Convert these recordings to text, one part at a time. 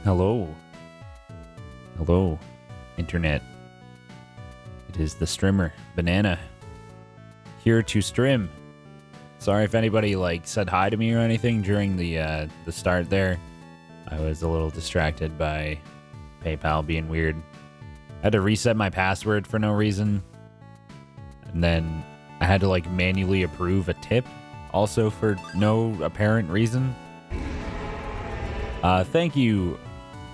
Hello. Hello, Internet. It is the streamer, Banana, here to stream. Sorry if anybody, said hi to me or anything during the start there. I was a little distracted by PayPal being weird. I had to reset my password for no reason. And then I had to, manually approve a tip also for no apparent reason. Thank you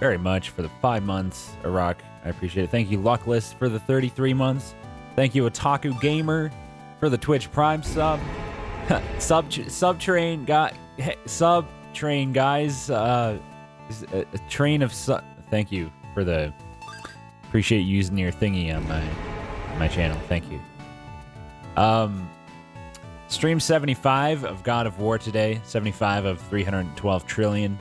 very much for the 5 months, Iraq. I appreciate it. Thank you, Luckless, for the 33 months. Thank you, Otaku Gamer, for the Twitch Prime sub. Subtrain guys. A train of sub. Thank you for the. Appreciate you using your thingy on my channel. Thank you. Stream 75 of God of War today. 75 of 312 trillion.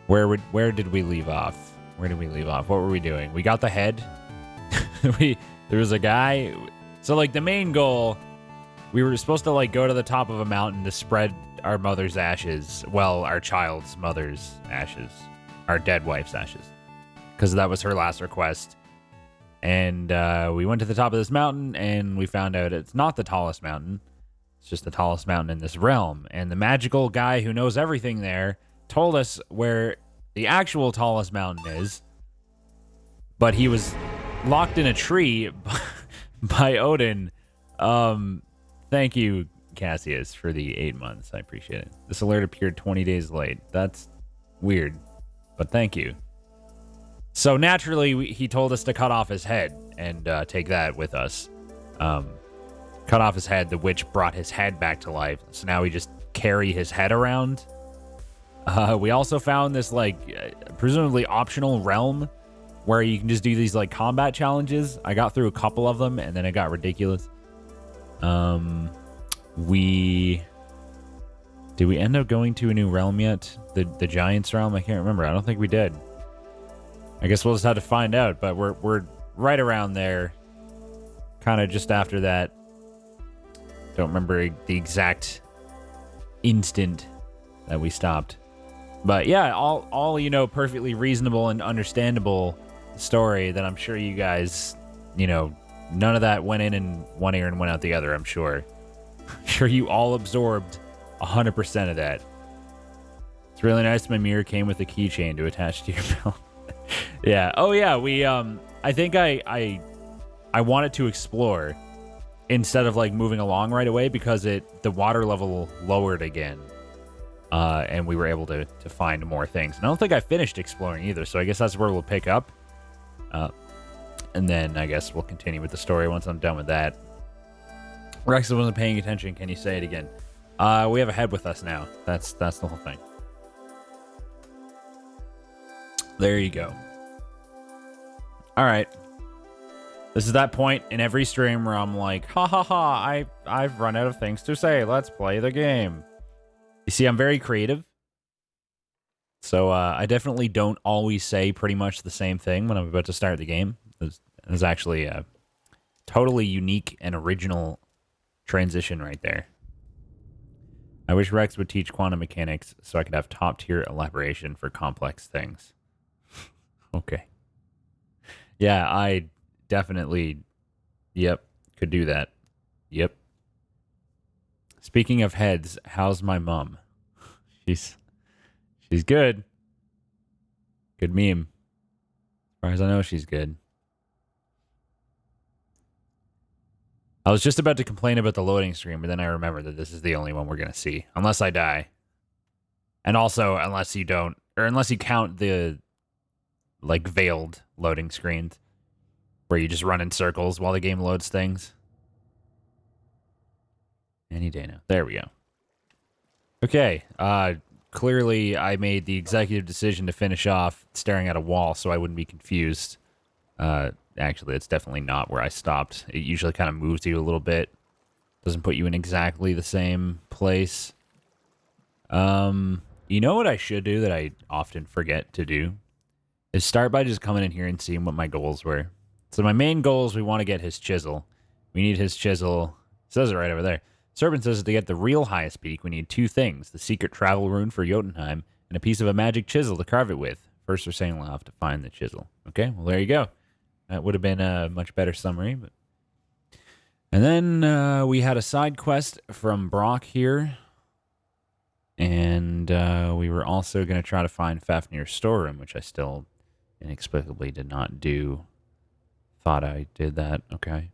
Where did we leave off? What were we doing? We got the head. There was a guy. So the main goal, we were supposed to go to the top of a mountain to spread our mother's ashes. Well, our child's mother's ashes, our dead wife's ashes, because that was her last request. And we went to the top of this mountain, and we found out it's not the tallest mountain. It's just the tallest mountain in this realm. And the magical guy who knows everything there told us where the actual tallest mountain is, but he was locked in a tree by Odin. Thank you, Cassius, for the 8 months. I appreciate it. This alert appeared 20 days late. That's weird, but thank you. So naturally, he told us to cut off his head and take that with us. Cut off his head. The witch brought his head back to life. So now we just carry his head around. We also found this, presumably optional realm where you can just do these, combat challenges. I got through a couple of them, and then it got ridiculous. Did we end up going to a new realm yet? The Giants realm? I can't remember. I don't think we did. I guess we'll just have to find out, but we're right around there. Kind of just after that. Don't remember the exact instant that we stopped. But yeah, all perfectly reasonable and understandable story that I'm sure you guys, none of that went in one ear and went out the other, I'm sure. I'm sure you all absorbed 100% of that. It's really nice my mirror came with a keychain to attach to your belt. Yeah. Oh yeah, we I think I wanted to explore instead of moving along right away because the water level lowered again. And we were able to find more things. And I don't think I finished exploring either, so I guess that's where we'll pick up. And then I guess we'll continue with the story once I'm done with that. Rex wasn't paying attention. Can you say it again? We have a head with us now. That's the whole thing. There you go. All right. This is that point in every stream where I'm like, ha ha ha, I've run out of things to say. Let's play the game. You see, I'm very creative. So I definitely don't always say pretty much the same thing when I'm about to start the game. There's actually a totally unique and original transition right there. I wish Rex would teach quantum mechanics so I could have top-tier elaboration for complex things. Okay. Yeah, I definitely, yep, could do that. Yep. Speaking of heads, how's my mom? She's good. Good meme. As far as I know, she's good. I was just about to complain about the loading screen, but then I remembered that this is the only one we're going to see. Unless I die. And also, unless you don't, or unless you count the, like, veiled loading screens, where you just run in circles while the game loads things. Any day now. There we go. Okay, clearly I made the executive decision to finish off staring at a wall so I wouldn't be confused. Actually, it's definitely not where I stopped. It usually kind of moves you a little bit. Doesn't put you in exactly the same place. You know what I should do that I often forget to do? Is start by just coming in here and seeing what my goals were. So my main goal is we want to get his chisel. We need his chisel. It says it right over there. Serpent says to get the real highest peak, we need two things. The secret travel rune for Jotunheim and a piece of a magic chisel to carve it with. First, we're saying we'll have to find the chisel. Okay, well, there you go. That would have been a much better summary. But... And then we had a side quest from Brock here. And we were also going to try to find Fafnir's storeroom, which I still inexplicably did not do. Thought I did that. Okay.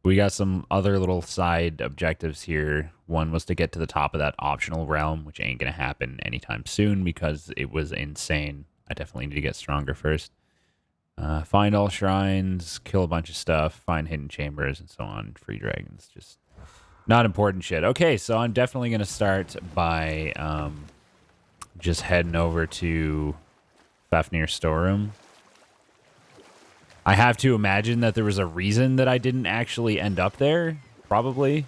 We got some other little side objectives here. One was to get to the top of that optional realm, which ain't going to happen anytime soon because it was insane. I definitely need to get stronger first. Find all shrines, kill a bunch of stuff, find hidden chambers, and so on. Free dragons. Just not important shit. Okay, so I'm definitely going to start by just heading over to Fafnir's storeroom. I have to imagine that there was a reason that I didn't actually end up there. Probably.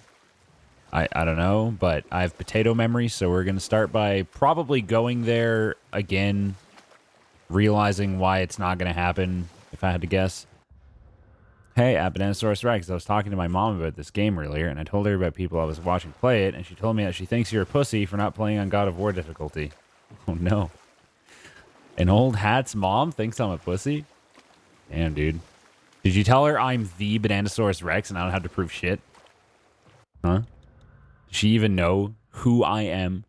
I don't know, but I have potato memory, so we're going to start by probably going there again, realizing why it's not going to happen, if I had to guess. Hey, Apodanosaurus Rex, I was talking to my mom about this game earlier, and I told her about people I was watching play it, and she told me that she thinks you're a pussy for not playing on God of War difficulty. Oh, no. An old hat's mom thinks I'm a pussy? Damn, dude. Did you tell her I'm the Bananasaurus Rex and I don't have to prove shit? Huh? Does she even know who I am?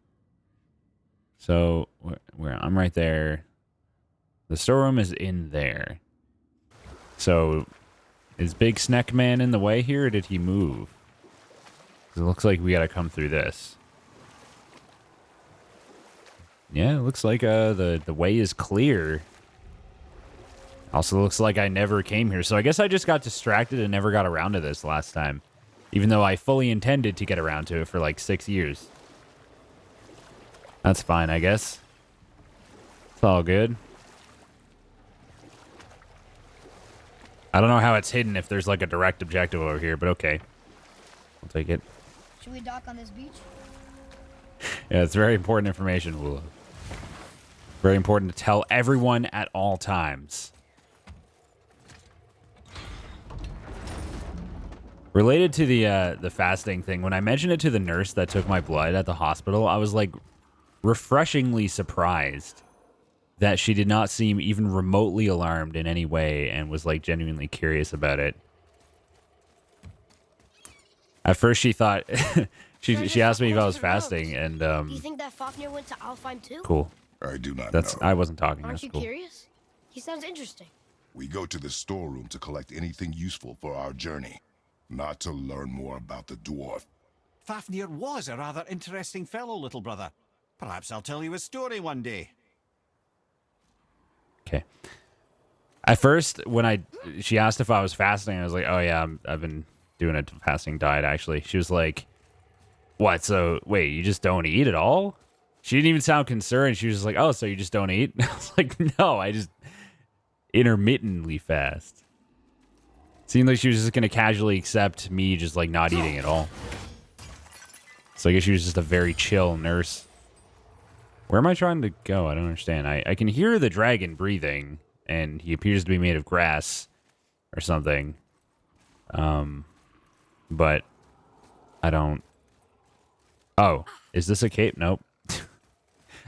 So, where I'm right there. The storeroom is in there. So, is Big Snack Man in the way here, or did he move? 'Cause it looks like we gotta come through this. Yeah, it looks like the way is clear. Also looks like I never came here, so I guess I just got distracted and never got around to this last time. Even though I fully intended to get around to it for like 6 years. That's fine, I guess. It's all good. I don't know how it's hidden if there's like a direct objective over here, but okay. I'll take it. Should we dock on this beach? Yeah, it's very important information, Wula. Very important to tell everyone at all times. Related to the fasting thing, when I mentioned it to the nurse that took my blood at the hospital, I was like refreshingly surprised that she did not seem even remotely alarmed in any way and was like genuinely curious about it. At first she thought she asked me if I was fasting and Do you think that Fafnir went to Alfheim too? Cool. I do not That's know. I wasn't talking. Aren't That's you cool. curious? He sounds interesting. We go to the storeroom to collect anything useful for our journey, not to learn more about the dwarf. Fafnir was a rather interesting fellow, little brother. Perhaps I'll tell you a story one day. Okay. At first, when she asked if I was fasting, I was like, oh yeah, I've been doing a fasting diet, actually. She was like, what? So, wait, you just don't eat at all? She didn't even sound concerned. She was just like, oh, so you just don't eat? I was like, no, I just intermittently fast. Seemed like she was just going to casually accept me just like not eating at all. So I guess she was just a very chill nurse. Where am I trying to go? I don't understand. I can hear the dragon breathing, and he appears to be made of grass or something. But I don't... Oh, is this a cape? Nope.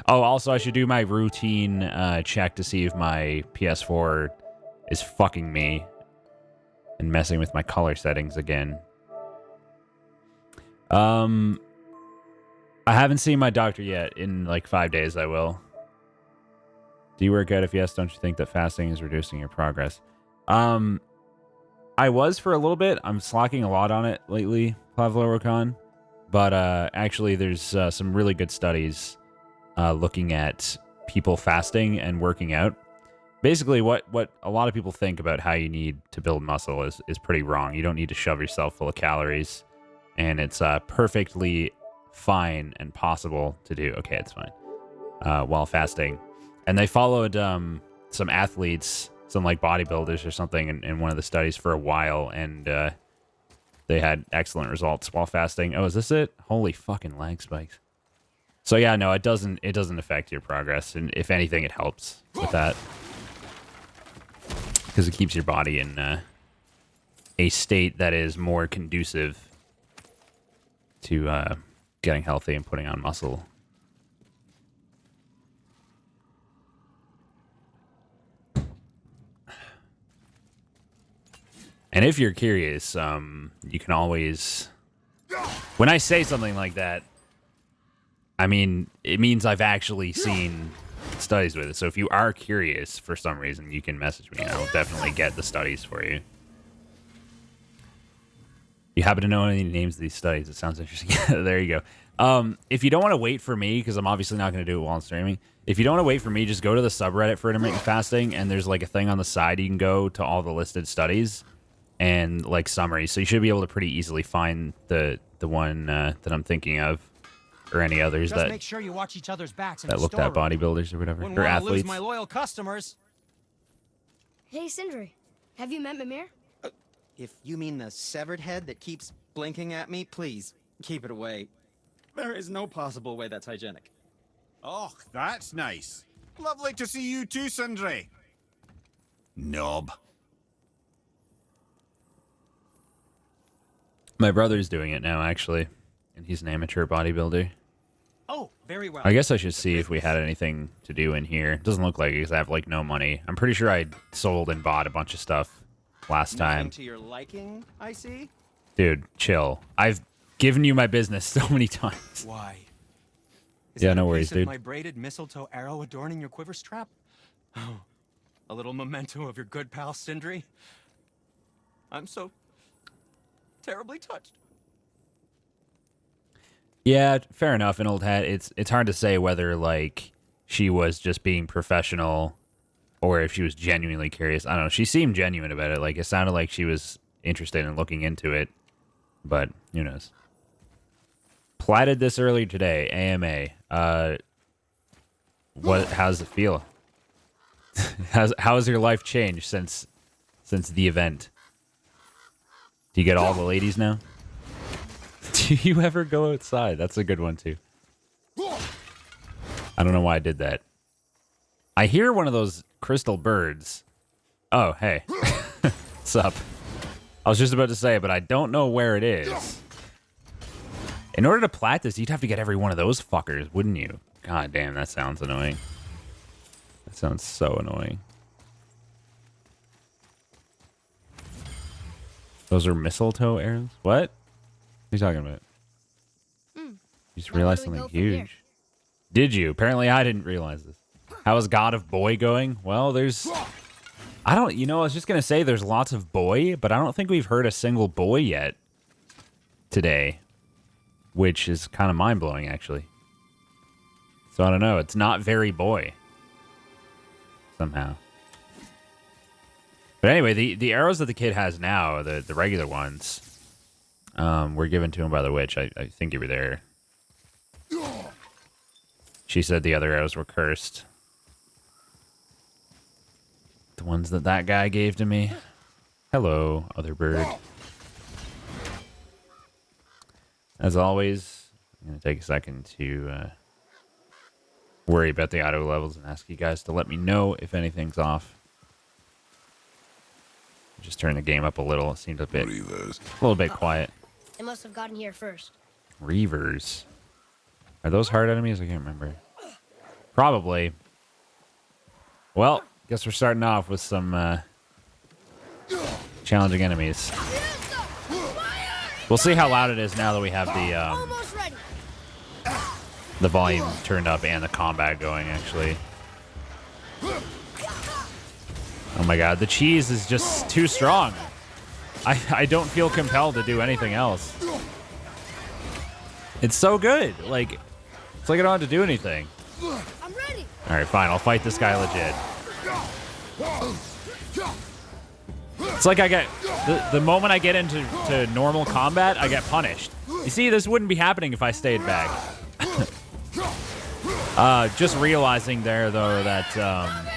Oh, also, I should do my routine check to see if my PS4 is fucking me and messing with my color settings again. I haven't seen my doctor yet. In like 5 days, I will. Do you work out? If yes, don't you think that fasting is reducing your progress? I was for a little bit. I'm slacking a lot on it lately, Pavlo Rokan. But actually, there's some really good studies looking at people fasting and working out. Basically, what a lot of people think about how you need to build muscle is pretty wrong. You don't need to shove yourself full of calories. And it's perfectly fine and possible to do. Okay, it's fine. While fasting. And they followed some athletes, some like bodybuilders or something in one of the studies for a while, and they had excellent results while fasting. Oh, is this it? Holy fucking lag spikes. So yeah, no, it doesn't affect your progress, and if anything, it helps with that. Because it keeps your body in a state that is more conducive to getting healthy and putting on muscle. And if you're curious, you can always... When I say something like that, I mean, it means I've actually seen studies with it. So if you are curious for some reason, you can message me and I'll definitely get the studies for you. You happen to know any names of these studies? It sounds interesting. There you go. If you don't want to wait for me, because I'm obviously not going to do it while I'm streaming. If you don't want to wait for me, just go to the subreddit for intermittent fasting, and there's like a thing on the side you can go to all the listed studies and like summaries. So you should be able to pretty easily find the one that I'm thinking of, or any others Just that make sure you watch each other's backs in that the looked at storeroom. bodybuilders or whatever, Wouldn't or wanna lose athletes. my loyal customers. Hey, Sindri. Have you met Mimir? If you mean the severed head that keeps blinking at me, please, keep it away. There is no possible way that's hygienic. Oh, that's nice. Lovely to see you too, Sindri. Knob. My brother's doing it now, actually, and he's an amateur bodybuilder. Oh, very well. I guess I should see if we had anything to do in here. It doesn't look like it because I have like no money. I'm pretty sure I sold and bought a bunch of stuff last time. Nothing to your liking, I see. Dude, chill. I've given you my business so many times. Why? Is Yeah, that no a worries, piece of dude. my braided mistletoe arrow adorning your quiver strap? Oh, a little memento of your good pal Sindri. I'm so terribly touched. Yeah, fair enough. An old hat. It's hard to say whether like she was just being professional or if she was genuinely curious. I don't know. She seemed genuine about it. Like it sounded like she was interested in looking into it, but who knows? Platted this earlier today. AMA. How's it feel? How has your life changed since the event? Do you get all the ladies now? Do you ever go outside? That's a good one, too. I don't know why I did that. I hear one of those crystal birds. Oh, hey. What's up? I was just about to say, but I don't know where it is. In order to plat this, you'd have to get every one of those fuckers, wouldn't you? God damn, that sounds annoying. That sounds so annoying. Those are mistletoe arrows? What? What are you talking about? You just Now realized where do we something go from here? huge. Did you? Apparently I didn't realize this. How is God of Boy going? Well, there's... I was just going to say there's lots of boy, but I don't think we've heard a single boy yet today, which is kind of mind-blowing, actually. So I don't know. It's not very boy. Somehow. But anyway, the arrows that the kid has now, the regular ones, were given to him by the witch. I think you were there. She said the other arrows were cursed. The ones that guy gave to me. Hello, other bird. As always, I'm going to take a second to worry about the auto levels and ask you guys to let me know if anything's off. Just turn the game up a little. It seemed a little bit quiet. They must have gotten here first. Reavers. Are those hard enemies? I can't remember. Probably. Well, guess we're starting off with some challenging enemies. We'll see how loud it is now that we have Almost ready. the volume turned up and the combat going, actually. Oh my god, the cheese is just too strong. I don't feel compelled to do anything else. It's so good. Like, it's like I don't have to do anything. I'm ready. Alright, fine. I'll fight this guy legit. It's like I get... The moment I get into normal combat, I get punished. You see, this wouldn't be happening if I stayed back. Just realizing there, though, that...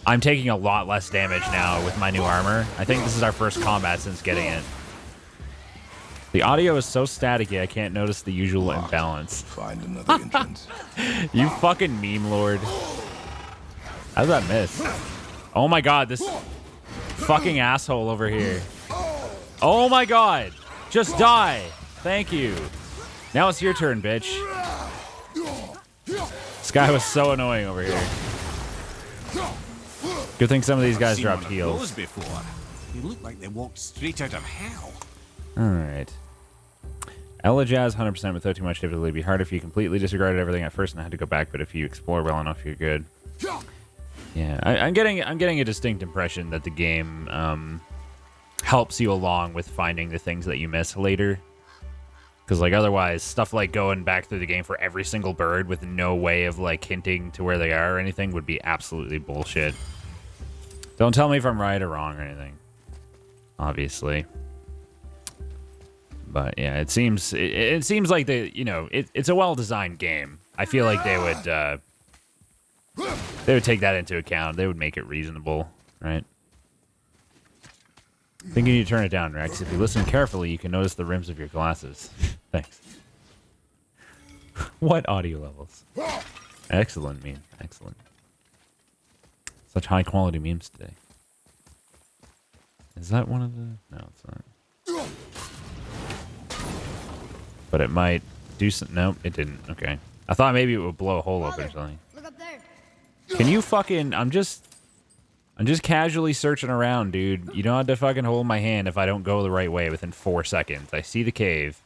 I'm taking a lot less damage now with my new armor. I think this is our first combat since getting it. The audio is so staticky, I can't notice the usual imbalance. Find another entrance. You fucking meme lord. How'd that miss? Oh my god, this fucking asshole over here. Oh my god. Just die. Thank you. Now it's your turn, bitch. This guy was so annoying over here. Good thing some of these guys dropped heals. Before. They look like they walked straight out of hell. Alright. Elajaz 100% without too much difficulty. It'd be hard if you completely disregarded everything at first and had to go back, but if you explore well enough, you're good. Yeah, I'm getting a distinct impression that the game helps you along with finding the things that you miss later. Because, like, otherwise, stuff like going back through the game for every single bird with no way of, like, hinting to where they are or anything would be absolutely bullshit. Don't tell me if I'm right or wrong or anything. Obviously. But, yeah, it seems like it's a well-designed game. I feel like they would take that into account. They would make it reasonable, right? I think you need to turn it down, Rex. If you listen carefully, you can notice the rims of your glasses. Thanks. What audio levels? Excellent meme. Excellent. Such high-quality memes today. Is that one of the... No, it's not. But it might do some... Nope, it didn't. Okay. I thought maybe it would blow a hole open or something. Look up there. Can you fucking... I'm just casually searching around, dude. You don't have to fucking hold my hand if I don't go the right way within 4 seconds. I see the cave.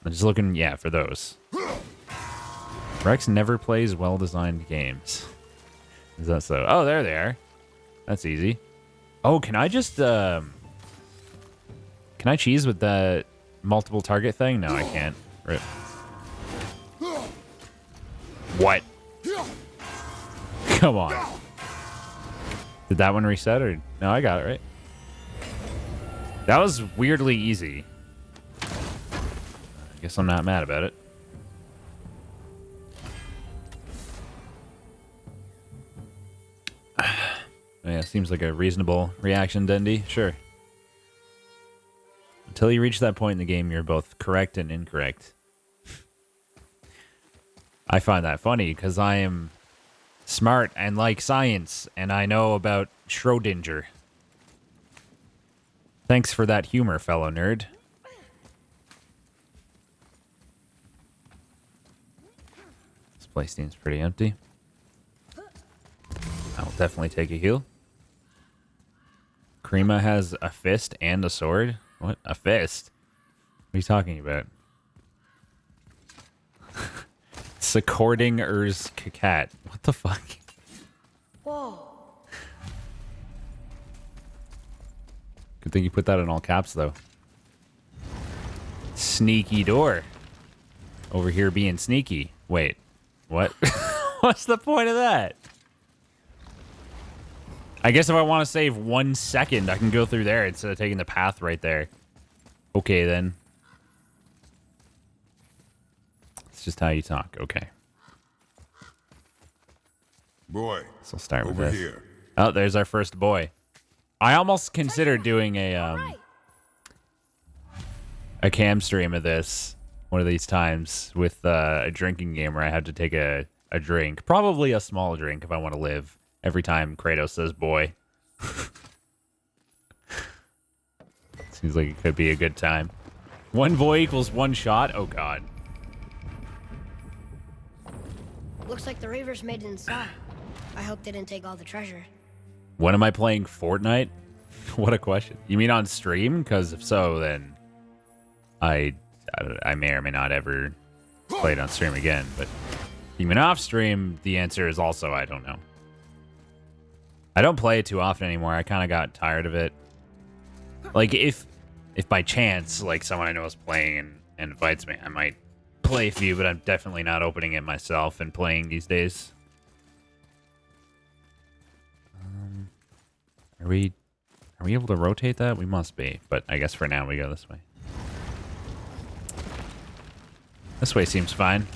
I'm just looking, yeah, for those. Rex never plays well-designed games. Is that so? Oh, there they are. That's easy. Oh, can I just, can I cheese with the multiple target thing? No, I can't. Rip. What? Come on. Did that one reset or... No, I got it, right? That was weirdly easy. I guess I'm not mad about it. Yeah, seems like a reasonable reaction, Dendy. Sure. Until you reach that point in the game, you're both correct and incorrect. I find that funny because I am smart and like science, and I know about Schrodinger. Thanks for that humor, fellow nerd. This place seems pretty empty. I'll definitely take a heal. Krima has a fist and a sword? What? A fist? What are you talking about? Secording Urs Kakat. What the fuck? Whoa. Good thing you put that in all caps, though. Sneaky door. Over here being sneaky. Wait. What? What's the point of that? I guess if I want to save 1 second, I can go through there instead of taking the path right there. Okay, then. It's just how you talk. Okay. Boy, So we'll start with over this. here. Oh, there's our first boy. I almost considered doing All a cam stream of this one of these times with a drinking game where I had to take a drink. Probably a small drink if I want to live every time Kratos says boy. Seems like it could be a good time. 1 boy equals 1 shot? Oh, God. Looks like the Reavers made it inside. I hope they didn't take all the treasure. When am I playing Fortnite? What a question. You mean on stream? Because if so, then I may or may not ever play it on stream again. But even off stream, the answer is also I don't know. I don't play it too often anymore. I kind of got tired of it. Like if by chance like someone I know is playing and invites me, I might play a few, but I'm definitely not opening it myself and playing these days. Are we able to rotate that? We must be, but I guess for now we go this way. This way seems fine.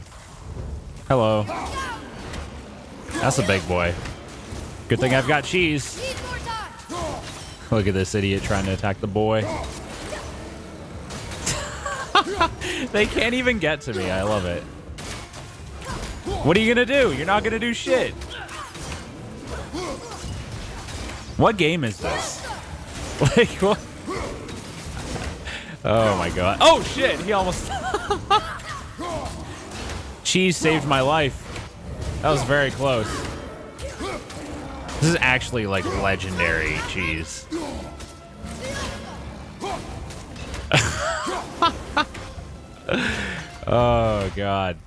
Hello. That's a big boy. Good thing I've got cheese. Need more time. Look at this idiot trying to attack the boy. They can't even get to me. I love it. What are you gonna do? You're not gonna do shit. What game is this? Like, what? Oh my god. Oh shit, he almost... Cheese saved my life. That was very close. This is actually like legendary cheese. Oh god.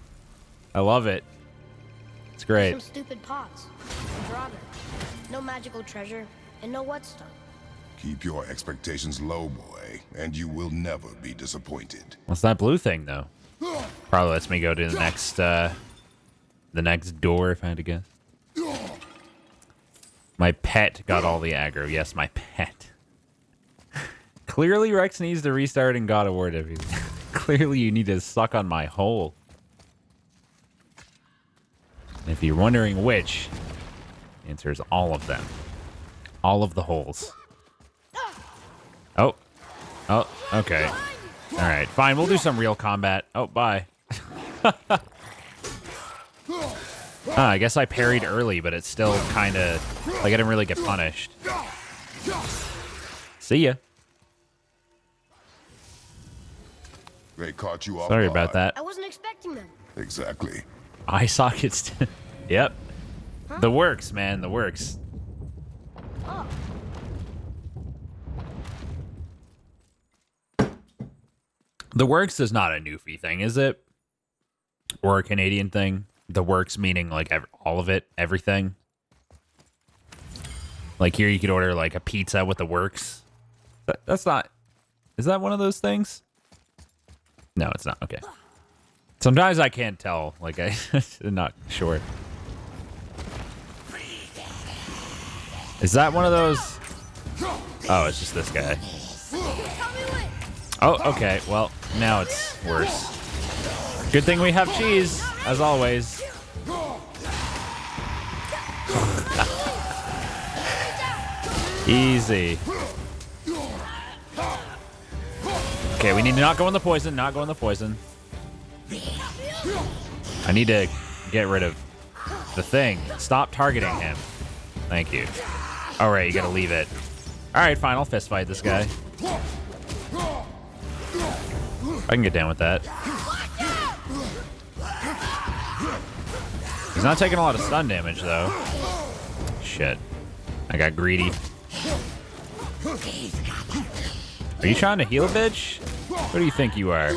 I love it. It's great. Some stupid pots. Draugr. No magical treasure, and no what stuff. Keep your expectations low, boy, and you will never be disappointed. What's that blue thing, though? Probably lets me go to the next door, if I had to guess. My pet got all the aggro. Yes, my pet. Clearly, Rex needs to restart and God of War everything. Clearly, you need to suck on my hole. And if you're wondering which, the answer is all of them. All of the holes. Oh. Oh, okay. All right, fine. We'll do some real combat. Oh, bye. I guess I parried early, but it's still kind of... Like, I didn't really get punished. See ya. They caught you off Sorry guard. about that. I wasn't expecting them. Exactly. Eye sockets. Yep. The works, man. The works. Oh, The works is not a Newfie thing, is it? Or a Canadian thing? The works meaning like all of it, everything. Like here you could order like a pizza with the works. That's not... Is that one of those things? No, it's not. Okay. Sometimes I can't tell. Like I'm not sure. Is that one of those? Oh, it's just this guy. Oh, okay. Well, now it's worse. Good thing we have cheese, as always. Easy. Okay, we need to not go in the poison, not go in the poison. I need to get rid of the thing. Stop targeting him. Thank you. All right, you gotta leave it. All right, fine, I'll fist fight this guy. I can get down with that. He's not taking a lot of stun damage, though. Shit. I got greedy. Are you trying to heal, bitch? What do you think you are?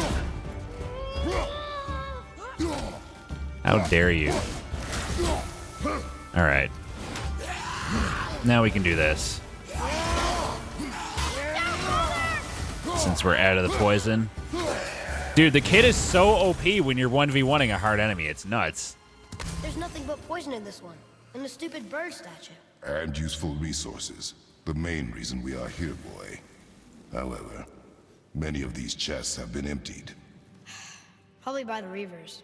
How dare you? Alright. Now we can do this. Since we're out of the poison. Dude, the kid is so OP when you're 1v1ing a hard enemy. It's nuts. there's nothing but poison in this one, and the stupid bird statue. And useful resources. The main reason we are here, boy. However, many of these chests have been emptied. Probably by the Reavers.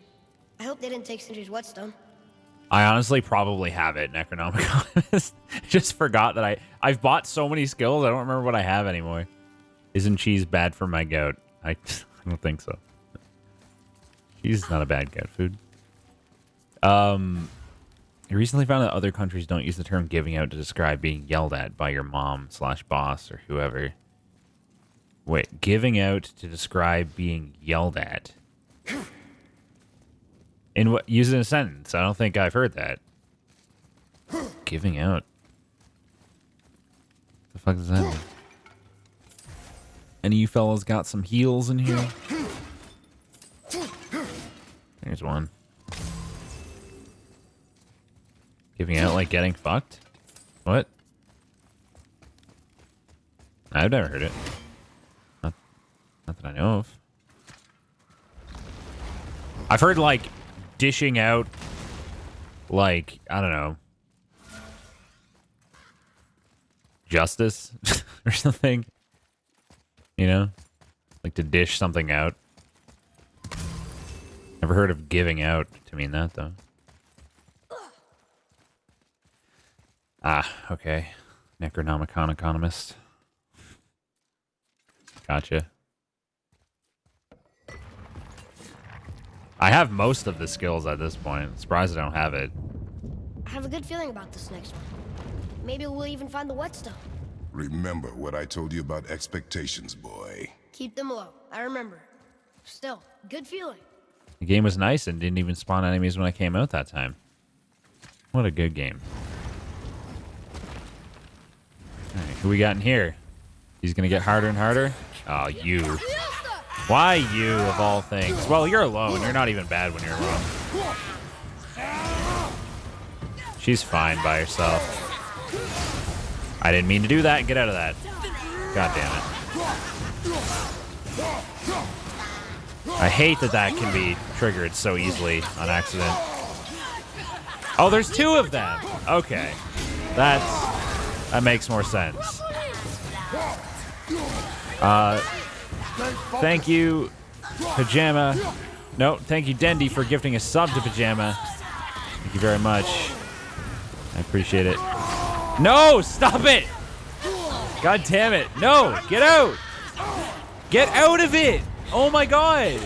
I hope they didn't take Sindri's whetstone. I honestly probably have it, Necronomicon. Just forgot that I've bought so many skills, I don't remember what I have anymore. Isn't cheese bad for my goat? I don't think so. Cheese is not a bad goat food. I recently found that other countries don't use the term giving out to describe being yelled at by your mom/boss or whoever. Wait, giving out to describe being yelled at. In what? Use it in a sentence. I don't think I've heard that. Giving out. The fuck does that mean? Any of you fellas got some heals in here? There's one. Giving out like getting fucked? What? I've never heard it. Not that I know of. I've heard like dishing out like, I don't know, justice or something. You know? Like to dish something out. Never heard of giving out to mean that though. Ah, okay. Necronomicon economist. Gotcha. I have most of the skills at this point. I'm surprised I don't have it. I have a good feeling about this next one. Maybe we'll even find the whetstone. Remember what I told you about expectations, boy. Keep them low. I remember. Still, good feeling. The game was nice and didn't even spawn enemies when I came out that time. What a good game. Alright, who we got in here? He's gonna get harder and harder? Oh, you. Why you, of all things? Well, you're alone. You're not even bad when you're alone. She's fine by herself. I didn't mean to do that. Get out of that. God damn it. I hate that that can be triggered so easily on accident. Oh, there's two of them. Okay. That makes more sense. Thank you, Pajama. No, thank you, Dendy, for gifting a sub to Pajama. Thank you very much. I appreciate it. No, stop it! God damn it. No, get out! Get out of it! Oh my god!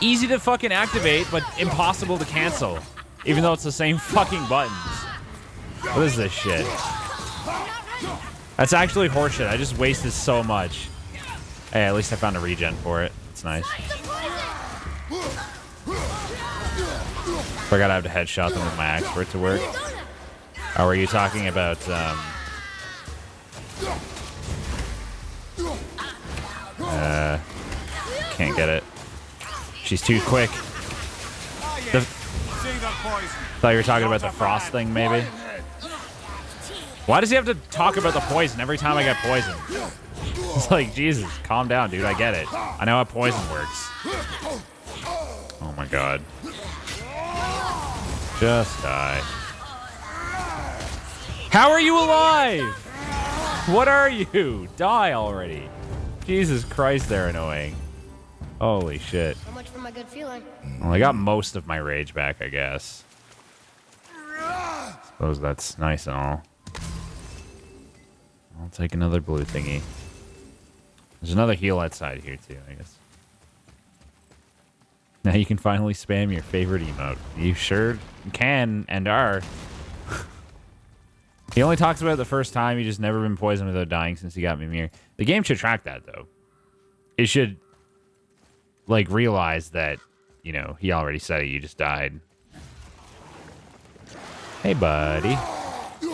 Easy to fucking activate, but impossible to cancel. Even though it's the same fucking buttons. What is this shit? That's actually horseshit. I just wasted so much. Hey, at least I found a regen for it. It's nice. Forgot I have to headshot them with my axe for it to work. Oh, were you talking about, can't get it. She's too quick. Thought you were talking about the frost thing, maybe? Why does he have to talk about the poison every time I get poisoned? It's like, Jesus, calm down, dude. I get it. I know how poison works. Oh my god. Just die. How are you alive? What are you? Die already. Jesus Christ, they're annoying. Holy shit. So much for my good feeling. Well, I got most of my rage back, I guess. Suppose that's nice and all. I'll take another blue thingy. There's another heal outside here, too, I guess. Now you can finally spam your favorite emote. You sure can and are. He only talks about it the first time. He just never been poisoned without dying since he got Mimir. The game should track that, though. It should, like, realize that, you know, he already said it. You just died. Hey, buddy.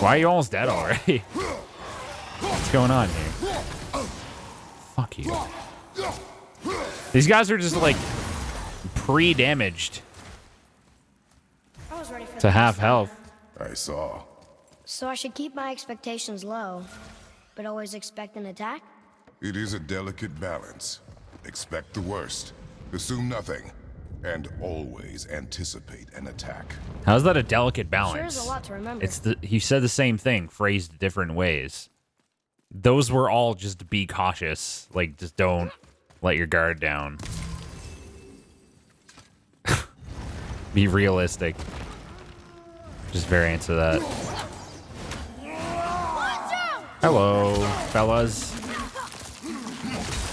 Why are you almost dead already? What's going on here? Fuck you. These guys are just, like, pre-damaged I was ready for to half health. I saw. So I should keep my expectations low, but always expect an attack? It is a delicate balance. Expect the worst. Assume nothing. And always anticipate an attack. How's that a delicate balance? Sure is a lot to remember. It's he said the same thing, phrased different ways. Those were all just be cautious. Like, just don't let your guard down. Be realistic. Just variants of that. Hello, fellas.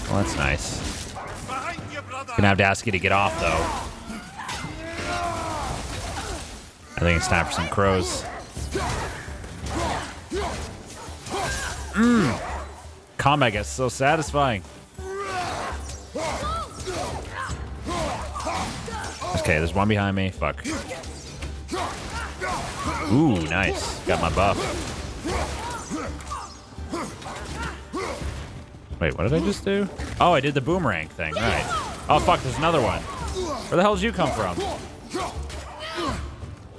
Well, that's nice. Behind you, brother. Gonna have to ask you to get off, though. I think it's time for some crows. Combat gets so satisfying. Okay, there's one behind me. Fuck. Ooh, nice. Got my buff. Wait, what did I just do? Oh, I did the boomerang thing. All right. Oh, fuck, there's another one. Where the hell did you come from?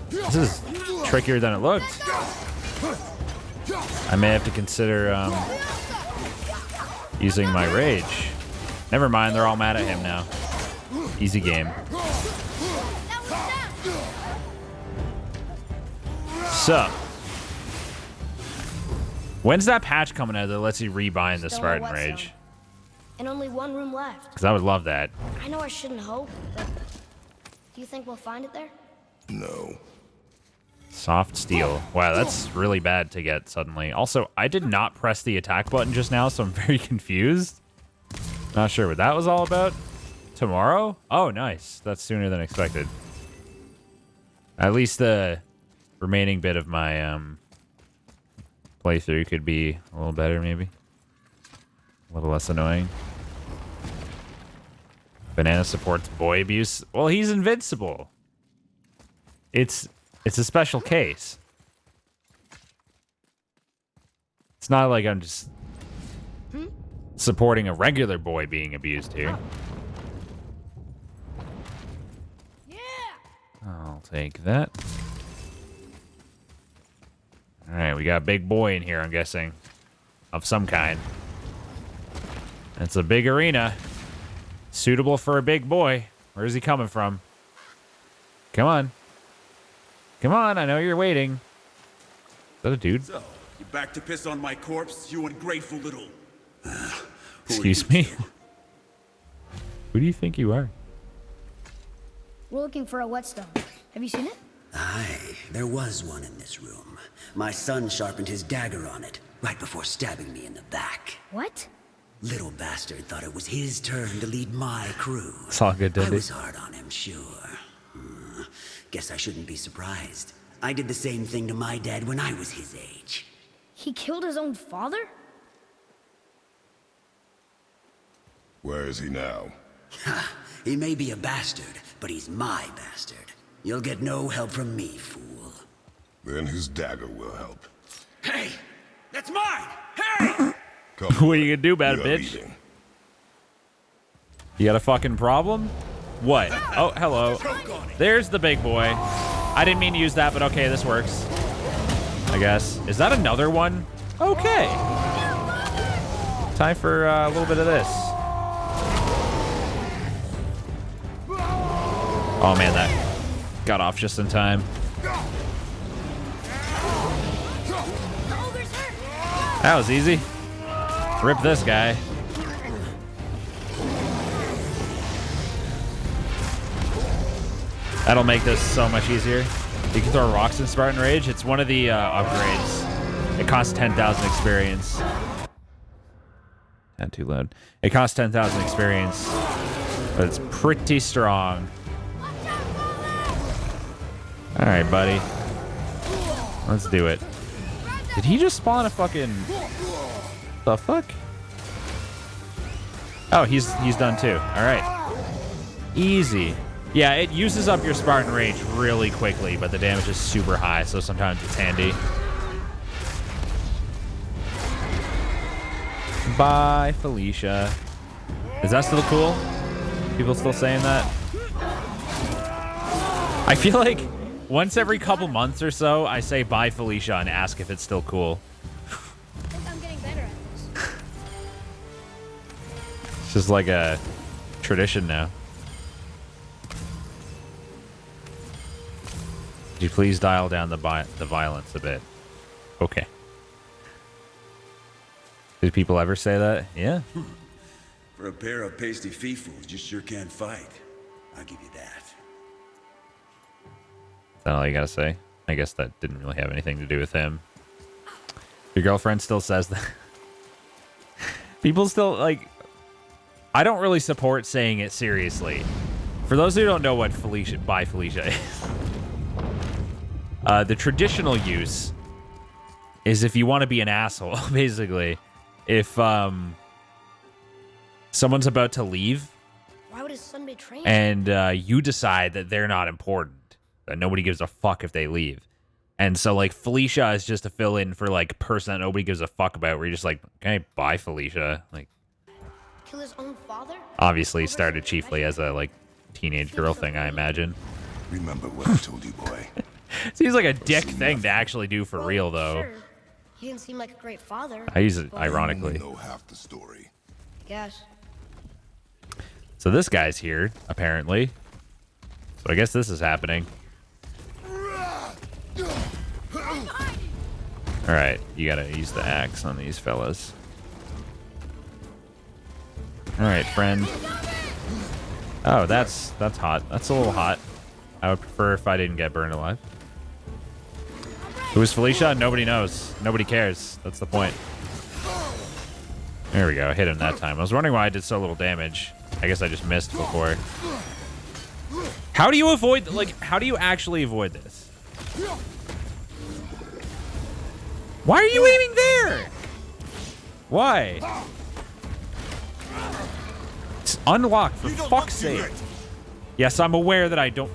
This is trickier than it looked. I may have to consider using my rage. Never mind, they're all mad at him now. Easy game. So, when's that patch coming out that lets you rebind the Still Spartan no Rage? whetstone. And only one room left. Because I would love that. I know I shouldn't hope, but do you think we'll find it there? No. Soft steel. Wow, that's really bad to get suddenly. Also, I did not press the attack button just now, so I'm very confused. Not sure what that was all about. Tomorrow? Oh, nice. That's sooner than expected. At least the remaining bit of my playthrough could be a little better, maybe. A little less annoying. Banana supports boy abuse. Well, he's invincible. It's a special case. It's not like I'm just supporting a regular boy being abused here. Yeah. I'll take that. All right, we got a big boy in here, I'm guessing. Of some kind. It's a big arena. Suitable for a big boy. Where's he coming from? Come on. Come on, I know you're waiting. Is that a dude? So, you back to piss on my corpse, you ungrateful little... Excuse me? Who do you think you are? We're looking for a whetstone. Have you seen it? Aye, there was one in this room. My son sharpened his dagger on it, right before stabbing me in the back. What? Little bastard thought it was his turn to lead my crew. It's all good, I Dudley. was hard on him, sure. Guess I shouldn't be surprised. I did the same thing to my dad when I was his age. He killed his own father? Where is he now? Ha! He may be a bastard, but he's my bastard. You'll get no help from me, fool. Then his dagger will help. Hey! That's mine! Hey! Come What are you gonna do about it, we are bitch? leaving. You got a fucking problem? What? Oh, hello. There's the big boy. I didn't mean to use that, but okay, this works. I guess. Is that another one? Okay. Time for a little bit of this. Oh man, that got off just in time. That was easy. Rip this guy. That'll make this so much easier. You can throw rocks in Spartan Rage. It's one of the upgrades. It costs 10,000 experience. Not too loud. It costs 10,000 experience, but it's pretty strong. All right, buddy. Let's do it. Did he just spawn a fucking... The fuck? Oh, he's done too. All right. Easy. Yeah, it uses up your Spartan Rage really quickly, but the damage is super high, so sometimes it's handy. Bye, Felicia. Is that still cool? People still saying that? I feel like once every couple months or so, I say bye, Felicia, and ask if it's still cool. I think I'm getting better at this. It's just like a tradition now. Could you please dial down the violence a bit? Okay. Did people ever say that? Yeah. For a pair of pasty feefools, you sure can fight. I'll give you that. Is that all you gotta say? I guess that didn't really have anything to do with him. Your girlfriend still says that. People still, like... I don't really support saying it seriously. For those who don't know what Felicia is, the traditional use is if you want to be an asshole, basically. If someone's about to leave, Why would his son betray him? and you decide that they're not important, that nobody gives a fuck if they leave. And so, like, Felicia is just a fill-in for, like, a person that nobody gives a fuck about, where you're just like, okay, bye, Felicia. Like, Kill his own father? obviously started chiefly as a, like, teenage girl thing, I imagine. Remember what I told you, boy. Seems like a dick thing to actually do for real, though. Sure. He didn't seem like a great father. I use it but- ironically. You know half the story. Guess. So this guy's here, apparently. So I guess this is happening. Alright, you gotta use the axe on these fellas. Alright, friend. Oh, that's hot. That's a little hot. I would prefer if I didn't get burned alive. Who is Felicia? Nobody knows. Nobody cares. That's the point. There we go. Hit him that time. I was wondering why I did so little damage. I guess I just missed before. How do you avoid... Like, how do you actually avoid this? Why are you aiming there? Why? It's unlocked, for fuck's sake. Yes, I'm aware that I don't...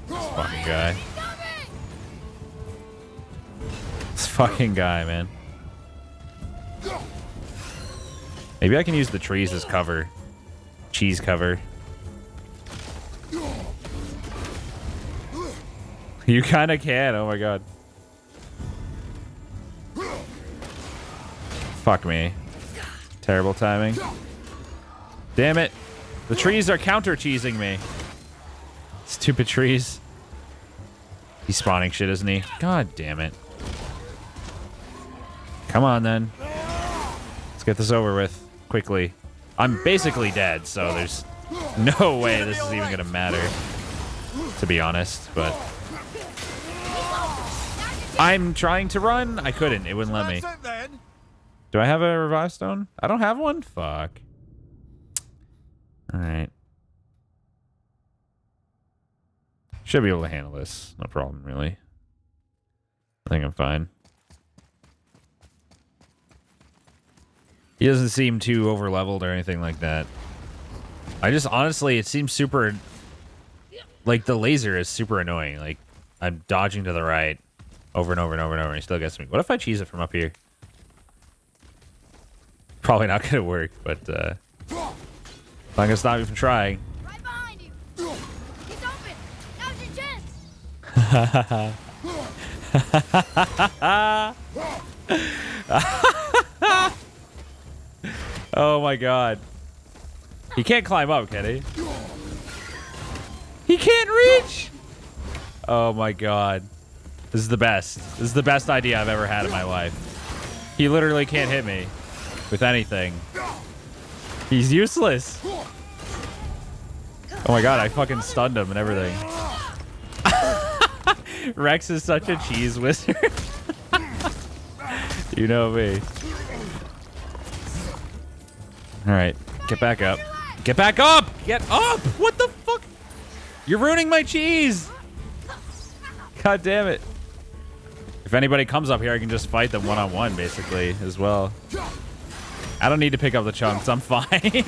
This fucking guy. This fucking guy, man. Maybe I can use the trees as cover. Cheese cover. You kind of can. Oh my god. Fuck me. Terrible timing. Damn it. The trees are counter-cheesing me. Stupid trees. He's spawning shit, isn't he? God damn it. Come on, then. Let's get this over with quickly. I'm basically dead, so there's no way this is even going to matter, to be honest, but... I'm trying to run. I couldn't. It wouldn't let me. That's it then. Do I have a revive stone? I don't have one? Fuck. Alright. Should be able to handle this. No problem, really. I think I'm fine. He doesn't seem too over-leveled or anything like that. I just, honestly, it seems super... Like, the laser is super annoying. Like, I'm dodging to the right over and over and over and over, and he still gets me. What if I cheese it from up here? Probably not going to work, but, I'm not going to stop you from trying. Right behind you. He's open. Now's your chance. Oh my god. He can't climb up, can he? He can't reach! Oh my god. This is the best. This is the best idea I've ever had in my life. He literally can't hit me with anything. He's useless. Oh my god, I fucking stunned him and everything. Rex is such a cheese wizard. You know me. Alright, get back up. Get back up! Get up! What the fuck? You're ruining my cheese! God damn it. If anybody comes up here, I can just fight them one-on-one, basically, as well. I don't need to pick up the chunks. I'm fine.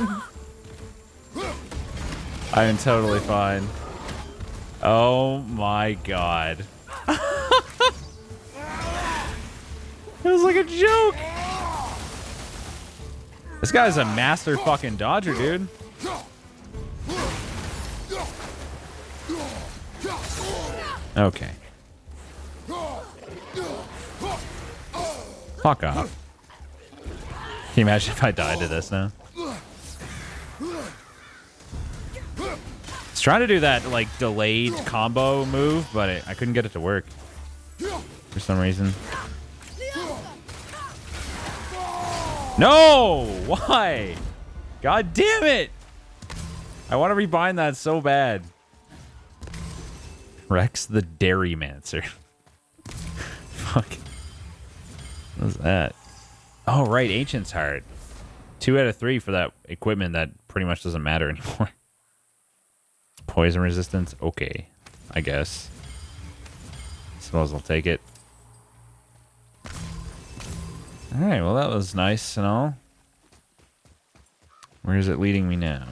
I am totally fine. Oh my god. It was like a joke. This guy's a master fucking dodger, dude. Okay. Fuck off. Can you imagine if I died to this now? Let's trying to do that like delayed combo move, but I couldn't get it to work for some reason. No! Why? God damn it! I want to rebind that so bad. Rex the Dairymancer. Fuck. What's that? Oh, right. Ancient's Heart. 2 out of 3 for that equipment that pretty much doesn't matter anymore. Poison resistance? Okay. I guess. Suppose I'll take it. Alright, well that was nice and all. Where is it leading me now?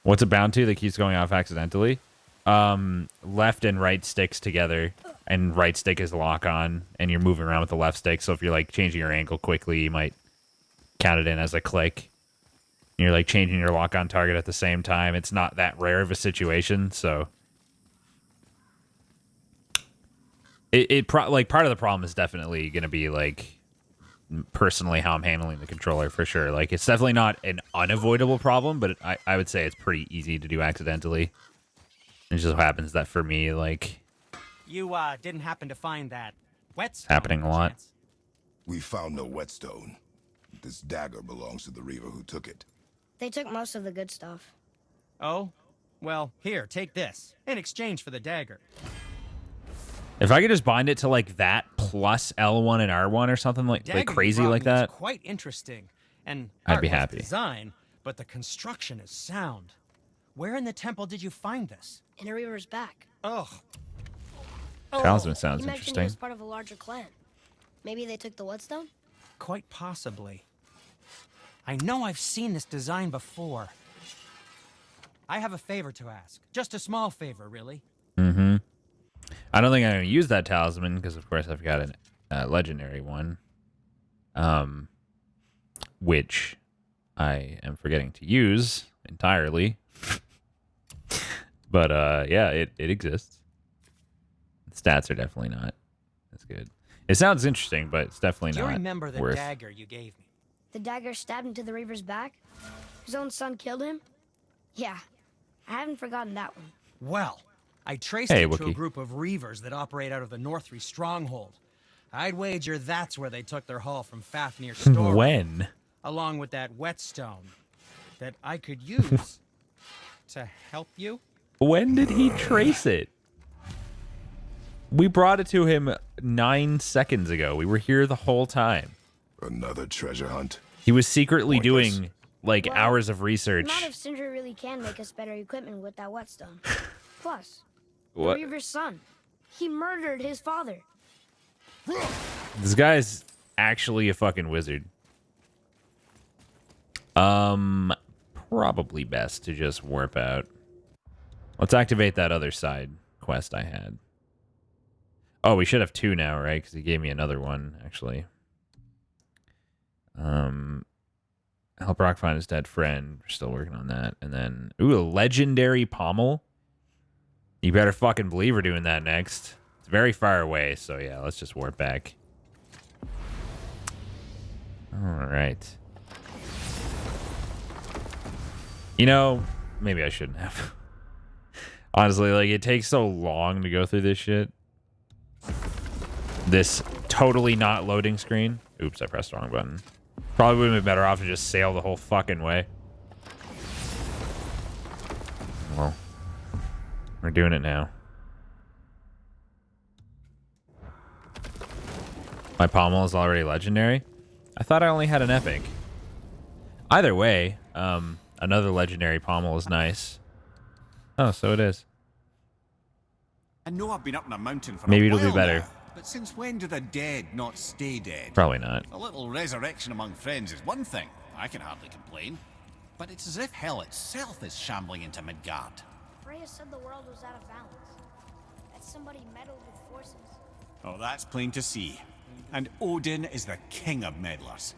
What's it bound to that keeps going off accidentally? Left and right sticks together, and right stick is lock on, and you're moving around with the left stick, so if you're like changing your angle quickly, you might count it in as a click. And you're like changing your lock on target at the same time. It's not that rare of a situation, so like part of the problem is definitely going to be like personally how I'm handling the controller for sure. Like it's definitely not an unavoidable problem, but I would say it's pretty easy to do accidentally. It just happens that for me, like You didn't happen to find that whetstone? happening a lot. chance? We found no whetstone. This dagger belongs to the Reaver who took it. They took most of the good stuff. Oh? Well, here, take this. In exchange for the dagger. If I could just bind it to like that plus L1 and R1 or something like Dagger you crazy brought like me is that, quite interesting. And I'd be artwork happy. design, but the construction is sound. Where in the temple did you find this? In a Reaver's back. Ugh. Talisman sounds He mentioned he interesting. was part of a larger clan. Maybe they took the whetstone? Quite possibly. I know I've seen this design before. I have a favor to ask. Just a small favor, really. Mm-hmm. I don't think I'm going to use that talisman because, of course, I've got a legendary one, which I am forgetting to use entirely. But yeah, it exists. The stats are definitely not as good. It sounds interesting, but it's definitely Do you not remember the worth. dagger you gave me? The dagger stabbed into the Reaver's back? His own son killed him? Yeah, I haven't forgotten that one. Well, I traced Hey, it to a Wookie. group of Reavers that operate out of the Northree stronghold. I'd wager that's where they took their haul from Fafnir's store. When? Along with that whetstone that I could use to help you. When did he trace it? We brought it to him 9 seconds ago. We were here the whole time. Another treasure hunt. He was secretly Pointless. doing like Well, hours of research. Not if Sindri really can make us better equipment with that whetstone. Plus, the What? Reaver's son. He murdered his father. This guy's actually a fucking wizard. Probably best to just warp out. Let's activate that other side quest I had. Oh, we should have 2 now, right? Because he gave me another one, actually. Help Rock find his dead friend. We're still working on that. And then, ooh, a legendary pommel. You better fucking believe we're doing that next. It's very far away, so yeah, let's just warp back. All right. You know, maybe I shouldn't have. Honestly, like, it takes so long to go through this shit. This totally not loading screen. Oops, I pressed the wrong button. Probably would have been better off to just sail the whole fucking way. Well, we're doing it now. My pommel is already legendary. I thought I only had an epic. Either way, another legendary pommel is nice. Oh, so it is. I know I've been up in a mountain for Maybe a it'll be while better. now, but since when do the dead not stay dead? Probably not. A little resurrection among friends is one thing. I can hardly complain. But it's as if hell itself is shambling into Midgard. Freya said the world was out of balance. That somebody meddled with forces. Oh, that's plain to see. And Odin is the king of meddlers.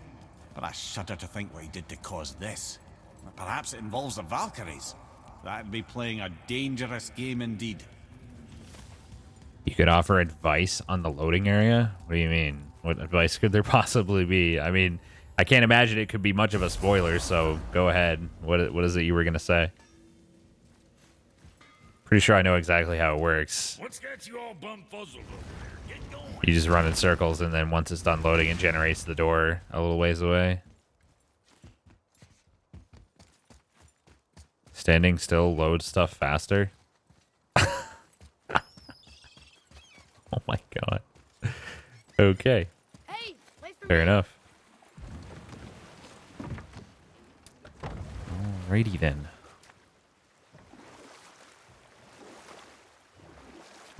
But I shudder to think what he did to cause this. Perhaps it involves the Valkyries. That'd be playing a dangerous game indeed. You could offer advice on the loading area? What do you mean? What advice could there possibly be? I mean, I can't imagine it could be much of a spoiler, so go ahead. What is it you were going to say? Pretty sure I know exactly how it works. What's got you all bumfuzzled over there? Get going. You just run in circles, and then once it's done loading, it generates the door a little ways away. Standing still loads stuff faster. Oh my god. Okay. Hey, wait for Fair me. enough. Alrighty then.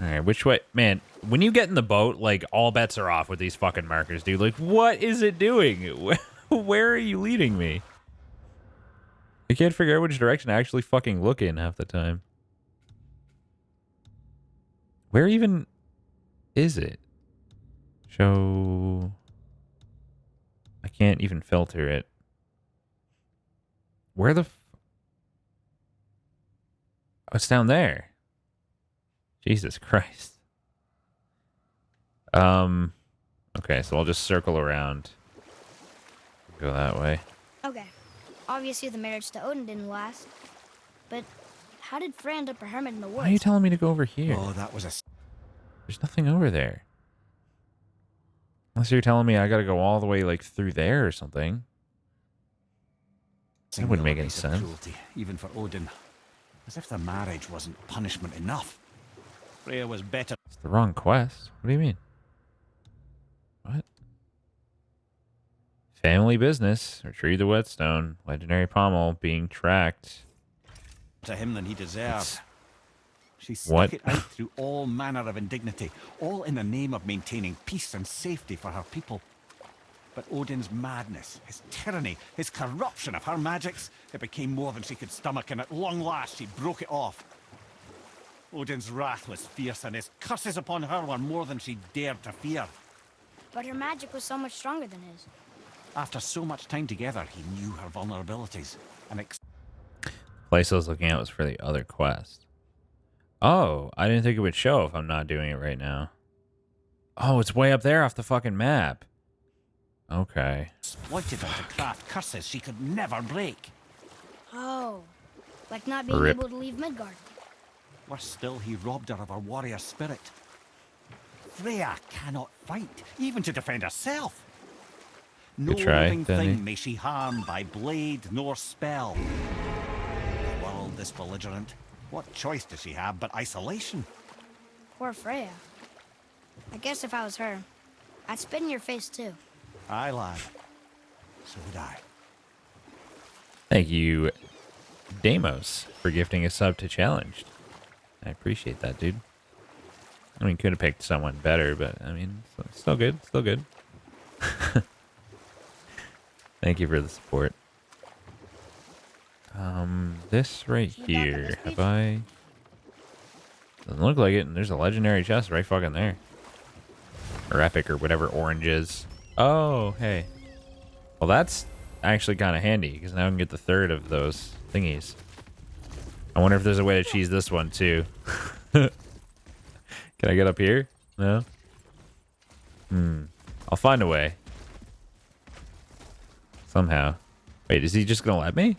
Alright, which way? Man, when you get in the boat, like, all bets are off with these fucking markers, dude. Like, what is it doing? Where are you leading me? I can't figure out which direction I actually fucking look in half the time. Where even is it? Show... I can't even filter it. Where the... Oh, it's down there. Jesus Christ. Okay, so I'll just circle around. Go that way. Okay. Obviously, the marriage to Odin didn't last. But how did Frey end up a hermit in the woods? Why are you telling me to go over here? Oh, that was a There's nothing over there. Unless you're telling me I gotta go all the way, like, through there or something. That wouldn't make any piece of sense. cruelty, even for Odin. As if the marriage wasn't punishment enough. Freya was better. It's the wrong quest. What do you mean? What? Family business. Retrieve the whetstone. Legendary pommel being tracked. To him than he deserved. She What? stuck it out through all manner of indignity, all in the name of maintaining peace and safety for her people. But Odin's madness, his tyranny, his corruption of her magics, it became more than she could stomach, and at long last she broke it off. Odin's wrath was fierce, and his curses upon her were more than she dared to fear. But her magic was so much stronger than his. After so much time together, he knew her vulnerabilities, and Place I was looking at was for the other quest. Oh, I didn't think it would show if I'm not doing it right now. Oh, it's way up there off the fucking map. Okay. exploited her to craft curses she could never break. Oh. Like not being Rip. able to leave Midgard. Worse still, he robbed her of her warrior spirit. Freya cannot fight, even to defend herself. No Good try, living Danny. thing may she harm by blade nor spell. The world is belligerent. What choice does she have but isolation? Poor Freya. I guess if I was her, I'd spit in your face too. Aye, lad. So would I. Thank you, Damos, for gifting a sub to Challenged. I appreciate that, dude. I mean, could have picked someone better, but I mean, still good. Still good. Thank you for the support. This right here. Have I? Doesn't look like it, and there's a legendary chest right fucking there. Or epic, or whatever orange is. Oh, hey. Well, that's actually kind of handy, because now I can get the third of those thingies. I wonder if there's a way to cheese this one, too. Can I get up here? No? I'll find a way. Somehow. Wait, is he just gonna let me?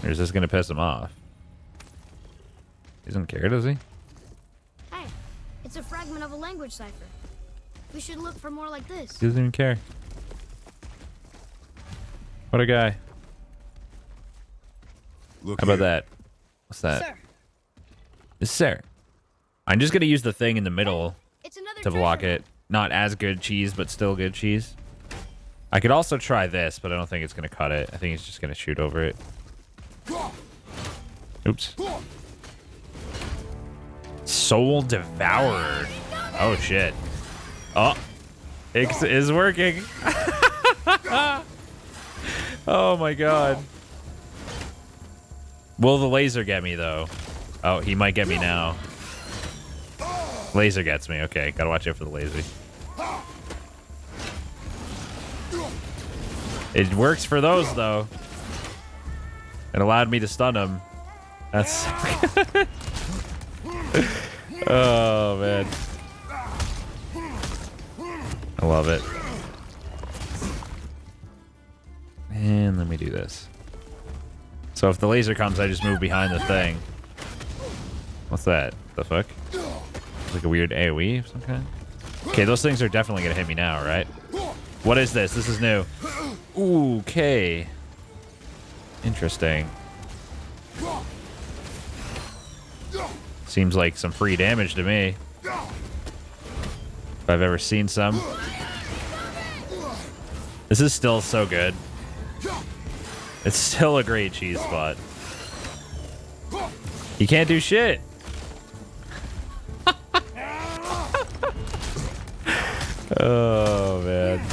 Or is this gonna piss him off? He doesn't care, does he? Hey, it's a fragment of a language cipher. We should look for more like this. He doesn't even care. What a guy. Look How about here. that? What's that? Sir, Sir. I'm just gonna use the thing in the middle it's another to block treasure. it. Not as good cheese, but still good cheese. I could also try this, but I don't think it's gonna cut it. I think it's just gonna shoot over it. Oops. Soul Devourer. Oh shit. Oh, it is working. Oh my god. Will the laser get me though? Oh, he might get me now. Laser gets me. Okay, gotta watch out for the laser. It works for those though. It allowed me to stun him. That's. Oh man. I love it. let me do this. So if the laser comes, I just move behind the thing. What's that? The fuck? It's like a weird AoE of some kind? Okay, those things are definitely gonna hit me now, right? What is this? This is new. Ooh, okay. Interesting. Seems like some free damage to me. If I've ever seen some. This is still so good. It's still a great cheese spot. You can't do shit. Oh, man.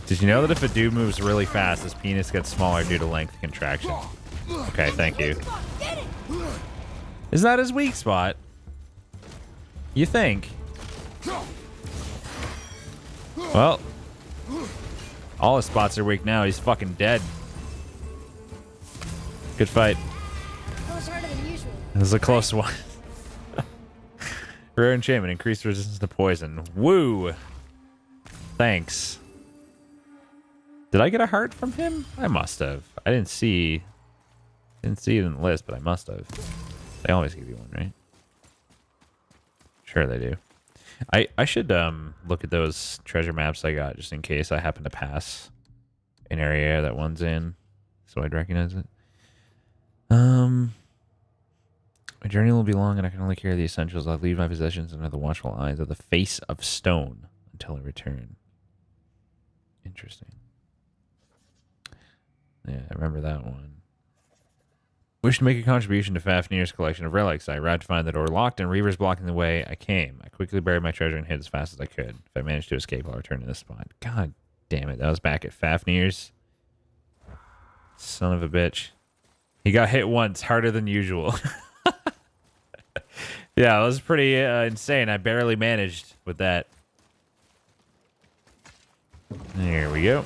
Did you know that if a dude moves really fast, his penis gets smaller due to length contraction? Okay, thank you. Isn't that his weak spot? You think? Well, all his spots are weak now. He's fucking dead. Good fight. That was harder than usual. It was a close one. Rare enchantment, increased resistance to poison. Woo! Thanks. Did I get a heart from him? I must have. I didn't see it in the list, but I must have. They always give you one, right? Sure they do. I should look at those treasure maps I got just in case I happen to pass an area that one's in, so I'd recognize it. My journey will be long, and I can only carry the essentials. I'll leave my possessions under the watchful eyes of the face of stone until I return. Interesting. Yeah, I remember that one. Wish to make a contribution to Fafnir's collection of relics. I arrived to find the door locked and reavers blocking the way I came. I quickly buried my treasure and hid as fast as I could. If I managed to escape, I'll return to this spot. God damn it. That was back at Fafnir's. Son of a bitch. He got hit once, harder than usual. Yeah, that was pretty insane. I barely managed with that. There we go.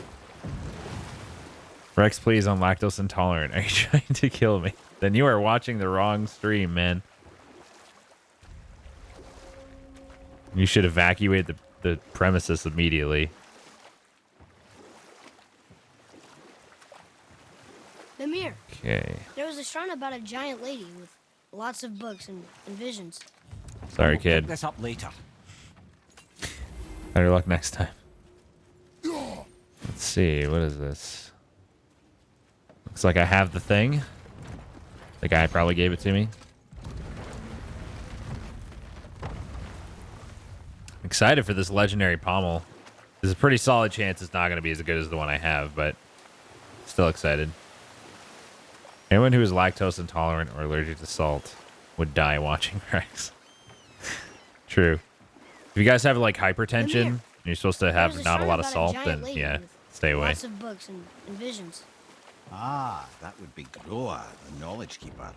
Rex, please, I'm lactose intolerant. Are you trying to kill me? Then you are watching the wrong stream, man. You should evacuate the premises immediately. Mimir, Okay. there was a shrine about a giant lady with lots of books and visions. Sorry, We'll kid. pick this up later. Better luck next time. Let's see. What is this? Looks like I have the thing. The guy probably gave it to me. I'm excited for this legendary pommel. There's a pretty solid chance it's not going to be as good as the one I have, but still excited. Anyone who is lactose intolerant or allergic to salt would die watching Rex. True. If you guys have like hypertension, and you're supposed to There was have a not a shrine lot of about salt, giant then lady yeah, with stay away. Lots of books and visions. Ah, that would be Groa, the Knowledge Keeper.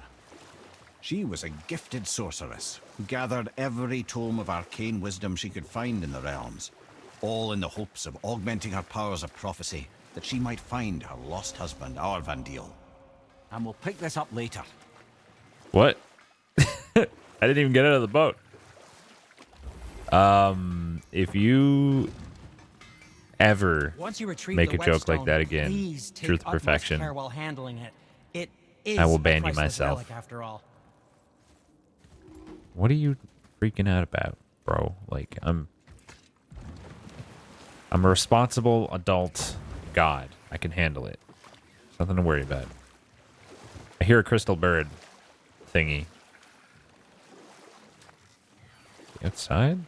She was a gifted sorceress who gathered every tome of arcane wisdom she could find in the realms, all in the hopes of augmenting her powers of prophecy, that she might find her lost husband, Arvandil. And we'll pick this up later. What? I didn't even get out of the boat. If you ever Once you retrieve make the a joke like whetstone, that again, please take truth utmost perfection, care while handling it. It is I will a ban you priceless myself. relic after all. What are you freaking out about, bro? Like, I'm a responsible adult god. I can handle it. Nothing to worry about. I hear a crystal bird thingy. Outside?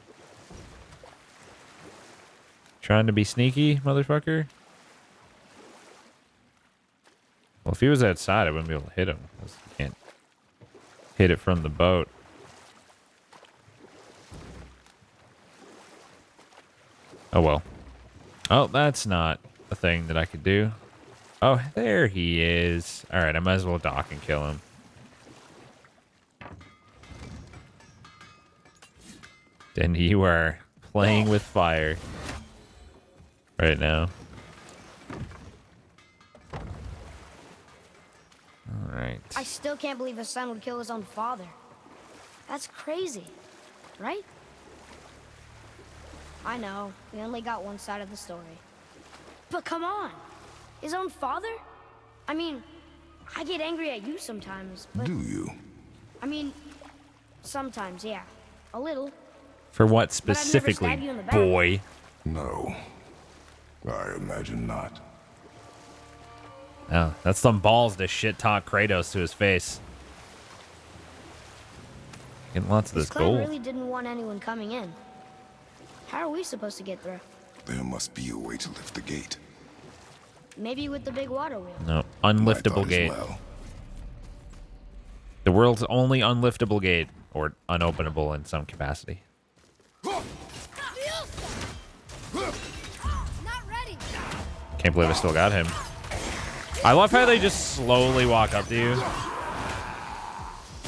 Trying to be sneaky, motherfucker? Well, if he was outside, I wouldn't be able to hit him. You can't hit it from the boat. Oh, well. Oh, that's not a thing that I could do. Oh, there he is. All right, I might as well dock and kill him. And you are playing with fire right now. All right. I still can't believe a son would kill his own father. That's crazy, right? I know, we only got one side of the story. But come on! His own father? I mean, I get angry at you sometimes, but... Do you? I mean, sometimes, yeah. A little. For what But I've never specifically, stabbed you in the back. boy? No. I imagine not. Oh, that's some balls to shit talk Kratos to his face. Getting lots of This this clan gold. really didn't want anyone coming in. How are we supposed to get through? There must be a way to lift the gate. Maybe with the big water wheel. No, My unliftable thought as gate. well. The world's only unliftable gate, or unopenable in some capacity. Not ready. Can't believe I still got him. I love how they just slowly walk up to you.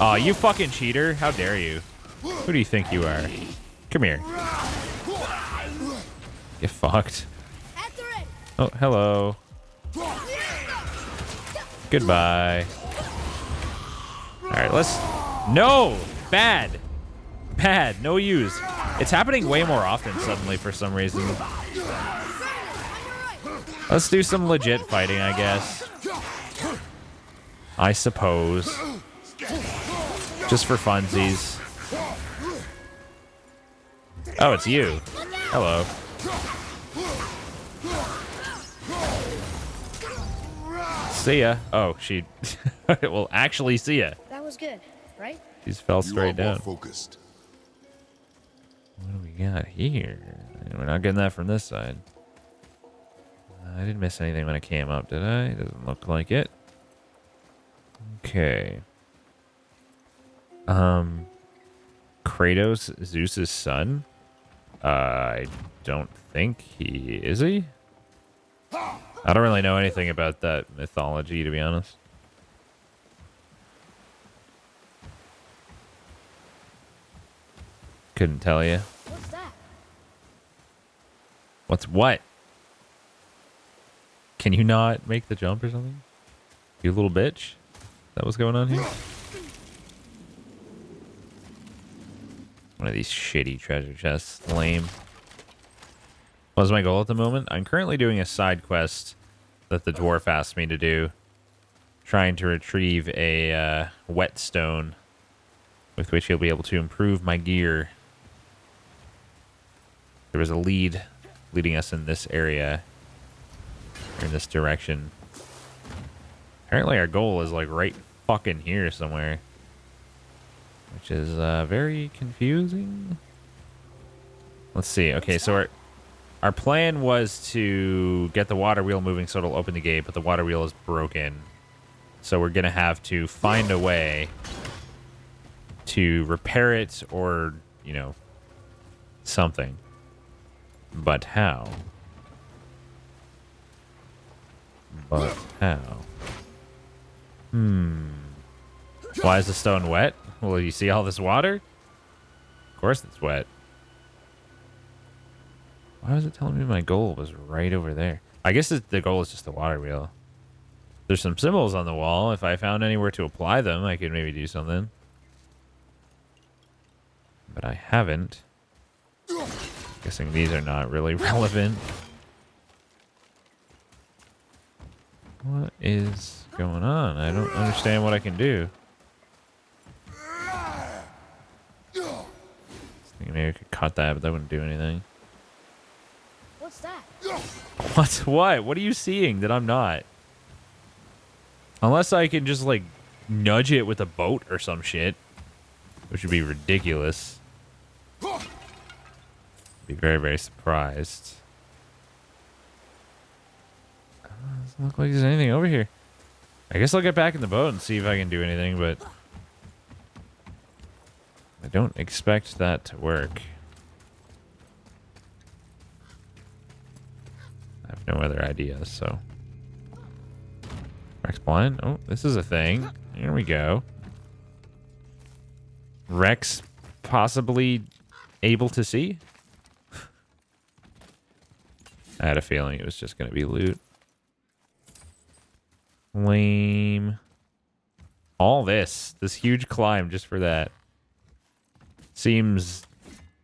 Aw, you fucking cheater. How dare you? Who do you think you are? Come here. Get fucked. Oh, hello. Goodbye. Alright, let's... No! Bad! Bad. No use. It's happening way more often suddenly for some reason. Let's do some legit fighting, I guess. I suppose. Just for funsies. Oh, it's you. Hello. See ya. Oh, she... well, actually see ya. That was good, right? She just fell You straight are more down. focused. What do we got here? We're not getting that from this side. I didn't miss anything when I came up, did I? Doesn't look like it. Okay. Kratos, Zeus's son? I don't think he... Is he? I don't really know anything about that mythology, to be honest. Couldn't tell you. What's that? What's what? Can you not make the jump or something? You little bitch? Is that what's going on here? One of these shitty treasure chests. Lame. What's my goal at the moment? I'm currently doing a side quest that the dwarf asked me to do. Trying to retrieve a whetstone with which he'll be able to improve my gear. There was a lead leading us in this area. Or in this direction. Apparently our goal is like right fucking here somewhere. Which is very confusing. Let's see. Okay, so our plan was to get the water wheel moving so it'll open the gate, but the water wheel is broken. So we're going to have to find a way to repair it or, you know, something. But how? But how? Why is the stone wet? Well, you see all this water? Of course it's wet. Why was it telling me my goal was right over there? I guess the goal is just the water wheel. There's some symbols on the wall. If I found anywhere to apply them, I could maybe do something. But I haven't. Guessing these are not really relevant. What is going on? I don't understand what I can do. Maybe I could cut that, but that wouldn't do anything. What's that? What? What are you seeing that I'm not? Unless I can just, like, nudge it with a boat or some shit. Which would be ridiculous. Be very, very surprised. Doesn't look like there's anything over here. I guess I'll get back in the boat and see if I can do anything, but... I don't expect that to work. I have no other ideas, so... Rex blind? Oh, this is a thing. Here we go. Rex possibly able to see? I had a feeling it was just going to be loot. Lame. All this huge climb just for that. Seems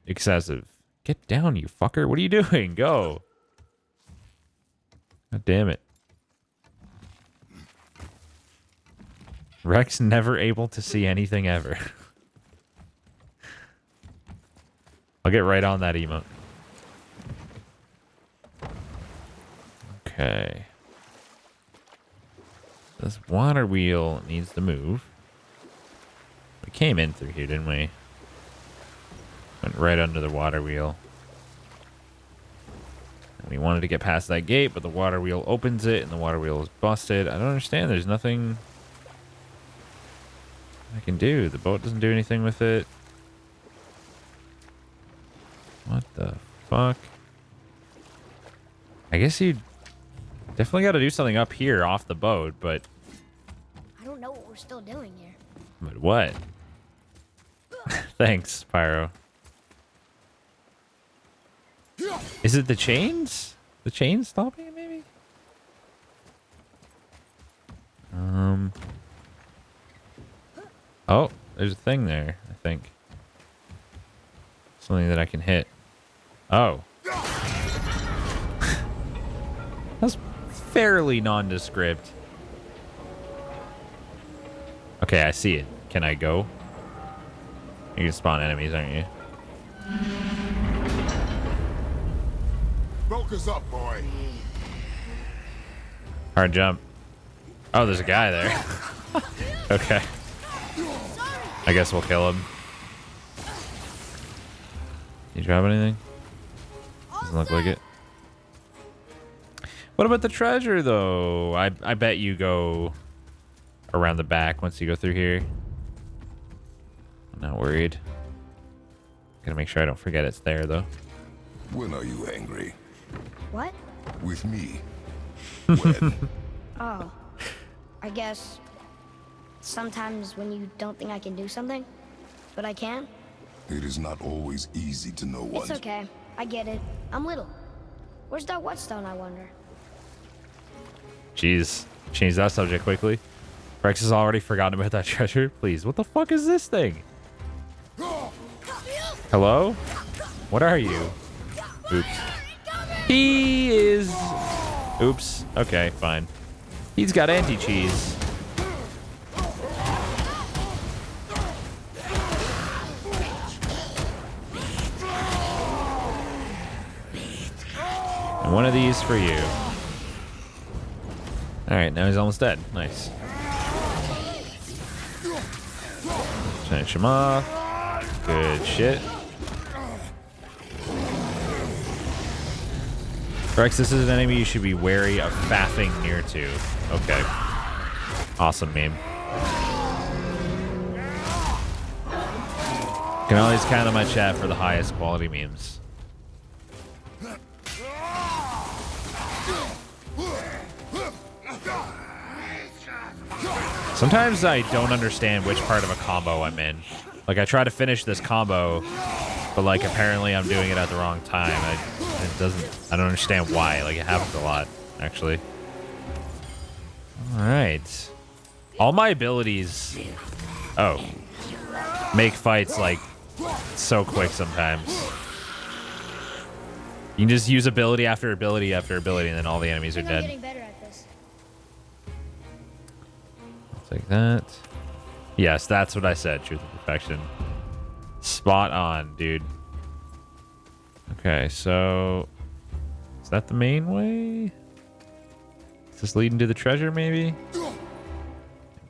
excessive. Get down, you fucker. What are you doing? Go. God damn it. Rex never able to see anything ever. I'll get right on that emote. Okay. This water wheel needs to move. We came in through here, didn't we? Went right under the water wheel. And we wanted to get past that gate, but the water wheel opens it, and the water wheel is busted. I don't understand. There's nothing I can do. The boat doesn't do anything with it. What the fuck? I guess you definitely got to do something up here off the boat, but... I don't know what we're still doing here. But what? Thanks, Pyro. Is it the chains? The chains stopping it, maybe? Oh, there's a thing there, I think. Something that I can hit. Oh. That's fairly nondescript. Okay, I see it. Can I go? You can spawn enemies, aren't you? Focus up, boy. Hard jump. Oh, there's a guy there. Okay. I guess we'll kill him. You drop anything? Doesn't look like it. What about the treasure, though? I bet you go around the back once you go through here. I'm not worried. Gotta make sure I don't forget it's there, though. When are you angry? What? With me. When? Oh. I guess sometimes when you don't think I can do something, but I can. It is not always easy to know what. It's okay. I get it. I'm little. Where's that whetstone, I wonder? Jeez. Change that subject quickly. Rex has already forgotten about that treasure. Please, what the fuck is this thing? Hello? What are you? Oops. He is... Oops. Okay, fine. He's got anti-cheese. And one of these for you. Alright, now he's almost dead. Nice. Finish him off. Good shit. Rex, this is an enemy you should be wary of faffing near to. Okay. Awesome meme. Can always count on my chat for the highest quality memes. Sometimes I don't understand which part of a combo I'm in. Like, I try to finish this combo, but, like, apparently I'm doing it at the wrong time. I don't understand why. Like, it happens a lot, actually. Alright. All my abilities... Oh. Make fights, like, so quick sometimes. You can just use ability after ability after ability, and then all the enemies are dead. I'm getting better at this. Like that. Yes, that's what I said. Truth and perfection. Spot on, dude. Okay, so is that the main way? Is this leading to the treasure, maybe? It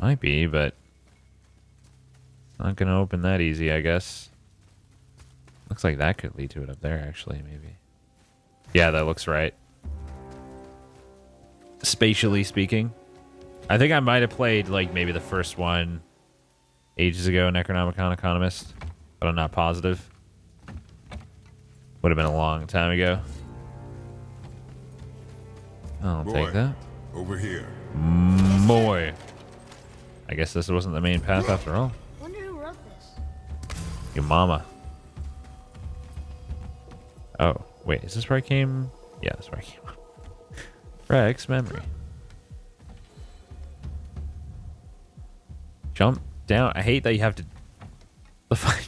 might be, but it's not gonna open that easy, I guess. Looks like that could lead to it up there, actually, maybe. Yeah, that looks right. Spatially speaking. I think I might have played, like, maybe the first one ages ago, Necronomicon Economist, but I'm not positive. Would have been a long time ago. I'll take that. Over here. Boy. I guess this wasn't the main path after all. Wonder who wrote this. Your mama. Oh, wait, is this where I came? Yeah, that's where I came. Rex memory. Jump down. I hate that you have to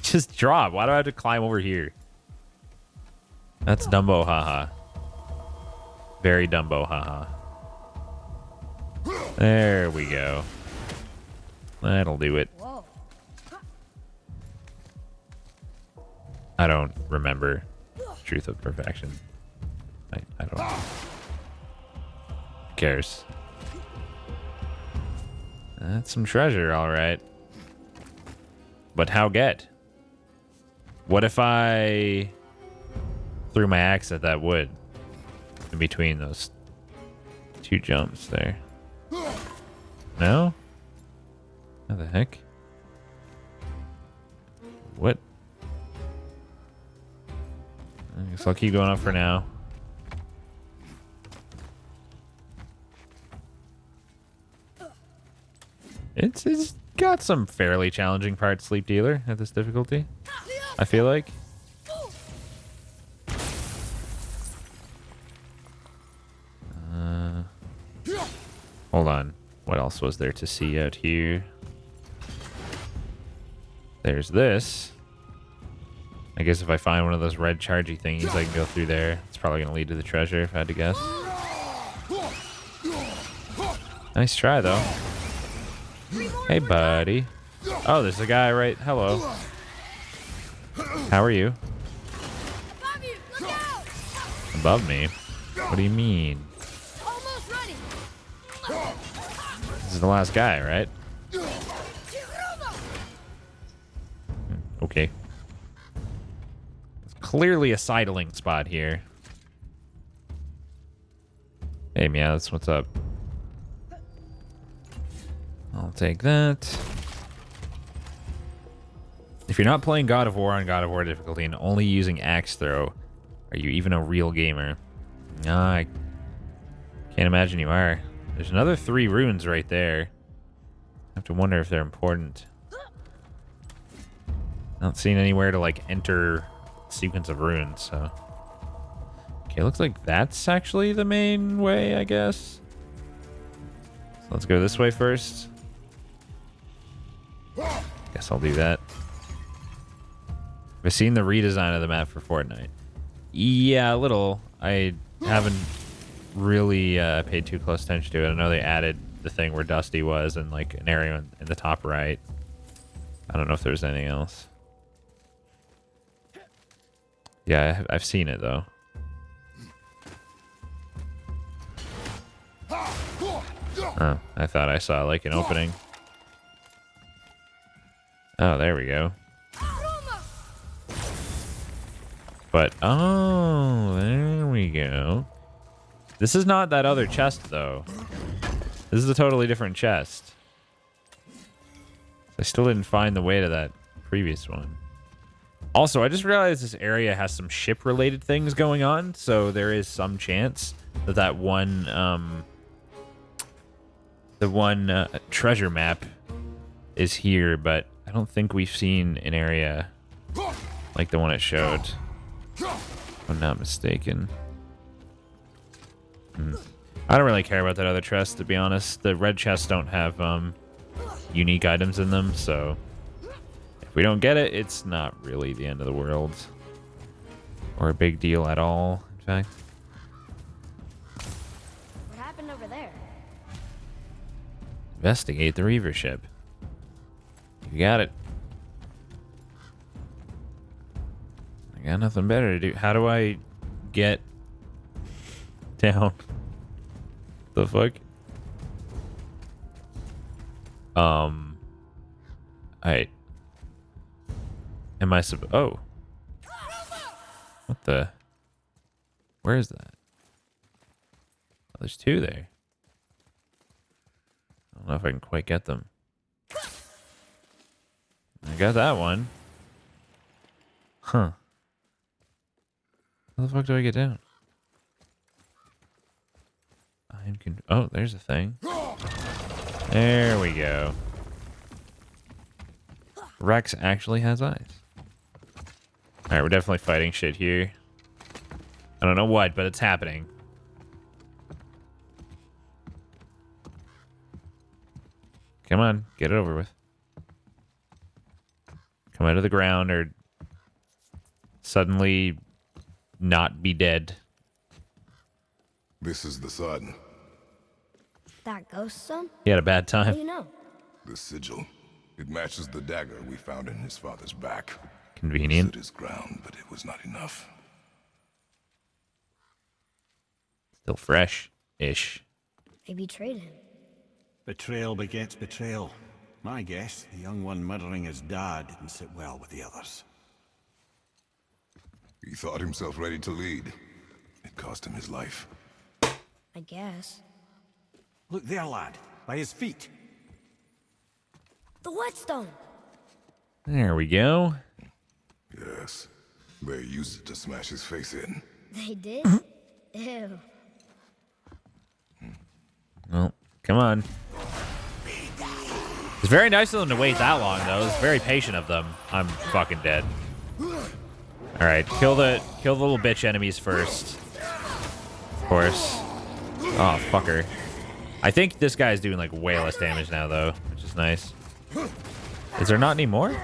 just drop. Why do I have to climb over here? That's Dumbo, haha. Very Dumbo, haha. There we go. That'll do it. Whoa. I don't remember Truth of Perfection. I don't. Who cares? That's some treasure, all right. But how get? What if I threw my axe at that wood in between those two jumps there? No? How the heck? What? I guess I'll keep going up for now. It's got some fairly challenging parts, Sleep Dealer, at this difficulty. I feel like. Hold on. What else was there to see out here? There's this. I guess if I find one of those red chargy thingies, I can go through there. It's probably going to lead to the treasure, if I had to guess. Nice try, though. Hey, buddy. Oh, there's a guy right... Hello. How are you? Above you! Look out! Above me? What do you mean? Almost ready! This is the last guy, right? Okay. It's clearly a sidling spot here. Hey, Meows, what's up? I'll take that. If you're not playing God of War on God of War difficulty and only using axe throw, are you even a real gamer? No, I can't imagine you are. There's another 3 runes right there. I have to wonder if they're important. Not seeing anywhere to like enter sequence of runes, so. Okay, looks like that's actually the main way, I guess. So let's go this way first. Guess I'll do that. I've seen the redesign of the map for Fortnite. Yeah, a little. I haven't really paid too close attention to it. I know they added the thing where Dusty was and like an area in the top right. I don't know if there's anything else. Yeah, I've seen it though. Oh, I thought I saw like an opening. Oh, there we go. But, oh, there we go. This is not that other chest, though. This is a totally different chest. I still didn't find the way to that previous one. Also, I just realized this area has some ship-related things going on, so there is some chance that that one, treasure map is here, but I don't think we've seen an area like the one it showed. If I'm not mistaken. I don't really care about that other chest, to be honest. The red chests don't have unique items in them, so if we don't get it, it's not really the end of the world. Or a big deal at all, in fact. What happened over there? Investigate the Reaver ship. You got it. I got nothing better to do. How do I get down? The fuck? Am I oh. What the? Where is that? Oh, there's 2 there. I don't know if I can quite get them. I got that one. Huh. How the fuck do I get down? Oh, there's a thing. There we go. Rex actually has eyes. Alright, we're definitely fighting shit here. I don't know what, but it's happening. Come on, get it over with. Come out of the ground or suddenly not be dead. This is the sun. That ghost son? He had a bad How do time. you know? The sigil. It matches the dagger we found in his father's back. Convenient. Stood his ground, but it was not enough. Still fresh-ish. They betrayed him. Betrayal begets betrayal. My guess, the young one murdering his dad didn't sit well with the others. He thought himself ready to lead. It cost him his life. I guess. Look there, lad. By his feet. The whetstone! There we go. Yes. They used it to smash his face in. They did? Ew. Well, come on. It's very nice of them to wait that long, though. It's very patient of them. I'm fucking dead. All right, kill the little bitch enemies first. Of course. Oh, fucker. I think this guy's doing like way less damage now, though, which is nice. Is there not any more?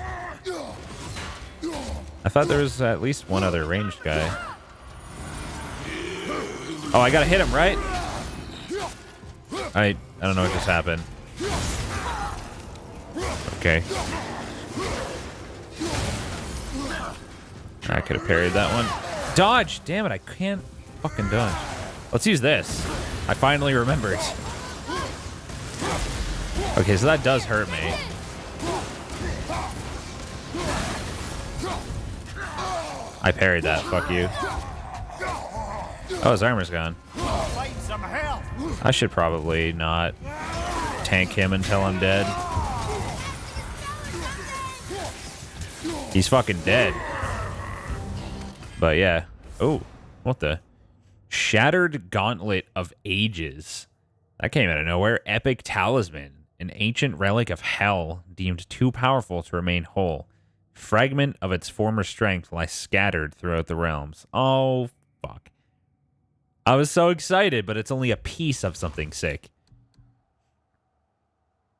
I thought there was at least one other ranged guy. Oh, I gotta hit him, right? I don't know what just happened. Okay. I could have parried that one. Dodge! Damn it, I can't fucking dodge. Let's use this. I finally remembered. Okay, so that does hurt me. I parried that. Fuck you. Oh, his armor's gone. I should probably not tank him until I'm dead. He's fucking dead. But yeah. Oh, what the? Shattered Gauntlet of Ages. That came out of nowhere. Epic Talisman. An ancient relic of hell deemed too powerful to remain whole. Fragment of its former strength lies scattered throughout the realms. Oh, fuck. I was so excited, but it's only a piece of something sick.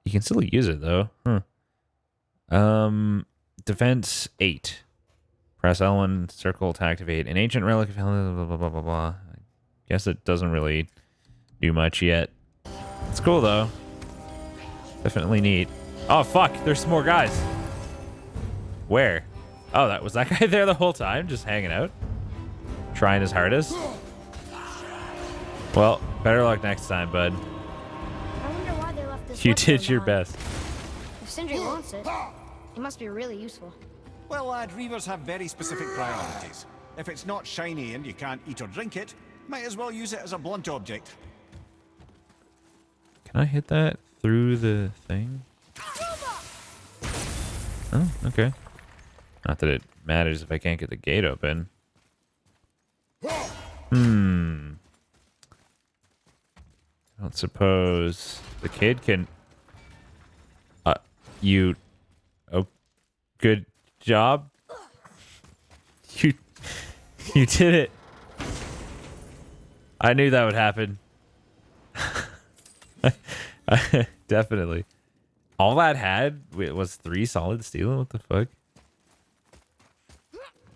You can still use it, though. Defense 8. Press L1 circle to activate. An ancient relic of hell, blah, blah, blah, blah, blah. I guess it doesn't really do much yet. It's cool, though. Definitely neat. Oh, fuck. There's more guys. Where? Oh, that was that guy there the whole time? Just hanging out? Trying his hardest? Well, better luck next time, bud. I wonder why they left this You whetstone did your behind. best. If Sindri wants it, it must be really useful. Well, lad, reavers have very specific priorities. If it's not shiny and you can't eat or drink it, might as well use it as a blunt object. Can I hit that through the thing? Oh, okay. Not that it matters if I can't get the gate open. I don't suppose the kid can... you... Oh, good job. You did it. I knew that would happen. Definitely. All that had was 3 solid steel? What the fuck?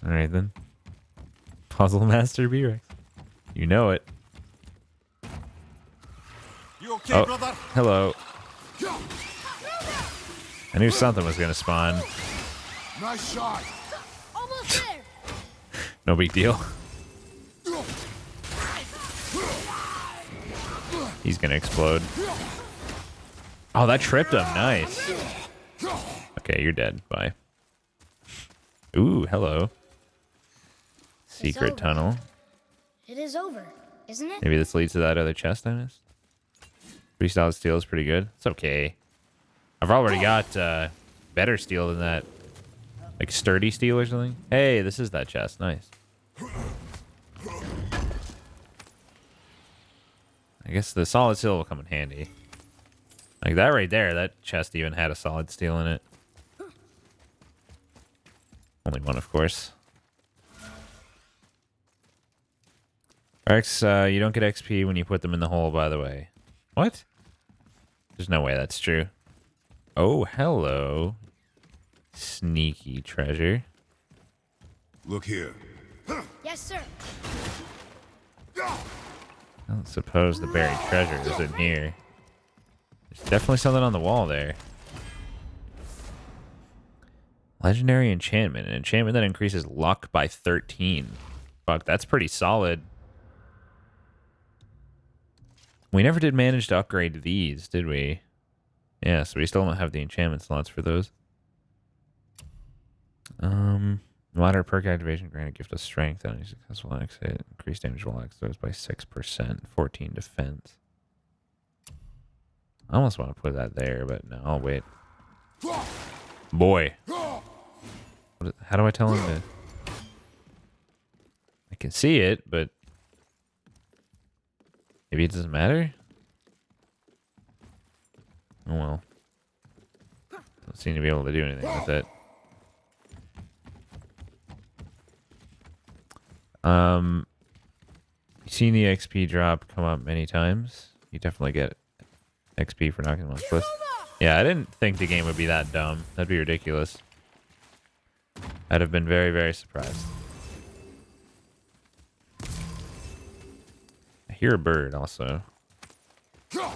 Alright then. Puzzle Master B-Rex. You know it. You okay, brother? Hello. I knew something was gonna spawn. Nice shot. Almost there! No big deal. He's gonna explode. Oh, that tripped him. Nice. Okay, you're dead. Bye. Ooh, hello. Secret over. tunnel. It is over, isn't it? Maybe this leads to that other chest I missed. 3 solid steel is pretty good. It's okay. I've already got better steel than that. Like sturdy steel or something. Hey, this is that chest. Nice. I guess the solid steel will come in handy. Like that right there, that chest even had a solid steel in it. Only one, of course. Rex, you don't get XP when you put them in the hole, by the way. What? There's no way that's true. Oh, hello. Sneaky treasure. Look here. Yes, sir. I don't suppose the buried treasure is in here. There's definitely something on the wall there. Legendary enchantment. An enchantment that increases luck by 13. Fuck, that's pretty solid. We never did manage to upgrade these, did we? Yeah, so we still don't have the enchantment slots for those. Moderate perk activation, grant a gift of strength on a successful exit. Increased damage while exposed by 6%. 14 defense. I almost want to put that there, but no, I'll wait. Boy. How do I tell him to... I can see it, but... Maybe it doesn't matter? Oh well. Don't seem to be able to do anything with it. You've seen the XP drop come up many times. You definitely get XP for knocking them off the list. Yeah, I didn't think the game would be that dumb. That'd be ridiculous. I'd have been very, very surprised. I hear a bird also. Where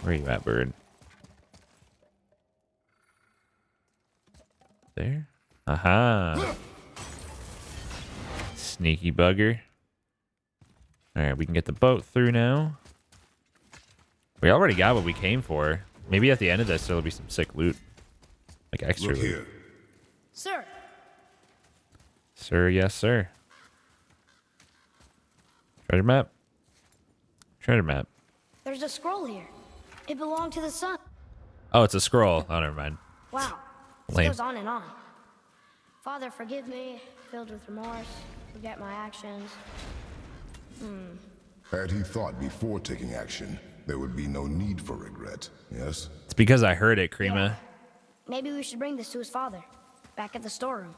are you at, bird? There? Aha! Sneaky bugger. Alright, we can get the boat through now. We already got what we came for. Maybe at the end of this there'll be some sick loot. Like extra Look loot. here. Sir, Sir, yes, sir. Treasure map? Treasure map. there's a scroll here. It belonged to the sun. Oh, it's a scroll. Oh, never mind. Wow. This Lame. goes on and on. Father, forgive me, filled with remorse, forget my actions. Had he thought before taking action, there would be no need for regret, yes? It's because I heard it, Krima. Maybe we should bring this to his father, back at the storeroom.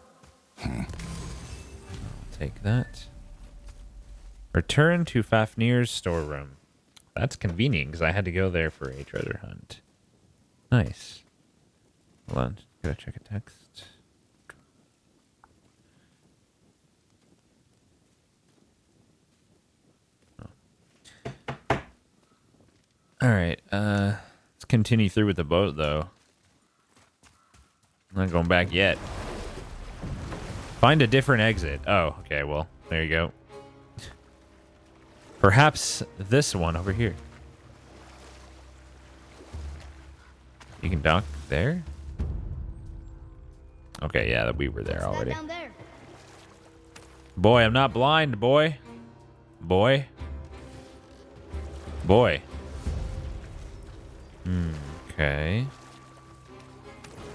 Take that. Return to Fafnir's storeroom. That's convenient because I had to go there for a treasure hunt. Nice. Hold on. Gotta check a text. Oh. Alright, let's continue through with the boat though. I'm not going back yet. Find a different exit. Oh, okay, well, there you go. Perhaps this one over here. You can dock there? Okay, yeah, we were there What's that already. down there? Boy, I'm not blind, boy. Boy. Boy. Okay.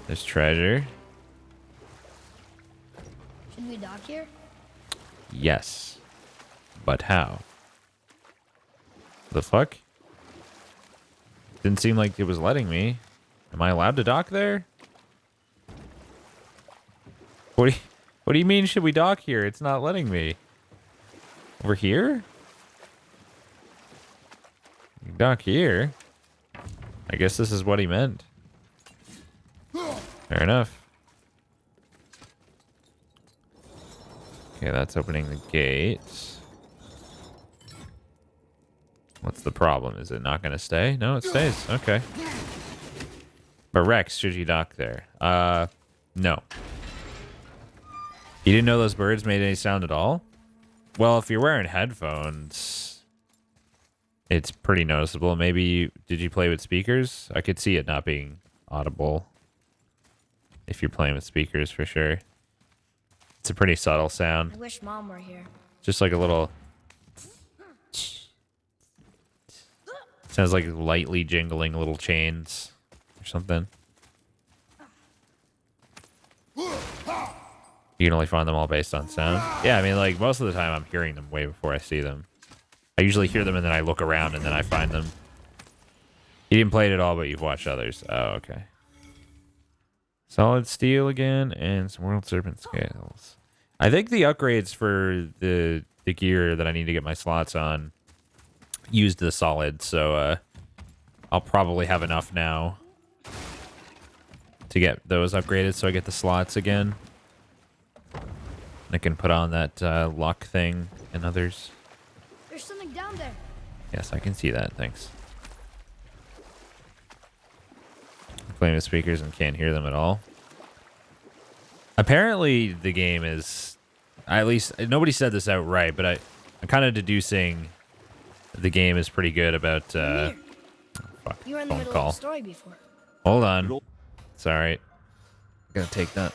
There's treasure. Should we dock here? Yes. But how? The fuck? Didn't seem like it was letting me. Am I allowed to dock there? What do you mean should we dock here? It's not letting me. Over here? You can dock here. I guess this is what he meant. Fair enough. Okay, that's opening the gates. What's the problem? Is it not going to stay? No, it stays. Okay. But Rex, should you dock there? No. You didn't know those birds made any sound at all? Well, if you're wearing headphones, it's pretty noticeable. Maybe, did you play with speakers? I could see it not being audible. If you're playing with speakers, for sure. It's a pretty subtle sound. I wish Mom were here. Just like a little... Sounds like lightly jingling little chains or something. You can only find them all based on sound. Yeah, I mean, like, most of the time I'm hearing them way before I see them. I usually hear them and then I look around and then I find them. You didn't play it at all, but you've watched others. Oh, okay. Solid steel again and some world serpent scales. I think the upgrades for the gear that I need to get my slots on used the solid, so I'll probably have enough now to get those upgraded so I get the slots again. I can put on that luck thing and others. There's something down there. Yes, I can see that. Thanks. I'm playing with speakers and can't hear them at all. Apparently, the game is, at least nobody said this outright, but I'm kind of deducing the game is pretty good about. Amir, Fuck, you were in the phone middle call. of a story before. Hold on. Sorry. Gotta take that.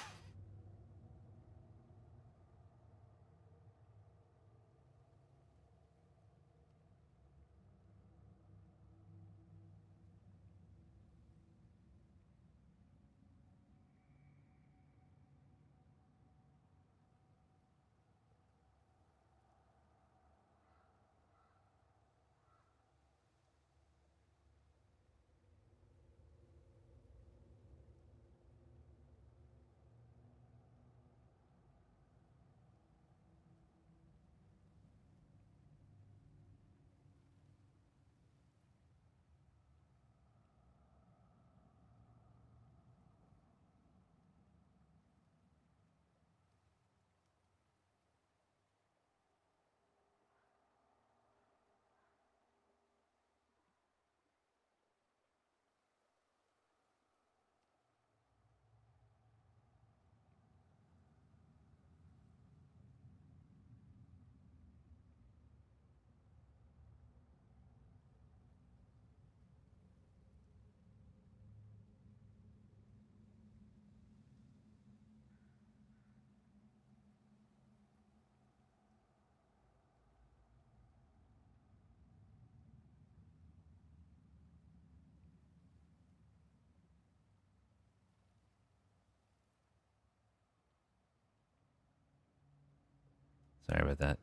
Sorry about that.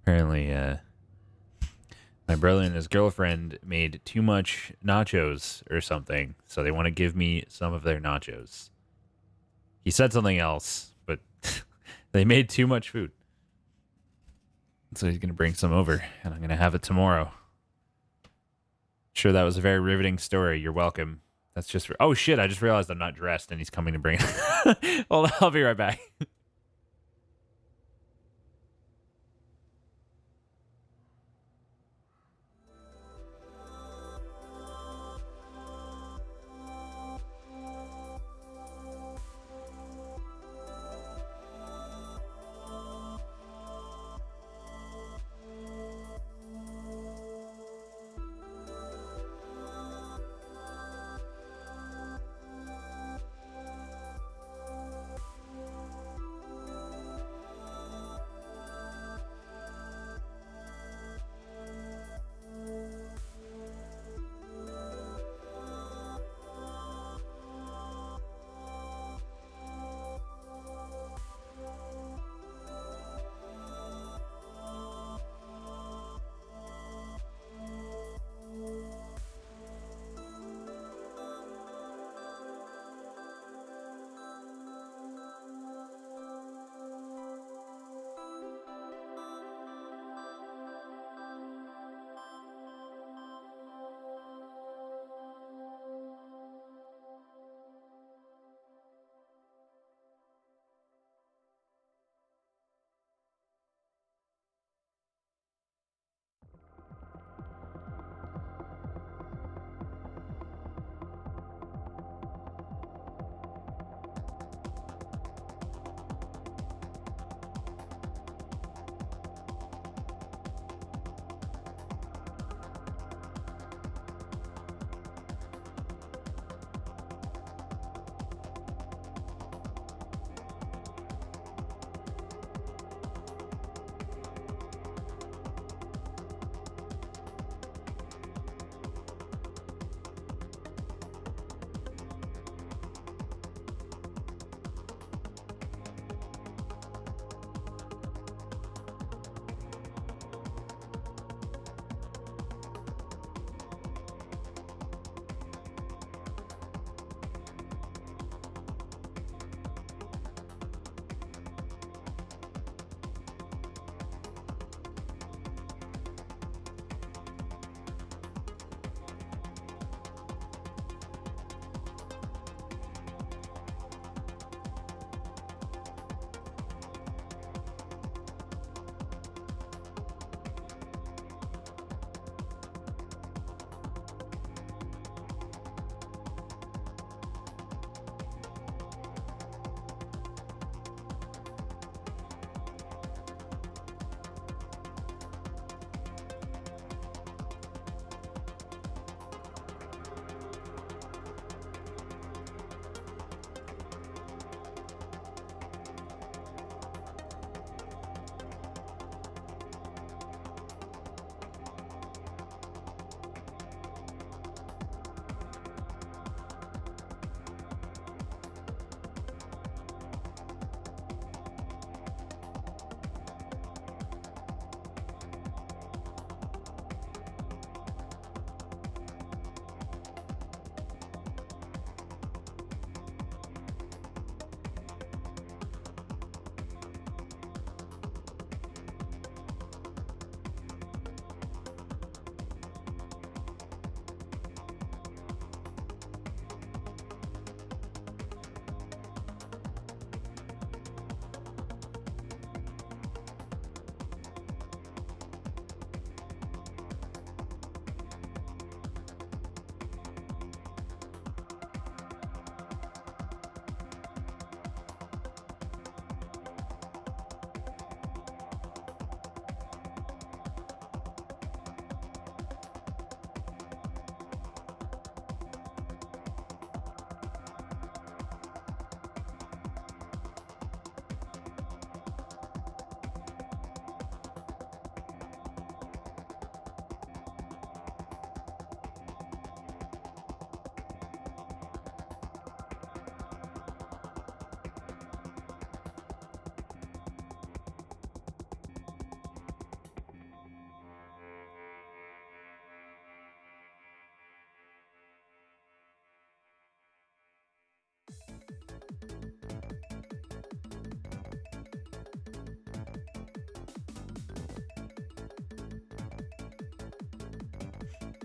Apparently, my brother and his girlfriend made too much nachos or something, so they want to give me some of their nachos. He said something else, but they made too much food. So he's going to bring some over, and I'm going to have it tomorrow. Sure, that was a very riveting story. You're welcome. That's just for... Oh, shit, I just realized I'm not dressed, and he's coming to bring it. Hold on, I'll be right back.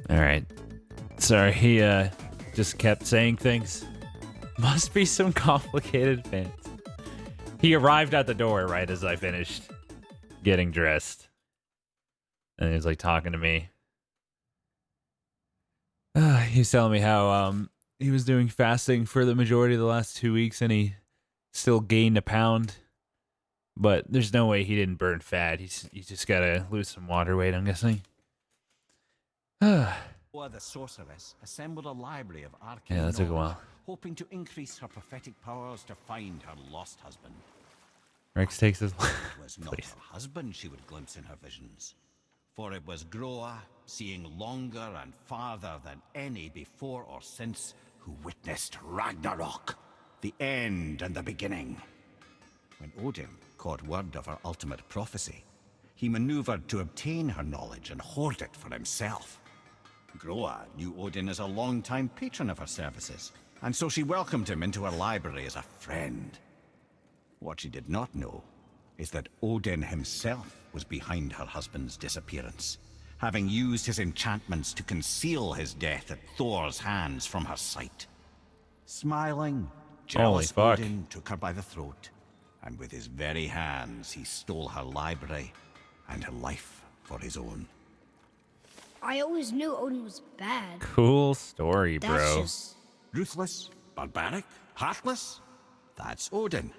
All right. Sorry, he just kept saying things. Must be some complicated fans. He arrived at the door right as I finished getting dressed. And he was like talking to me. He was telling me how he was doing fasting for the majority of the last 2 weeks and he still gained a pound. But there's no way he didn't burn fat. He's just gotta lose some water weight, I'm guessing. The sorceress assembled a library of arcane Yeah, that took a knowledge, while. hoping to increase her prophetic powers to find her lost husband. Rex takes his... It was not Please. her husband she would glimpse in her visions, for it was Groa, seeing longer and farther than any before or since, who witnessed Ragnarok, the end and the beginning. When Odin caught word of her ultimate prophecy, he maneuvered to obtain her knowledge and hoard it for himself. Groa knew Odin as a long-time patron of her services, and so she welcomed him into her library as a friend. What she did not know is that Odin himself was behind her husband's disappearance, having used his enchantments to conceal his death at Thor's hands from her sight. Smiling, jealous fuck. Odin took her by the throat, and with his very hands he stole her library and her life for his own. I always knew Odin was bad. Cool story, That's bro. just... Ruthless, barbaric, heartless? That's Odin.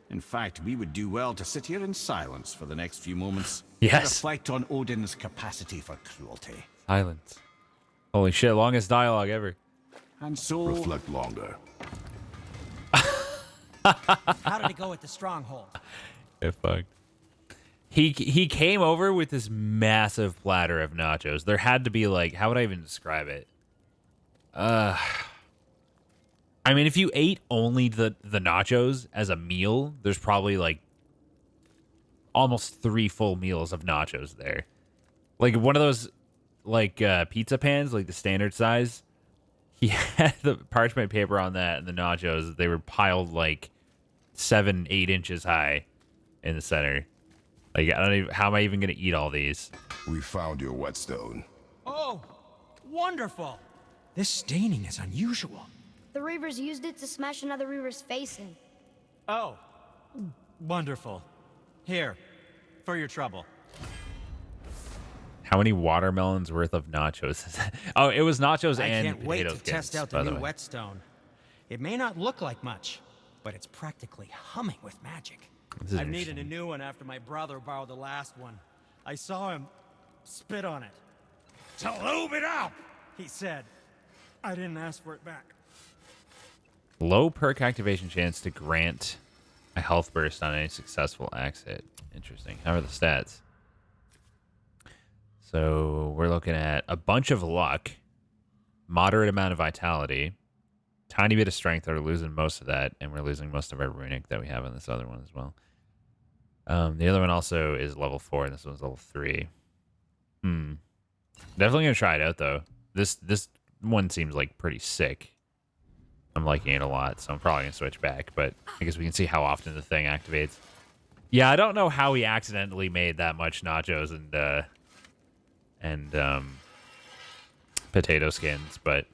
In fact, we would do well to sit here in silence for the next few moments. Yes. Reflect on Odin's capacity for cruelty. Silence. Holy shit, longest dialogue ever. And so... Reflect longer. How did it go at the stronghold? Get fucked. He came over with this massive platter of nachos. There had to be like, how would I even describe it? I mean, if you ate only the nachos as a meal, there's probably like almost 3 full meals of nachos there. Like one of those like pizza pans, like the standard size. He had the parchment paper on that and the nachos. They were piled like 7-8 inches high in the center. Like, I don't even, how am I even gonna eat all these? We found your whetstone. Oh, wonderful. This staining is unusual. The Reavers used it to smash another Reaver's face in. Oh, wonderful. Here, for your trouble. How many watermelons worth of nachos is that? Oh, it was nachos I and can't wait potato to skins, test out by the new way. whetstone. It may not look like much, but it's practically humming with magic. This is I've needed a interesting. new one after my brother borrowed the last one. I saw him spit on it. So lube it up! He said, I didn't ask for it back. Low perk activation chance to grant a health burst on any successful axe hit. Interesting. How are the stats? So we're looking at a bunch of luck, moderate amount of vitality, tiny bit of strength. We're losing most of that, and we're losing most of our runic that we have on this other one as well. The other one also is level 4, and this one's level 3. Definitely gonna try it out though. This one seems like pretty sick. I'm liking it a lot, so I'm probably gonna switch back. But I guess we can see how often the thing activates. Yeah, I don't know how he accidentally made that much nachos and potato skins, but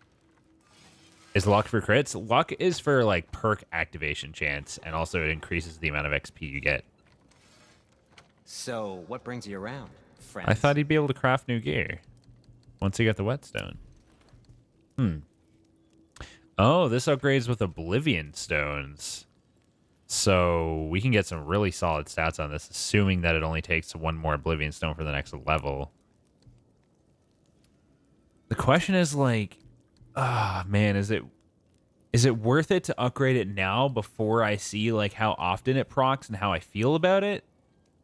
is luck for crits? Luck is for like perk activation chance, and also it increases the amount of XP you get. So, what brings you around, friends? I thought he'd be able to craft new gear once he got the whetstone. Oh, this upgrades with Oblivion stones. So we can get some really solid stats on this, assuming that it only takes 1 more Oblivion stone for the next level. The question is like, man, is it worth it to upgrade it now before I see like how often it procs and how I feel about it?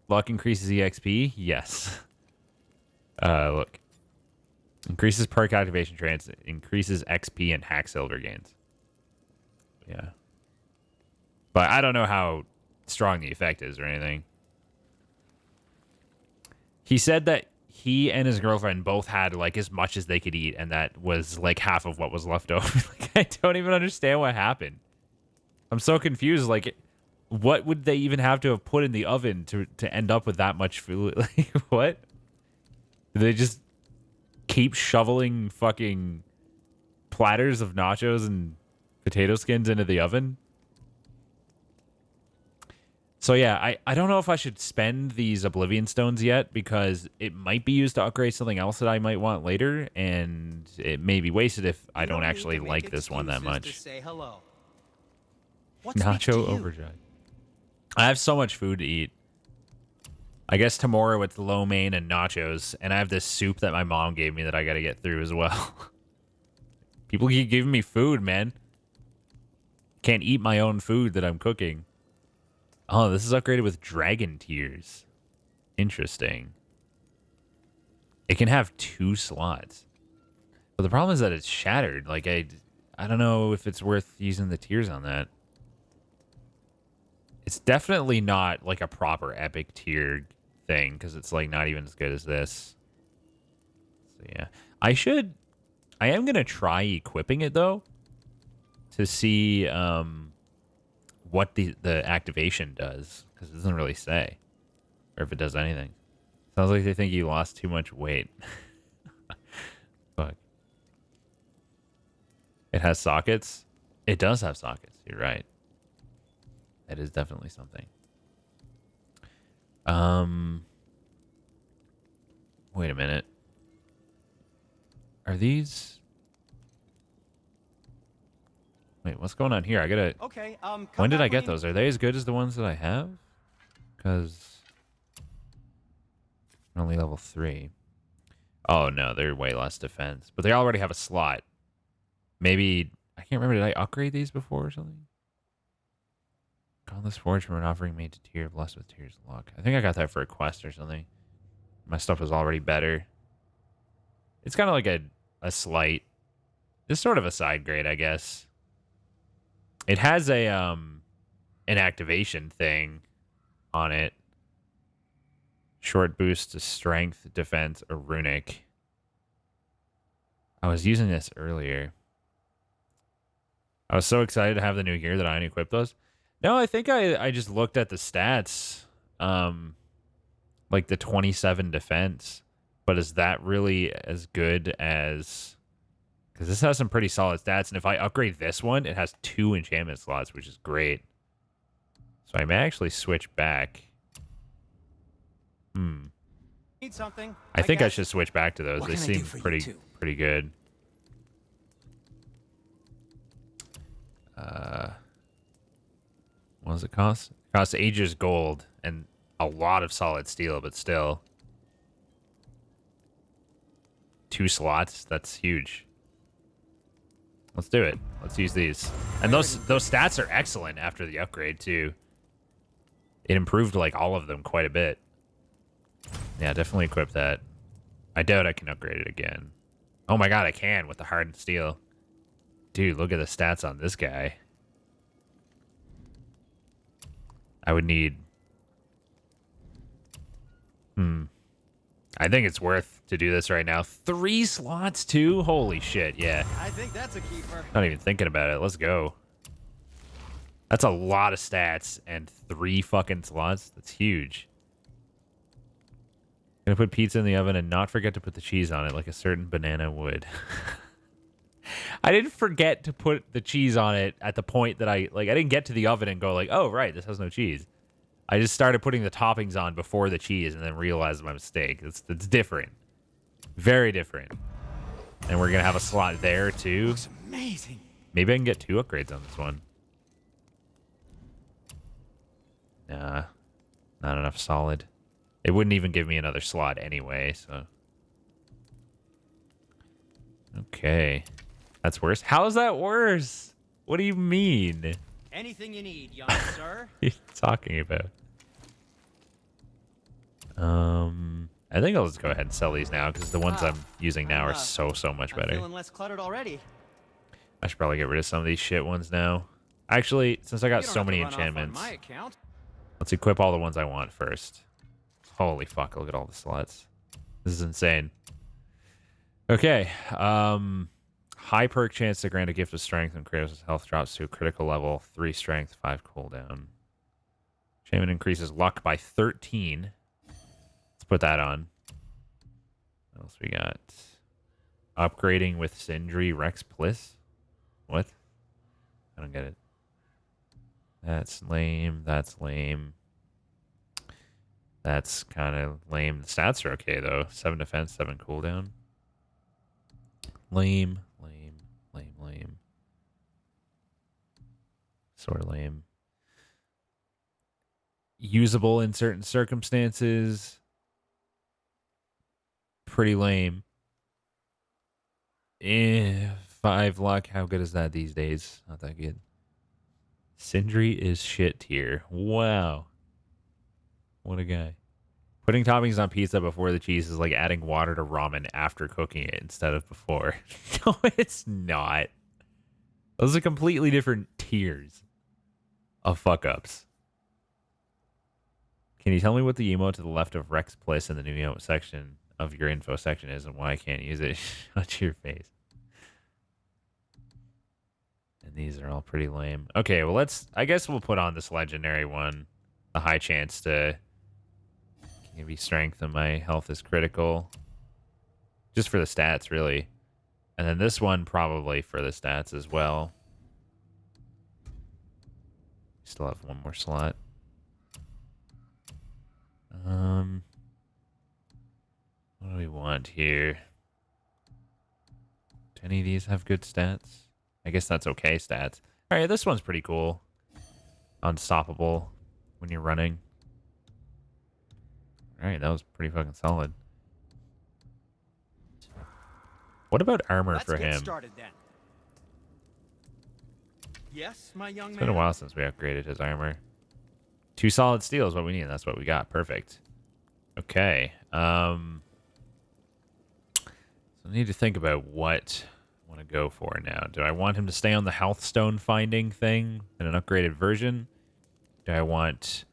Luck increases EXP? Yes. Look. Increases perk activation chance, increases XP and hack silver gains. Yeah. But I don't know how strong the effect is or anything. He said that he and his girlfriend both had like as much as they could eat, and that was like half of what was left over. Like, I don't even understand what happened. I'm so confused. Like, what would they even have to have put in the oven to end up with that much food? Like, what? Did they just keep shoveling fucking platters of nachos and potato skins into the oven. So yeah, I don't know if I should spend these Oblivion Stones yet, because it might be used to upgrade something else that I might want later, and it may be wasted if I don't actually like this one that much. Nacho overdrive. I have so much food to eat. I guess tomorrow it's lo mein and nachos, and I have this soup that my mom gave me that I got to get through as well. People keep giving me food, man. Can't eat my own food that I'm cooking. Oh, this is upgraded with dragon tears. Interesting. It can have 2 slots. But the problem is that it's shattered. Like, I don't know if it's worth using the tears on that. It's definitely not like a proper epic tier thing, because it's like not even as good as this. So yeah. I am going to try equipping it though, to see what the activation does, because it doesn't really say, or if it does anything. Sounds like they think you lost too much weight. Fuck. It has sockets. It does have sockets. You're right. That is definitely something. Wait a minute. Are these? Wait, what's going on here? I gotta. Okay. When did I get those? Are they as good as the ones that I have? Because only level 3. Oh no, they're way less defense, but they already have a slot. Maybe I can't remember. Did I upgrade these before or something? Godless Forge from an offering made to tier, blessed with tears of luck. I think I got that for a quest or something. My stuff was already better. It's kind of like a slight, it's sort of a side grade, I guess. It has a an activation thing on it. Short boost to strength, defense, or runic. I was using this earlier. I was so excited to have the new gear that I unequipped those. No, I think I just looked at the stats. Like the 27 defense. But is that really as good as... Because this has some pretty solid stats. And if I upgrade this one, it has 2 enchantment slots, which is great. So I may actually switch back. Need something? I think I should switch back to those. They seem pretty good. What does it cost? It costs Aegis gold and a lot of solid steel, but still. 2 slots, that's huge. Let's do it. Let's use these. And those stats are excellent after the upgrade too. It improved like all of them quite a bit. Yeah, definitely equip that. I doubt I can upgrade it again. Oh my god, I can with the hardened steel. Dude, look at the stats on this guy. I would need... I think it's worth to do this right now. 3 slots too? Holy shit, yeah. I think that's a keeper. Not even thinking about it. Let's go. That's a lot of stats and 3 fucking slots. That's huge. Gonna put pizza in the oven and not forget to put the cheese on it like a certain banana would. I didn't forget to put the cheese on it at the point that I didn't get to the oven and go like, oh, right, this has no cheese. I just started putting the toppings on before the cheese and then realized my mistake. It's different. Very different. And we're going to have a slot there, too. Looks amazing. Maybe I can get 2 upgrades on this one. Nah. Not enough solid. It wouldn't even give me another slot anyway, so... Okay. That's worse? How is that worse? What do you mean? Anything you need, young sir. What are you talking about? I think I'll just go ahead and sell these now because the ones I'm using now are so much better. I'm feeling less cluttered already. I should probably get rid of some of these shit ones now. Actually, since I got so many enchantments, let's equip all the ones I want first. Holy fuck, look at all the slots. This is insane. Okay. High perk chance to grant a gift of strength when Kratos' health drops to a critical level. 3 strength, 5 cooldown. Enchantment increases luck by 13. Let's put that on. What else we got? Upgrading with Sindri Rex Bliss? What? I don't get it. That's lame. That's lame. That's kind of lame. The stats are okay, though. 7 defense, 7 cooldown. Lame. Lame. Lame. Lame. Sort of lame. Usable in certain circumstances. Pretty lame. 5 luck. How good is that these days? Not that good. Sindri is shit tier. Wow. What a guy. Putting toppings on pizza before the cheese is like adding water to ramen after cooking it instead of before. No, it's not. Those are completely different tiers of fuck-ups. Can you tell me what the emote to the left of Rex Bliss in the new emote section of your info section is and why I can't use it? Shut your face. And these are all pretty lame. Okay, well, I guess we'll put on this legendary one. A high chance to give me strength and my health is critical. Just for the stats, really. And then this one probably for the stats as well. Still have one more slot. What do we want here? Do any of these have good stats? I guess that's okay stats. All right, this one's pretty cool. Unstoppable when you're running. All right, that was pretty fucking solid. What about armor for him? Started, then. Yes, my young man. It's been a while since we upgraded his armor. 2 solid steel is what we need. That's what we got. Perfect. Okay. So I need to think about what I want to go for now. Do I want him to stay on the health stone finding thing in an upgraded version? Do I want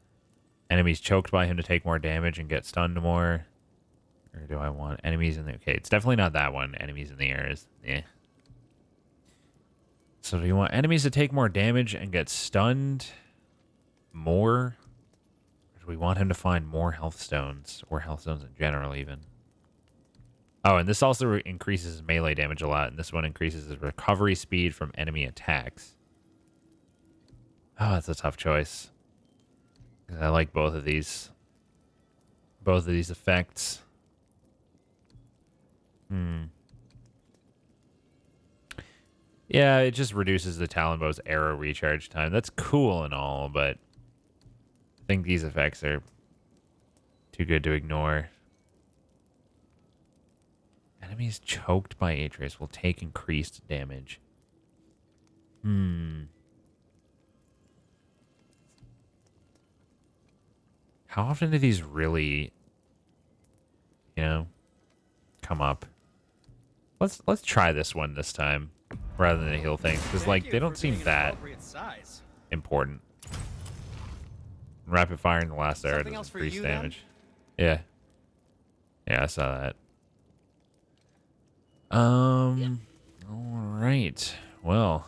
enemies choked by him to take more damage and get stunned more? Or do I want enemies in the... Okay, it's definitely not that one. Enemies in the air is... Eh. So do you want enemies to take more damage and get stunned more? Or do we want him to find more health stones? Or health stones in general, even? Oh, and this also increases his melee damage a lot. And this one increases his recovery speed from enemy attacks. Oh, that's a tough choice. I like both of these. Both of these effects. Yeah, it just reduces the Talon Bow's arrow recharge time. That's cool and all, but I think these effects are too good to ignore. Enemies choked by Atreus will take increased damage. How often do these really, come up? Let's try this one this time rather than the heal things, because like they don't seem that important. Rapid fire in the last arrow does increase damage. Yeah. Yeah, I saw that. All right. Well,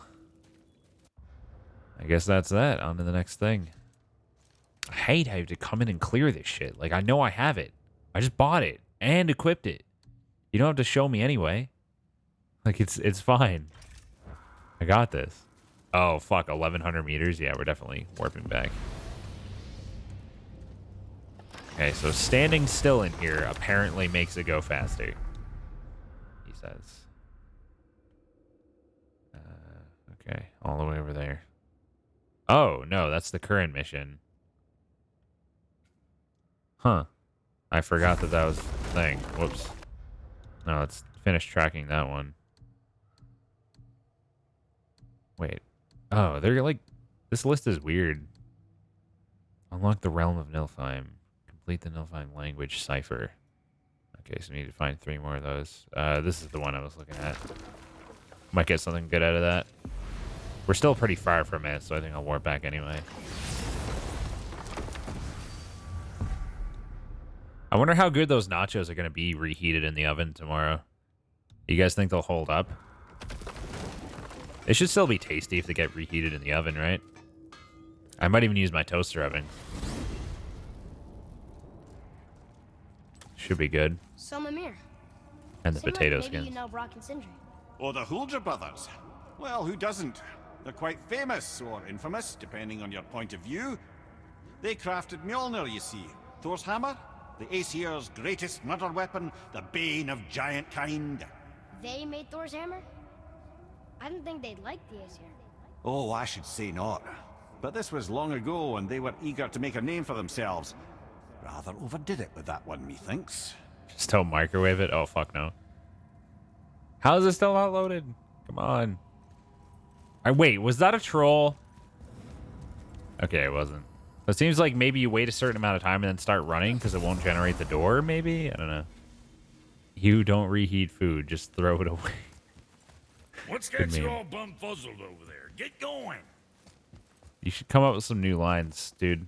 I guess that's that. On to the next thing. I hate how you have to come in and clear this shit. Like, I know I have it. I just bought it and equipped it. You don't have to show me anyway. Like, it's fine. I got this. Oh, fuck. 1,100 meters? Yeah, we're definitely warping back. Okay, so standing still in here apparently makes it go faster. He says. Okay, all the way over there. Oh, no, that's the current mission. Huh. I forgot that was the thing. Whoops. No, let's finish tracking that one. Wait. Oh, they're like... This list is weird. Unlock the Realm of Nilfheim. Complete the Nilfheim language cipher. Okay, so we need to find 3 more of those. This is the one I was looking at. Might get something good out of that. We're still pretty far from it, so I think I'll warp back anyway. I wonder how good those nachos are going to be reheated in the oven tomorrow. You guys think they'll hold up? They should still be tasty if they get reheated in the oven, right? I might even use my toaster oven. Should be good. So, Mimir, And the Seemed potato like maybe skins. you know Brock and Sindri. Or the Huldra brothers. Well, who doesn't? They're quite famous, or infamous, depending on your point of view. They crafted Mjolnir, you see. Thor's hammer, the Aesir's greatest murder weapon, the bane of giant kind. They made Thor's hammer? I didn't think they'd like the Aesir. Oh, I should say not. But this was long ago, and they were eager to make a name for themselves. Rather overdid it with that one, methinks. Just don't microwave it? Oh, fuck no. How is it still not loaded? Come on. Wait, was that a troll? Okay, it wasn't. It seems like maybe you wait a certain amount of time and then start running because it won't generate the door, maybe? I don't know. You don't reheat food. Just throw it away. What's Good got you meme. all bumfuzzled over there? Get going. You should come up with some new lines, dude.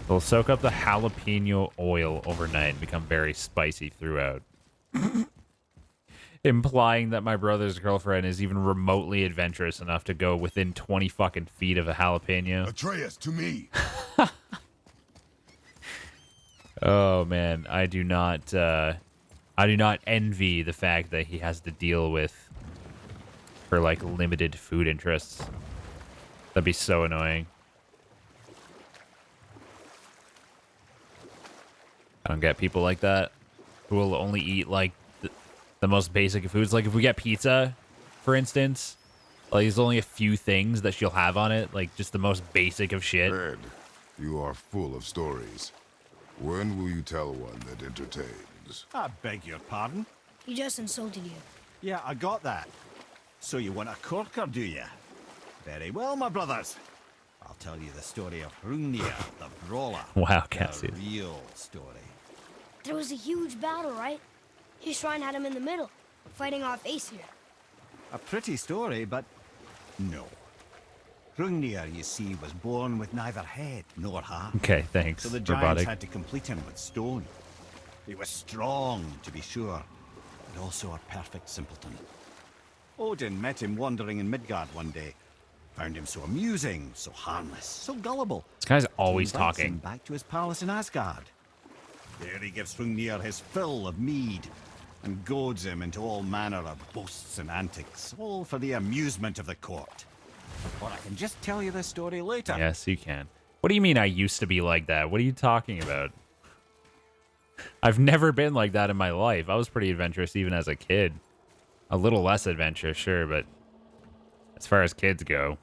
They'll soak up the jalapeno oil overnight and become very spicy throughout. Implying that my brother's girlfriend is even remotely adventurous enough to go within 20 fucking feet of a jalapeno. Atreus, to me. Oh man, I do not envy the fact that he has to deal with her like limited food interests. That'd be so annoying. I don't get people like that who will only eat like the most basic of foods. Like if we get pizza, for instance, like there's only a few things that she'll have on it, like just the most basic of shit. Red, you are full of stories. When will you tell one that entertains? I beg your pardon? He just insulted you. Yeah, I got that. So you want a corker, do you? Very well, my brothers. I'll tell you the story of Hrungnir, the brawler. Wow, The Cassius. real story. There was a huge battle, right? His shrine had him in the middle, fighting off Aesir. A pretty story, but no. Hrungnir, you see, was born with neither head nor heart. Okay, thanks. So the giants Robotic. had to complete him with stone. He was strong, to be sure, but also a perfect simpleton. Odin met him wandering in Midgard one day. Found him so amusing, so harmless, so gullible. This guy's always He invites him talking. back to his palace in Asgard. There he gives Hrungnir his fill of mead and goads him into all manner of boasts and antics, all for the amusement of the court. Or I can just tell you this story later. Yes, you can. What do you mean I used to be like that? What are you talking about? I've never been like that in my life. I was pretty adventurous even as a kid. A little less adventurous, sure, but as far as kids go.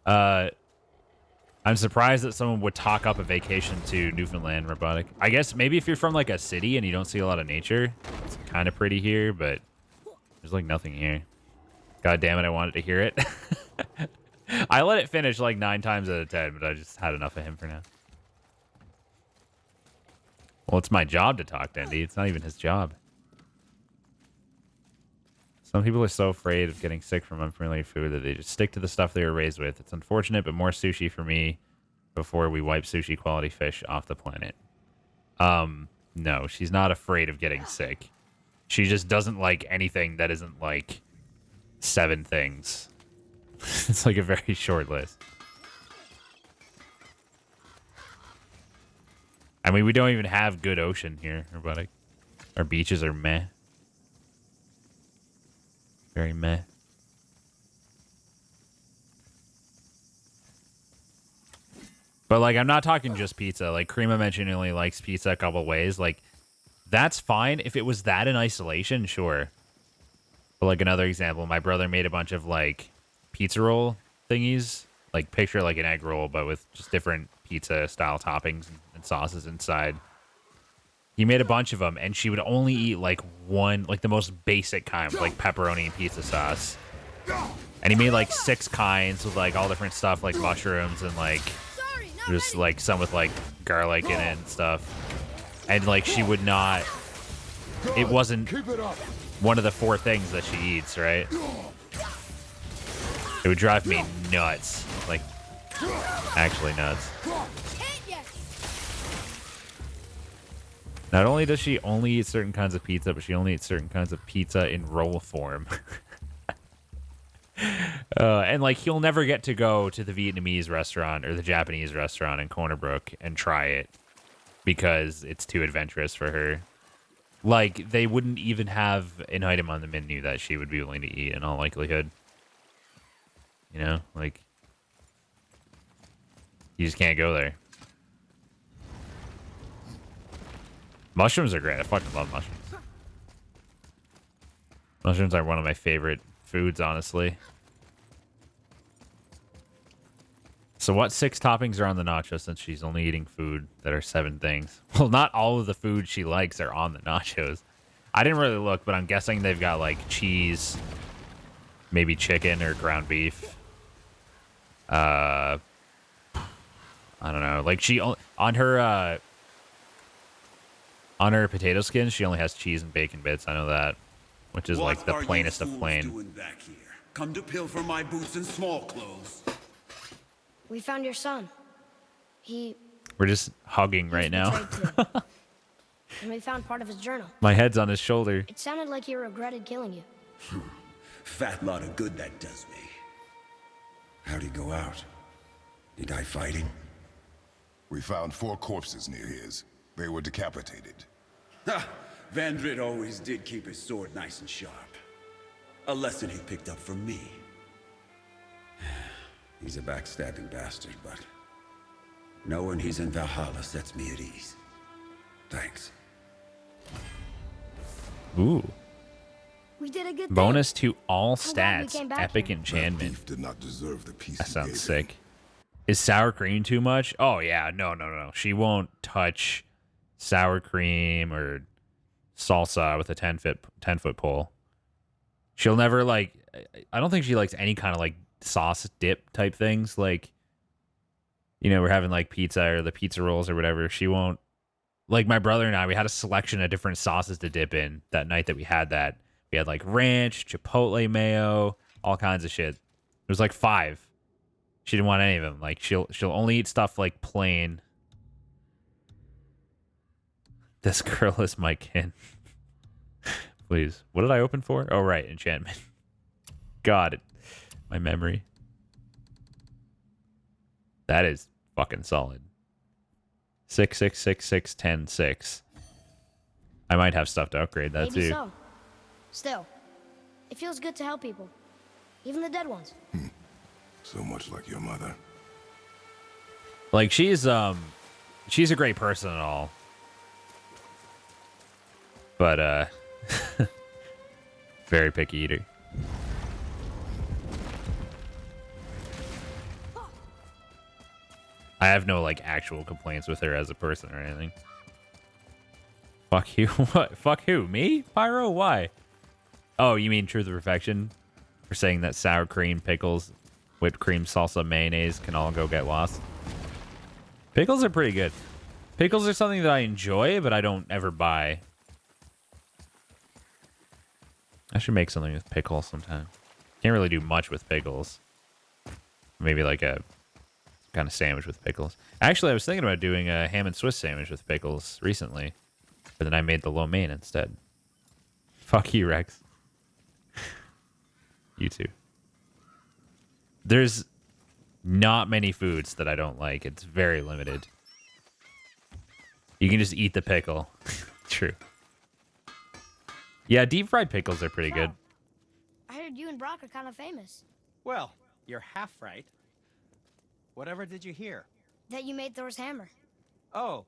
I'm surprised that someone would talk up a vacation to Newfoundland, Robotic. I guess maybe if you're from like a city and you don't see a lot of nature, it's kind of pretty here, but there's like nothing here. God damn it, I wanted to hear it. I let it finish like 9 times out of 10, but I just had enough of him for now. Well, it's my job to talk to Andy. It's not even his job. Some people are so afraid of getting sick from unfamiliar food that they just stick to the stuff they were raised with. It's unfortunate, but more sushi for me before we wipe sushi quality fish off the planet. No, she's not afraid of getting sick. She just doesn't like anything that isn't like 7 things. It's like a very short list. I mean, we don't even have good ocean here, Robotic. Our beaches are meh. Very meh. But, like, I'm not talking just pizza. Like, Karima mentioned he only likes pizza a couple ways. Like, that's fine. If it was that in isolation, sure. But, like, another example, my brother made a bunch of, like, pizza roll thingies. Like, picture, like, an egg roll, but with just different pizza-style toppings and sauces inside. He made a bunch of them, and she would only eat, like, one, like, the most basic kind, like, pepperoni and pizza sauce. And he made, like, 6 kinds with, like, all different stuff, like mushrooms and, like, just, like, some with, like, garlic in it and stuff. And, like, she would not... It wasn't one of the 4 things that she eats, right? It would drive me nuts. Like, actually nuts. Not only does she only eat certain kinds of pizza, but she only eats certain kinds of pizza in roll form. And, like, he'll never get to go to the Vietnamese restaurant or the Japanese restaurant in Corner Brook and try it because it's too adventurous for her. Like, they wouldn't even have an item on the menu that she would be willing to eat in all likelihood. You know, like, you just can't go there. Mushrooms are great. I fucking love mushrooms. Mushrooms are one of my favorite foods, honestly. So what 6 toppings are on the nachos since she's only eating food that are 7 things? Well, not all of the food she likes are on the nachos. I didn't really look, but I'm guessing they've got like cheese, maybe chicken or ground beef. I don't know. Like on her potato skins, she only has cheese and bacon bits. I know that, which is like the plainest of plain. Doing back here? Come to pilfer my boots and small clothes. We found your son. We're just hugging right now. And we found part of his journal. My head's on his shoulder. It sounded like he regretted killing you. Fat lot of good that does me. How'd he go out? He die fighting? We found 4 corpses near his. They were decapitated. Ha! Vandrit always did keep his sword nice and sharp. A lesson he picked up from me. He's a backstabbing bastard, but knowing he's in Valhalla sets me at ease. Thanks. Ooh. We did a good Bonus to all glad we stats. came back Epic here. enchantment. Thief did not deserve the piece That he sounds gave sick. him. Is sour cream too much? Oh, yeah. No. She won't touch sour cream or salsa with a 10-foot pole. She'll never, like... I don't think she likes any kind of, like, sauce dip type things. Like, you know, we're having, like, pizza or the pizza rolls or whatever. She won't... Like, my brother and I, we had a selection of different sauces to dip in that night that we had that. We had, like, ranch, chipotle mayo, all kinds of shit. There was, like, 5. She didn't want any of them. Like, she'll only eat stuff, like, plain. This girl is my kin. Please. What did I open for? Oh, right. Enchantment. God. My memory. That is fucking solid. 6, 6, 6, 6, 10, 6. I might have stuff to upgrade that Maybe too. so. Still, it feels good to help people. Even the dead ones. So much like your mother. Like, she's a great person and all. But very picky eater. I have no, like, actual complaints with her as a person or anything. Fuck you. What? Fuck who? Me? Pyro? Why? Oh, you mean Truth of Perfection? For saying that sour cream, pickles, whipped cream, salsa, mayonnaise can all go get lost? Pickles are pretty good. Pickles are something that I enjoy, but I don't ever buy. I should make something with pickles sometime. Can't really do much with pickles. Maybe like a kind of sandwich with pickles. Actually, I was thinking about doing a ham and Swiss sandwich with pickles recently, but then I made the lo mein instead. Fuck you, Rex. You too. There's not many foods that I don't like. It's very limited. You can just eat the pickle. True. Yeah, deep fried pickles are pretty good. I heard you and Brock are kind of famous. Well, you're half right. Whatever did you hear? That you made Thor's hammer. Oh.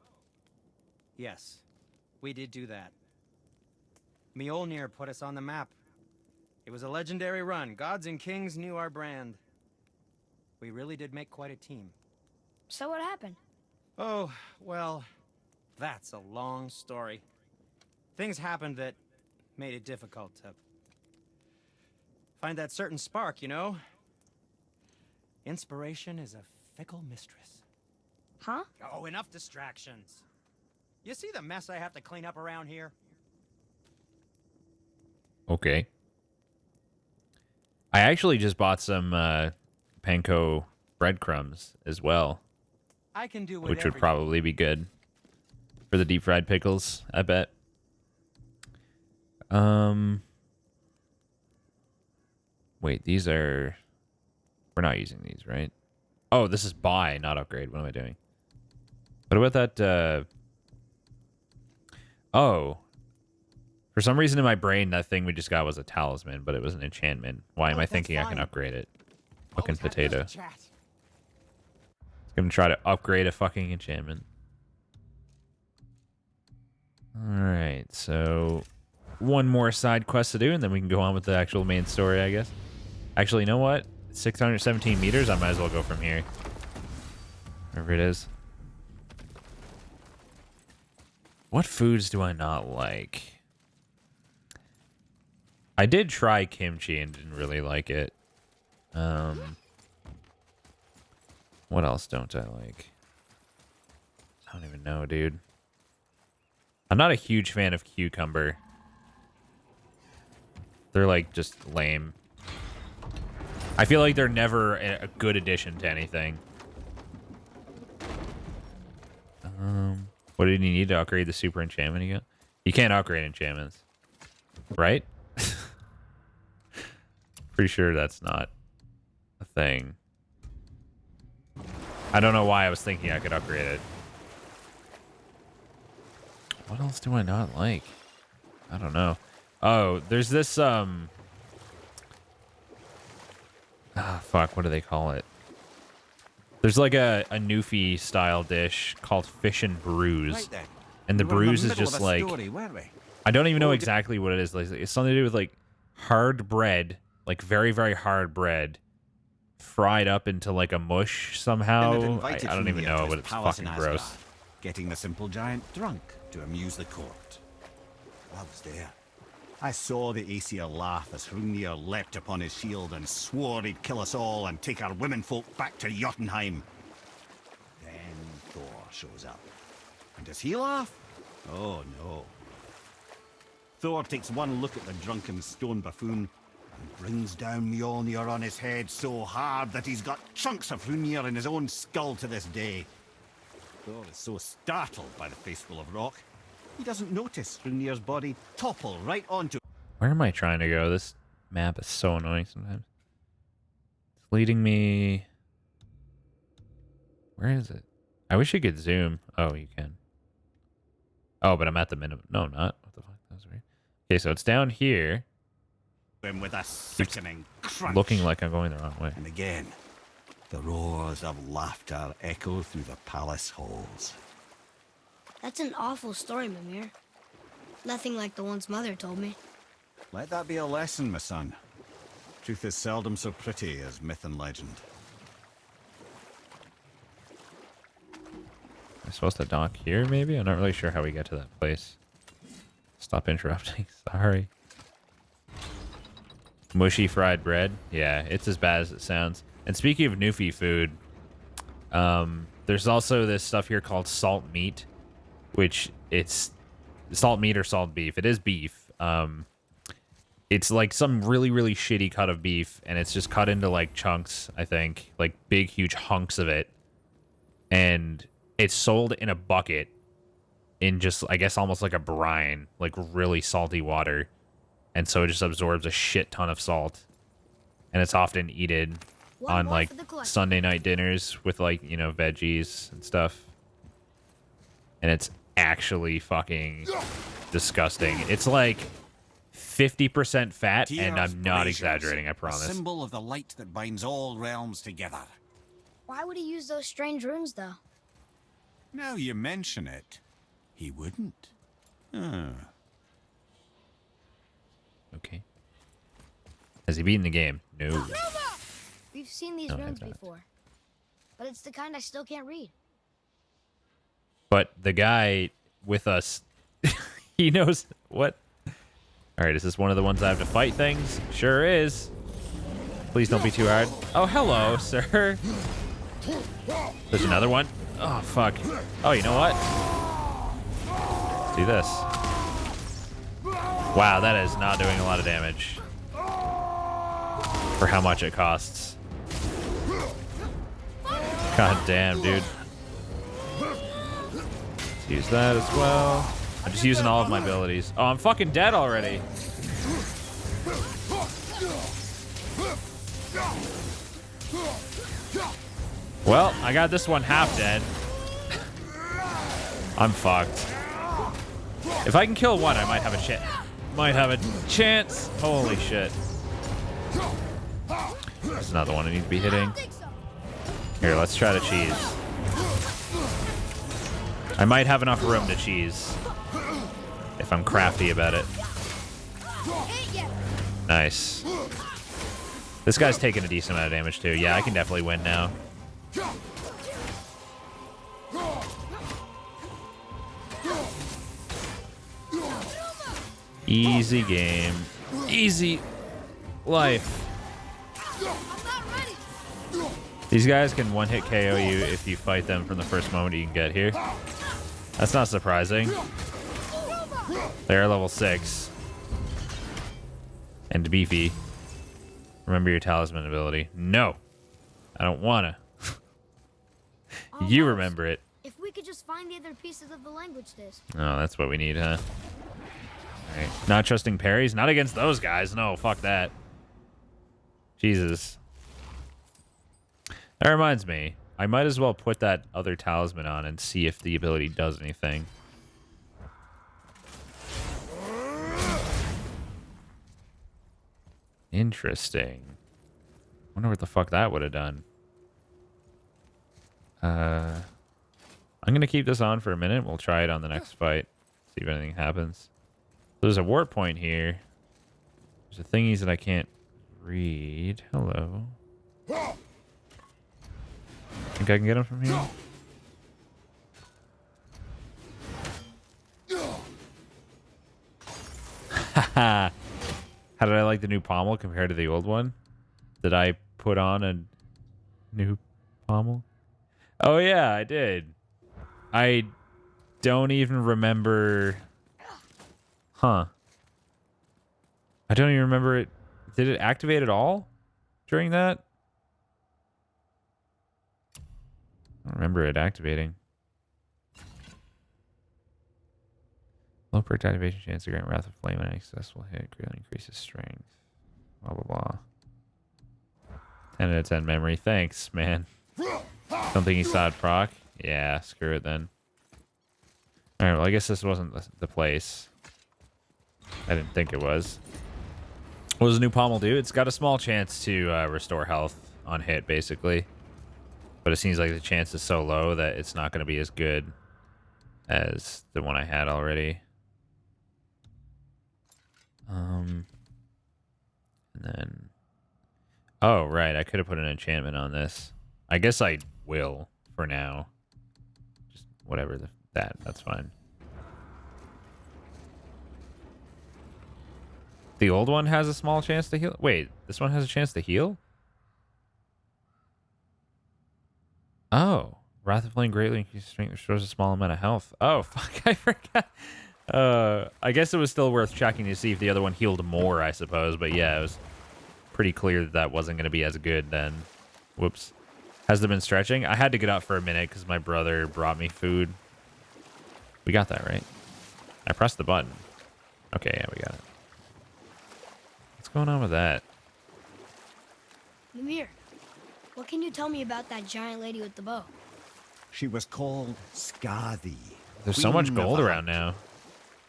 Yes, we did do that. Mjolnir put us on the map. It was a legendary run. Gods and kings knew our brand. We really did make quite a team. So what happened? Oh, well, that's a long story. Things happened that made it difficult to find that certain spark, you know? Inspiration is a fickle mistress. Huh? Oh, enough distractions. You see the mess I have to clean up around here? Okay. I actually just bought some panko breadcrumbs as well, I can do which whatever would probably be good for the deep fried pickles, I bet. Wait, these are... We're not using these, right? Oh, this is buy, not upgrade. What am I doing? What about that, Oh. For some reason in my brain, that thing we just got was a talisman, but it was an enchantment. Why am I thinking I can upgrade it? Fucking potato. Gonna try to upgrade a fucking enchantment. Alright, so one more side quest to do, and then we can go on with the actual main story, I guess. Actually, you know what? 617 meters, I might as well go from here. Wherever it is. What foods do I not like? I did try kimchi and didn't really like it. What else don't I like? I don't even know, dude. I'm not a huge fan of cucumber. They're like just lame. I feel like they're never a good addition to anything. What did you need to upgrade the super enchantment again? You can't upgrade enchantments, right? Pretty sure that's not a thing. I don't know why I was thinking I could upgrade it. What else do I not like? I don't know. Oh, there's this, fuck, what do they call it? There's like a Newfie style dish called fish and bruise. Right then. And the We were in bruise is middle of just a like, story, weren't we? I don't even know exactly what it is. Like, it's something to do with like hard bread, like very, very hard bread, fried up into like a mush somehow. Bennett I invited don't even Hrungnir know, to but his it's palace fucking in gross. Asgard, getting the simple giant drunk to amuse the court. I was there. I saw the Aesir laugh as Hrungnir leapt upon his shield and swore he'd kill us all and take our womenfolk back to Jotunheim. Then Thor shows up. And does he laugh? Oh no. Thor takes one look at the drunken stone buffoon and brings down Mjolnir on his head so hard that he's got chunks of Hrungnir in his own skull to this day. Thor is so startled by the face full of rock, he doesn't notice Hrungnir's body topple right onto. Where am I trying to go? This map is so annoying sometimes. It's leading me... Where is it? I wish you could zoom. Oh, you can. Oh, but I'm at the minimum. No, I'm not. What the fuck? That was weird. Okay, so it's down here. Him with a sickening crunch. Looking like I'm going the wrong way. And again, the roars of laughter echo through the palace halls. That's an awful story, Mimir. Nothing like the ones Mother told me. Let that be a lesson, my son. Truth is seldom so pretty as myth and legend. Am I supposed to dock here, maybe? I'm not really sure how we get to that place. Stop interrupting. Sorry. Mushy fried bread. Yeah, it's as bad as it sounds. And speaking of Newfie food, there's also this stuff here called salt meat, which it's salt meat or salt beef. It is beef. It's like some really, really shitty cut of beef, and it's just cut into like chunks, I think, like big, huge hunks of it. And it's sold in a bucket in just, I guess, almost like a brine, like really salty water. And so it just absorbs a shit ton of salt. And it's often eaten on like Sunday night dinners with like, you know, veggies and stuff. And it's actually fucking disgusting. It's like 50% fat, and I'm not exaggerating, I promise. A symbol of the light that binds all realms together. Why would he use those strange runes, though? Now you mention it, he wouldn't. Huh. Okay. Has he beaten the game? No. We've seen these No, I runes have not. before, but it's the kind I still can't read. But the guy with us, he knows what. All right, is this one of the ones I have to fight things? Sure is. Please don't be too hard. Oh, hello, sir. There's another one. Oh, fuck. Oh, you know what? Let's do this. Wow, that is not doing a lot of damage for how much it costs. God damn, dude. Let's use that as well. I'm just using all of my abilities. Oh, I'm fucking dead already. Well, I got this one half dead. I'm fucked. If I can kill one, I might have a might have a chance. Holy shit. There's another one I need to be hitting. Here, let's try the cheese. I might have enough room to cheese if I'm crafty about it. Nice. This guy's taking a decent amount of damage too. Yeah, I can definitely win now. Easy game. Easy life. These guys can one-hit KO you if you fight them from the first moment you can get here. That's not surprising. They're level 6. And beefy. Remember your talisman ability. No. I don't wanna. You remember it. If we could just find the other pieces of the language disc. Oh, that's what we need, huh? Alright. Not trusting parries? Not against those guys. No, fuck that. Jesus. That reminds me. I might as well put that other talisman on and see if the ability does anything. Interesting. Wonder what the fuck that would have done. I'm gonna keep this on for a minute. We'll try it on the next fight. See if anything happens. There's a warp point here. There's a thingies that I can't read. Hello. Think I can get him from here? Haha. How did I like the new pommel compared to the old one? Did I put on a new pommel? Oh yeah, I did. I don't even remember. Huh. I don't even remember it. Did it activate at all during that? I don't remember it activating. Low perk activation chance to grant Wrath of Flame and an successful hit. Greatly increases strength. Blah, blah, blah. 10 out of 10 memory. Thanks, man. Don't think he saw it proc? Yeah, screw it then. Alright, well, I guess this wasn't the place. I didn't think it was. What does the new pommel do? It's got a small chance to restore health on hit, basically. But it seems like the chance is so low that it's not going to be as good as the one I had already. And then... Oh, right. I could have put an enchantment on this. I guess I will for now. Just whatever. That's fine. The old one has a small chance to heal? Wait, this one has a chance to heal? Oh. Wrath of Flame greatly increases strength, restores a small amount of health. Oh, fuck, I forgot. I guess it was still worth checking to see if the other one healed more, I suppose. But yeah, it was pretty clear that that wasn't going to be as good then. Whoops. Has it been stretching? I had to get up for a minute because my brother brought me food. We got that, right? I pressed the button. Okay, yeah, we got it. What's going on with that? Mimir, what can you tell me about that giant lady with the bow? She was called Skadi. There's so much Queen gold of the around now.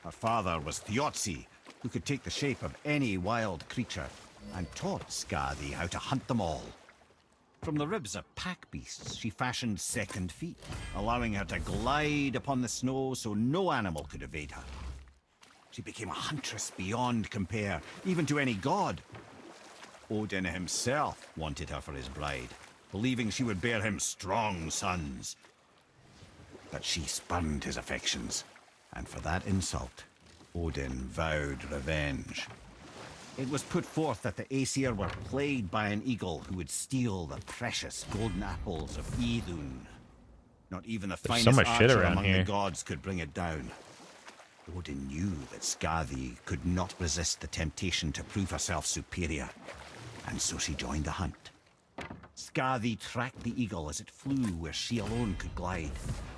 Her father was Thiotzi, who could take the shape of any wild creature, and taught Skadi how to hunt them all. From the ribs of pack beasts, she fashioned second feet, allowing her to glide upon the snow so no animal could evade her. She became a huntress beyond compare, even to any god. Odin himself wanted her for his bride, believing she would bear him strong sons. But she spurned his affections, and for that insult, Odin vowed revenge. It was put forth that the Aesir were plagued by an eagle who would steal the precious golden apples of Idun. Not even the There's so finest much shit archer around among here. the gods could bring it down. Odin knew that Skadi could not resist the temptation to prove herself superior, and so she joined the hunt. Skadi tracked the eagle as it flew where she alone could glide,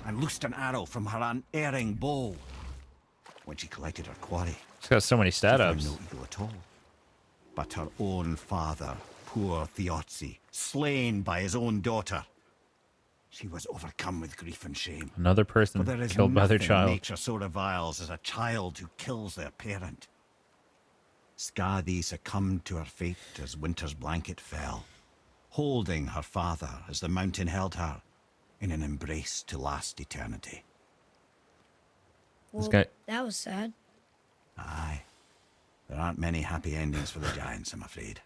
and loosed an arrow from her unerring bow. When she collected her quarry, It's got so many she stat found ups. no eagle at all. But her own father, poor Thiotzi, slain by his own daughter. She was overcome with grief and shame. Another For person there is killed by their nothing child. nature so reviles as a child who kills their parent. Skadi succumbed to her fate as winter's blanket fell, holding her father as the mountain held her in an embrace to last eternity. Well, guy- that was sad. Aye. There aren't many happy endings for the giants, I'm afraid.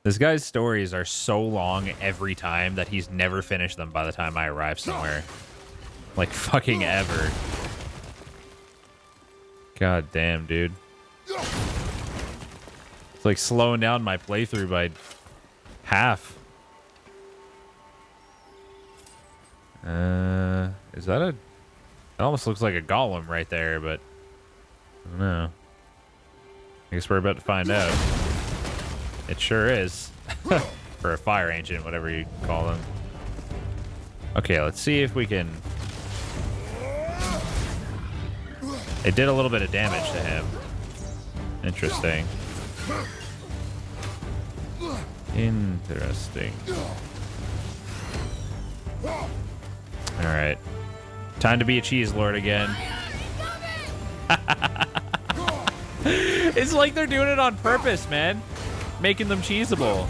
This guy's stories are so long every time that he's never finished them by the time I arrive somewhere. Like, fucking ever. God damn, dude. It's like slowing down my playthrough by half. Is that a... It almost looks like a golem right there, but... I don't know. I guess we're about to find out. It sure is. Or a fire ancient, whatever you call them. Okay, let's see if we can... It did a little bit of damage to him. Interesting. Interesting. Alright. Time to be a cheese lord again. It's like they're doing it on purpose, man. Making them cheesable.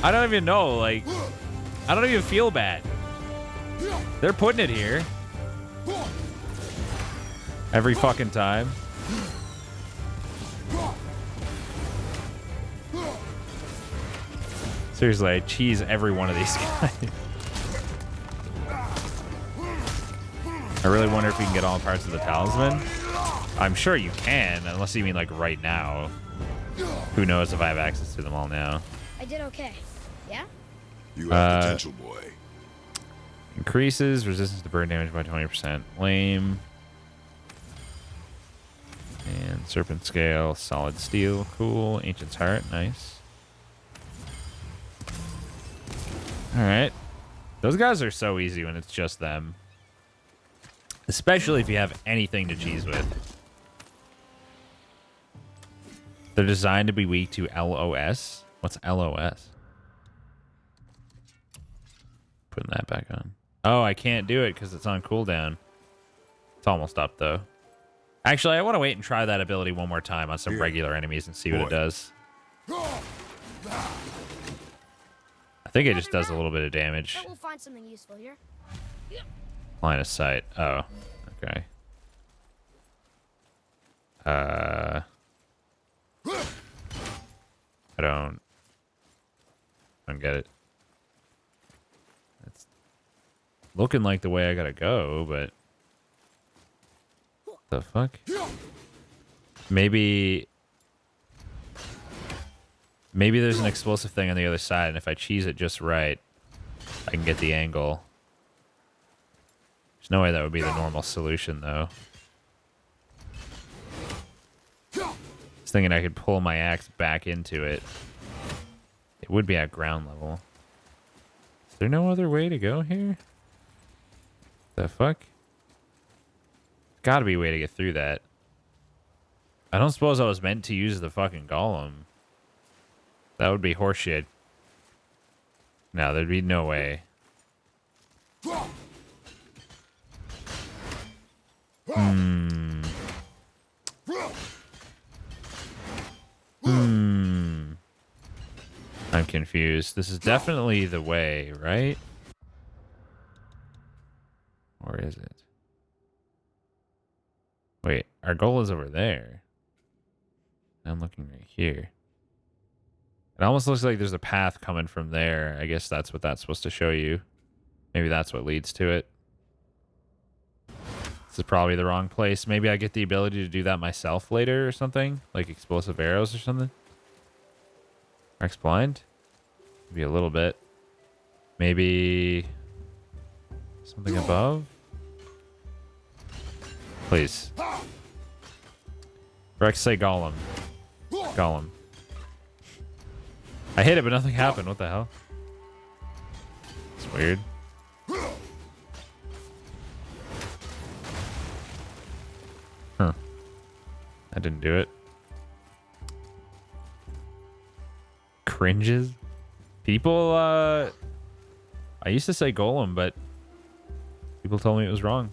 I don't even know, like... I don't even feel bad. They're putting it here. Every fucking time. Seriously, I cheese every one of these guys. I really wonder if we can get all parts of the talisman. I'm sure you can, unless you mean like right now. Who knows if I have access to them all now. I did okay. Yeah? You have potential, boy. Increases resistance to burn damage by 20%. Lame. And serpent scale, solid steel, cool. Ancient's heart, nice. Alright. Those guys are so easy when it's just them. Especially if you have anything to cheese with. They're designed to be weak to LOS. What's LOS? Putting that back on. Oh, I can't do it because it's on cooldown. It's almost up, though. Actually, I want to wait and try that ability one more time on some regular enemies and see what it does. I think it just does a little bit of damage. We'll find something useful here. Line of sight. Oh, okay. I don't get it. It's looking like the way I gotta go, but the fuck? Maybe there's an explosive thing on the other side, and if I cheese it just right, I can get the angle. There's no way that would be the normal solution, though. I was thinking I could pull my axe back into it. It would be at ground level. Is there no other way to go here? The fuck? Gotta be a way to get through that. I don't suppose I was meant to use the fucking golem. That would be horseshit. No, there'd be no way. I'm confused. This is definitely the way, right? Or is it? Wait, our goal is over there. I'm looking right here. It almost looks like there's a path coming from there. I guess that's what that's supposed to show you. Maybe that's what leads to it. This is probably the wrong place. Maybe I get the ability to do that myself later or something? Like explosive arrows or something? Rex blind? Maybe a little bit. Maybe something above? Please. Rex, say golem. Golem. I hit it, but nothing happened. What the hell? It's weird. Huh. I didn't do it. Cringes? People, I used to say golem, but people told me it was wrong.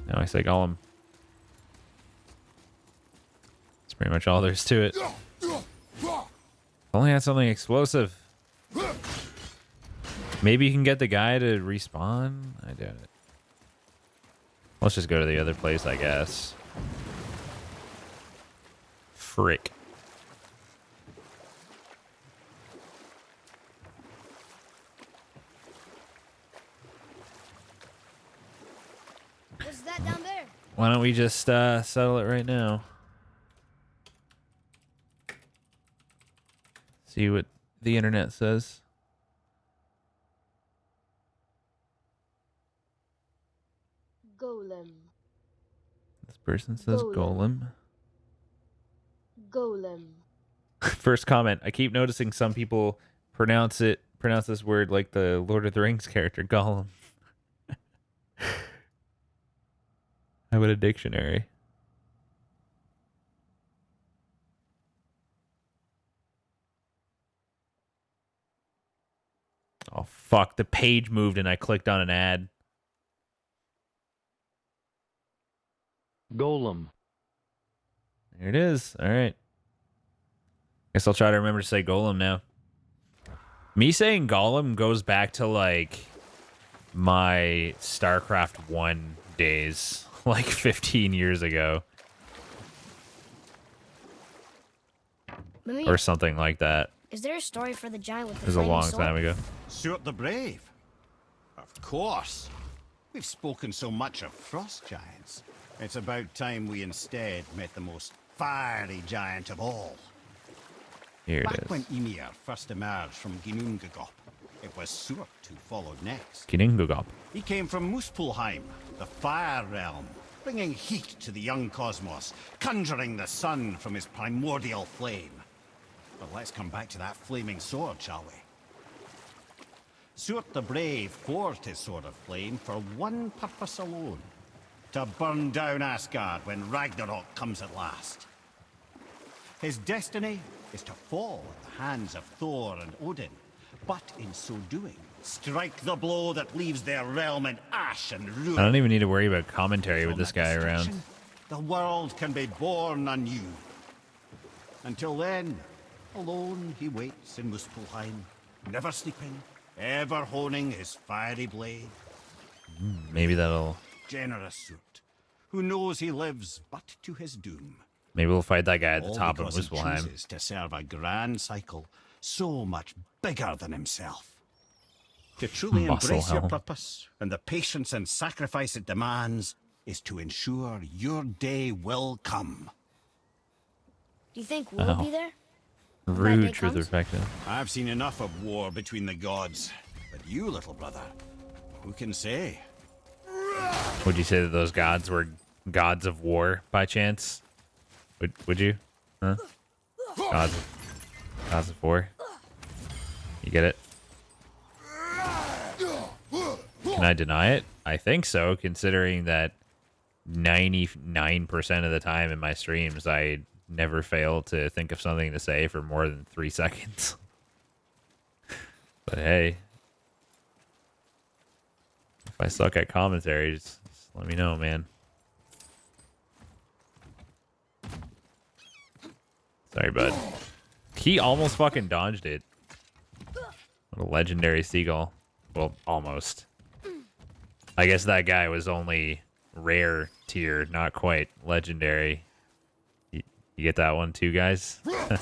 Now I say golem. It's pretty much all there's to it. Only had something explosive. Maybe you can get the guy to respawn? I doubt it. Let's just go to the other place, I guess. Frick. What's that down there? Why don't we just settle it right now? See what the internet says. Golem. This person says golem. Golem. First comment. I keep noticing some people pronounce this word like the Lord of the Rings character Gollum. How about a dictionary? Oh fuck, the page moved and I clicked on an ad. Golem. There it is. All right. Guess I'll try to remember to say golem now. Me saying golem goes back to like my StarCraft 1 days, like 15 years ago. Or something like that. Is there a story for the giant with the It was a flaming long sword? time ago. Stuart the Brave? Of course. We've spoken so much of frost giants. It's about time we instead met the most fiery giant of all. Here it Back is. when Ymir first emerged from Ginnungagap, it was Stuart who followed next. Ginnungagap. He came from Muspelheim, the fire realm, bringing heat to the young cosmos, conjuring the sun from his primordial flame. But let's come back to that flaming sword, shall we? Stuart the Brave forged his sword of flame for one purpose alone: to burn down Asgard when Ragnarok comes at last. His destiny is to fall at the hands of Thor and Odin, but in so doing, strike the blow that leaves their realm in ash and ruin. I don't even need to worry about commentary with From this that guy around. destruction, the world can be born anew. Until then, alone he waits in Muspelheim, never sleeping, ever honing his fiery blade. Maybe that'll... Generous Stuart, who knows he lives but to his doom. Maybe we'll fight that guy at the All top of because he Muspelheim. chooses to serve a grand cycle so much bigger than himself. To truly embrace your Musclehelm. purpose and the patience and sacrifice it demands is to ensure your day will come. Do you think we'll be there? Rude day truth or comes? effective. I've seen enough of war between the gods, but you, little brother, who can say? Would you say that those gods were gods of war by chance? Would you? Huh? Gods of war. You get it? Can I deny it? I think so, considering that 99% of the time in my streams, I never fail to think of something to say for more than 3 seconds. But hey, if I suck at commentary, just let me know, man. Sorry, bud. He almost fucking dodged it. What a legendary seagull. Well, almost. I guess that guy was only rare tier, not quite legendary. You get that one too, guys? Alright,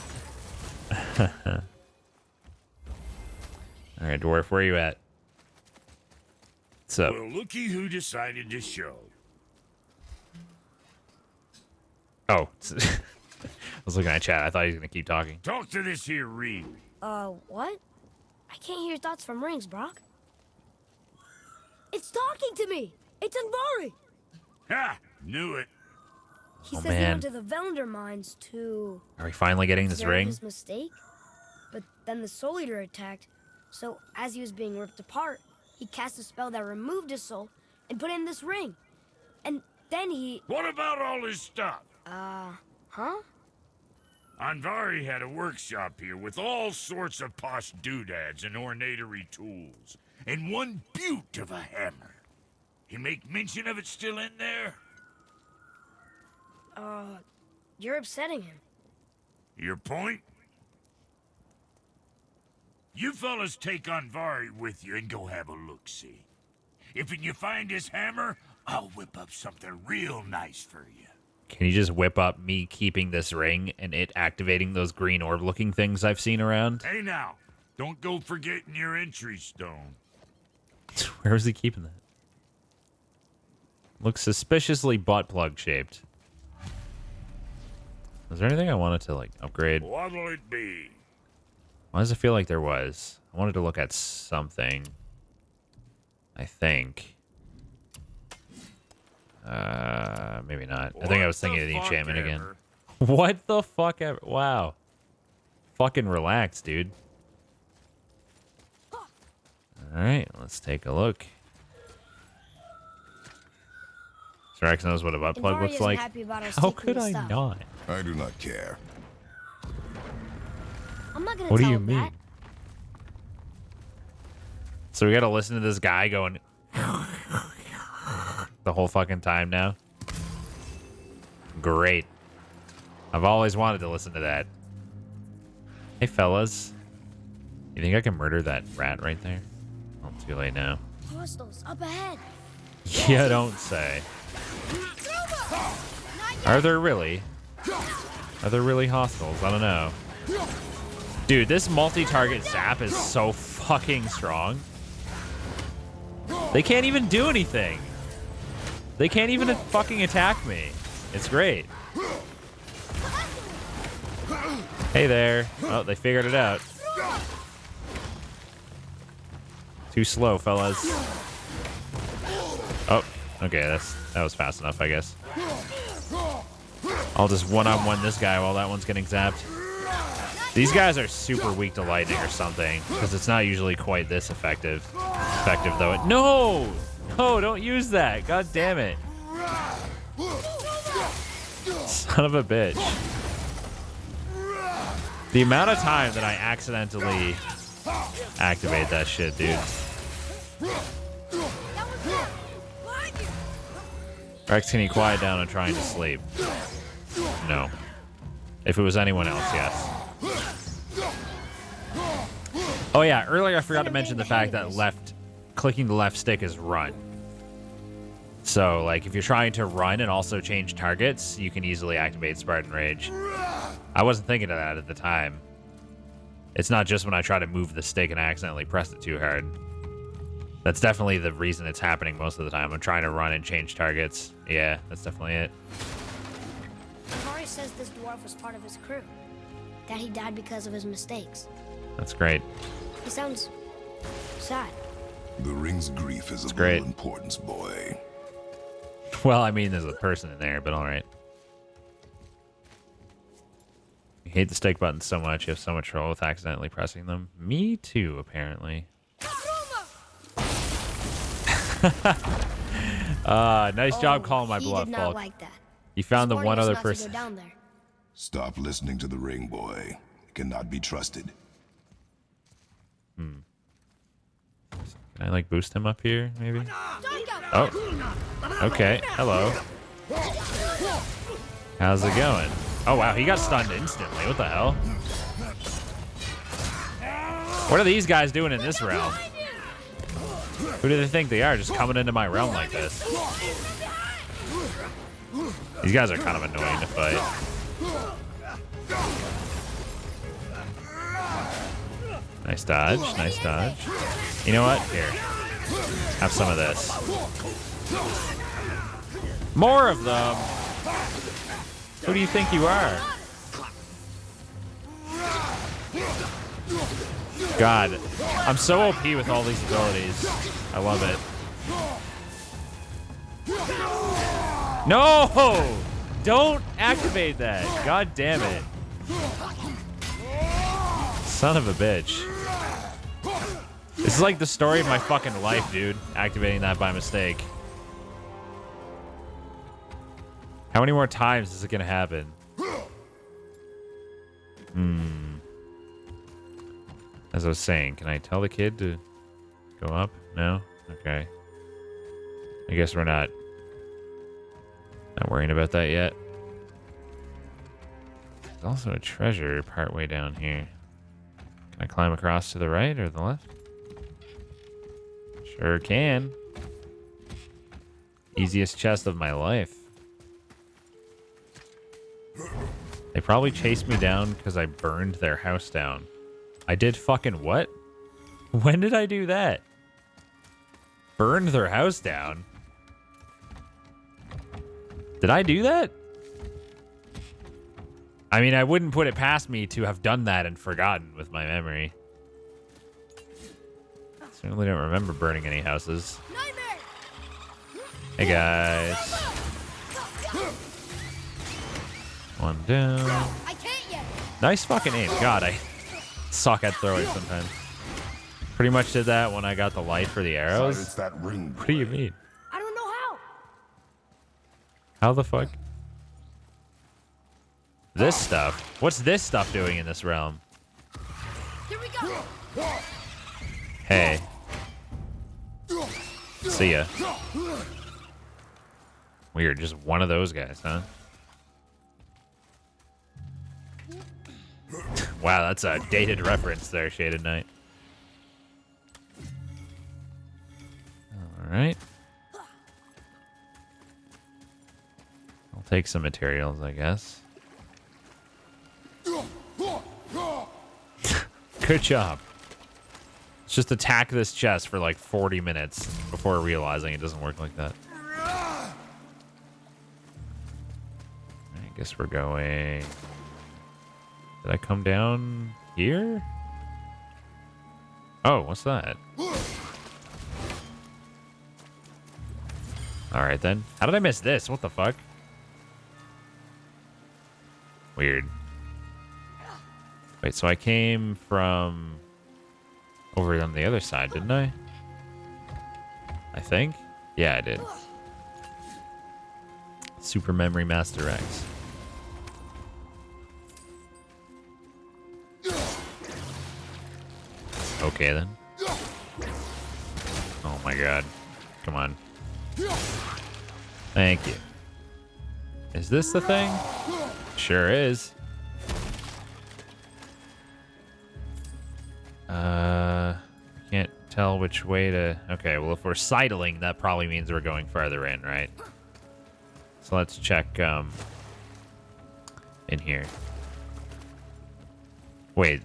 Dwarf, where are you at? What's up? Well, looky who decided to show. Oh. I was looking at chat. I thought he was going to keep talking. Talk to this here ring. What? I can't hear thoughts from rings, Brock. It's talking to me! It's Andvari! Ha! Knew it. He Oh, says he man. went to the Velander mines to... Are we finally getting this clear up ring? his mistake? But then the Soul Eater attacked, so as he was being ripped apart, he cast a spell that removed his soul and put in this ring. And then he... What about all his stuff? Huh? Andvari had a workshop here with all sorts of posh doodads and ornatery tools, and one beaut of a hammer. You make mention of it still in there? You're upsetting him. Your point? You fellas take Anvari with you and go have a look-see. If you find his hammer, I'll whip up something real nice for you. Can you just whip up me keeping this ring and it activating those green orb-looking things I've seen around? Hey now, don't go forgetting your entry stone. Where was he keeping that? Looks suspiciously butt plug shaped. Is there anything I wanted to like upgrade? What'll it be? Why does it feel like there was? I wanted to look at something. I think. Maybe not. I think I was thinking of the enchantment again. What the fuck ever? Wow. Fucking relax, dude. Alright, let's take a look. Strax knows what a butt plug Anvari looks isn't like. happy about us How taking could his I stuff. not? I do not care. I'm not gonna What do tell you him mean? that. So we gotta listen to this guy going the whole fucking time now? Great. I've always wanted to listen to that. Hey, fellas. You think I can murder that rat right there? Oh, too late now. Hostiles up ahead. Yeah, don't say. Are there really? Are there really hostiles? I don't know. Dude, this multi-target zap is so fucking strong. They can't even do anything. They can't even fucking attack me. It's great. Hey there. Oh, they figured it out. Too slow, fellas. Oh, okay, that was fast enough, I guess. I'll just one-on-one this guy while that one's getting zapped. These guys are super weak to lightning or something, because it's not usually quite this effective. Though. No! No, don't use that. God damn it. Son of a bitch. The amount of time that I accidentally activate that shit, dude. Rex, can you quiet down? I'm trying to sleep. No. If it was anyone else, yes. Oh yeah, earlier I forgot to mention the fact that clicking the left stick is run. So, like, if you're trying to run and also change targets, you can easily activate Spartan Rage. I wasn't thinking of that at the time. It's not just when I try to move the stick and I accidentally press it too hard. That's definitely the reason it's happening most of the time. I'm trying to run and change targets. Yeah, that's definitely it. Anvari says this dwarf was part of his crew. That he died because of his mistakes. That's great. He sounds sad. The ring's grief is of great. little importance, boy. Well, I mean, there's a person in there, but all right. You hate the stick buttons so much. You have so much trouble with accidentally pressing them. Me too, apparently. Nice job calling my bluff, He did not Falk. like that. You found the He's one warning us other not to go person. down there. Stop listening to the ring, boy. It cannot be trusted. Can I, like, boost him up here, maybe? Oh. Okay. Hello. How's it going? Oh, wow. He got stunned instantly. What the hell? What are these guys doing in this realm? Who do they think they are? Just coming into my realm like this. These guys are kind of annoying to fight. Nice dodge. Nice dodge. You know what? Here. Have some of this. More of them. Who do you think you are? God. I'm so OP with all these abilities. I love it. No! Don't activate that. God damn it. Son of a bitch. This is like the story of my fucking life, dude. Activating that by mistake. How many more times is it gonna happen? As I was saying, can I tell the kid to go up? No? Okay. I guess we're not worrying about that yet. There's also a treasure partway down here. Can I climb across to the right or the left? Sure can. Easiest chest of my life. They probably chased me down because I burned their house down. I did fucking what? When did I do that? Burned their house down? Did I do that? I mean, I wouldn't put it past me to have done that and forgotten with my memory. Certainly don't remember burning any houses. Hey guys. One down. I can't yet. Nice fucking aim. God, I suck at throwing sometimes. Pretty much did that when I got the light for the arrows. Silence that ring, What do you mean? I don't know how. How the fuck? This stuff? What's this stuff doing in this realm? Here we go. Hey. See ya. Weird, just one of those guys, huh? Wow, that's a dated reference there, Shaded Knight. Alright. I'll take some materials, I guess. Good job. Let's just attack this chest for like 40 minutes before realizing it doesn't work like that. I guess we're going... Did I come down here? Oh, what's that? Alright then. How did I miss this? What the fuck? Weird. Wait, so I came from over on the other side, didn't I? I think? Yeah, I did. Super Memory Master X. Okay, then. Oh my god. Come on. Thank you. Is this the thing? Sure is. Can't tell which way to... Okay, well, if we're sidling, that probably means we're going farther in, right? So let's check, in here. Wait.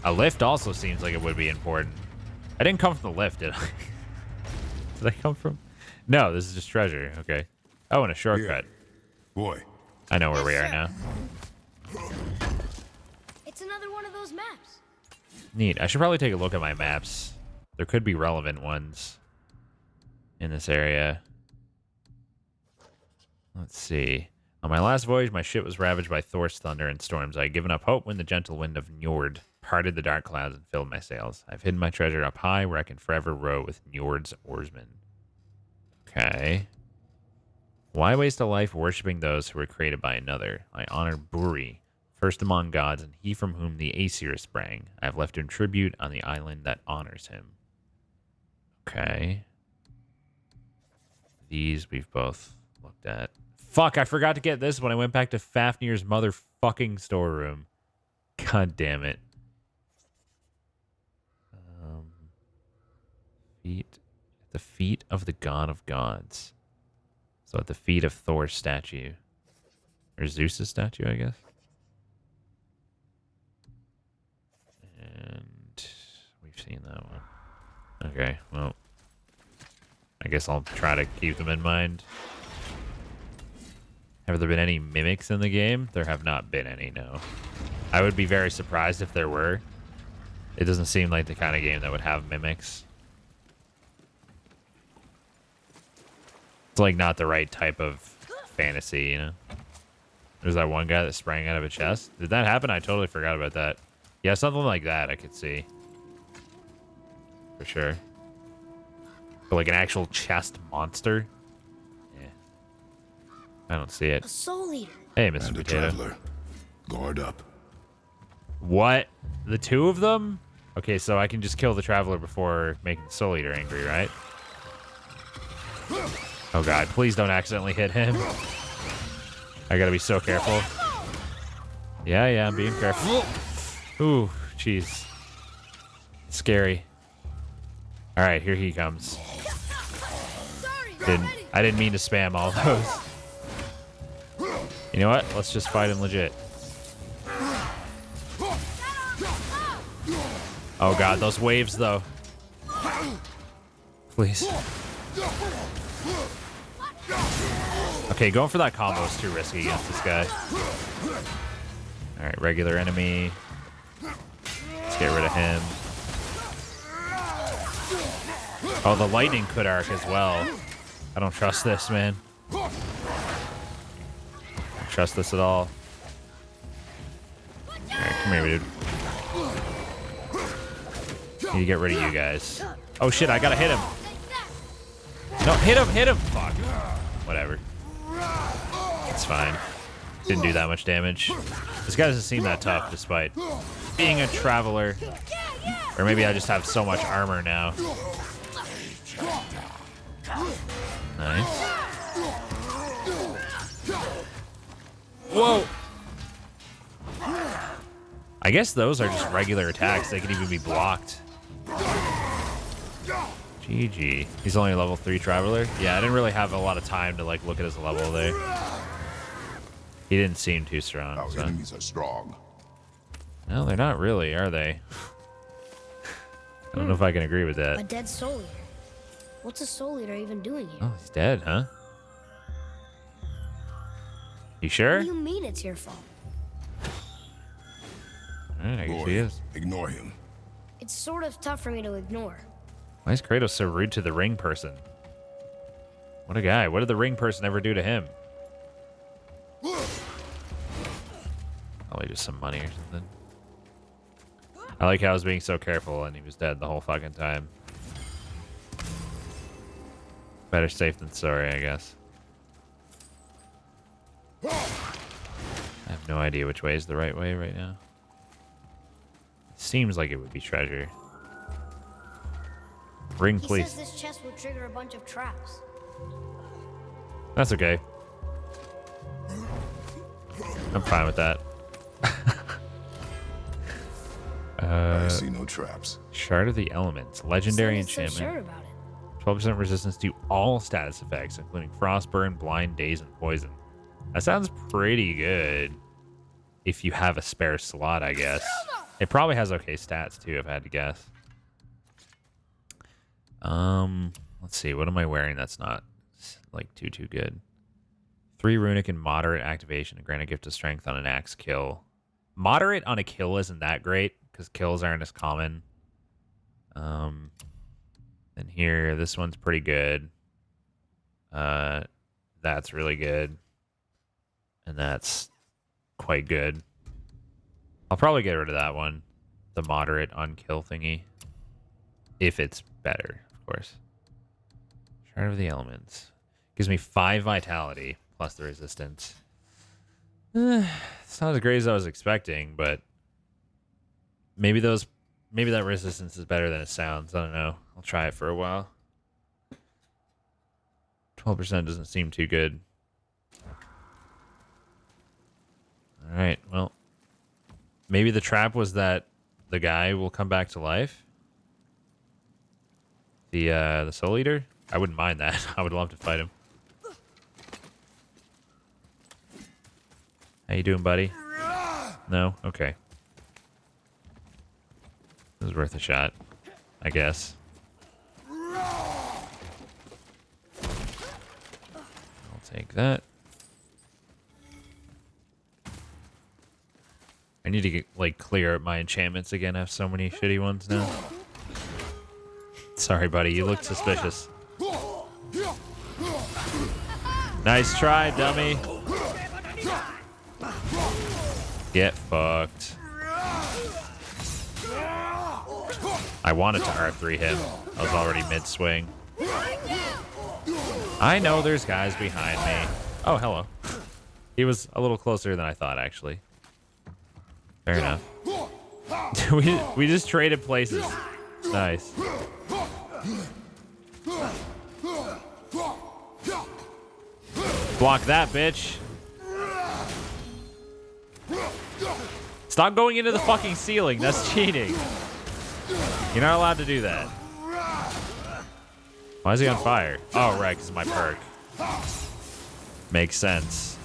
A lift also seems like it would be important. I didn't come from the lift, did I? Did I come from... No, this is just treasure. Okay. Oh, and a shortcut. Yeah. Boy. I know where we are now. It's another one of those maps. Neat. I should probably take a look at my maps. There could be relevant ones in this area. Let's see. On my last voyage, my ship was ravaged by Thor's thunder and storms. I had given up hope when the gentle wind of Njord parted the dark clouds and filled my sails. I've hidden my treasure up high where I can forever row with Njord's oarsmen. Okay. Why waste a life worshipping those who were created by another? I honor Buri, first among gods, and he from whom the Aesir sprang. I have left him tribute on the island that honors him. Okay. These we've both looked at. Fuck, I forgot to get this when I went back to Fafnir's motherfucking storeroom. God damn it. Feet. At the feet of the god of gods. So at the feet of Thor's statue. Or Zeus's statue, I guess. And we've seen that one. Okay, well. I guess I'll try to keep them in mind. Have there been any mimics in the game? There have not been any, no. I would be very surprised if there were. It doesn't seem like the kind of game that would have mimics. It's like not the right type of fantasy, you know? There's that one guy that sprang out of a chest. Did that happen? I totally forgot about that. Yeah, something like that I could see. For sure. But like an actual chest monster? Yeah. I don't see it. A soul eater. Hey, Mr. And a Potato. traveler. Guard up. What? The two of them? Okay, so I can just kill the traveler before making the Soul Eater angry, right? Oh god, please don't accidentally hit him. I gotta be so careful. Yeah, I'm being careful. Ooh, jeez. Scary. All right, here he comes. I didn't mean to spam all those. You know what? Let's just fight him legit. Oh god, those waves though. Please. Okay, going for that combo is too risky against this guy. Alright, regular enemy. Let's get rid of him. Oh, the lightning could arc as well. I don't trust this, man. I don't trust this at all. Alright, come here, dude. Need to get rid of you guys. Oh shit, I gotta hit him. No, hit him! Fuck. Whatever. It's fine. Didn't do that much damage. This guy doesn't seem that tough despite being a traveler. Or maybe I just have so much armor now. Nice. Whoa! I guess those are just regular attacks. They can even be blocked. GG. He's only a level 3 traveler? Yeah, I didn't really have a lot of time to like look at his level there. He didn't seem too strong. Our enemies are strong. No, they're not really, are they? I don't know if I can agree with A that. dead soul eater. What's a soul eater even doing here? Oh, he's dead, huh? You What sure? do you mean it's your fault? Alright, I guess he Gloria, is. ignore him. It's sort of tough for me to ignore. Why is Kratos so rude to the ring person? What a guy. What did the ring person ever do to him? Probably just some money or something. I like how I was being so careful and he was dead the whole fucking time. Better safe than sorry, I guess. I have no idea which way is the right way right now. Seems like it would be treasure. Ring, He please. says this chest will trigger a bunch of traps. That's okay. I'm fine with that. I see no traps. Shard of the Elements. Legendary Sounded so enchantment. sure about it. 12% resistance to all status effects, including Frostburn, Blind, Daze, and Poison. That sounds pretty good. If you have a spare slot, I guess. It probably has okay stats, too, if I had to guess. Let's see. What am I wearing that's not, like, too good? 3 runic and moderate activation to grant a gift of strength on an axe kill. Moderate on a kill isn't that great, because kills aren't as common. And here, this one's pretty good. That's really good. And that's quite good. I'll probably get rid of that one. The moderate on kill thingy. If it's better, of course. Shard of the Elements. Gives me 5 vitality plus the resistance. It's not as great as I was expecting, but maybe that resistance is better than it sounds. I don't know. I'll try it for a while. 12% doesn't seem too good. All right, well, maybe the trap was that the guy will come back to life. The Soul Eater? I wouldn't mind that. I would love to fight him. How you doing, buddy? No? Okay. It was worth a shot, I guess. I'll take that. I need to get, like, clear up my enchantments again. I have so many shitty ones now. Sorry, buddy. You look suspicious. Nice try, dummy. Get fucked. I wanted to R3 him. I was already mid-swing. I know there's guys behind me. Oh, hello. He was a little closer than I thought, actually. Fair enough. we just traded places. Nice. Block that, bitch. Stop going into the fucking ceiling. That's cheating. You're not allowed to do that. Why is he on fire? Oh, right, because of my perk. Makes sense.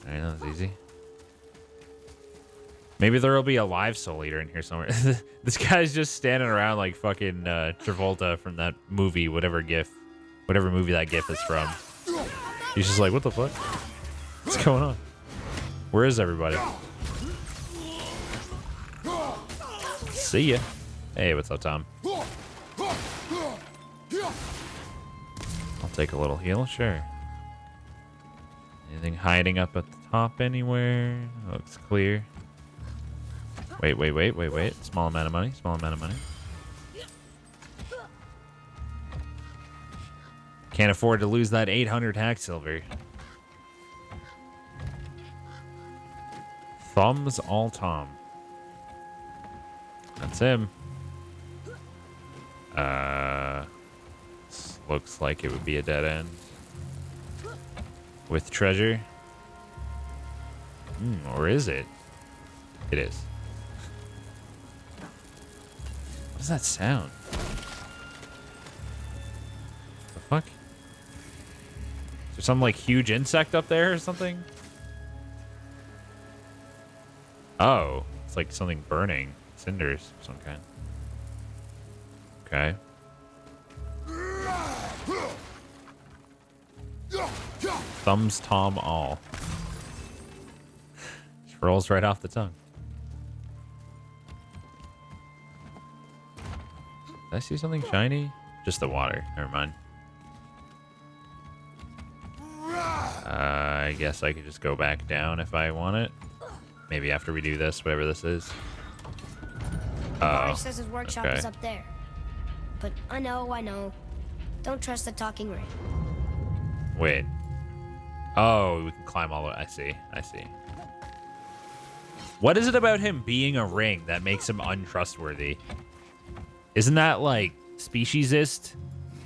I know, it's easy. Maybe there will be a live Soul Eater in here somewhere. This guy's just standing around like fucking Travolta from that movie, whatever movie that gif is from. He's just like, what the fuck? What's going on? Where is everybody? See ya. Hey, what's up, Tom? I'll take a little heal, sure. Anything hiding up at the top anywhere? Looks clear. Wait. Small amount of money. Can't afford to lose that 800 hack silver. Thumbs all Tom. That's him. This looks like it would be a dead end. With treasure. Or is it? It is. What does that sound? The fuck? Is there some like huge insect up there or something? Oh, it's like something burning. Cinders of some kind. Okay. Thumbs Tom all. Just rolls right off the tongue. Did I see something shiny? Just the water. Never mind. I guess I could just go back down if I want it. Maybe after we do this, whatever this is. Barry says his workshop is up there. But I know. Don't trust the talking ring. Wait. Oh, we can climb all the way. I see. What is it about him being a ring that makes him untrustworthy? Isn't that like speciesist?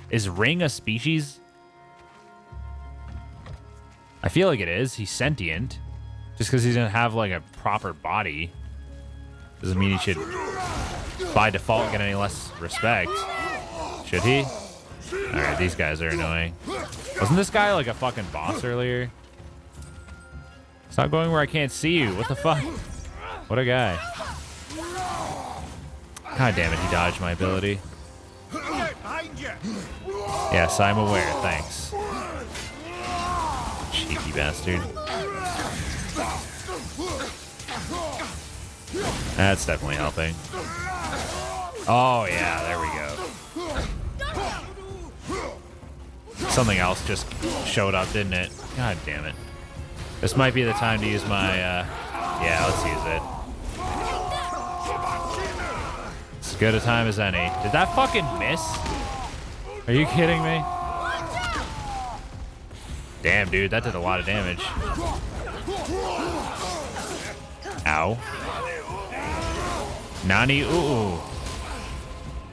Is ring a species? I feel like it is. He's sentient. Just because he doesn't have like a proper body doesn't mean he should by default get any less respect. Should he? Alright, these guys are annoying. Wasn't this guy like a fucking boss earlier? Stop going where I can't see you. What the fuck? What a guy. God damn it, he dodged my ability. Yes, I'm aware, thanks. Cheeky bastard. That's definitely helping. Oh yeah, there we go. Something else just showed up, didn't it? God damn it. This might be the time to use my, yeah, let's use it. As good a time as any. Did that fucking miss? Are you kidding me? Damn, dude, that did a lot of damage. Ow. Nani ooh.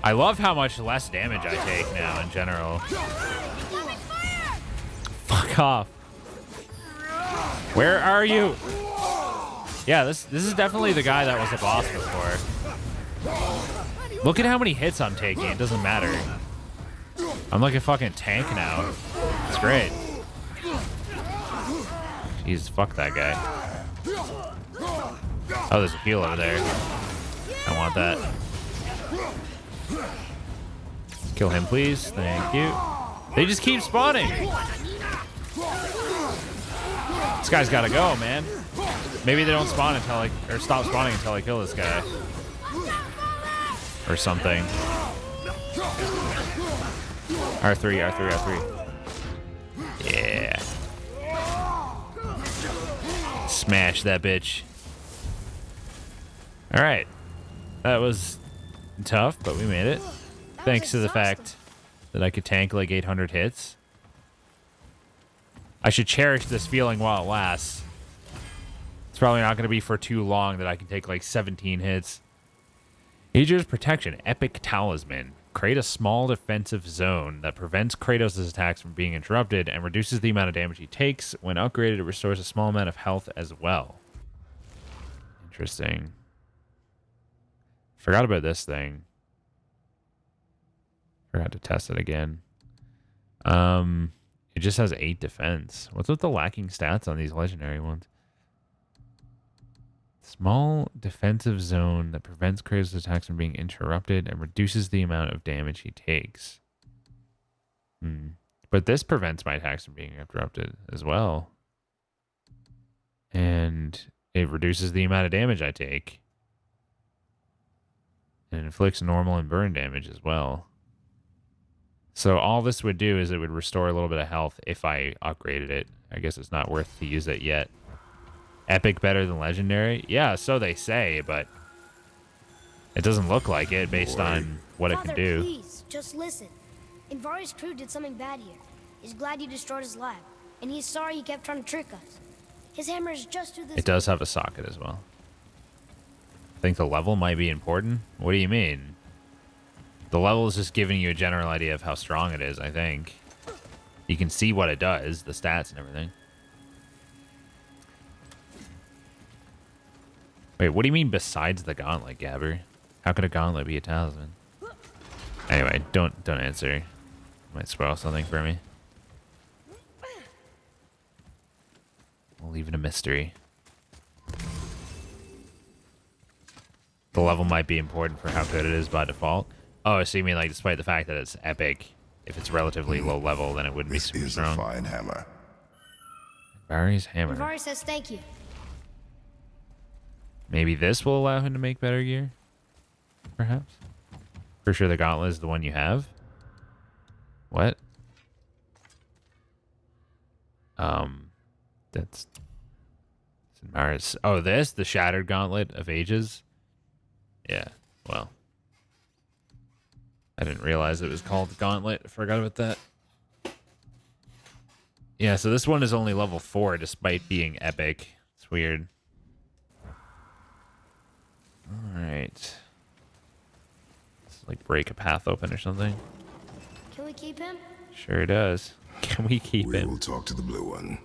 I love how much less damage I take now in general. Fuck off. Where are you? Yeah, this is definitely the guy that was the boss before. Look at how many hits I'm taking. It doesn't matter. I'm like a fucking tank now. It's great. Jeez, fuck that guy. Oh, there's a heal over there. I want that. Kill him, please. Thank you. They just keep spawning. This guy's gotta go, man. Maybe they don't spawn until I, or stop spawning until I kill this guy. Or something. R3. Yeah. Smash that bitch. Alright. That was tough, but we made it. Thanks to the fact that I could tank like 800 hits. I should cherish this feeling while it lasts. It's probably not going to be for too long that I can take like 17 hits. Aegir's Protection, Epic Talisman. Create a small defensive zone that prevents Kratos' attacks from being interrupted and reduces the amount of damage he takes. When upgraded, it restores a small amount of health as well. Interesting. Forgot about this thing. Forgot to test it again. It just has 8 defense. What's with the lacking stats on these legendary ones? Small defensive zone that prevents Kratos' attacks from being interrupted and reduces the amount of damage he takes. But this prevents my attacks from being interrupted as well. And it reduces the amount of damage I take. And inflicts normal and burn damage as well. So all this would do is it would restore a little bit of health if I upgraded it. I guess it's not worth to use it yet. Epic better than legendary? Yeah, so they say, but it doesn't look like it based on what Father, it can do. Please, just listen. Invari's crew did something bad here. He's glad you destroyed his lab, and he's sorry he kept trying to trick us. His hammer is just through this. It does have a socket as well. I think the level might be important. What do you mean? The level is just giving you a general idea of how strong it is, I think. You can see what it does, the stats and everything. Wait, what do you mean besides the gauntlet, Gabber? How could a gauntlet be a talisman? Anyway, don't answer. Might spoil something for me. We'll leave it a mystery. The level might be important for how good it is by default. Oh, so you mean like despite the fact that it's epic, if it's relatively low level, then it wouldn't be super strong. This is a fine hammer. Barry's hammer. Invari says thank you. Maybe this will allow him to make better gear? Perhaps? For sure the gauntlet is the one you have? What? That's... Mars. Oh, this? The Shattered Gauntlet of Ages? Yeah, well. I didn't realize it was called the Gauntlet. I forgot about that. Yeah, so this one is only level 4 despite being epic. It's weird. Alright. Let's like break a path open or something. Can we keep him? Sure does. Can we keep We him? will talk to the blue one.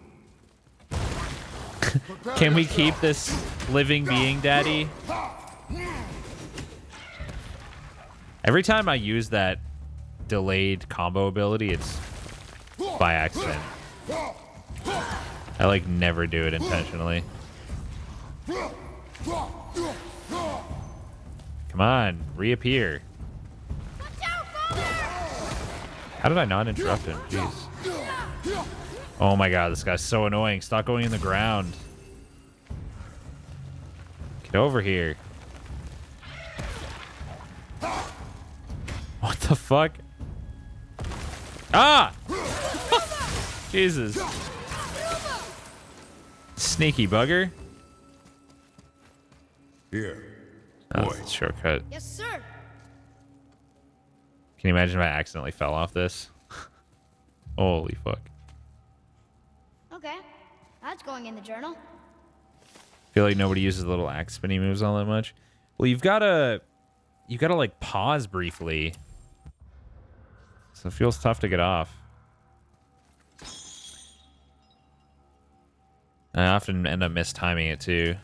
Can we keep this living being, Daddy? Every time I use that delayed combo ability, it's by accident. I like never do it intentionally. Come on, reappear. How did I not interrupt him? Jeez. Oh my god, this guy's so annoying. Stop going in the ground. Get over here. What the fuck? Ah! Jesus. Sneaky bugger. Here. Oh, that's a shortcut. Yes, sir. Can you imagine if I accidentally fell off this? Holy fuck. Okay, that's going in the journal. Feel like nobody uses the little axe spinny moves all that much. Well, you've gotta like pause briefly. So it feels tough to get off. I often end up mistiming it too.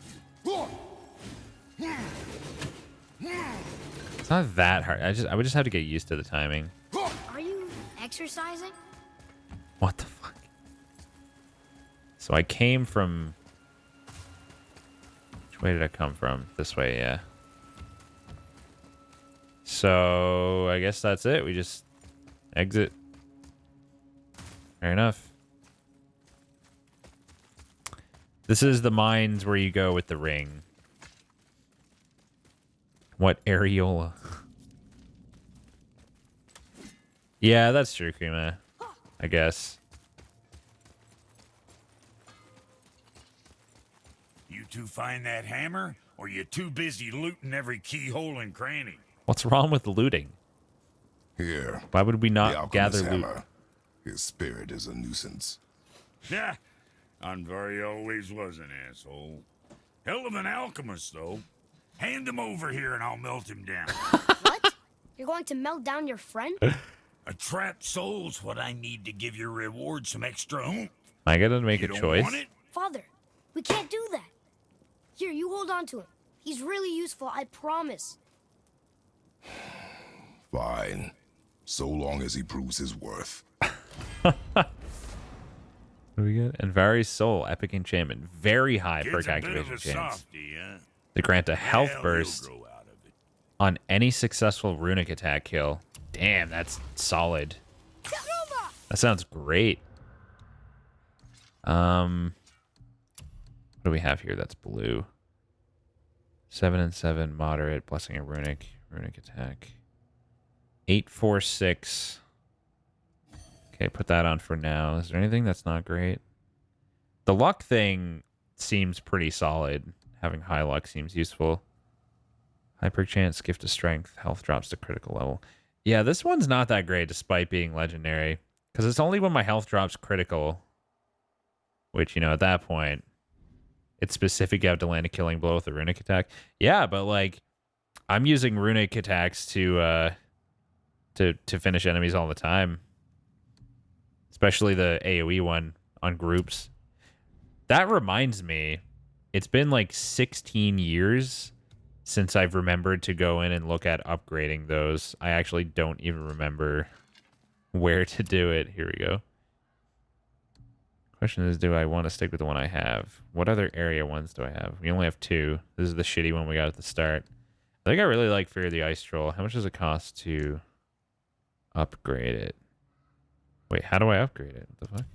It's not that hard. I would just have to get used to the timing. Are you exercising? What the fuck? So I came from... Which way did I come from? This way, yeah. So I guess that's it. We just exit. Fair enough. This is the mines where you go with the ring. What areola? Yeah, that's true, Kuma. I guess. You two find that hammer, or you too busy looting every keyhole and cranny? What's wrong with looting? Here. Why would we The not alchemist's gather loot? hammer. His spirit is a nuisance. Yeah, Andvari always was an asshole. Hell of an alchemist, though. Hand him over here and I'll melt him down. What? You're going to melt down your friend? A trapped soul's what I need to give your reward some extra oomph. I gotta make You a don't choice. want it? Father, we can't do that. Here, you hold on to him. He's really useful, I promise. Fine. So long as he proves his worth. What do we get? Anvari's Soul, Epic Enchantment. Very high perk Kid's a bit of activation a chance. softy, huh? To grant a health Well, burst he'll grow out of it. on any successful runic attack kill. Damn, that's solid. That sounds great. What do we have here that's blue? 7 and 7 moderate, blessing a runic attack. 8, 4, 6. Okay, put that on for now. Is there anything that's not great? The luck thing seems pretty solid. Having high luck seems useful. Hyper chance, gift of strength, health drops to critical level. Yeah, this one's not that great despite being legendary. Because it's only when my health drops critical. Which, you know, at that point, it's specific. You have to land a killing blow with a runic attack. Yeah, but like, I'm using runic attacks to finish enemies all the time. Especially the AoE one on groups. That reminds me, it's been like 16 years since I've remembered to go in and look at upgrading those. I actually don't even remember where to do it. Here we go. Question is, do I want to stick with the one I have? What other area ones do I have? We only have 2. This is the shitty one we got at the start. I think I really like Fear of the Ice Troll. How much does it cost to upgrade it? Wait, how do I upgrade it? What the fuck?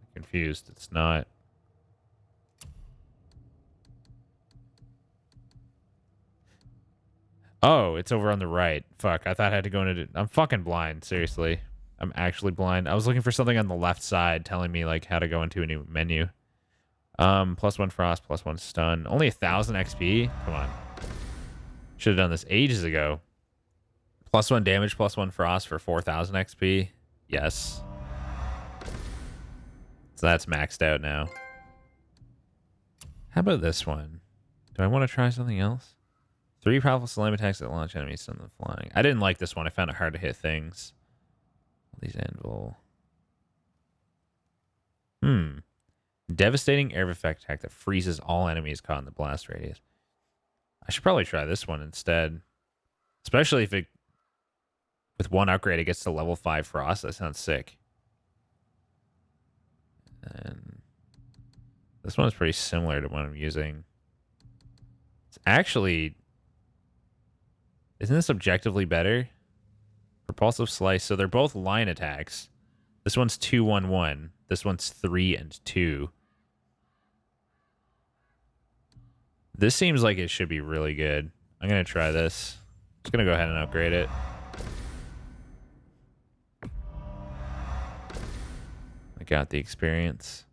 I'm confused. It's not. Oh, it's over on the right. Fuck, I thought I had to go into... I'm fucking blind, seriously. I'm actually blind. I was looking for something on the left side telling me like how to go into a new menu. +1 frost, +1 stun. Only 1,000 XP? Come on. Should have done this ages ago. +1 damage, +1 frost for 4,000 XP. Yes. So that's maxed out now. How about this one? Do I want to try something else? 3 powerful slime attacks that launch enemies from the flying. I didn't like this one. I found it hard to hit things. These anvil. Devastating air effect attack that freezes all enemies caught in the blast radius. I should probably try this one instead. Especially if it, with one upgrade, it gets to level 5 frost. That sounds sick. And this one's pretty similar to what I'm using. It's actually... Isn't this objectively better? Propulsive Slice. So they're both line attacks. This one's 2-1-1. This one's 3 and 2. This seems like it should be really good. I'm going to try this. Just going to go ahead and upgrade it. I got the experience.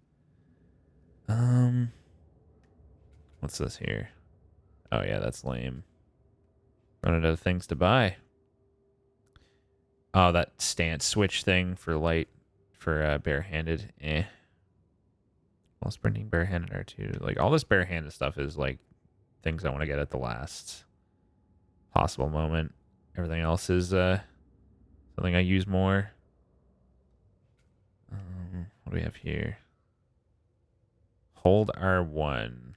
What's this here? Oh yeah, that's lame. Running out of things to buy. Oh, that stance switch thing for light, for barehanded. While sprinting barehanded R2. Like, all this barehanded stuff is, like, things I want to get at the last possible moment. Everything else is something I use more. What do we have here? Hold R1.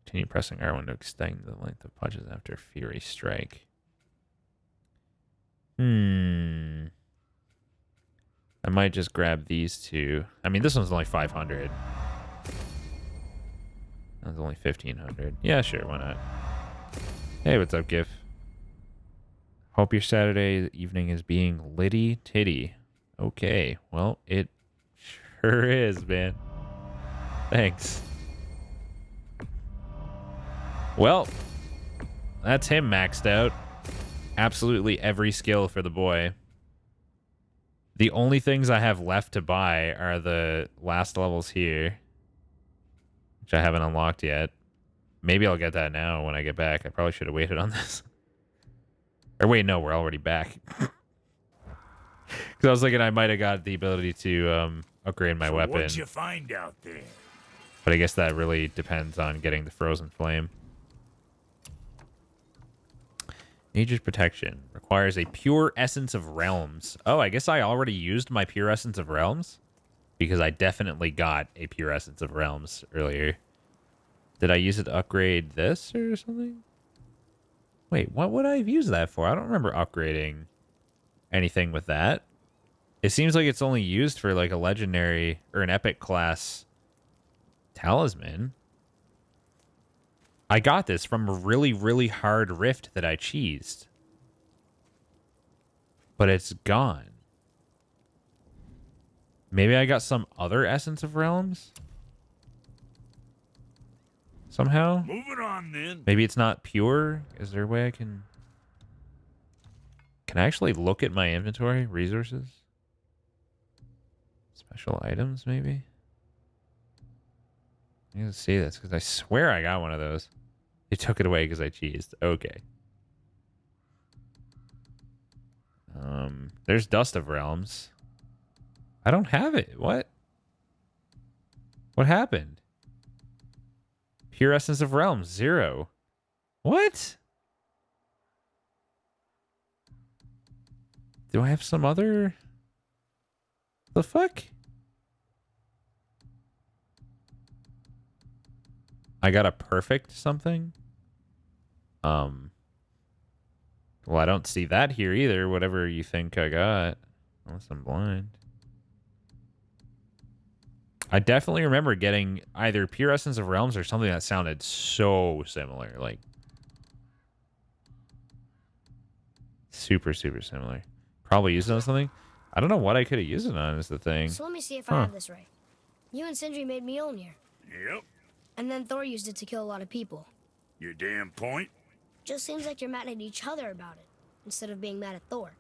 Continue pressing R1 to extend the length of punches after Fury Strike. I might just grab these two. I mean, this one's only 500. That was only 1,500. Yeah, sure, why not? Hey, what's up, GIF? Hope your Saturday evening is being litty titty. Okay, well, it sure is, man. Thanks. Well, that's him maxed out. Absolutely every skill for the boy. The only things I have left to buy are the last levels here, which I haven't unlocked yet. Maybe I'll get that now when I get back. I probably should have waited on this. Or wait, no, we're already back. Because I was thinking I might have got the ability to upgrade my weapon. What'd you find out there? But I guess that really depends on getting the Frozen Flame. Nature's Protection requires a pure essence of realms. Oh, I guess I already used my pure essence of realms because I definitely got a pure essence of realms earlier. Did I use it to upgrade this or something? Wait, what would I have used that for? I don't remember upgrading anything with that. It seems like it's only used for like a legendary or an epic class talisman. I got this from a really, really hard rift that I cheesed. But it's gone. Maybe I got some other Essence of Realms? Somehow? Moving on then. Maybe it's not pure? Is there a way I can... Can I actually look at my inventory? Resources? Special items, maybe? I need to see this, because I swear I got one of those. They took it away because I cheesed. Okay. There's Dust of Realms. I don't have it. What? What happened? Pure Essence of Realms, 0. What? Do I have some other... The fuck? I got a perfect something? Well, I don't see that here either, whatever you think I got. Unless I'm blind. I definitely remember getting either Pure Essence of Realms or something that sounded so similar. Like, super, super similar. Probably used it on something. I don't know what I could have used it on is the thing. So let me see if I have this right. You and Sindri made Mjolnir. Yep. And then Thor used it to kill a lot of people. Your damn point. Just seems like you're mad at each other about it, instead of being mad at Thor.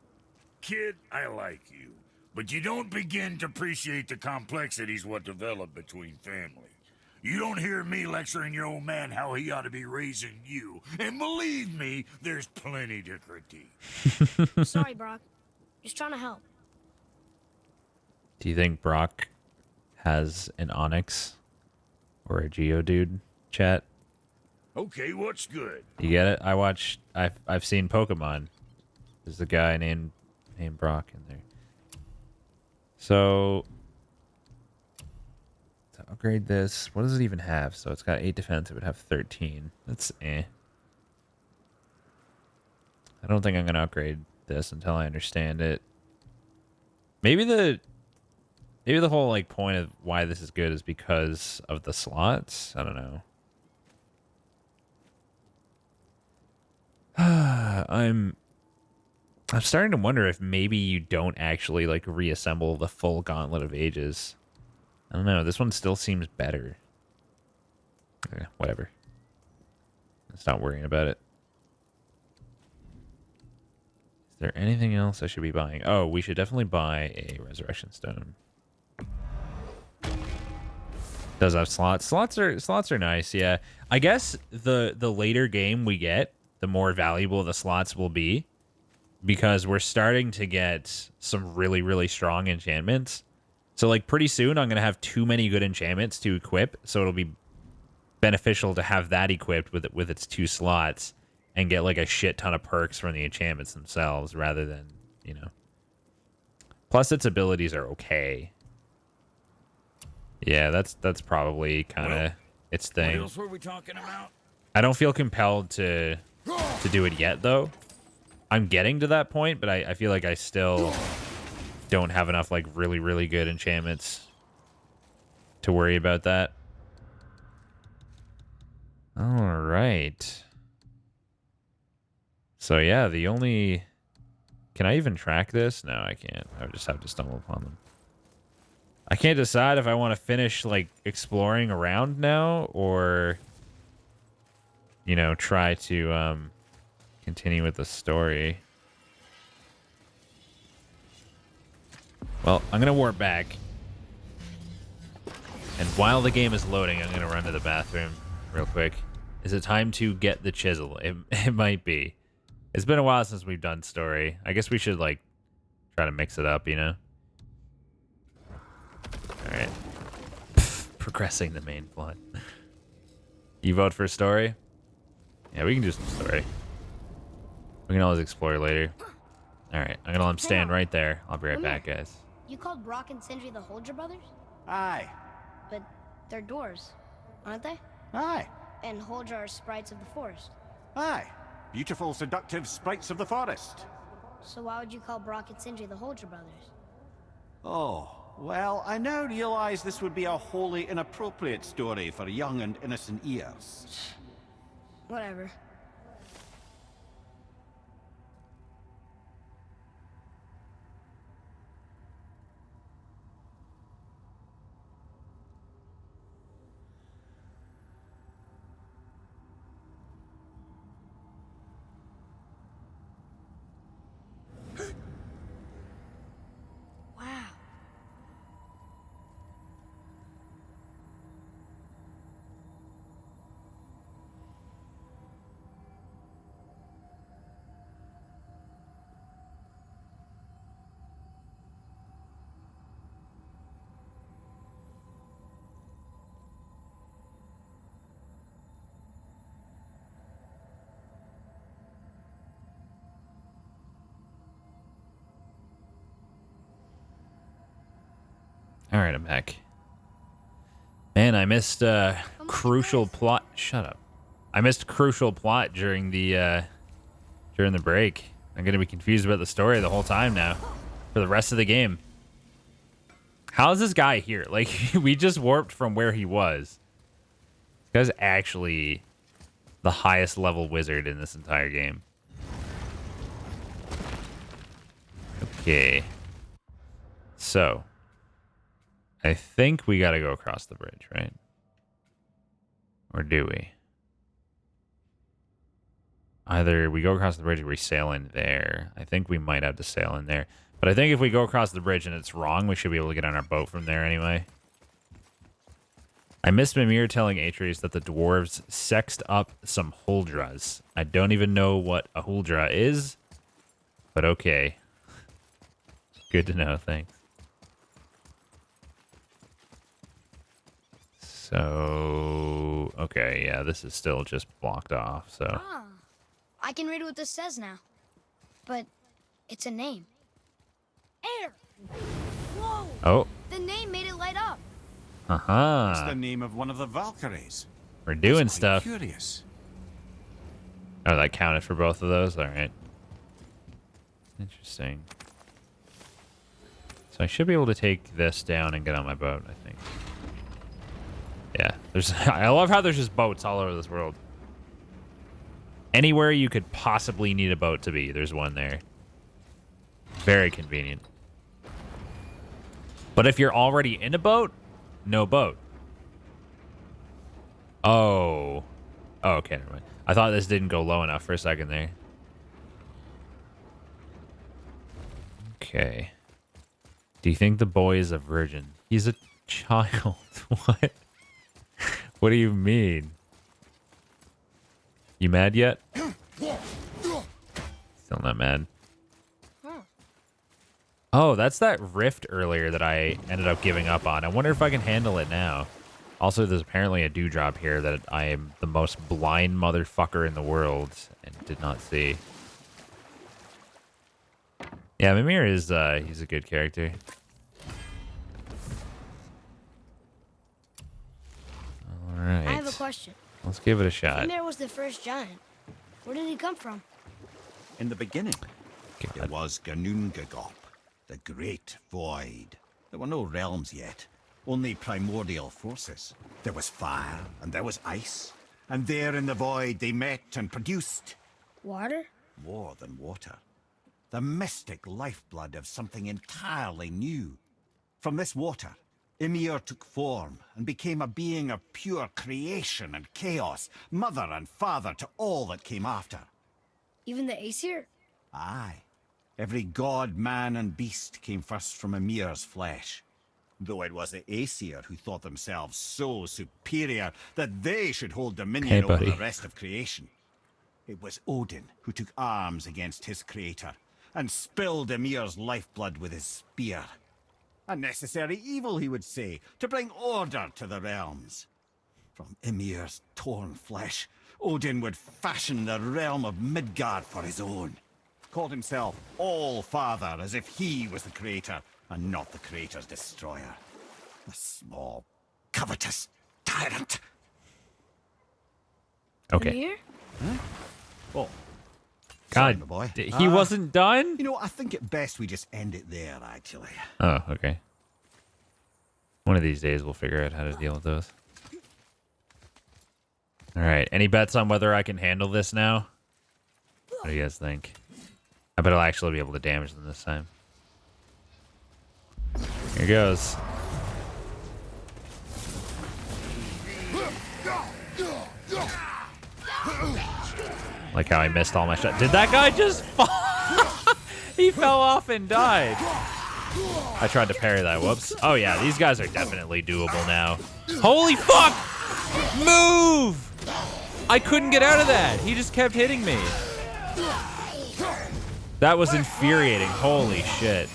Kid, I like you. But you don't begin to appreciate the complexities what develop between families. You don't hear me lecturing your old man how he ought to be raising you. And believe me, there's plenty to critique. Sorry, Brock. Just trying to help. Do you think Brock has an Onyx or a Geodude chat? Okay, what's good? You get it? I've seen Pokemon. There's a guy named Brock in there. So to upgrade this, what does it even have? So it's got 8 defense, it would have 13. That's eh. I don't think I'm gonna upgrade this until I understand it. Maybe the whole like point of why this is good is because of the slots. I don't know. I'm starting to wonder if maybe you don't actually like reassemble the full Gauntlet of Ages. I don't know. This one still seems better. Whatever. Let's not worrying about it. Is there anything else I should be buying? Oh, we should definitely buy a Resurrection Stone. Does have slots. Slots are nice, yeah. I guess the later game we get, the more valuable the slots will be. Because we're starting to get some really, really strong enchantments. So, like, pretty soon I'm going to have too many good enchantments to equip. So it'll be beneficial to have that equipped with its 2 slots. And get, like, a shit ton of perks from the enchantments themselves. Rather than, you know. Plus, its abilities are okay. Yeah, that's probably kind of its thing. What else were we talking about? I don't feel compelled to do it yet, though. I'm getting to that point, but I feel like I still don't have enough, like, really, really good enchantments to worry about that. All right. So, yeah, the only... Can I even track this? No, I can't. I would just have to stumble upon them. I can't decide if I want to finish, like, exploring around now or, you know, try to, continue with the story. Well, I'm going to warp back. And while the game is loading, I'm going to run to the bathroom real quick. Is it time to get the chisel? It might be. It's been a while since we've done story. I guess we should, like, try to mix it up, you know? Alright. Progressing the main plot. You vote for story? Yeah, we can do some story. We can always explore later. Alright, I'm gonna let him stand right there. I'll be right back, guys. You called Brock and Sindri the Holger brothers? Aye. But they're dwarves, aren't they? Aye. and Huldra are sprites of the forest. Aye. Beautiful, seductive sprites of the forest. So why would you call Brock and Sindri the Huldra brothers? Oh, well, I now realize this would be a wholly inappropriate story for young and innocent ears. Whatever. Wow. All right, I'm back. Man, I missed crucial plot. Shut up. I missed crucial plot during the break. I'm gonna be confused about the story the whole time now, for the rest of the game. How is this guy here? Like, we just warped from where he was. This guy's actually the highest level wizard in this entire game. Okay. So, I think we gotta go across the bridge, right? Or do we? Either we go across the bridge or we sail in there. I think we might have to sail in there. But I think if we go across the bridge and it's wrong, we should be able to get on our boat from there anyway. I missed Mimir telling Atreus that the dwarves sexed up some Huldras. I don't even know what a Huldra is, but okay. Good to know, thanks. So, okay, yeah, this is still just blocked off, so. Ah, I can read what this says now. But it's a name. Air! Whoa! Oh. The name made it light up. Uh-huh. It's the name of one of the Valkyries. We're doing That's quite stuff. Curious. Oh, that counted for both of those? All right. Interesting. So I should be able to take this down and get on my boat, I think. Yeah, there's. I love how there's just boats all over this world. Anywhere you could possibly need a boat to be, there's one there. Very convenient. But if you're already in a boat, no boat. Oh. Oh, okay, never mind. I thought this didn't go low enough for a second there. Okay. Do you think the boy is a virgin? He's a child. What? What do you mean? You mad yet? Still not mad. Oh, that's that rift earlier that I ended up giving up on. I wonder if I can handle it now. Also, there's apparently a dewdrop here that I am the most blind motherfucker in the world and did not see. Yeah, Mimir is, he's a good character. All right. I have a question. Let's give it a shot. Mimir was the first giant. Where did he come from? In the beginning, God. there was Ganungagop, the Great Void. There were no realms yet, only primordial forces. There was fire, and there was ice. And there in the void they met and produced Water? more than water. The mystic lifeblood of something entirely new. From this water, Ymir took form and became a being of pure creation and chaos, mother and father to all that came after. Even the Aesir? Aye. Every god, man, and beast came first from Ymir's flesh. Though it was the Aesir who thought themselves so superior that they should hold dominion over the rest of creation. It was Odin who took arms against his creator and spilled Ymir's lifeblood with his spear. A necessary evil, he would say, to bring order to the realms. From Ymir's torn flesh, Odin would fashion the realm of Midgard for his own. Called himself All-Father, as if he was the creator and not the creator's destroyer. A small, covetous tyrant. Okay. Here? Oh, God, my boy. He wasn't done? You know, I think it best we just end it there, actually. Oh, okay. One of these days we'll figure out how to deal with those. All right. Any bets on whether I can handle this now? What do you guys think? I bet I'll actually be able to damage them this time. Here goes. Like how I missed all my shots. Did that guy just fall? He fell off and died. I tried to parry that. Whoops. Oh, yeah. These guys are definitely doable now. Holy fuck! Move! I couldn't get out of that. He just kept hitting me. That was infuriating. Holy shit.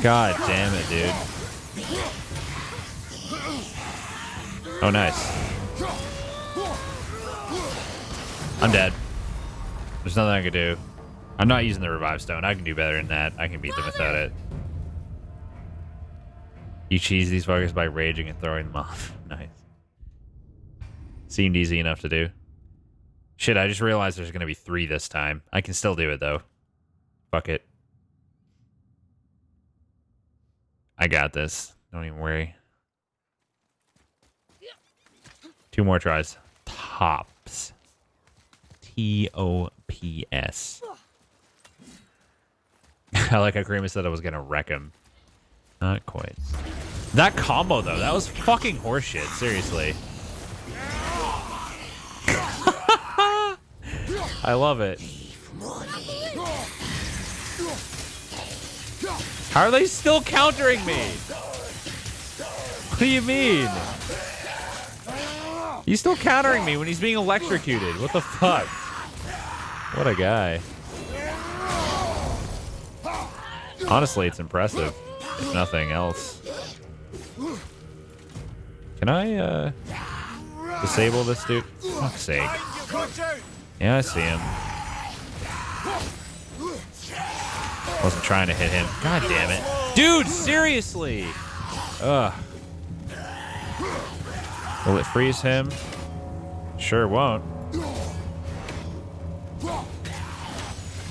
God damn it, dude. Oh, nice. I'm dead. There's nothing I can do. I'm not using the revive stone. I can do better than that. I can beat them without it. You cheese these fuckers by raging and throwing them off. Nice. Seemed easy enough to do. Shit, I just realized there's going to be 3 this time. I can still do it, though. Fuck it. I got this. Don't even worry. 2 more tries. Tops. T-O-P-S. I like how Karima said I was going to wreck him. Not quite. That combo, though, that was fucking horseshit. Seriously. I love it. How are they still countering me? What do you mean? He's still countering me when he's being electrocuted. What the fuck? What a guy. Honestly, it's impressive. If nothing else. Can I, disable this dude? For fuck's sake. Yeah, I see him. Wasn't trying to hit him. God damn it. Dude, seriously! Ugh. Will it freeze him? Sure won't.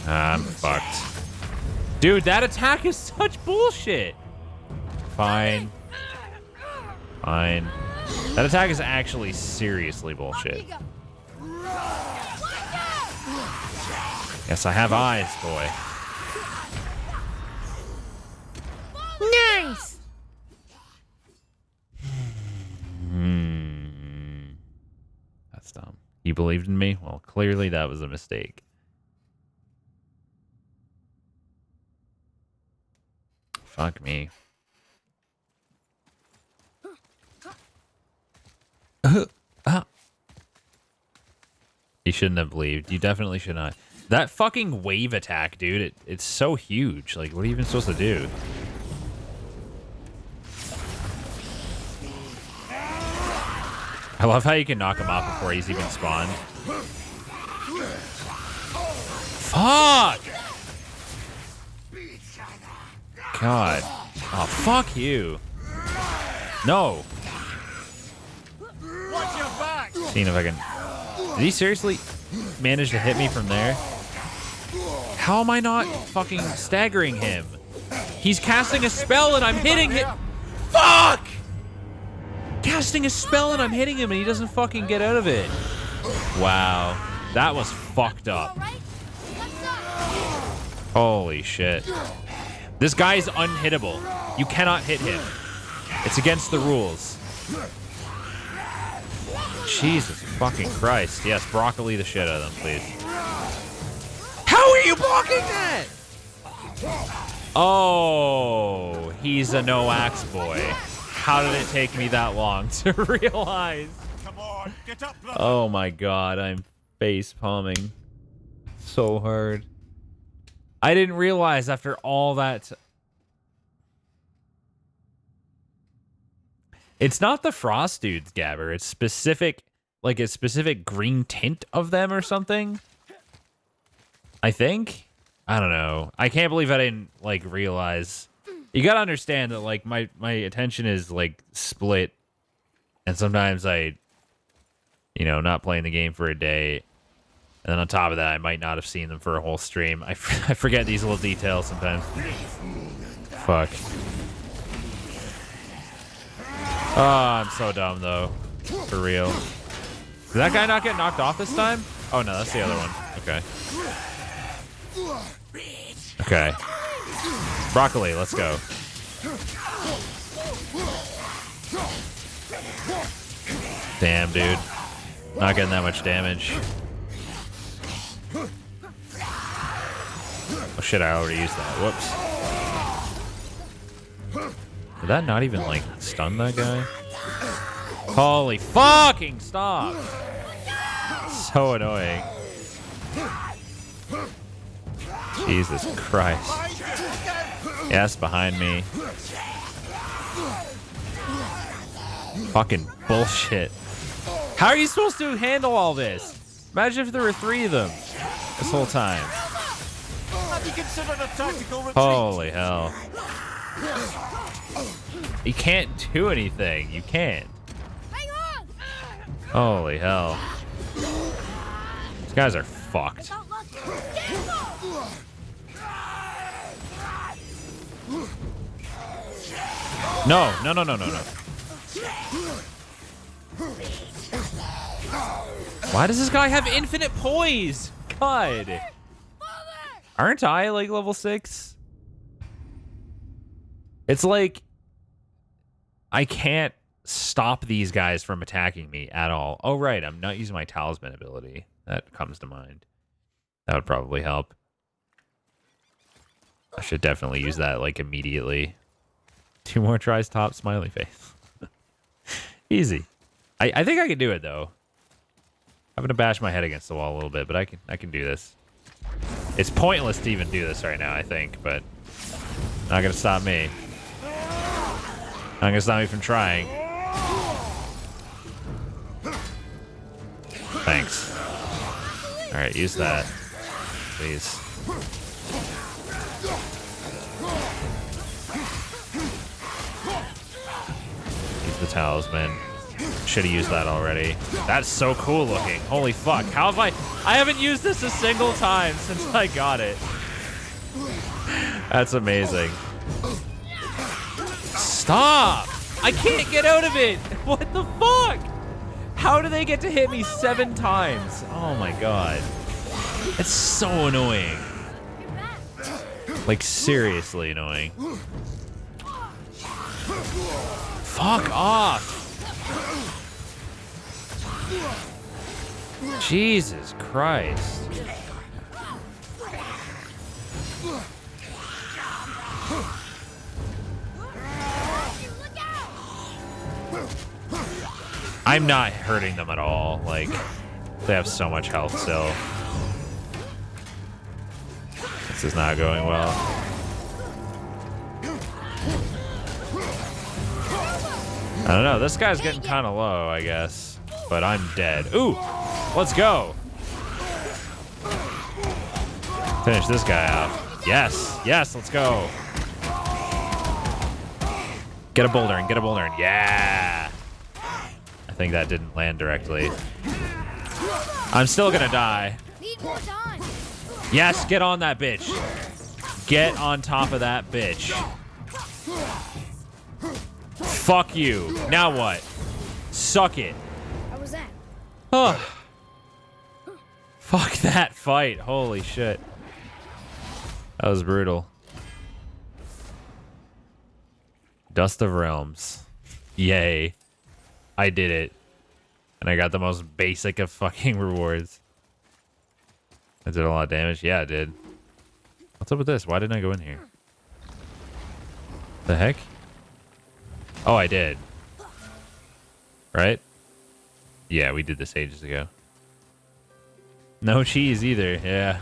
I'm fucked. Dude, that attack is such bullshit. Fine. Fine. That attack is actually seriously bullshit. Yes, I have eyes, boy. Nice! That's dumb. You believed in me? Well, clearly that was a mistake. Fuck me. You shouldn't have believed. You definitely should not. That fucking wave attack, dude, it's so huge. Like, what are you even supposed to do? I love how you can knock him off before he's even spawned. Fuck! God. Oh, fuck you. No. Seeing if I can... Did he seriously manage to hit me from there? How am I not fucking staggering him? He's casting a spell and I'm hitting him. Fuck! Casting a spell and I'm hitting him and he doesn't fucking get out of it. Wow. That was fucked up. Holy shit. This guy is unhittable. You cannot hit him. It's against the rules. Jesus fucking Christ. Yes, broccoli the shit out of them, please. How are you blocking that? Oh, he's a no-axe boy. How did it take me that long to realize? Come on, get up, brother. Oh my god, I'm face palming so hard. I didn't realize after all that. It's not the frost dudes, Gabber. It's specific, like a specific green tint of them or something. I think. I don't know. I can't believe I didn't like realize. You gotta understand that like my attention is like split And sometimes I, you know, not playing the game for a day. And then on top of that, I might not have seen them for a whole stream. I forget these little details sometimes. Fuck. Oh, I'm so dumb, though. For real. Did that guy not get knocked off this time? Oh, no, that's the other one. Okay. Okay. Broccoli, let's go. Damn, dude. Not getting that much damage. Oh, shit, I already used that. Whoops. Did that not even, like, stun that guy? Holy fucking stop! So annoying. Jesus Christ. Yes, behind me. Fucking bullshit. How are you supposed to handle all this? Imagine if there were 3 of them this whole time. Have you considered a tactical retreat? Holy hell. You can't do anything. You can't. Holy hell. These guys are fucked. No, no, no, no, no, no. Why does this guy have infinite poise? God. Aren't I like level 6? It's like I can't stop these guys from attacking me at all. Oh, right. I'm not using my talisman ability. That comes to mind. That would probably help. I should definitely use that like immediately. 2 more tries, top, smiley face. Easy. I think I can do it though. I'm gonna bash my head against the wall a little bit, but I can do this. It's pointless to even do this right now, I think, but not gonna stop me. Not gonna stop me from trying. Thanks. All right, use that, please. Use the talisman. Should have used that already. That's so cool looking. Holy fuck. How have I haven't used this a single time since I got it. That's amazing. Stop! I can't get out of it! What the fuck? How do they get to hit me 7 times? Oh my god. It's so annoying. Like, seriously annoying. Fuck off! Jesus Christ. I'm not hurting them at all. Like, they have so much health still. This is not going well. I don't know. This guy's getting kind of low, I guess. But I'm dead. Ooh! Let's go! Finish this guy off. Yes! Yes, let's go! Get a bouldering, get a bouldering. Yeah! I think that didn't land directly. I'm still gonna die. Yes, get on that bitch. Get on top of that bitch. Fuck you. Now what? Suck it. How was that? Oh. Fuck that fight. Holy shit. That was brutal. Dust of Realms. Yay. I did it. And I got the most basic of fucking rewards. I did a lot of damage. Yeah, I did. What's up with this? Why didn't I go in here? The heck? Oh, I did. Right? Yeah, we did this ages ago. No cheese either. Yeah.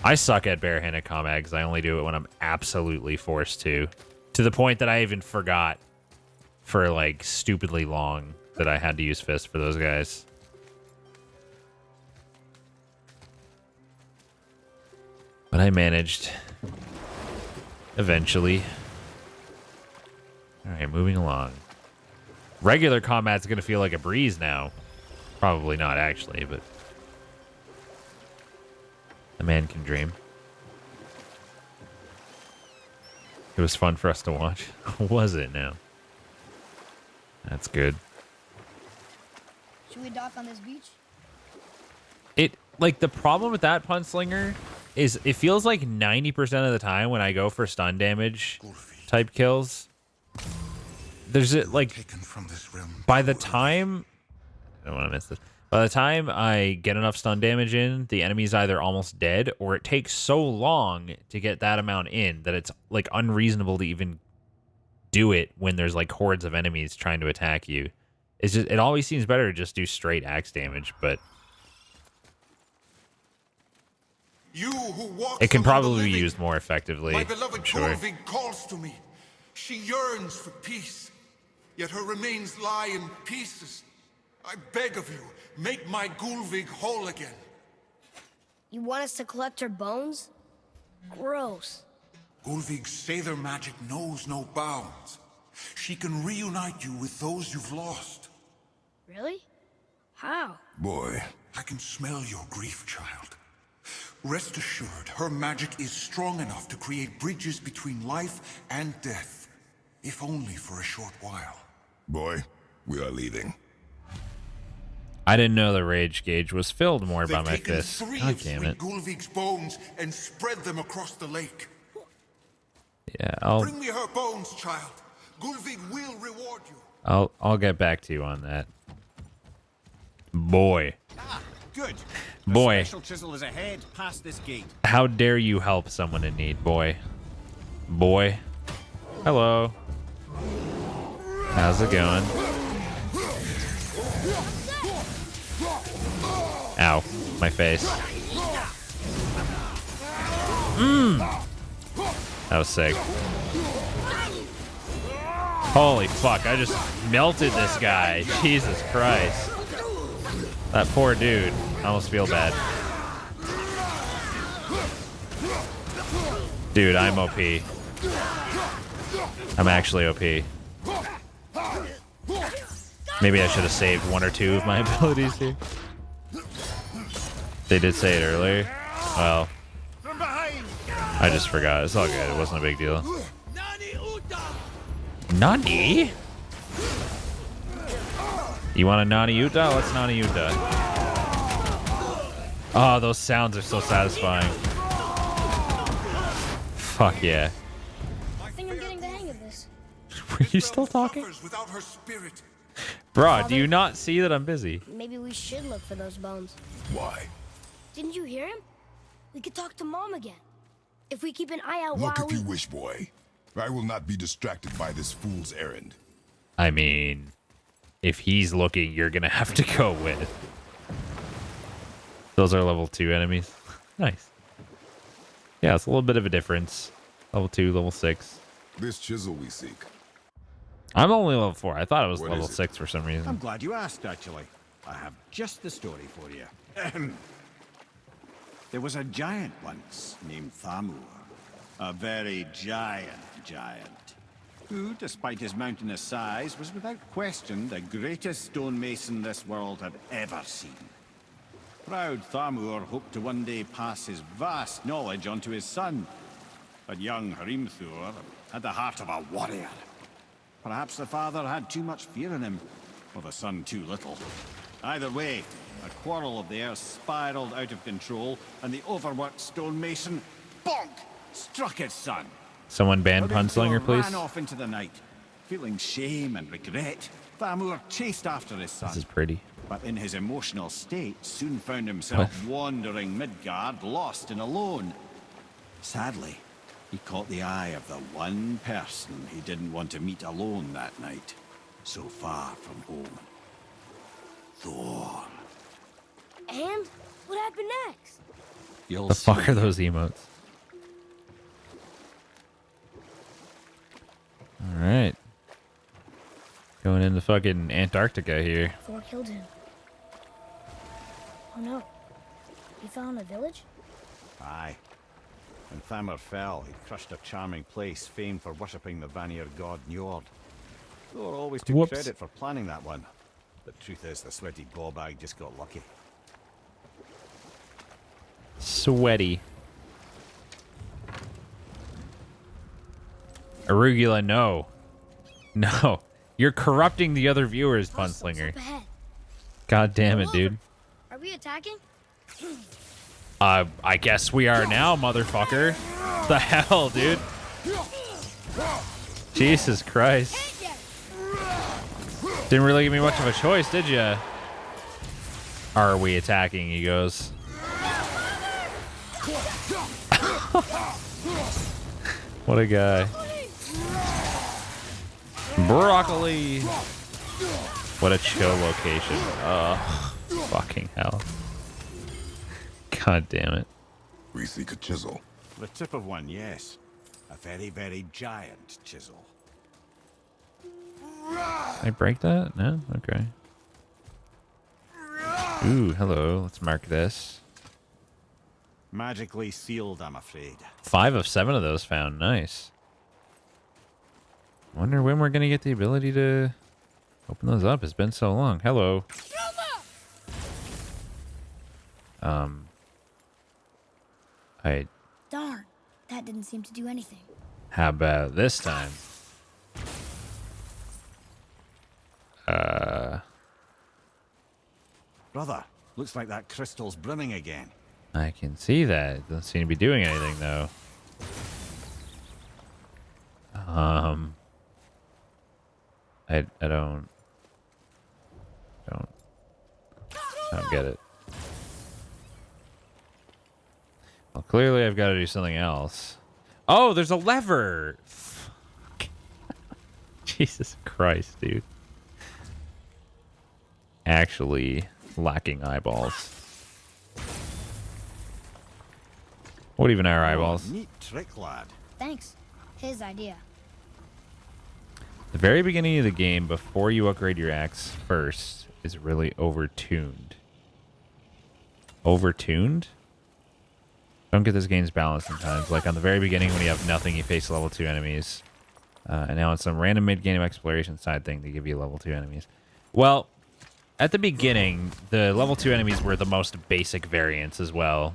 I suck at barehanded combat because I only do it when I'm absolutely forced to. To the point that I even forgot for like stupidly long that I had to use fists for those guys. But I managed. Eventually. Alright, moving along. Regular combat's gonna feel like a breeze now. Probably not actually, but a man can dream. It was fun for us to watch. Was it now? That's good. Should we dock on this beach? It, like, the problem with that Punslinger is it feels like 90% of the time when I go for stun damage type kills, there's like, by the time, I don't want to miss this. By the time I get enough stun damage in, the enemy's either almost dead or it takes so long to get that amount in that it's like unreasonable to even do it when there's like hordes of enemies trying to attack you. It's just, it always seems better to just do straight axe damage, but it can probably be used more effectively. My beloved I'm sure. Gullveig calls to me. She yearns for peace, yet her remains lie in pieces. I beg of you, make my Gullveig whole again. You want us to collect her bones? Gross. Gullveig's Sather magic knows no bounds. She can reunite you with those you've lost. Really? How? Boy. I can smell your grief, child. Rest assured, her magic is strong enough to create bridges between life and death, if only for a short while. Boy, we are leaving. I didn't know the rage gauge was filled more by my taken fist. 3 God of damn Sweet it. Gullveig's bones and spread them across the lake. Yeah, I'll Bring me her bones, child. Gullveig will reward you. I'll get back to you on that. Boy. Ah, good. Boy. The special chisel is ahead, past this gate. How dare you help someone in need, boy. Boy. Hello. How's it going? Ow. My face. That was sick. Holy fuck, I just melted this guy. Jesus Christ. That poor dude. I almost feel bad. Dude, I'm OP. I'm actually OP. Maybe I should have saved 1 or 2 of my abilities here. They did say it earlier. Well, I just forgot. It's all good. It wasn't a big deal. Nani? You want a Nani Uta? Let's Nani Uta. Oh, those sounds are so satisfying. Fuck yeah. I think I'm getting the hang of this. Were you still talking? Without her spirit. Bro, do you not see that I'm busy? Maybe we should look for those bones. Why? Didn't you hear him? We could talk to Mom again. If we keep an eye out Look while if you wish, boy. I will not be distracted by this fool's errand. I mean, if he's looking, you're gonna have to go with. Those are level 2 enemies. Nice. Yeah, it's a little bit of a difference. Level 2, level 6. This chisel we seek. I'm only level 4. I thought it was What level is it? 6 for some reason. I'm glad you asked, actually. I have just the story for you. There was a giant once named Thamur. A very giant, who, despite his mountainous size, was without question the greatest stonemason this world had ever seen. Proud Thamur hoped to one day pass his vast knowledge on to his son. But young Hrimthur had the heart of a warrior. Perhaps the father had too much fear in him, or the son too little. Either way, a quarrel of theirs spiraled out of control, and the overworked stonemason, bonk, struck his son. Someone ban Punslinger, please. Ran off into the night. Feeling shame and regret, Thamur chased after his son. This is pretty. But in his emotional state, soon found himself wandering Midgard, lost and alone. Sadly, he caught the eye of the one person he didn't want to meet alone that night, so far from home. Thor. And what happened next? You'll The fuck are those emotes? Alright. Going into fucking Antarctica here. Thor killed him. Oh no. He fell in a village? Aye. When Thamur fell, he crushed a charming place famed for worshipping the Vanir god Njord. Thor always took Whoops. credit for planning that one. The truth is, the sweaty ballbag just got lucky. Sweaty. Arugula, no. No. You're corrupting the other viewers, Punslinger. Up ahead. God damn it, Pull dude. over. Are we attacking? I guess we are now, motherfucker. The hell, dude? Jesus Christ. Didn't really give me much of a choice, did ya? Are we attacking, he goes. What a guy. Broccoli. What a chill location. Oh, fucking hell. God damn it. We seek a chisel. The tip of one, yes. A very, very giant chisel. Can I break that? No? Okay. Ooh, hello. Let's mark this. Magically sealed, I'm afraid. 5 of 7 of those found. Nice. Wonder when we're going to get the ability to open those up. It's been so long. Hello. Darn, that didn't seem to do anything. How about this time? Brother, looks like that crystal's brimming again. I can see that. It doesn't seem to be doing anything, though. I don't get it. Well, clearly I've got to do something else. Oh, there's a lever. Fuck. Jesus Christ, dude. Actually lacking eyeballs. What even are eyeballs? Neat trick, lad. Thanks. His idea. The very beginning of the game, before you upgrade your axe first, is really overtuned. Overtuned? Don't get this game's balance sometimes. Like on the very beginning when you have nothing, you face level 2 enemies. And now it's some random mid-game exploration side thing to give you level 2 enemies. Well, at the beginning, the level 2 enemies were the most basic variants as well.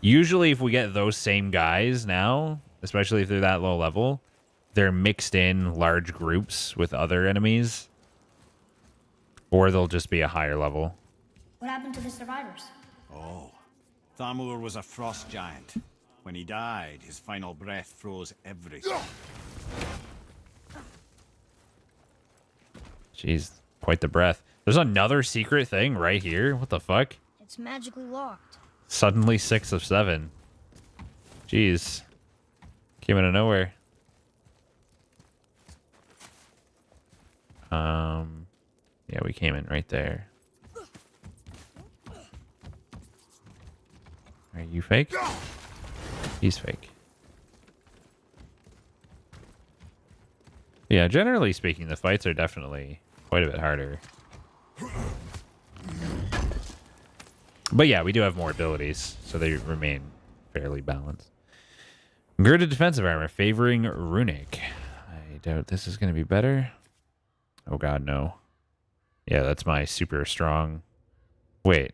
Usually if we get those same guys now, especially if they're that low level, they're mixed in large groups with other enemies. Or they'll just be a higher level. What happened to the survivors? Oh, Thamur was a frost giant. When he died, his final breath froze everything. Jeez, quite the breath. There's another secret thing right here. What the fuck? It's magically locked. Suddenly 6 of 7. Jeez. Came out of nowhere. Yeah, we came in right there. Are you fake? He's fake. Yeah, generally speaking, the fights are definitely quite a bit harder. But yeah, we do have more abilities, so they remain fairly balanced. Girded defensive armor, favoring runic. I doubt this is going to be better. Oh god, no. Yeah, that's my super strong. Wait.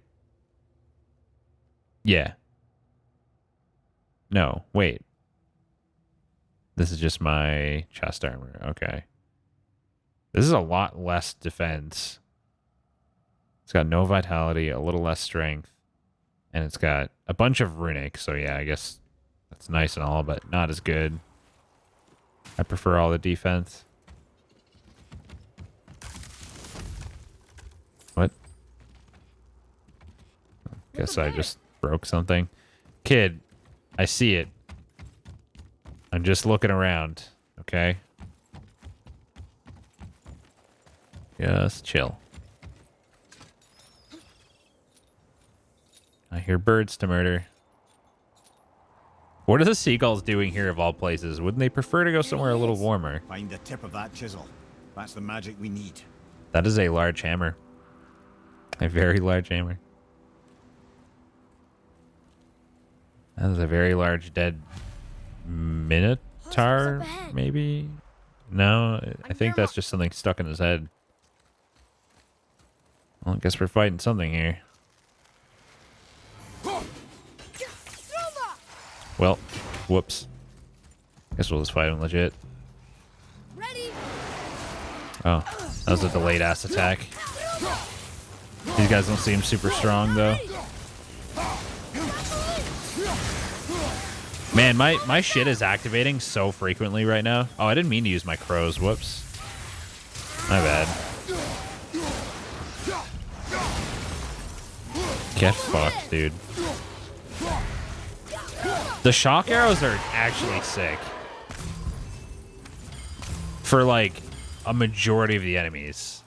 Yeah. No, wait. This is just my chest armor. Okay. This is a lot less defense. It's got no vitality, a little less strength, and it's got a bunch of runic. So yeah, I guess that's nice and all, but not as good. I prefer all the defense. What? Guess I just broke something. Kid, I see it. I'm just looking around, okay? Just chill. I hear birds to murder. What are the seagulls doing here of all places? Wouldn't they prefer to go somewhere a little warmer? Find the tip of that chisel. That's the magic we need. That is a large hammer. A very large hammer. That is a very large dead minotaur, maybe? No, I think that's just something stuck in his head. Well, I guess we're fighting something here. Well, whoops. Guess we'll just fight him legit. Oh, that was a delayed ass attack. These guys don't seem super strong though. Man, my shit is activating so frequently right now. Oh, I didn't mean to use my crows. Whoops. My bad. Get fucked, dude. The shock arrows are actually sick. For like a majority of the enemies.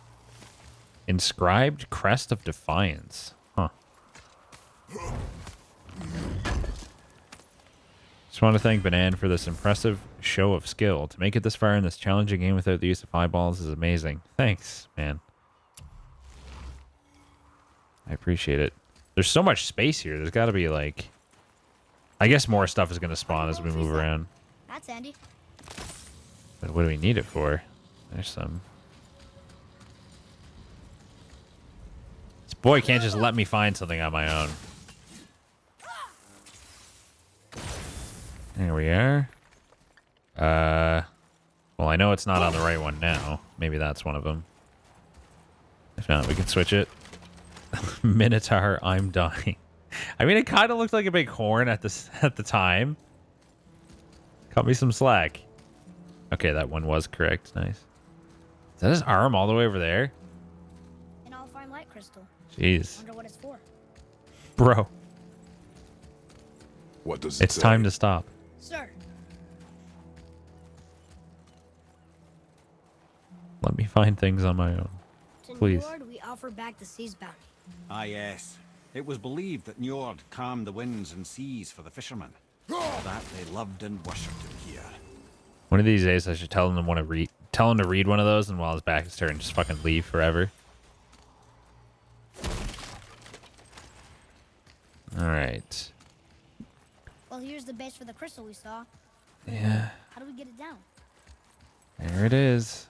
Inscribed Crest of Defiance. Huh. Just want to thank Banan for this impressive show of skill. To make it this far in this challenging game without the use of eyeballs is amazing. Thanks, man. I appreciate it. There's so much space here. There's got to be like... I guess more stuff is going to spawn as we move around. That's Andy. But what do we need it for? There's some... This boy can't just let me find something on my own. There we are. Well, I know it's not on the right one now. Maybe that's one of them. If not, we can switch it. Minotaur, I'm dying. I mean, it kind of looked like a big horn at the time. Cut me some slack. Okay, that one was correct. Nice. Is that his arm all the way over there? And I'll find light crystal. Jeez. Wonder what it's for. Bro. What does it It's say? time to stop. Sir. Let me find things on my own. To Please. Njord, we offer back the sea's bounty. Ah, yes. It was believed that Njord calmed the winds and seas for the fishermen. For that they loved and worshipped him here. One of these days, I should tell him to read one of those, and while his back is turned, just fucking leave forever. All right. Well, here's the base for the crystal we saw. Yeah. How do we get it down? There it is.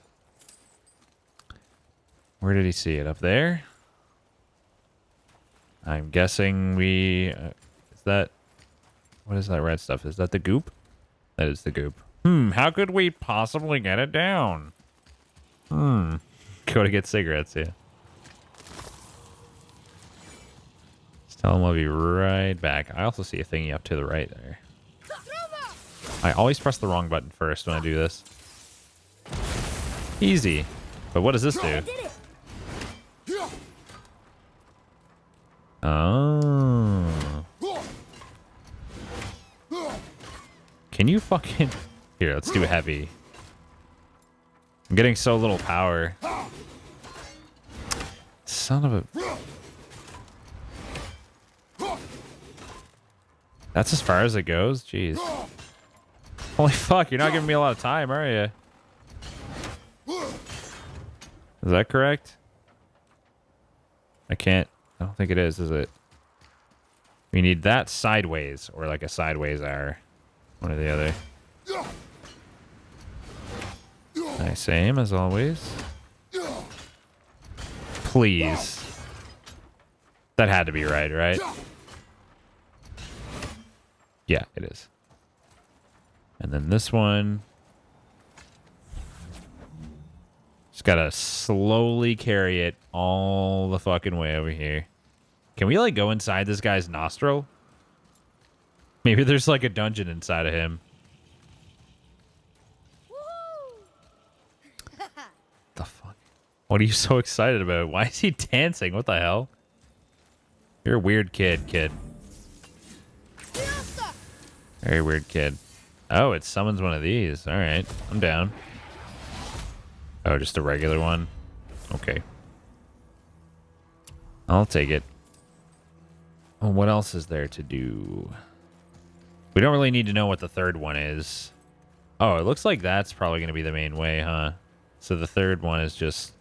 Where did he see it? Up there? I'm guessing we... is that... What is that red stuff? Is that the goop? That is the goop. How could we possibly get it down? Go to get cigarettes, yeah. Just tell him I'll be right back. I also see a thingy up to the right there. I always press the wrong button first when I do this. Easy. But what does this do? Oh. Can you fucking... Here, let's do heavy. I'm getting so little power. Son of a... That's as far as it goes? Jeez. Holy fuck, you're not giving me a lot of time, are you? Is that correct? I can't... I don't think it is it? We need that sideways, or like a sideways arrow. One or the other. Nice aim, as always. Please. That had to be right? Yeah, it is. And then this one. Just gotta slowly carry it all the fucking way over here. Can we, like, go inside this guy's nostril? Maybe there's, like, a dungeon inside of him. The fuck? What are you so excited about? Why is he dancing? What the hell? You're a weird kid. Very weird kid. Oh, it summons one of these. Alright, I'm down. Oh, just a regular one? Okay. I'll take it. Oh, what else is there to do? We don't really need to know what the third one is. Oh, it looks like that's probably going to be the main way, huh? So the third one is just...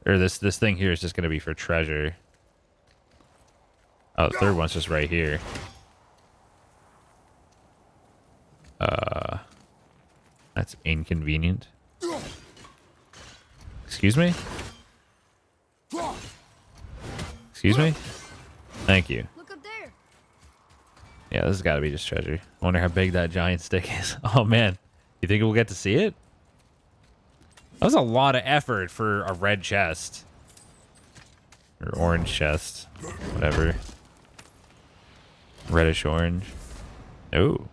Or this thing here is just going to be for treasure. Oh, the third one's just right here. That's inconvenient. Excuse me? Excuse me? Thank you. Look up there. Yeah, this has got to be just treasure. I wonder how big that giant stick is. Oh, man. You think we'll get to see it? That was a lot of effort for a red chest. Or orange chest. Whatever. Reddish orange. Oh.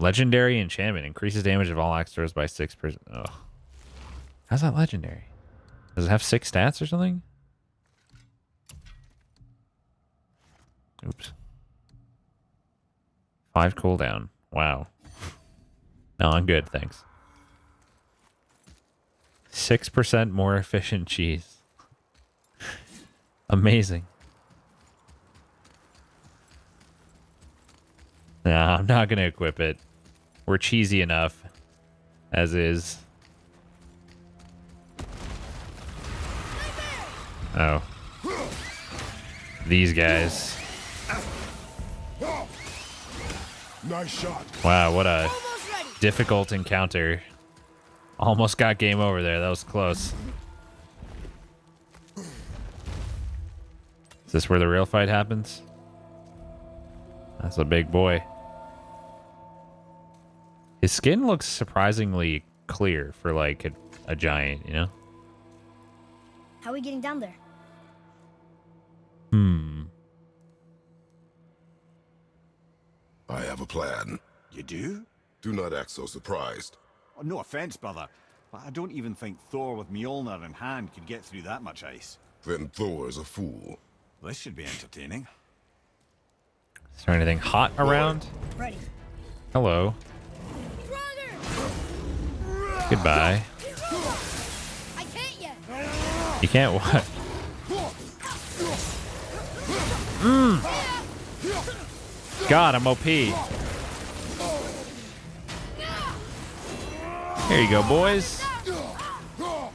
Legendary enchantment. Increases damage of all axe throws by 6%. Ugh. How's that legendary? Does it have 6 stats or something? Oops. 5 cooldown. Wow. No, I'm good, thanks. 6% more efficient cheese. Amazing. Nah, I'm not gonna equip it. We're cheesy enough as is. Oh. These guys. Nice shot. Wow, what a difficult encounter. Almost got game over there. That was close. Is this where the real fight happens? That's a big boy. His skin looks surprisingly clear for like a giant, you know? How are we getting down there? I have a plan. You do? Do not act so surprised. Oh, no offense, brother, but I don't even think Thor with Mjolnir in hand could get through that much ice. Then Thor is a fool. This should be entertaining. Is there anything hot around? Ready. Hello. Goodbye. I can't yet. You can't what? God, I'm OP. Here you go, boys.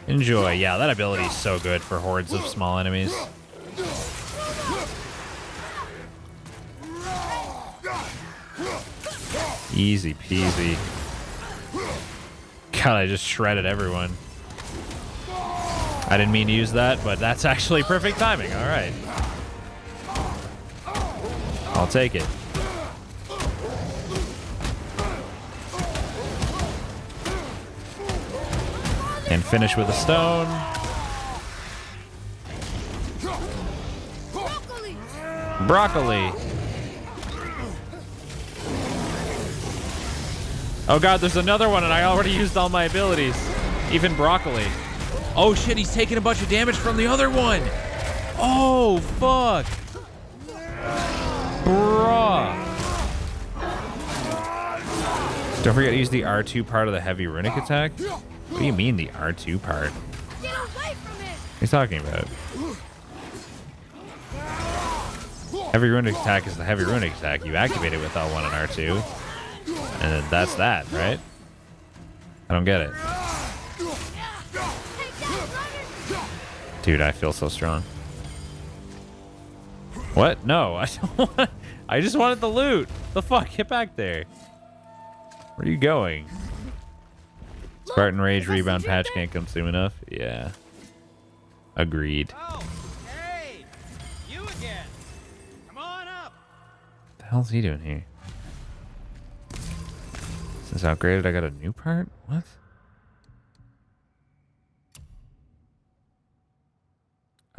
Enjoy. Yeah, that ability is so good for hordes of small enemies. Easy peasy. God, I just shredded everyone. I didn't mean to use that, but that's actually perfect timing. All right. I'll take it. And finish with a stone. Broccoli. Oh god, there's another one and I already used all my abilities. Even broccoli. Oh shit, he's taking a bunch of damage from the other one. Oh, fuck. Bruh. Don't forget to use the R2 part of the heavy runic attack. What do you mean the R2 part? Get away from him! What are you talking about? Heavy runic attack is the heavy runic attack. You activate it with L1 and R2. And then that's that, right? I don't get it. Dude, I feel so strong. What? No, I don't want. I just wanted the loot. The fuck? Get back there. Where are you going? Spartan Rage rebound patch can't come soon enough. Yeah. Agreed. Oh, hey! You again! Come on up! What the hell's he doing here? Since upgraded, I got a new part? What?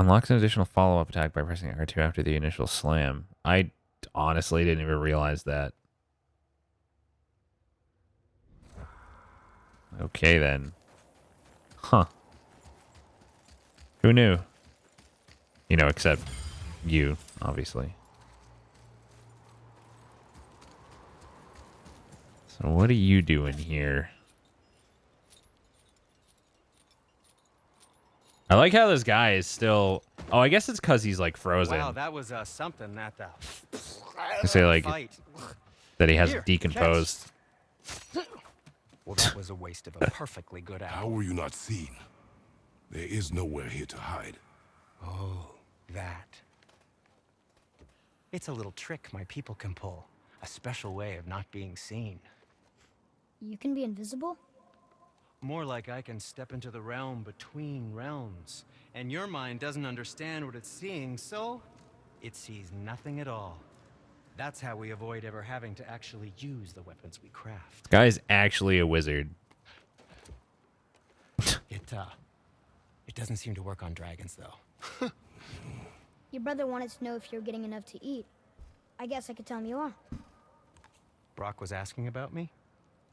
Unlocks an additional follow-up attack by pressing R2 after the initial slam. I honestly didn't even realize that. Okay, then. Huh. Who knew? You know, except you, obviously. So what are you doing here? I like how this guy is still... Oh, I guess it's because he's, like, frozen. Wow, that was something that I say, like, fight. that he has Here, decomposed. Well, that was a waste of a perfectly good How apple. were you not seen? There is nowhere here to hide. Oh, that. It's a little trick my people can pull. A special way of not being seen. You can be invisible? More like I can step into the realm between realms, and your mind doesn't understand what it's seeing, so it sees nothing at all. That's how we avoid ever having to actually use the weapons we craft. This guy's actually a wizard. It doesn't seem to work on dragons, though. Your brother wanted to know if you're getting enough to eat. I guess I could tell him you are. Brock was asking about me?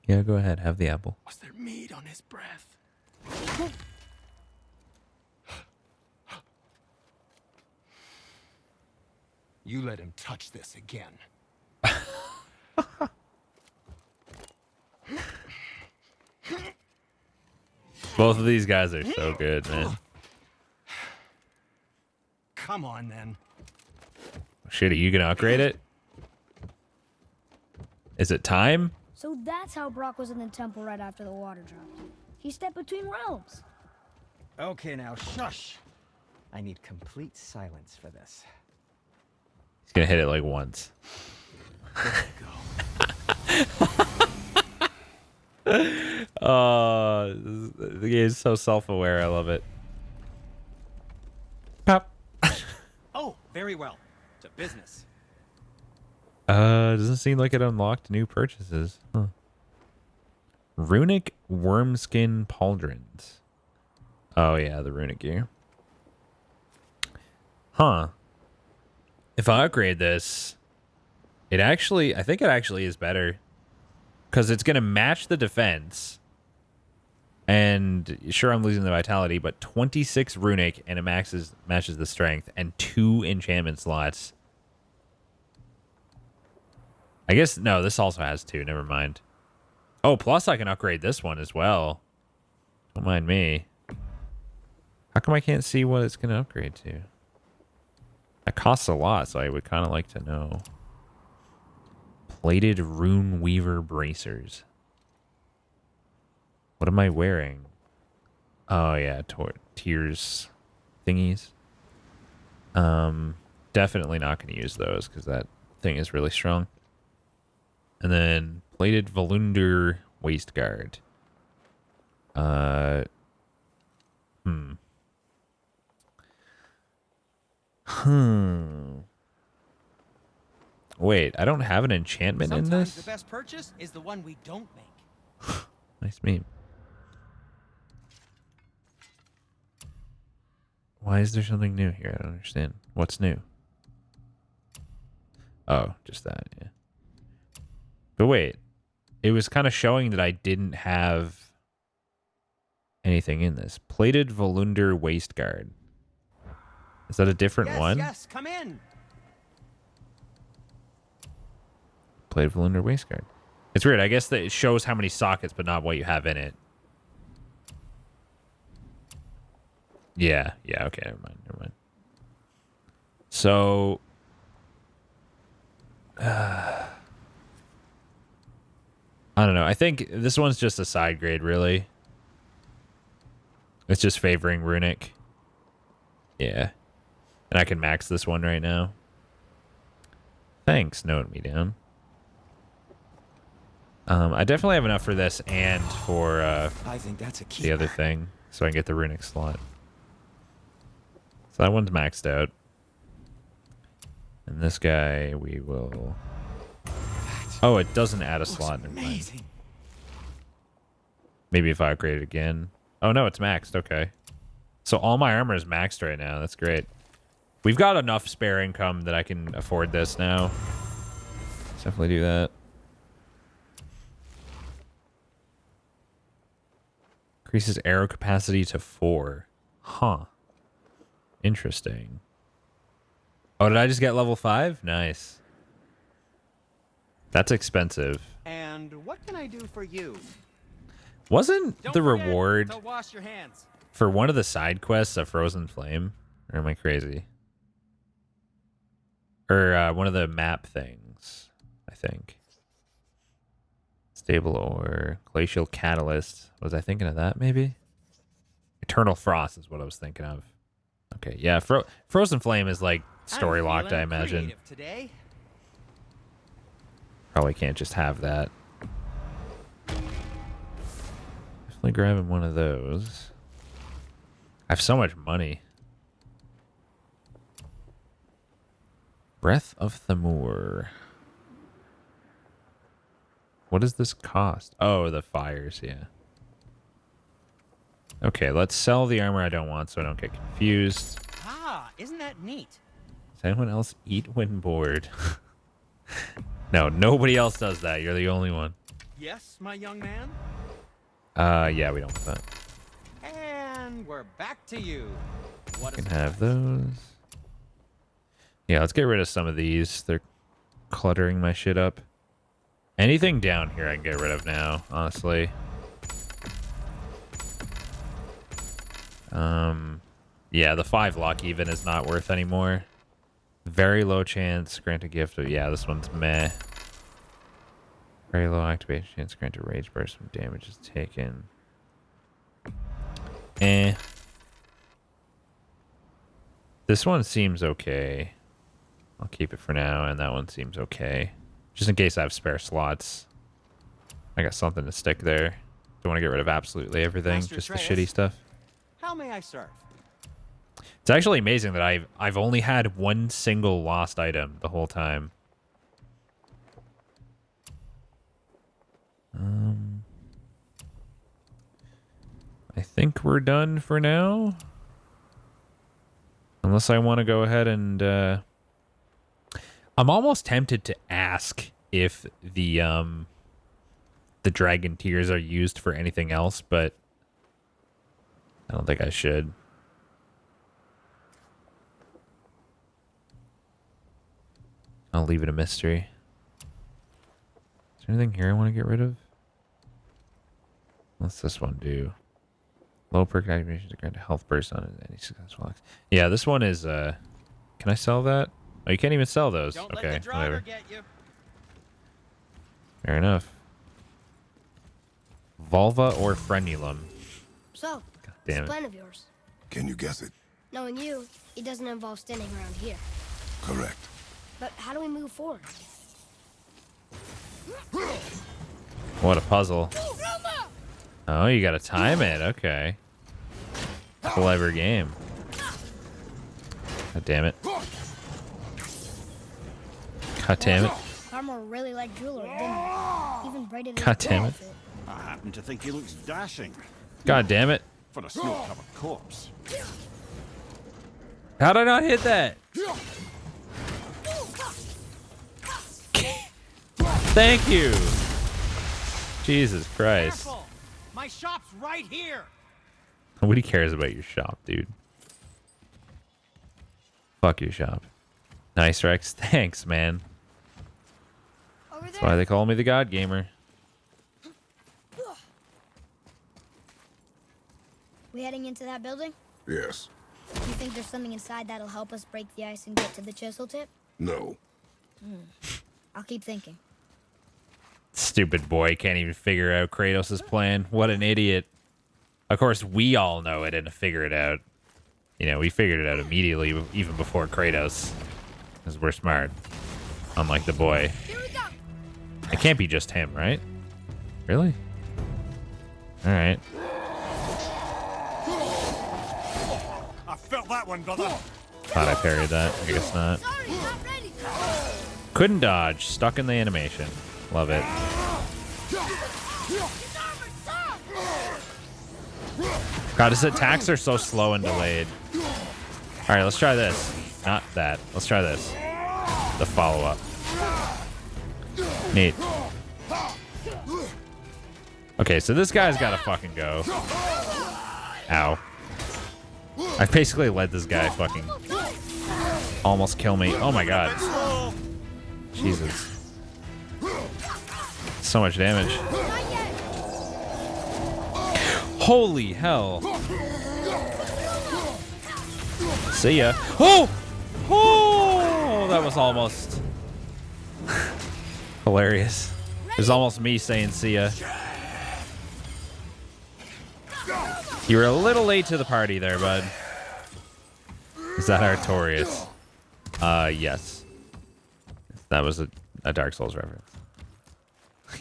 Yeah, go ahead. Have the apple. Was there meat on his breath? You let him touch this again. Both of these guys are so good, man. Come on, then. Shit, are you gonna upgrade it? Is it time? So that's how Brock was in the temple right after the water dropped. He stepped between realms. Okay, now shush. I need complete silence for this. He's gonna hit it like once. Oh, the game is so self-aware. I love it. Pop. Oh, very well. To business. Doesn't seem like it unlocked new purchases. Huh. Runic wormskin pauldrons. Oh yeah, the runic gear. Huh. If I upgrade this, I think it actually is better. Because it's going to match the defense. And sure, I'm losing the vitality, but 26 runic and it matches the strength and 2 enchantment slots. I guess, no, this also has 2. Never mind. Oh, plus I can upgrade this one as well. Don't mind me. How come I can't see what it's going to upgrade to? That costs a lot, so I would kind of like to know. Plated Rune Weaver bracers. What am I wearing? Oh yeah, tears thingies. Definitely not going to use those because that thing is really strong. And then plated Volunder waist guard. Wait, I don't have an enchantment in this? The best purchase is the one we don't make. Nice meme. Why is there something new here? I don't understand. What's new? Oh, just that, yeah. But wait, it was kind of showing that I didn't have anything in this. Plated Volunder waist guard. Is that a different one? Yes, come in. Plated Volunder waist guard. It's weird. I guess that it shows how many sockets, but not what you have in it. Yeah. Yeah. Okay. Never mind. So, I don't know. I think this one's just a side grade, really. It's just favoring runic. Yeah. And I can max this one right now. Thanks, note me down. I definitely have enough for this and for I think that's a key. the other thing, so I can get the runic slot. So that one's maxed out. And this guy, we will... Oh, it doesn't add a slot. Never mind. Maybe if I upgrade it again. Oh, no, it's maxed. Okay. So all my armor is maxed right now. That's great. We've got enough spare income that I can afford this now. Let's definitely do that. Increases arrow capacity to 4. Huh. Interesting. Oh, did I just get level 5? Nice. That's expensive. And what can I do for you? Wasn't Don't the forget reward to wash your hands. for one of the side quests a frozen flame? Or am I crazy? Or one of the map things, I think. Stable or glacial catalyst. Was I thinking of that, maybe? Eternal Frost is what I was thinking of. Okay, yeah, Frozen Flame is like story locked, I imagine. Today. Probably can't just have that. If Definitely grabbing one of those. I have so much money. Breath of Thamur. What does this cost? Oh, the fires, yeah. Okay, let's sell the armor I don't want so I don't get confused. Ah, isn't that neat? Does anyone else eat when bored? No, nobody else does that. You're the only one. Yes, my young man? Yeah, we don't want that. And we're back to you. What Can have those. Yeah, let's get rid of some of these. They're cluttering my shit up. Anything down here I can get rid of now, honestly. Yeah, the 5 luck even is not worth anymore. Very low chance, grant a gift. Yeah, this one's meh. Very low activation chance, grant a rage burst when damage is taken. Eh. This one seems okay. I'll keep it for now, and that one seems okay. Just in case I have spare slots. I got something to stick there. Don't want to get rid of absolutely everything, Master just the Atreus, shitty stuff. How may I serve? It's actually amazing that I've only had one single lost item the whole time. I think we're done for now. Unless I want to go ahead and I'm almost tempted to ask if the dragon tears are used for anything else, but I don't think I should. I'll leave it a mystery. Is there anything here I want to get rid of? What's this one do? Low perk activation to grant a health burst on any successful action. Yeah, this one is can I sell that? Oh, you can't even sell those. Don't okay, let the driver whatever. get you. Fair enough. Vulva or frenulum? So, damn this it. plan of yours. Can you guess it? Knowing you, it doesn't involve standing around here. Correct. But how do we move forward? What a puzzle. Oh, you gotta time it. Okay. Clever game. God damn it. God damn it. Armor really like Jeweler, didn't it? Even braided his God damn it. outfit. I happen to think he looks dashing God damn it. for a snow-covered corpse. How'd I not hit that? Thank you. Jesus Christ. Careful! My shop's right here. Nobody cares about your shop, dude. Fuck your shop. Nice, Rex. Thanks, man. Over That's there. why they call me the God Gamer. We heading into that building? Yes. You think there's something inside that'll help us break the ice and get to the chisel tip? No. I'll keep thinking. Stupid boy can't even figure out Kratos' plan. What an idiot. Of course, we all know it and figure it out. You know, we figured it out immediately, even before Kratos. Because we're smart. Unlike the boy. Here we go. It can't be just him, right? Really? Alright. I felt that one, brother. Thought I parried that. I guess not. Sorry, not ready. Couldn't dodge. Stuck in the animation. Love it. God, his attacks are so slow and delayed. Alright, let's try this. Not that. Let's try this. The follow-up. Neat. Okay, so this guy's gotta fucking go. Ow. I basically let this guy fucking almost kill me. Oh my god. Jesus. So much damage. Holy hell. See ya. Oh! Oh! That was almost hilarious. It was almost me saying see ya. You were a little late to the party there, bud. Is that Artorias? Yes. That was a Dark Souls reference.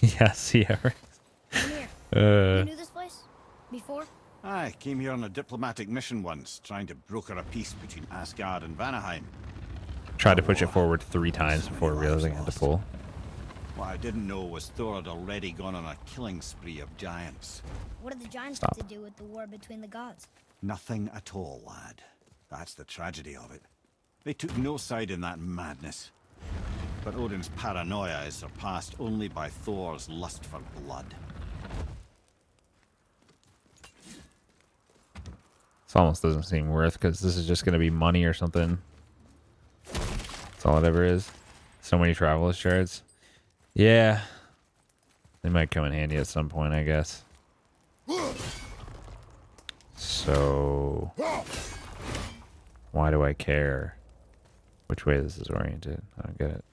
Yes, yeah. Come here. You knew this place? before? I came here on a diplomatic mission once, trying to broker a peace between Asgard and Vanaheim. Tried to push it forward 3 times before realizing I had to pull. What I didn't know was Thor had already gone on a killing spree of giants. What did the giants Stop. have to do with the war between the gods? Nothing at all, lad. That's the tragedy of it. They took no side in that madness. But Odin's paranoia is surpassed only by Thor's lust for blood. This almost doesn't seem worth, because this is just going to be money or something. That's all it ever is. So many traveler's shards. Yeah. They might come in handy at some point, I guess. So... why do I care which way this is oriented? I don't get it.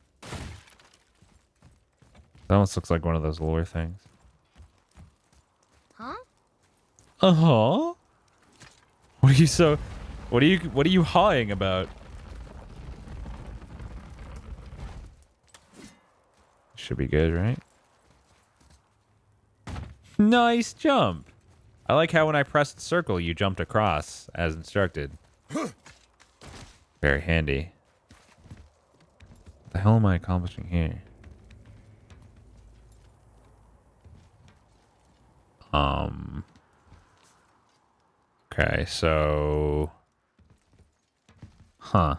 That almost looks like one of those lore things. Huh? Uh-huh. What are you hawing about? Should be good, right? Nice jump. I like how when I pressed circle, you jumped across as instructed. Very handy. What the hell am I accomplishing here? Okay, so... Huh.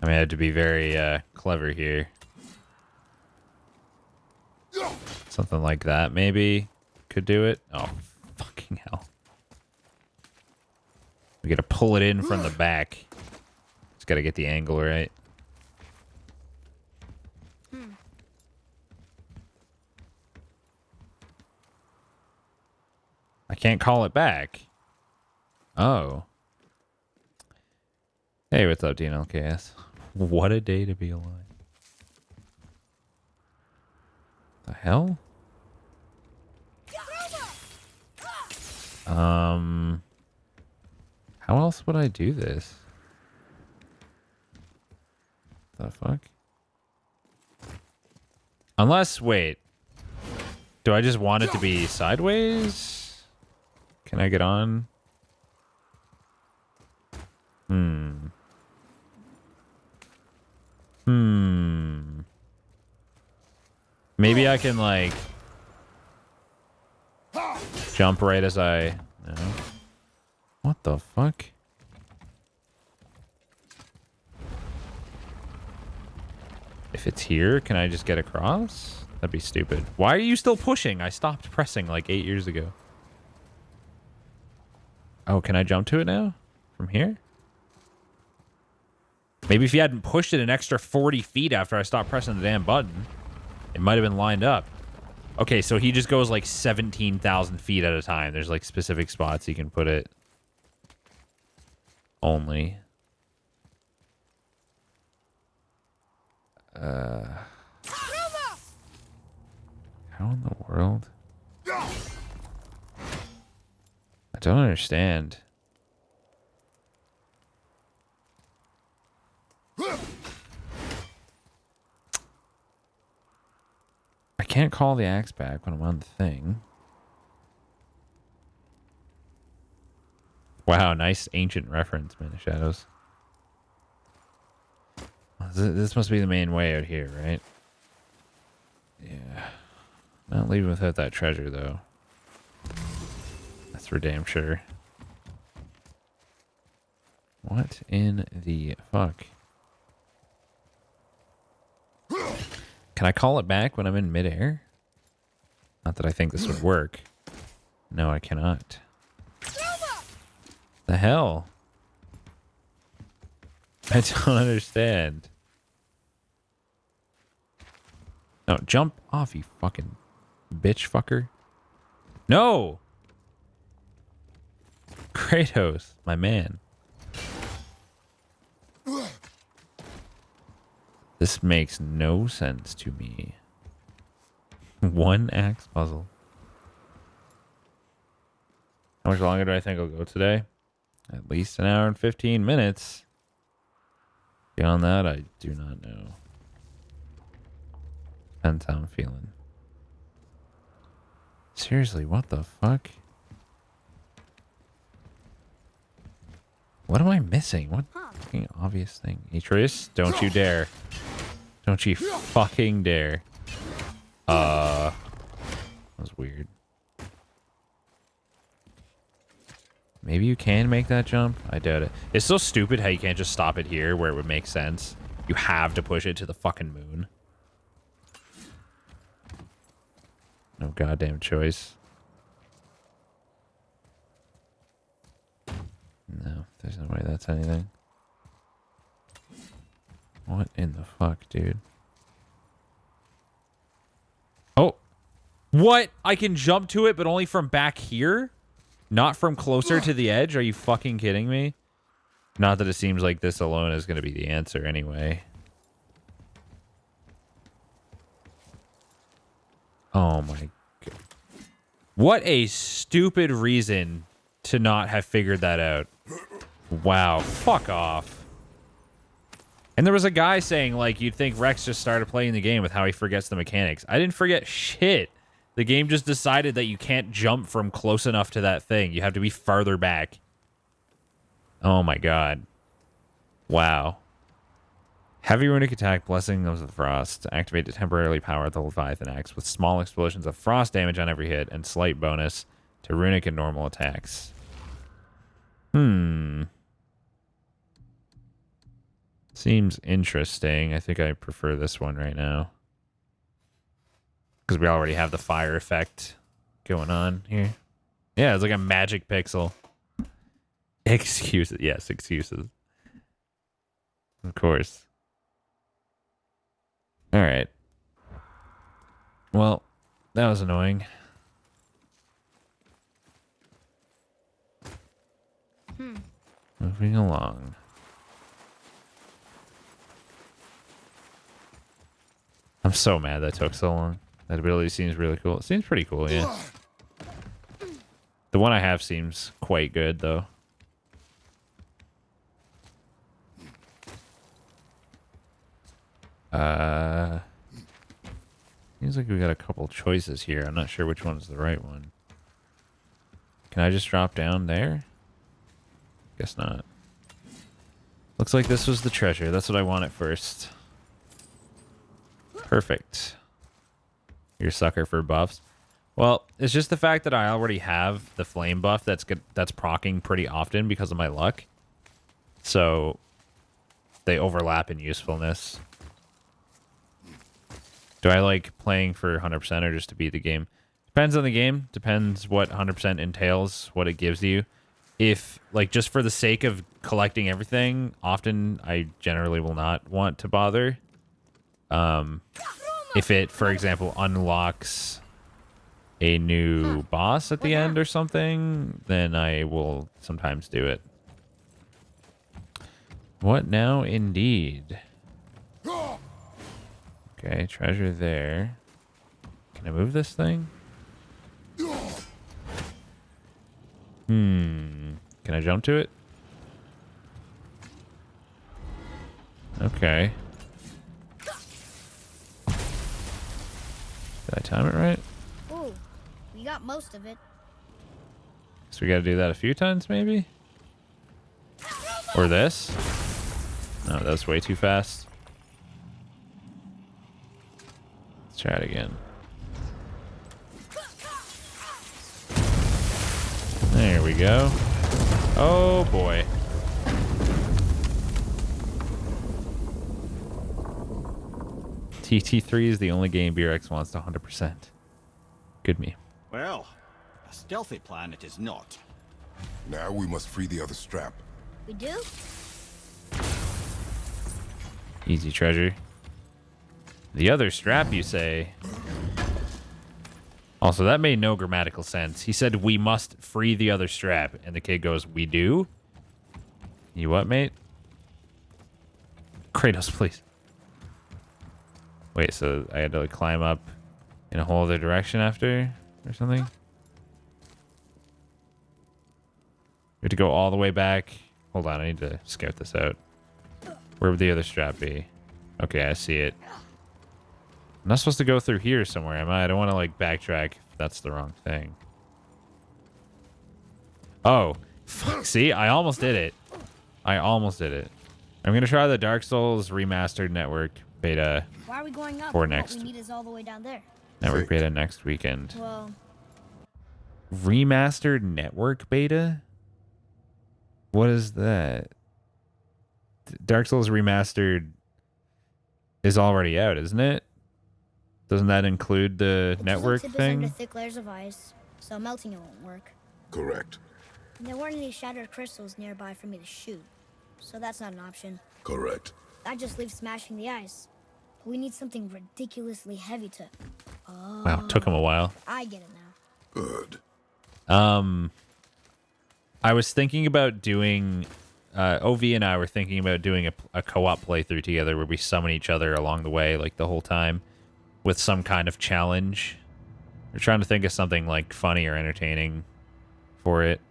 I mean, I had to be very clever here. Something like that, maybe, could do it. Oh, fucking hell. We gotta pull it in from the back. Just gotta get the angle right. I can't call it back. Oh. Hey, what's up, DNLKS? What a day to be alive. The hell? How else would I do this? The fuck? Unless, wait. Do I just want it to be sideways? Can I get on? Maybe I can, like, jump right as I... No. What the fuck? If it's here, can I just get across? That'd be stupid. Why are you still pushing? I stopped pressing like 8 years ago. Oh, can I jump to it now? From here? Maybe if you hadn't pushed it an extra 40 feet after I stopped pressing the damn button, it might have been lined up. Okay, so he just goes like 17,000 feet at a time. There's like specific spots you can put it. Only. How in the world? I don't understand. I can't call the axe back when I'm on the thing. Wow, nice ancient reference, Man of Shadows. This must be the main way out here, right? Yeah. Not leaving without that treasure, though. That's for damn sure. What in the fuck? Can I call it back when I'm in midair? Not that I think this would work. No, I cannot. The hell? I don't understand. No, jump off, you fucking bitch fucker. No! Kratos, my man. This makes no sense to me. One axe puzzle. How much longer do I think I'll go today? At least an hour and 15 minutes. Beyond that, I do not know. Depends how I'm feeling. Seriously, what the fuck? What am I missing? What fucking obvious thing? Atreus, don't you dare. Don't you fucking dare. That was weird. Maybe you can make that jump? I doubt it. It's so stupid how you can't just stop it here where it would make sense. You have to push it to the fucking moon. No goddamn choice. No, there's no way that's anything. What in the fuck, dude? Oh! What? I can jump to it, but only from back here? Not from closer to the edge? Are you fucking kidding me? Not that it seems like this alone is going to be the answer anyway. Oh my god. What a stupid reason to not have figured that out. Wow, fuck off. And there was a guy saying, like, you'd think Rex just started playing the game with how he forgets the mechanics. I didn't forget shit. The game just decided that you can't jump from close enough to that thing. You have to be farther back. Oh my god. Wow. Heavy runic attack, Blessing of the Frost. Activate to temporarily power the Leviathan Axe with small explosions of frost damage on every hit and slight bonus to runic and normal attacks. Seems interesting. I think I prefer this one right now. Because we already have the fire effect going on here. Yeah, it's like a magic pixel. Excuses. Yes, excuses. Of course. Alright. Well, that was annoying. Moving along. I'm so mad that took so long. That ability seems really cool. It seems pretty cool, yeah. The one I have seems quite good, though. Seems like we got a couple choices here. I'm not sure which one's the right one. Can I just drop down there? Guess not. Looks like this was the treasure. That's what I want at first. Perfect. You're a sucker for buffs. Well, it's just the fact that I already have the flame buff that's proccing pretty often because of my luck. So they overlap in usefulness. Do I like playing for 100% or just to beat the game? Depends on the game. Depends what 100% entails, what it gives you. If, like, just for the sake of collecting everything, often I generally will not want to bother. If it, for example, unlocks a new boss at the end or something, then I will sometimes do it. What now, indeed? Okay, treasure there. Can I move this thing? Can I jump to it? Okay. Did I time it right? Ooh, we got most of it. So we gotta do that a few times, maybe? Or this? No, that's way too fast. Let's try it again. There we go. Oh boy. TT3 is the only game BRX wants to 100%. Good me. Well, a stealthy plan it is not. Now we must free the other strap. We do? Easy treasure. The other strap, you say? Also, that made no grammatical sense. He said, we must free the other strap. And the kid goes, we do? You what, mate? Kratos, please. Wait, so I had to like, climb up in a whole other direction after or something? We have to go all the way back. Hold on, I need to scout this out. Where would the other strap be? Okay, I see it. I'm not supposed to go through here somewhere, am I? I don't want to like backtrack if that's the wrong thing. Oh, fuck, see? I almost did it. I almost did it. I'm gonna try the Dark Souls Remastered Network beta Why are we going up? for What next we need is all the way down there. network beta next weekend. Well, Remastered Network beta? What is that? Dark Souls Remastered is already out, isn't it? Doesn't that include the network chips under thing? thick layers of ice, so melting it won't work. Correct. And there weren't any shattered crystals nearby for me to shoot, so that's not an option. Correct. That just leaves smashing the ice. We need something ridiculously heavy to... Oh, Wow, took him a while. I get it now. Good. I was thinking about doing... OV and I were thinking about doing a co-op playthrough together where we summon each other along the way, like the whole time, with some kind of challenge. We're trying to think of something like funny or entertaining for it.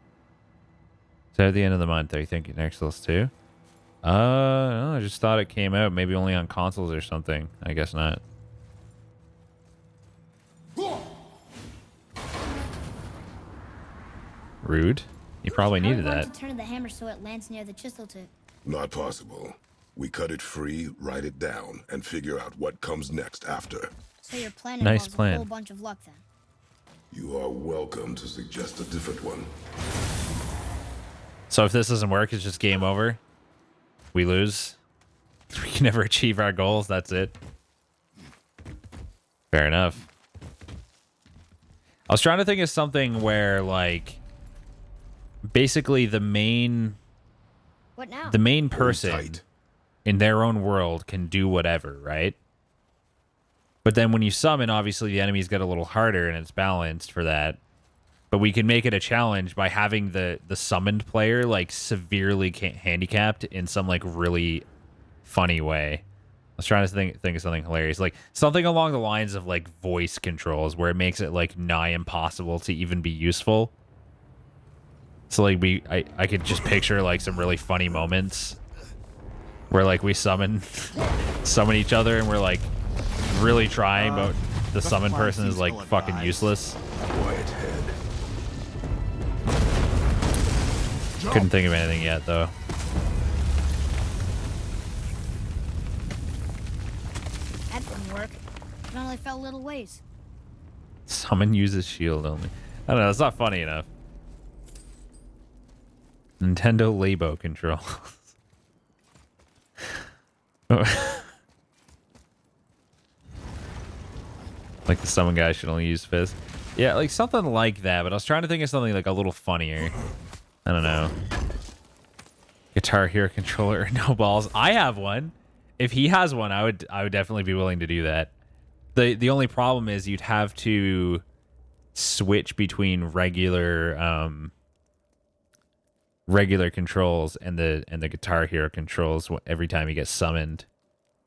So at the end of the month, are you thinking Dark Souls 2? No, I just thought it came out maybe only on consoles or something. I guess not. Rude. You probably How are we needed going that. to turn the hammer so it lands near the chisel tip? Not possible. We cut it free, write it down, and figure out what comes next after. So your plan Nice involves plan. a whole bunch of luck then. You are welcome to suggest a different one. So if this doesn't work, it's just game over. We lose. We can never achieve our goals. That's it. Fair enough. I was trying to think of something where, like, basically the main What now? person tight. in their own world can do whatever, right? But then when you summon, obviously the enemies get a little harder and it's balanced for that. But we can make it a challenge by having the summoned player like severely handicapped in some like really funny way. I was trying to think of something hilarious, like something along the lines of like voice controls, where it makes it like nigh impossible to even be useful. So like I could just picture like some really funny moments where like we summon each other and we're like really trying, but the summon person is like fucking useless. Quiet head. Couldn't think of anything yet though. That didn't work. It only fell little ways. Summon uses shield only. I don't know, it's not funny enough. Nintendo Labo control. Like the summon guy should only use fist. Yeah, like something like that, but I was trying to think of something like a little funnier. I don't know. Guitar Hero controller, no balls. I have one. If he has one, I would definitely be willing to do that. The only problem is you'd have to switch between regular controls and the Guitar Hero controls every time you get summoned.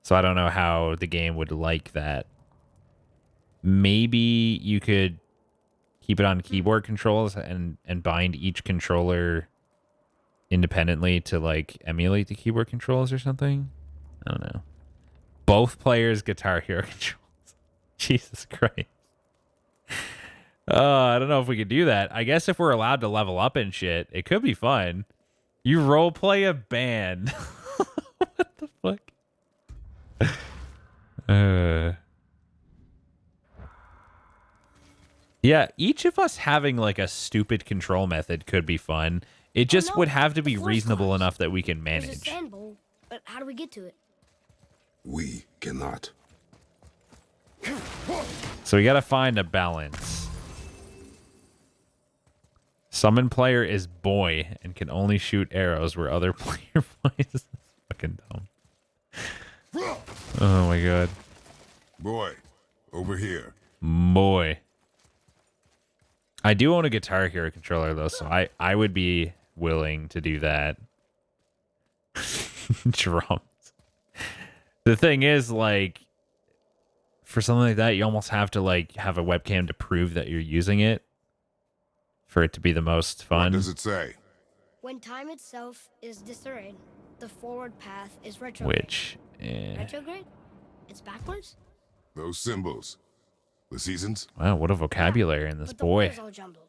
So I don't know how the game would like that. Maybe you could keep it on keyboard controls and bind each controller independently to like emulate the keyboard controls or something. I don't know. Both players Guitar Hero controls. Jesus Christ. I don't know if we could do that. I guess if we're allowed to level up and shit, it could be fun. You role play a band. What the fuck? Yeah, each of us having like a stupid control method could be fun. It just would have to be reasonable enough that we can There's a manage. sand bowl, but how do we get to it? We cannot. So we gotta find a balance. Summon player is boy and can only shoot arrows where other player plays. This is fucking dumb. Oh my god. Boy, over here. Boy. I do own a Guitar Hero controller though, so I would be willing to do that. Drums. The thing is, like, for something like that, you almost have to like have a webcam to prove that you're using it for it to be the most fun. What does it say? When time itself is disarrayed, the forward path is retrograde. Which, Retrograde? It's backwards? Those symbols. The seasons? wow, what a vocabulary in this But the boy. word's all jumbled.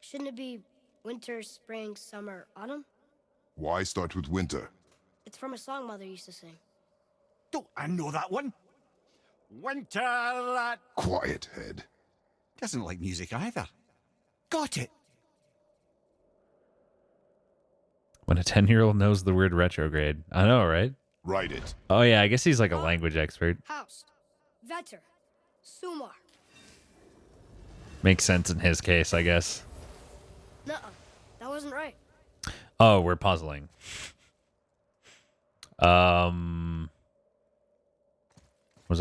Shouldn't it be winter, spring, summer, autumn? Why start with winter? It's from a song Mother used to sing. Don't I know that one? Winter that Quiet, Head. doesn't like music either. Got it. When a 10-year-old knows the word retrograde. I know, right? Write it. Oh, yeah, I guess he's like a language expert. Haust, Vetter, Sumar. Makes sense in his case, I guess. Nuh-uh, that wasn't right. Oh, we're puzzling. Was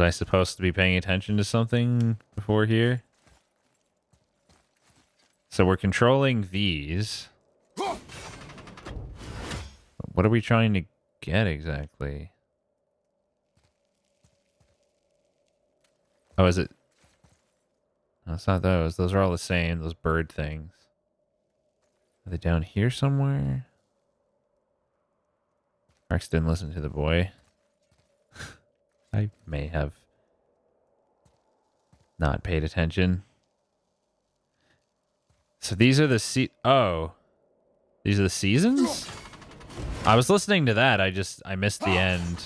I supposed to be paying attention to something before here? So we're controlling these. What are we trying to get exactly? Oh, is it? No, it's not those. Those are all the same. Those bird things. Are they down here somewhere? Rex didn't listen to the boy. I may have not paid attention. So these are the these are the seasons? I was listening to that. I missed the end.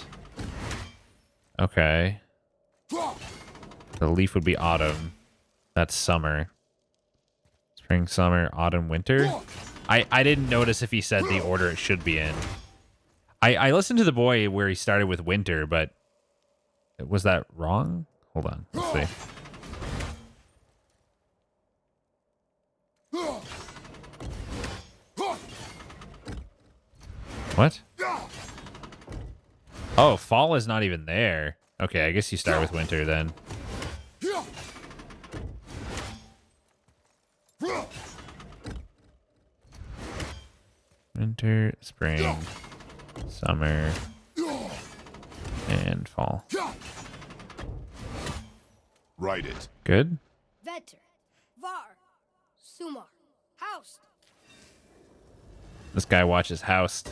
Okay. The leaf would be autumn. That's summer. Spring, summer, autumn, winter. I didn't notice if he said the order it should be in. I listened to the boy where he started with winter, but was that wrong? Hold on. Let's see. What? Oh, fall is not even there. Okay, I guess you start with winter then. Winter, spring, summer, and fall. Write it. Good? Vetter, Var, Sumar, Haust. This guy watches House.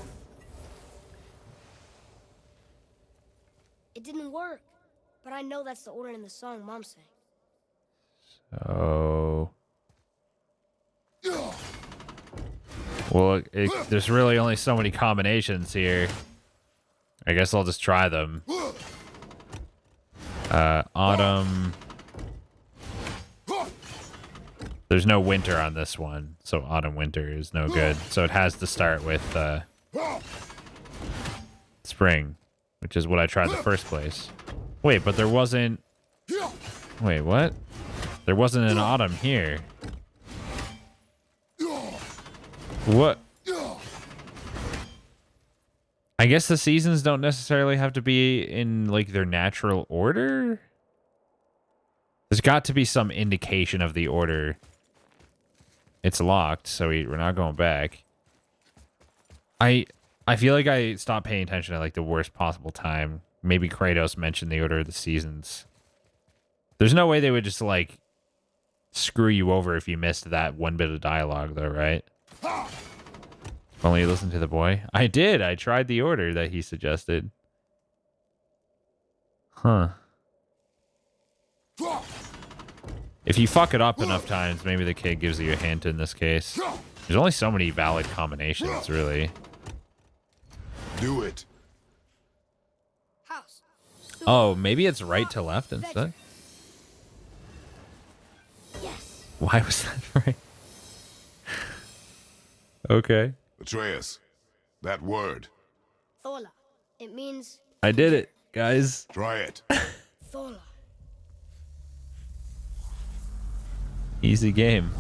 It didn't work, but I know that's the order in the song Mom sang. So... Well, there's really only so many combinations here. I guess I'll just try them. Autumn. There's no winter on this one, so autumn, winter is no good. So it has to start with spring, which is what I tried in the first place. Wait, but there wasn't... Wait, what? There wasn't an autumn here. What? I guess the seasons don't necessarily have to be in, like, their natural order? There's got to be some indication of the order. It's locked, so we're not going back. I feel like I stopped paying attention at, like, the worst possible time. Maybe Kratos mentioned the order of the seasons. There's no way they would just, like, screw you over if you missed that one bit of dialogue, though, right? If only you listened to the boy. I did. I tried the order that he suggested. Huh. If you fuck it up enough times, maybe the kid gives you a hint in this case. There's only so many valid combinations, really. Do it. Haust, Oh, maybe it's right to left instead. yes. Why was that right? Okay. Atreus, that word. Thola. It means I did it, guys. Try it. Thola. Easy game.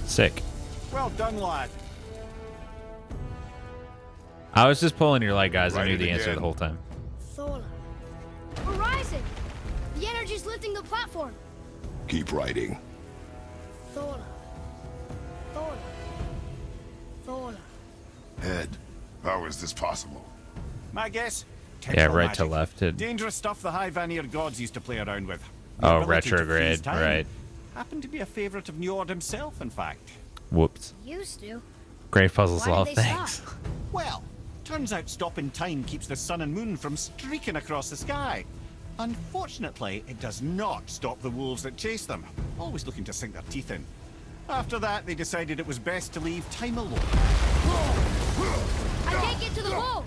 Sick. Well done, lad. I was just pulling your leg, guys. I Write knew it the answer again. the whole time. Thola. We're rising. The energy's lifting the platform. Keep writing. Thola. Thola. Thola. Head, how is this possible? My guess? Yeah, Textual right magic. to left. Dangerous stuff the High Vanir gods used to play around with. The Oh, ability to freeze retrograde. time Right. Happened to be a favorite of Njord himself, in fact. Whoops. Used to. Great puzzle Why solve. did they Thanks. stop? Well, turns out stopping time keeps the sun and moon from streaking across the sky. Unfortunately, it does not stop the wolves that chase them, always looking to sink their teeth in. After that, they decided it was best to leave time alone. I can't get to the wall.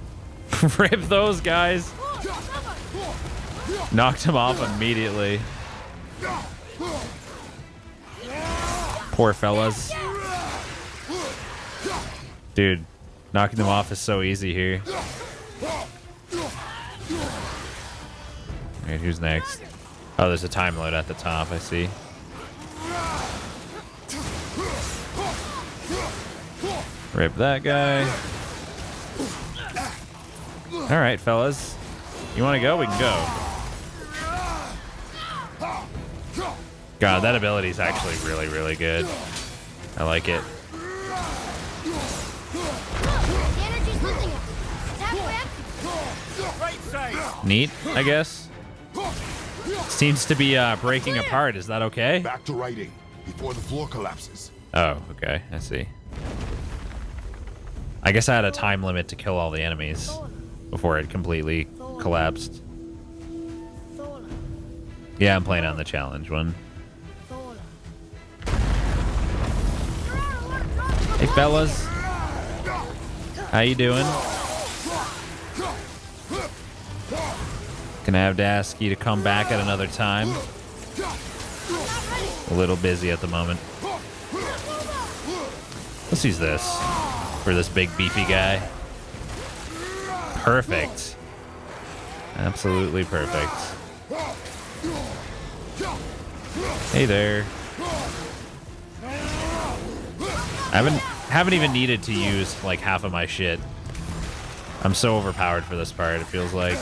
Rip those guys. Knocked him off immediately. Poor fellas. Dude, knocking them off is so easy here. Alright, who's next? Oh, there's a time load at the top, I see. Rip that guy. Alright, fellas. You want to go? We can go. God, that ability is actually really, really good. I like it. The energy's lifting us. It's halfway up. Right side. Neat, I guess. Seems to be breaking apart. Is that okay? Back to writing before the floor collapses. Oh, okay. I see. I guess I had a time limit to kill all the enemies before it completely collapsed. Yeah, I'm playing on the challenge one. Hey, fellas. How you doing? Gonna have to ask you to come back at another time. A little busy at the moment. Let's use this for this big beefy guy. Perfect. Absolutely perfect. Hey there. I haven't even needed to use like half of my shit. I'm so overpowered for this part, it feels like.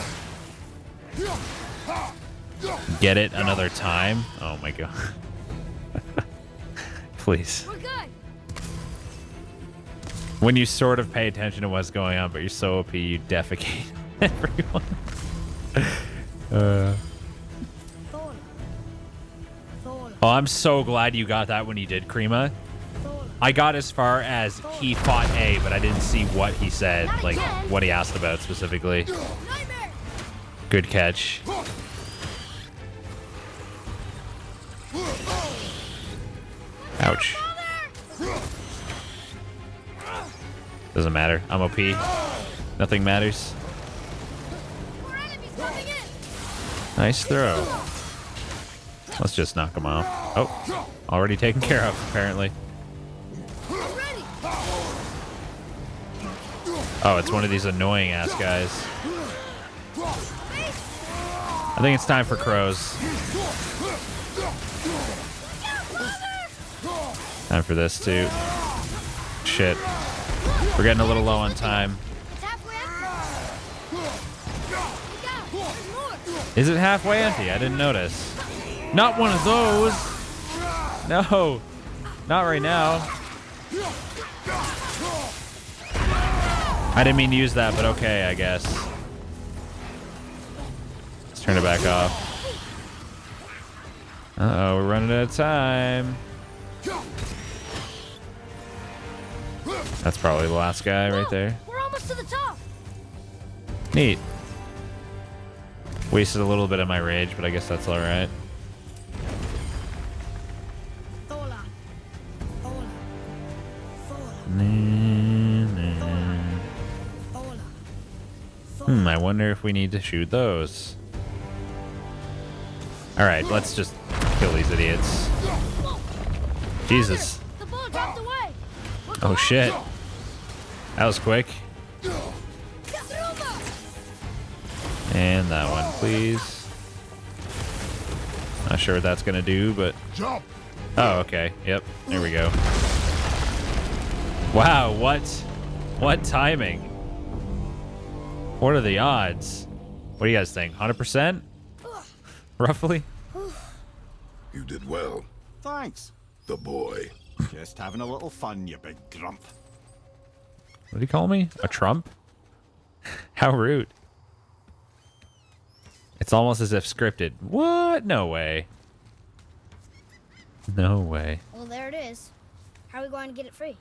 Get it another time? Oh my god. Please. We're good. When you sort of pay attention to what's going on, but you're so OP, you defecate everyone. Oh, I'm so glad you got that when you did, Krima. I got as far as he fought A, but I didn't see what he said, like what he asked about specifically. Good catch. Ouch. Doesn't matter. I'm OP. Nothing matters. Nice throw. Let's just knock him off. Oh, already taken care of, apparently. Oh, it's one of these annoying ass guys. I think it's time for crows. Time for this too. Shit. We're getting a little low on time. Is it halfway empty? I didn't notice. Not one of those. No. Not right now. I didn't mean to use that, but okay, I guess. Let's turn it back off. Uh-oh, we're running out of time. That's probably the last guy right there. We're almost to the top. Neat. Wasted a little bit of my rage, but I guess that's all right. I wonder if we need to shoot those. All right, let's just kill these idiots. Jesus. The ball dropped away. Oh shit. That was quick. And that one, please. Not sure what that's gonna do, but... Jump! Oh, okay. Yep. There we go. Wow, what timing? What are the odds? What do you guys think? 100%? Roughly? You did well. Thanks. The boy. Just having a little fun, you big grump. What did he call me? A Trump? How rude. It's almost as if scripted. What? No way. No way. Well, there it is. How are we going to get it free?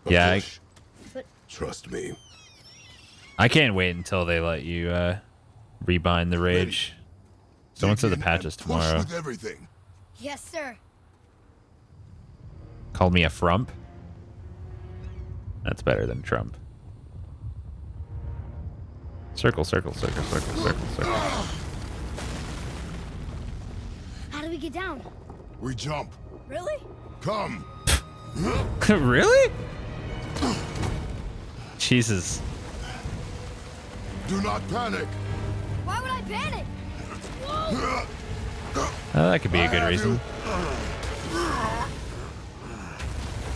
Yeah, Trust me. I can't wait until they let you rebind the rage. Someone said the patch is tomorrow. With everything. Yes, sir. Called me a frump. That's better than Trump. Circle, circle, circle, circle, circle, circle. How do we get down? We jump. Really? Come. Really? Jesus. Do not panic. Why would I panic? Whoa! That could be a good reason.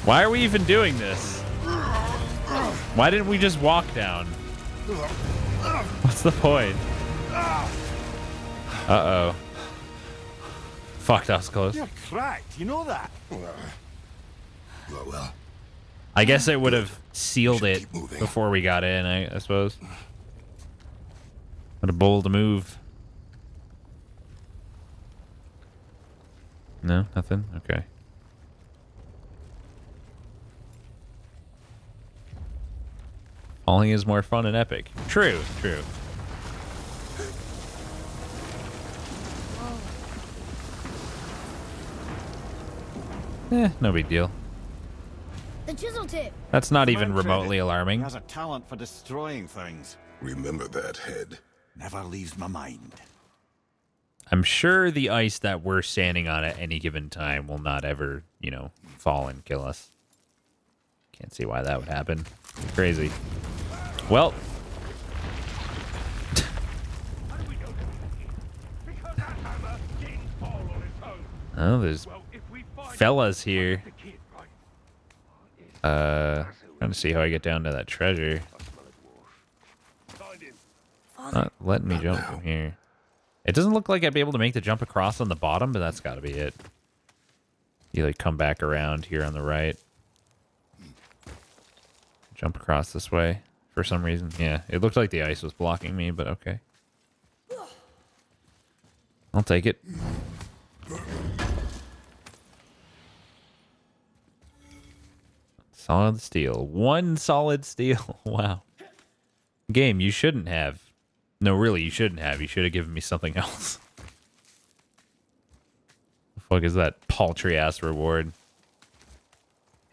Why are we even doing this? Why didn't we just walk down? What's the point? Uh-oh. Fuck, that was close. You're cracked, you know that? Well. I guess it would have sealed it before we got in, I suppose. What a bold move. No, nothing? Okay. Falling is more fun and epic. True, true. No big deal. The chisel tip. That's not Come even on, remotely Freddy. alarming. He has a talent for destroying things. Remember that head. Never leaves my mind. I'm sure the ice that we're standing on at any given time will not ever, you know, fall and kill us. Can't see why that would happen. Crazy. Well. Oh, there's fellas here. Trying to see how I get down to that treasure. Not letting me jump from here. It doesn't look like I'd be able to make the jump across on the bottom, but that's got to be it. You like come back around here on the right. Jump across this way for some reason. Yeah, it looked like the ice was blocking me, but okay. I'll take it. Solid steel. One solid steel. Wow. Game, you shouldn't have. No, really, you shouldn't have. You should have given me something else. The fuck is that paltry ass reward?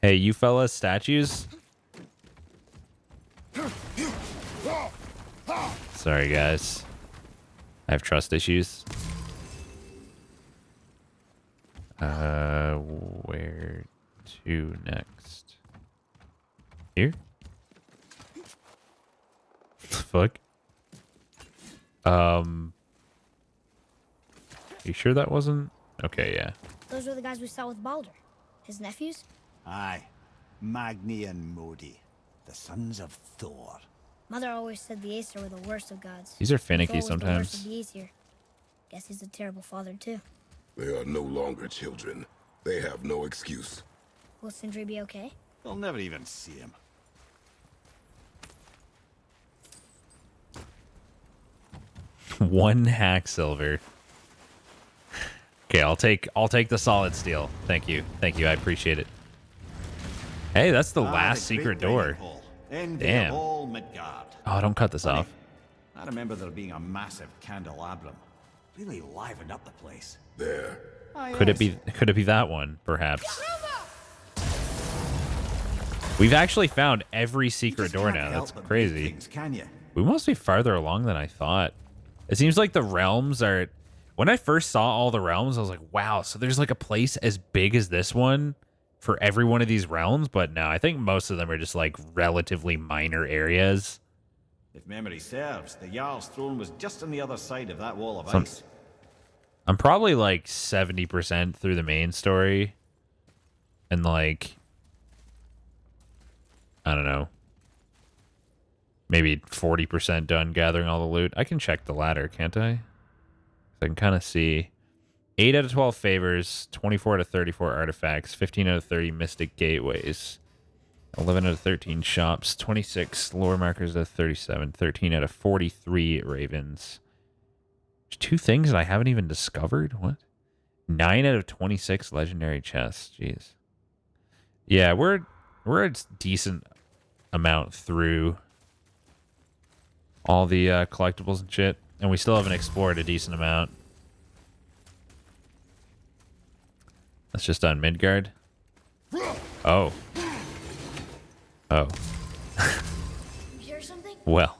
Hey, you fellas, statues? Sorry, guys. I have trust issues. Where to next? Here? Fuck. You sure that wasn't? Okay, yeah. Those were the guys we saw with Baldur. His nephews? Aye. Magni and Modi, the sons of Thor. Mother always said the Aesir were the worst of gods. These are Thor finicky was the worst sometimes. of the Aesir. Guess he's a terrible father too. They are no longer children. They have no excuse. Will Sindri be okay? They'll never even see him. One hack silver. Okay, I'll take the solid steel. Thank you. Thank you. I appreciate it. Hey, that's the last secret door. Damn. Oh, don't cut this off. I remember there being a massive candelabrum. Really livened up the place. There. Could it be that one, perhaps? We've actually found every secret door now. That's crazy. We must be farther along than I thought. It seems like the realms are... When I first saw all the realms, I was like, wow, so there's like a place as big as this one for every one of these realms? But no, I think most of them are just like relatively minor areas. If memory serves, the Jarl's throne was just on the other side of that wall of ice. I'm probably like 70% through the main story. And like... I don't know. Maybe 40% done gathering all the loot. I can check the ladder, can't I? I can kind of see 8 out of 12 favors, 24 out of 34 artifacts, 15 out of 30 mystic gateways, 11 out of 13 shops, 26 lore markers out of 37, 13 out of 43 ravens. There's 2 things that I haven't even discovered? What? 9 out of 26 legendary chests. Jeez. Yeah, we're a decent amount through all the collectibles and shit. And we still haven't explored a decent amount. That's just on Midgard. Oh. Oh. You hear something? Well.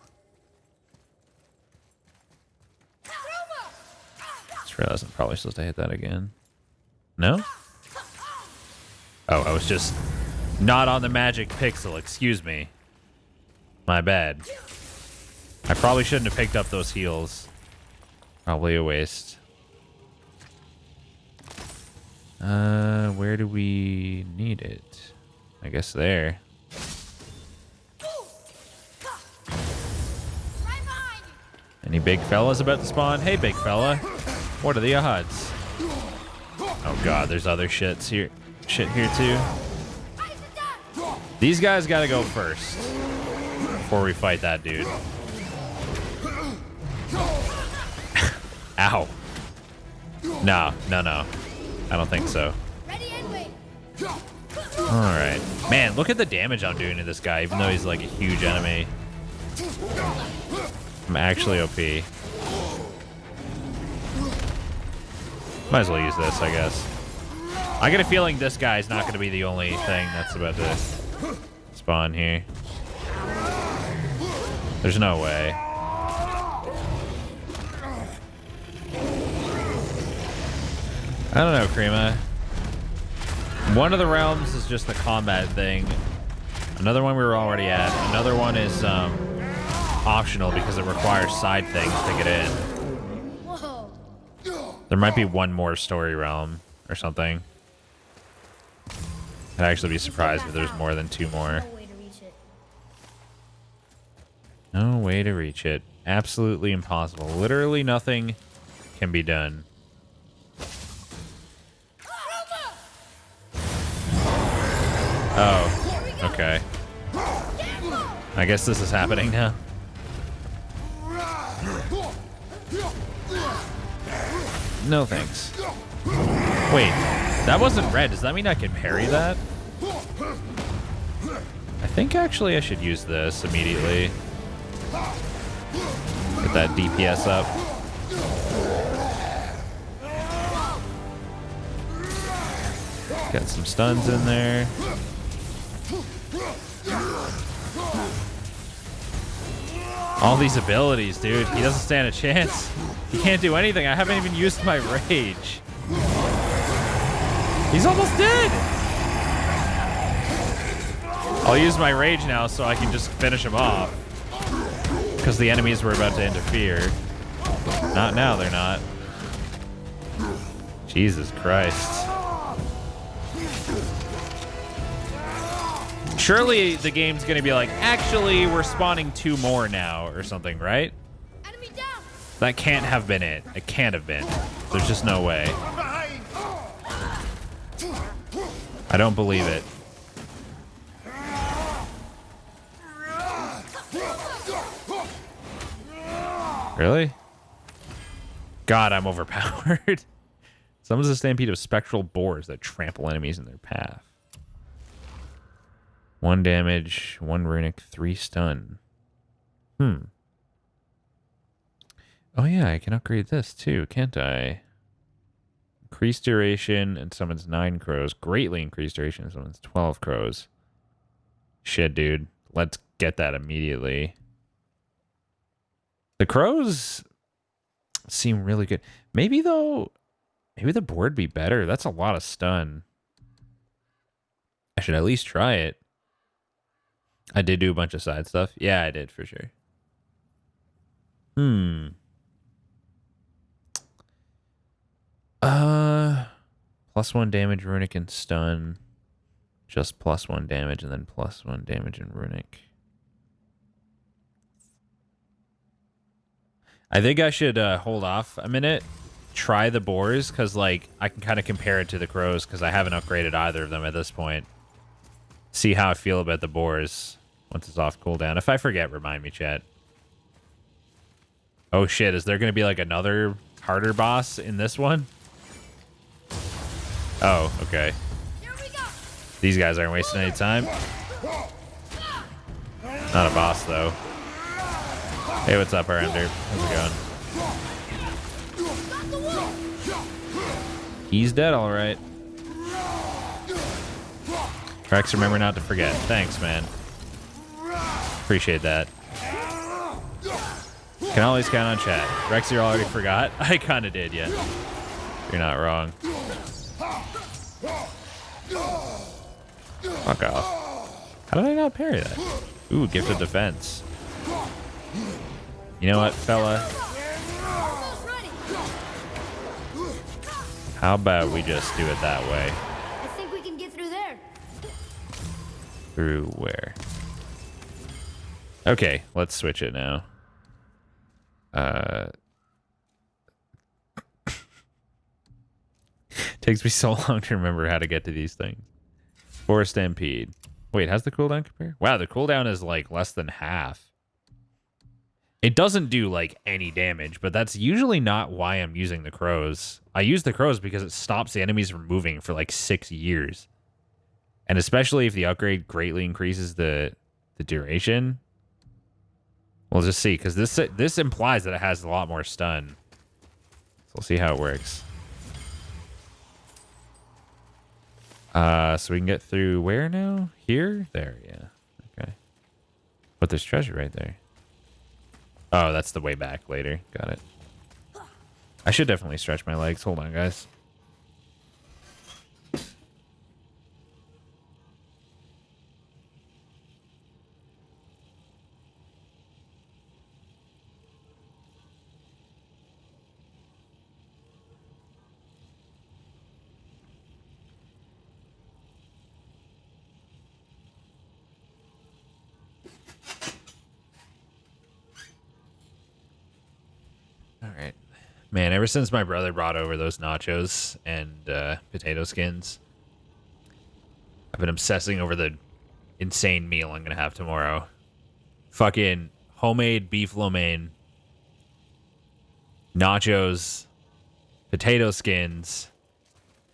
Just realized I'm probably supposed to hit that again. No? Oh, I was just not on the magic pixel. Excuse me. My bad. I probably shouldn't have picked up those heals. Probably a waste. Where do we need it? I guess there. Any big fellas about to spawn? Hey, big fella. What are the odds? Oh god, there's other shit here too. These guys gotta go first before we fight that dude. Ow. No. I don't think so. Alright. Man, look at the damage I'm doing to this guy, even though he's like a huge enemy. I'm actually OP. Might as well use this, I guess. I get a feeling this guy's not going to be the only thing that's about to spawn here. There's no way. I don't know, Krima. One of the realms is just the combat thing. Another one we were already at. Another one is optional because it requires side things to get in. Whoa. There might be one more story realm or something. I'd actually be surprised if there's more than 2 more. No way to reach it. No way to reach it. Absolutely impossible. Literally nothing can be done. Oh, okay. I guess this is happening now. No thanks. Wait, that wasn't red. Does that mean I can parry that? I think actually I should use this immediately. Get that DPS up. Got some stuns in there. All these abilities, dude. He doesn't stand a chance. He can't do anything. I haven't even used my rage. He's almost dead. I'll use my rage now so I can just finish him off. Because the enemies were about to interfere. Not now, they're not. Jesus Christ. Surely the game's gonna be like, actually, we're spawning 2 more now or something, right? Enemy down. That can't have been it. It can't have been. There's just no way. I don't believe it. Really? God, I'm overpowered. Summons a stampede of spectral boars that trample enemies in their path. 1 damage, 1 runic, 3 stun. Oh yeah, I can upgrade this too, can't I? Increased duration and summons 9 crows. Greatly increased duration and summons 12 crows. Shit, dude. Let's get that immediately. The crows seem really good. Maybe though, maybe the board be better. That's a lot of stun. I should at least try it. I did do a bunch of side stuff. Yeah, I did for sure. +1 damage, runic, and stun. Just +1 damage and then +1 damage and runic. I think I should hold off a minute, try the boars, because like I can kind of compare it to the crows because I haven't upgraded either of them at this point. See how I feel about the boars once it's off cooldown. If I forget, remind me, chat. Oh shit, is there going to be like another harder boss in this one? Oh, okay. These guys aren't wasting any time. Not a boss, though. Hey, what's up, Arender? How's it going? He's dead, all right. Rex, remember not to forget. Thanks, man. Appreciate that. Can always count on chat. Rex, you already forgot? I kind of did, yeah. You're not wrong. Fuck off. How did I not parry that? Ooh, gift of defense. You know what, fella? How about we just do it that way? I think we can get through there. Through where? Okay, let's switch it now. Takes me so long to remember how to get to these things. Forest Stampede. Wait, how's the cooldown compare? Wow, the cooldown is like less than half. It doesn't do like any damage, but that's usually not why I'm using the crows. I use the crows because it stops the enemies from moving for like 6 years. And especially if the upgrade greatly increases the duration. We'll just see, because this implies that it has a lot more stun. So we'll see how it works. So we can get through where now? Here? There, yeah. Okay. But there's treasure right there. Oh, that's the way back later. Got it. I should definitely stretch my legs. Hold on, guys. Alright. Man, ever since my brother brought over those nachos and potato skins, I've been obsessing over the insane meal I'm going to have tomorrow. Fucking homemade beef lo mein, nachos, potato skins,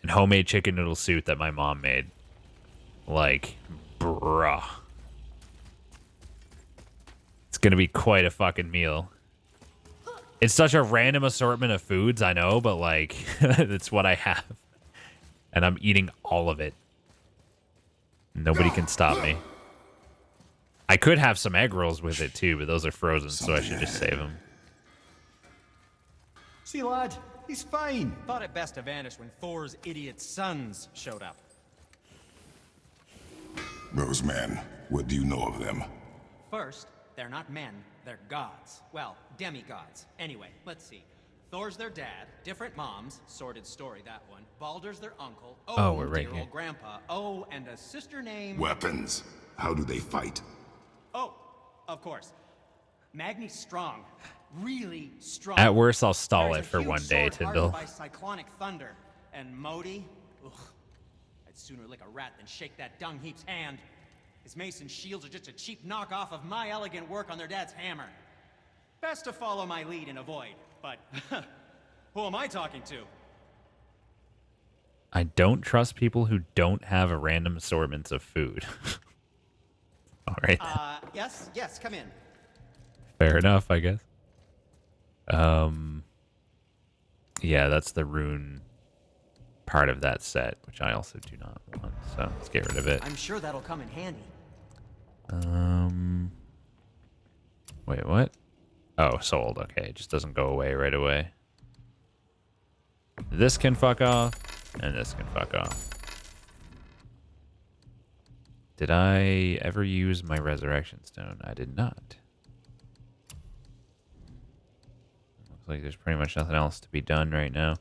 and homemade chicken noodle soup that my mom made. Like, bruh. It's going to be quite a fucking meal. It's such a random assortment of foods, I know, but like, it's what I have. And I'm eating all of it. Nobody can stop me. I could have some egg rolls with it too, but those are frozen, so I should just save them. See, lad, he's fine. Thought it best to vanish when Thor's idiot sons showed up. Those men, what do you know of them? First, they're not men, they're gods. Well, demigods. Anyway, let's see. Thor's their dad, different moms, sordid story that one. Baldur's their uncle. Oh, we're right dear here. old grandpa. Oh, and a sister named... Weapons. How do they fight? Oh, of course. Magni's strong. Really strong. At worst, I'll stall There's it a for huge one day, sword Tyndall. hardened by cyclonic thunder. And Modi? Ugh. I'd sooner lick a rat than shake that dung heap's hand. His mace and shields are just a cheap knockoff of my elegant work on their dad's hammer. Best to follow my lead and avoid, but who am I talking to? I don't trust people who don't have a random assortments of food. All right. Yes, come in. Fair enough, I guess. Yeah, that's the rune part of that set, which I also do not want, so let's get rid of it. I'm sure that'll come in handy. Wait, what? Oh, sold. Okay, it just doesn't go away right away. This can fuck off, and this can fuck off. Did I ever use my resurrection stone? I did not. Looks like there's pretty much nothing else to be done right now.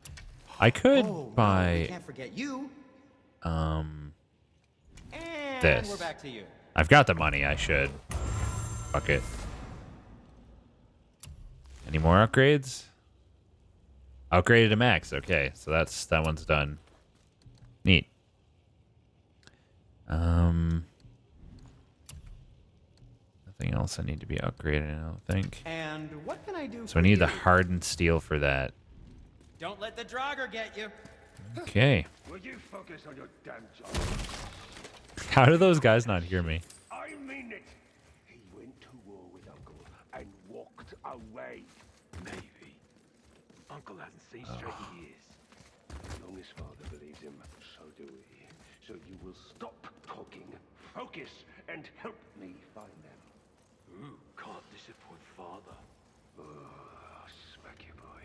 I could buy... Can't forget you. And this. We're back to you. I've got the money, I should. Fuck it. Any more upgrades? Upgraded to max. Okay, so that one's done. Neat. Nothing else I need to be upgraded, I don't think. And what can I do? So I need the hardened steel for that. Don't let the Draugr get you. Okay. Will you focus on your damn job? How do those guys not hear me? I mean it. He went to war with Uncle and walked away. Maybe. Uncle hasn't seen straight in years. As long as father believes him, so do we. So you will stop talking, focus, and help me find them. Can't disappoint Father. Oh, smack you, boy.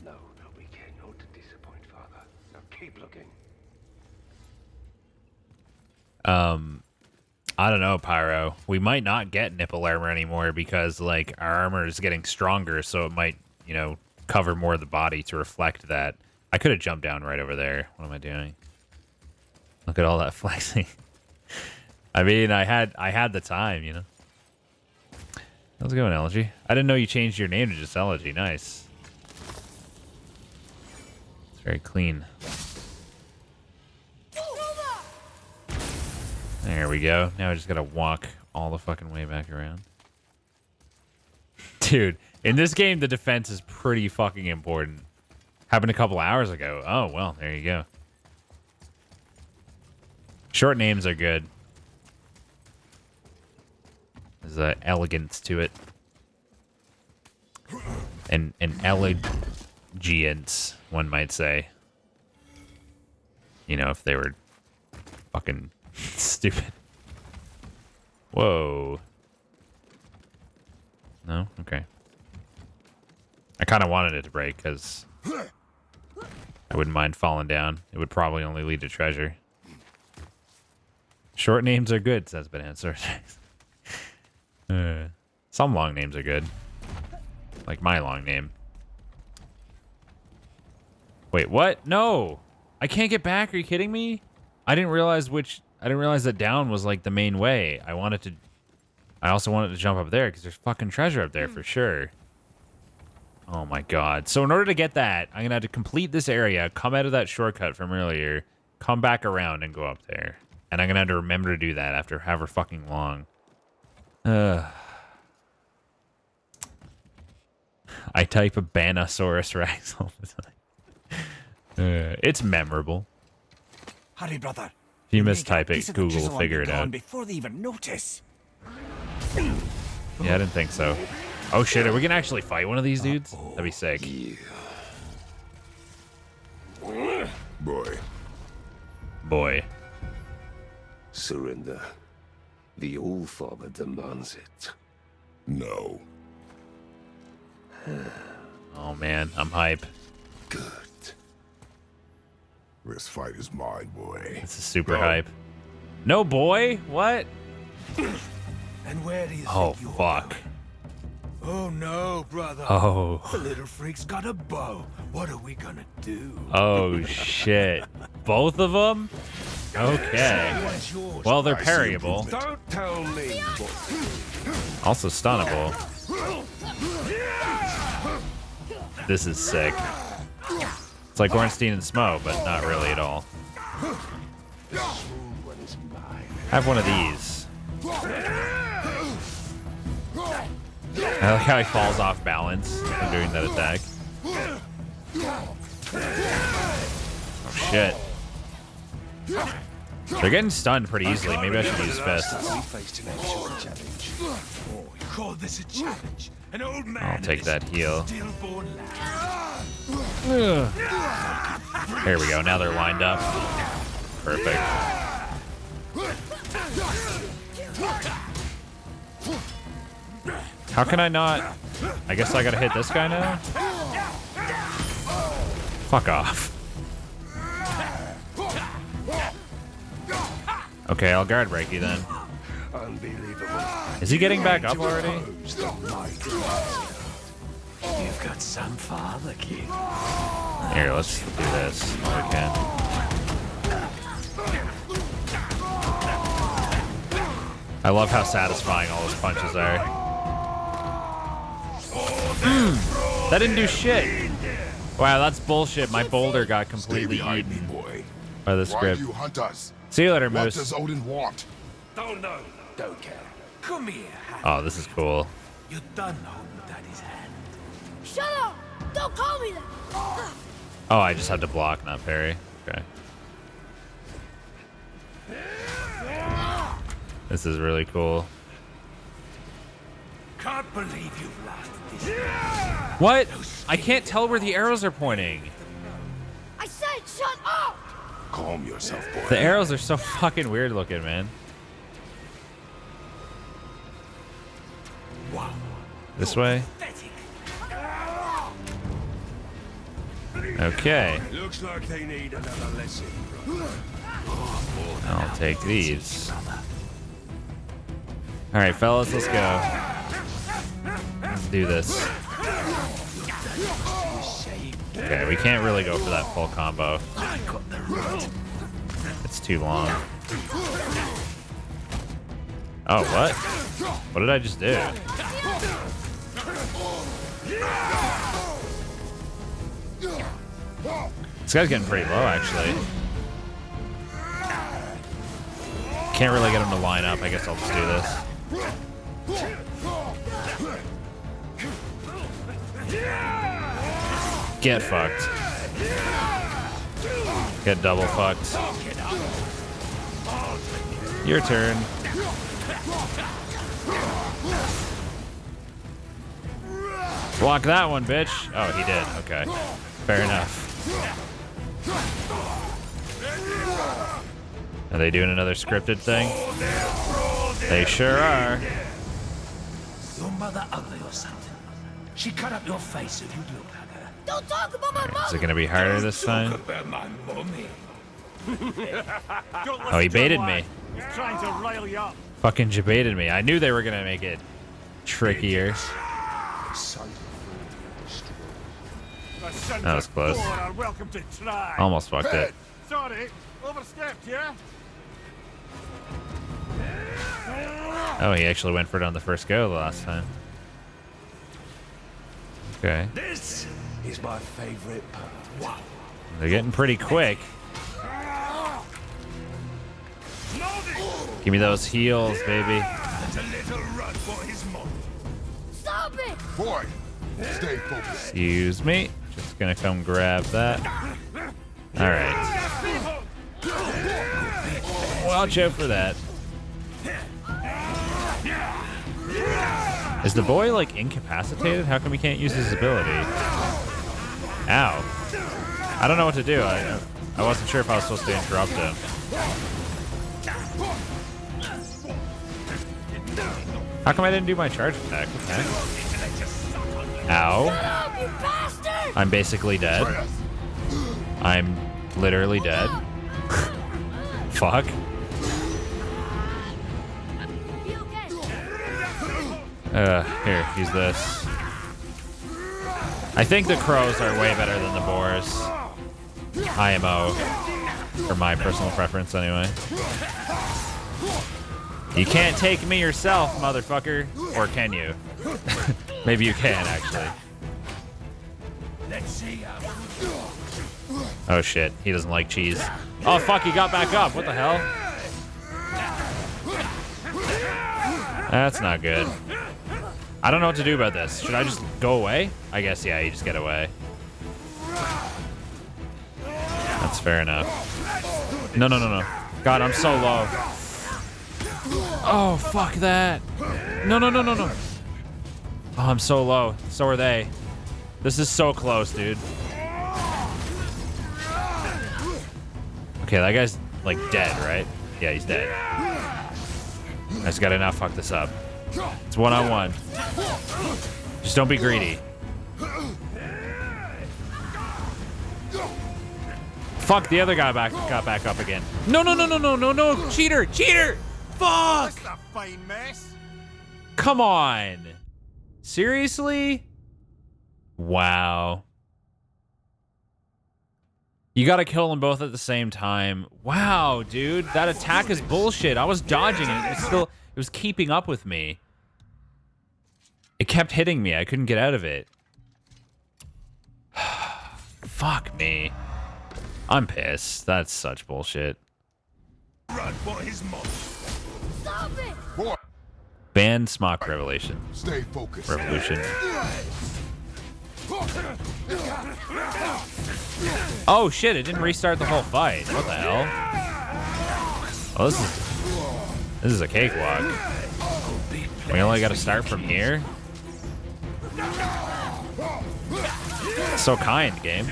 No, we cannot disappoint Father. Now keep looking. I don't know, Pyro. We might not get nipple armor anymore because, like, our armor is getting stronger, so it might, you know, cover more of the body to reflect that. I could have jumped down right over there. What am I doing? Look at all that flexing. I mean, I had the time, you know. How's it going, Elegy? I didn't know you changed your name to just Elegy. Nice. It's very clean. There we go. Now I just gotta walk all the fucking way back around. Dude, in this game, the defense is pretty fucking important. Happened a couple hours ago. Oh, well, there you go. Short names are good. There's an elegance to it. And an elegance, one might say. You know, if they were fucking stupid. Whoa. No? Okay. I kind of wanted it to break because I wouldn't mind falling down. It would probably only lead to treasure. Short names are good, says Bonanza. Some long names are good. Like my long name. Wait, what? No! I can't get back. Are you kidding me? I didn't realize that down was like the main way. I also wanted to jump up there because there's fucking treasure up there for sure. Oh my god. So in order to get that, I'm gonna have to complete this area, come out of that shortcut from earlier, come back around and go up there. And I'm gonna have to remember to do that after however fucking long. I type a Banosaurus Rex all the time. It's memorable. Hurry, brother. If you mistype it, Google will figure it out. Before they even notice. Yeah, I didn't think so. Oh shit, are we gonna actually fight one of these dudes? That'd be sick. Boy. Surrender. The All-Father demands it. No. Oh man, I'm hype. Good. This fight is mine, boy. This is super hype. No, boy? What? And where do you Oh, think fuck. Oh no, brother. Oh. The little freak's got a bow. What are we gonna do? Oh, shit. Both of them? Okay. Well, they're parryable. Don't tell me. Also stunnable. This is sick. It's like Ornstein and Smo, but not really at all. Have one of these. I like how he falls off balance when doing that attack. Oh shit. They're getting stunned pretty easily. Maybe I should use fists. Call this a challenge. An old man. I'll take that heal. Stillborn Here we go. Now they're lined up. Perfect. How can I not? I guess I gotta hit this guy now? Fuck off. Okay, I'll guard break you then. Is he getting back up already? You've got some father, kid. Here, let's do this while we can. I love how satisfying all those punches are. That didn't do shit. Wow, that's bullshit. My boulder got completely eaten by the Why script. do you hunt us? See you later, What Moose. does Odin want? Don't know. Don't care. Come here. Oh, this is cool. You're done holding Daddy's hand. Shut up! Don't call me that! Oh, I just had to block, not parry. Okay. This is really cool. Can't believe you've lasted this. What? I can't tell where the arrows are pointing. I said shut up! Calm yourself, boy. The arrows are so fucking weird looking, man. Wow. This way? Okay. Looks like they need another lesson. I'll take these. Alright, fellas, let's go. Let's do this. Okay, we can't really go for that full combo. It's too long. Oh, what? What did I just do? This guy's getting pretty low, actually. Can't really get him to line up. I guess I'll just do this. Get fucked. Get double fucked. Your turn. Block that one, bitch. Oh, he did. Okay. Fair enough. Are they doing another scripted thing? They sure are. Your mother ugly or something. She cut up your face if you look like her. Don't talk about my mother! Is it gonna be harder this time? About my mommy. Oh, he baited me. He's trying to rile you up. Fucking baited me. I knew they were gonna make it trickier. That was close. Welcome to try. Almost fucked it. Sorry, overstepped, yeah? Oh, he actually went for it on the first go the last time. Okay. This is my favorite part. Wow. They're getting pretty quick. Give me those heals, baby. That's a little run for his mom. Stop it! Boy, stay focused. Excuse me. Just gonna come grab that. Alright. Watch out for that. Is the boy, like, incapacitated? How come he can't use his ability? Ow. I don't know what to do. I wasn't sure if I was supposed to interrupt him. How come I didn't do my charge attack? Okay. Ow. I'm basically dead. I'm literally dead. Fuck. Here, use this. I think the crows are way better than the boars. IMO. For my personal preference, anyway. You can't take me yourself, motherfucker. Or can you? Maybe you can, actually. Let's see Oh shit, he doesn't like cheese. Oh fuck, he got back up. What the hell? That's not good. I don't know what to do about this. Should I just go away? I guess, yeah, you just get away. That's fair enough. No, no, no, no. God, I'm so low. Oh, fuck that. No, no, no, no, no. Oh, I'm so low. So are they. This is so close, dude. Okay, that guy's, like, dead, right? Yeah, he's dead. I just gotta not fuck this up. It's one-on-one. Just don't be greedy. Fuck, the other guy got back up again. No, no, no, no, no, no, no. Cheater, cheater. Fuck. That's a fine mess. Come on. Seriously? Wow. You gotta kill them both at the same time. Wow, dude. That attack is bullshit. I was dodging it. It was keeping up with me. It kept hitting me. I couldn't get out of it. Fuck me. I'm pissed. That's such bullshit. Run for his mom. Stop it! Boy, Ban Smock Revolution. stay focused. Revolution. Oh shit, it didn't restart the whole fight. What the hell? Oh, this is a cakewalk. We only gotta start from here? So kind, game.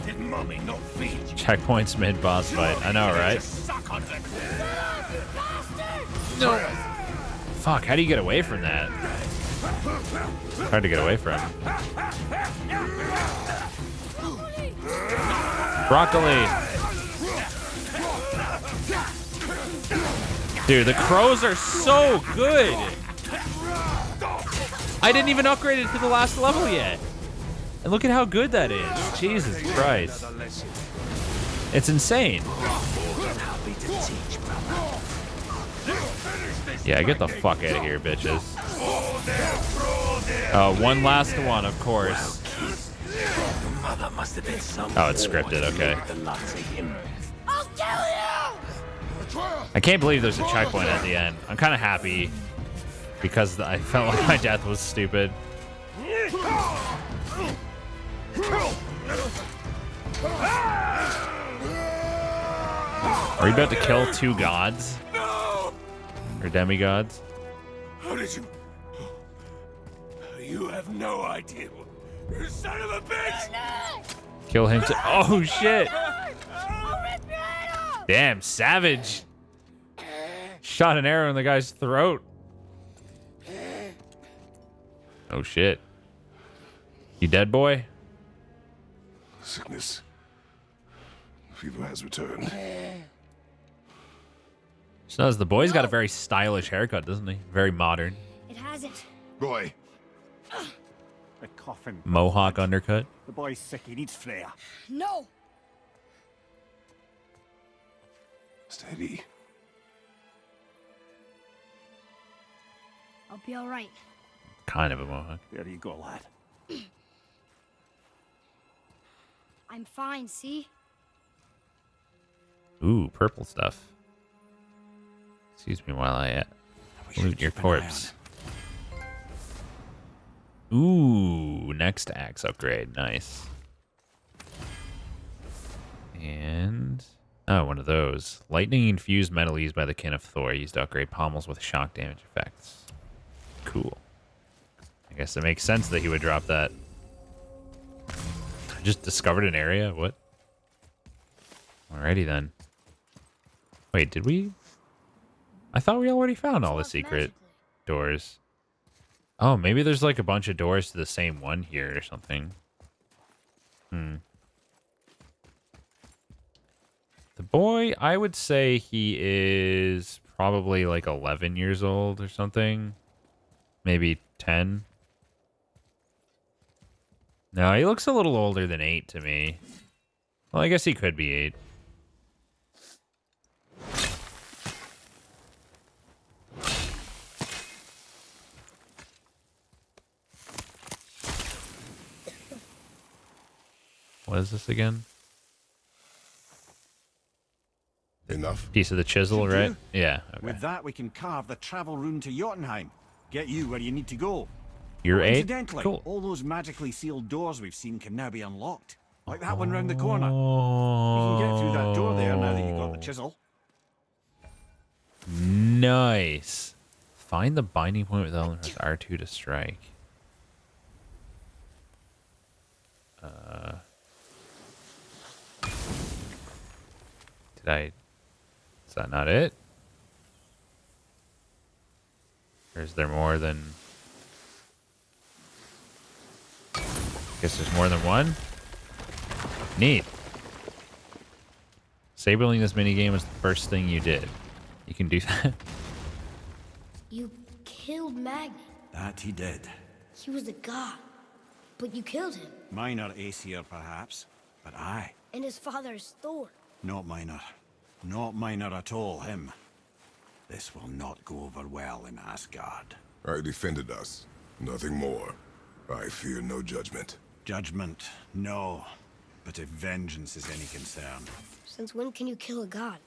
Did mommy not feed you? Checkpoints mid-boss fight. I know, right? Suck on it. No. Fuck, how do you get away from that? It's hard to get away from. Broccoli. Dude, the crows are so good. I didn't even upgrade it to the last level yet. And look at how good that is. Jesus Christ. It's insane. Yeah, get the fuck out of here, bitches. Oh, one last one, of course. Oh, it's scripted, okay. I'll kill you! I can't believe there's a checkpoint at the end. I'm kind of happy because I felt like my death was stupid. Are you about to kill two gods? Or demigods? How did you? You have no idea. You son of a bitch! Kill him too. Oh shit! Damn, savage! Shot an arrow in the guy's throat. Oh shit. You dead, boy? Sickness. Fever has returned. So notice the boy's got a very stylish haircut, doesn't he? Very modern. It hasn't. Boy. The coffin. Mohawk undercut. The boy's sick. He needs Freya. No! Steady. I'll be alright. Kind of a mohawk. There you go, lad. I'm fine, see? Ooh, purple stuff. Excuse me while I loot your corpse. Ooh, next axe upgrade. Nice. And... oh, one of those. Lightning infused metal used by the kin of Thor used to upgrade pommels with shock damage effects. Cool. I guess it makes sense that he would drop that. I just discovered an area? What? Alrighty then. Wait, did we? I thought we already found all the secret doors. Oh, maybe there's like a bunch of doors to the same one here or something. The boy, I would say he is probably like 11 years old or something. Maybe 10. No, he looks a little older than 8 to me. Well, I guess he could be 8. What is this again? Enough? Piece of the chisel, right? Yeah. Okay. With that, we can carve the travel rune to Jotunheim. Get you where you need to go. You're 8? Incidentally, Cool. all those magically sealed doors we've seen can now be unlocked. Like that one round the corner. You can get through that door there now that you've got the chisel. Nice. Find the binding point with element press R2 to strike. Is that not it? Or is there more than... guess there's more than one? Neat. Sabling this minigame was the first thing you did. You can do that. You killed Magni. That he did. He was a god. But you killed him. Minor Aesir, perhaps. But I. And his father is Thor. Not minor. Not minor at all, him. This will not go over well in Asgard. I defended us. Nothing more. I fear no judgment. Judgment, no. But if vengeance is any concern... Since when can you kill a god?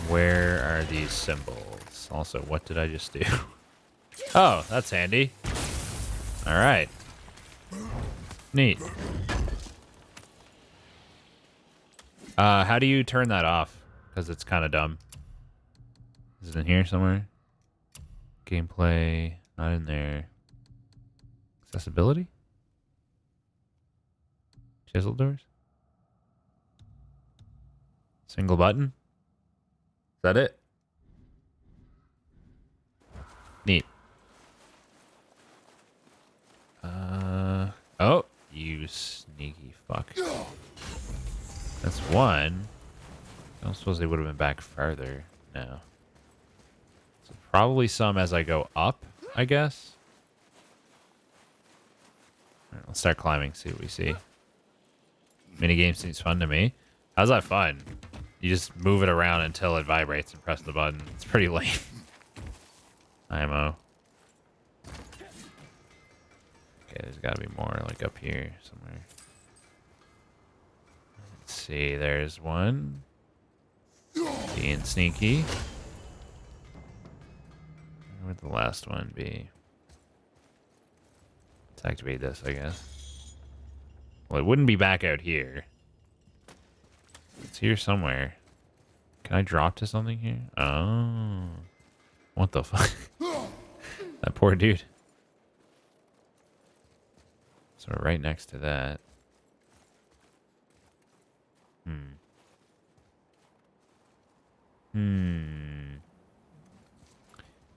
Where are these symbols? Also, what did I just do? Oh, that's handy. All right. Neat. How do you turn that off? Because it's kind of dumb. Is it in here somewhere? Gameplay, not in there. Accessibility? Chisel doors? Single button? Is that it? Neat. Oh, you sneaky fuck. That's one. I don't suppose they would have been back farther. No. So probably some as I go up, I guess. All right, let's start climbing, see what we see. Minigame seems fun to me. How's that fun? You just move it around until it vibrates and press the button. It's pretty lame. IMO. Okay, there's got to be more, like up here somewhere. Let's see, there's one. Being sneaky. Where would the last one be? Let's activate this, I guess. Well, it wouldn't be back out here. It's here somewhere. Can I drop to something here? Oh. What the fuck? That poor dude. So we're right next to that.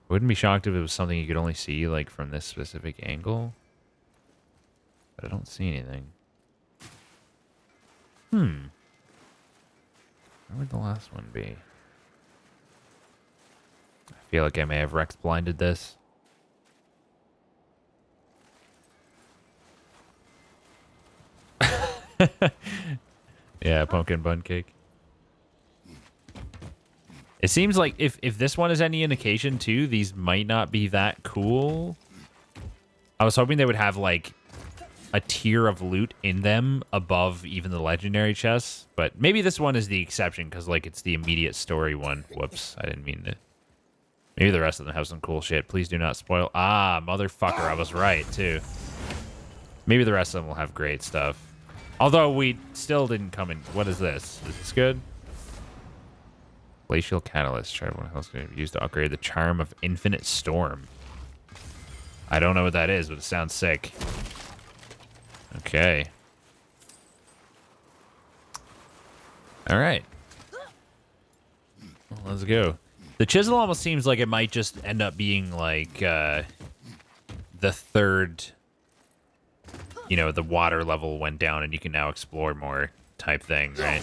Wouldn't be shocked if it was something you could only see like from this specific angle. But I don't see anything. Where would the last one be? I feel like I may have Rex blinded this. Yeah, pumpkin bun cake. It seems like if this one is any indication too, these might not be that cool. I was hoping they would have like a tier of loot in them above even the legendary chests, but maybe this one is the exception because like it's the immediate story one. Whoops, I didn't mean to. Maybe the rest of them have some cool shit. Please do not spoil. Ah, motherfucker, I was right too. Maybe the rest of them will have great stuff. Although we still didn't come in. What is this? Is this good? Glacial Catalyst. Try what else can be used to upgrade the Charm of Infinite Storm. I don't know what that is, but it sounds sick. Okay. All right. Well, let's go. The chisel almost seems like it might just end up being like the third, you know, the water level went down and you can now explore more type thing, right?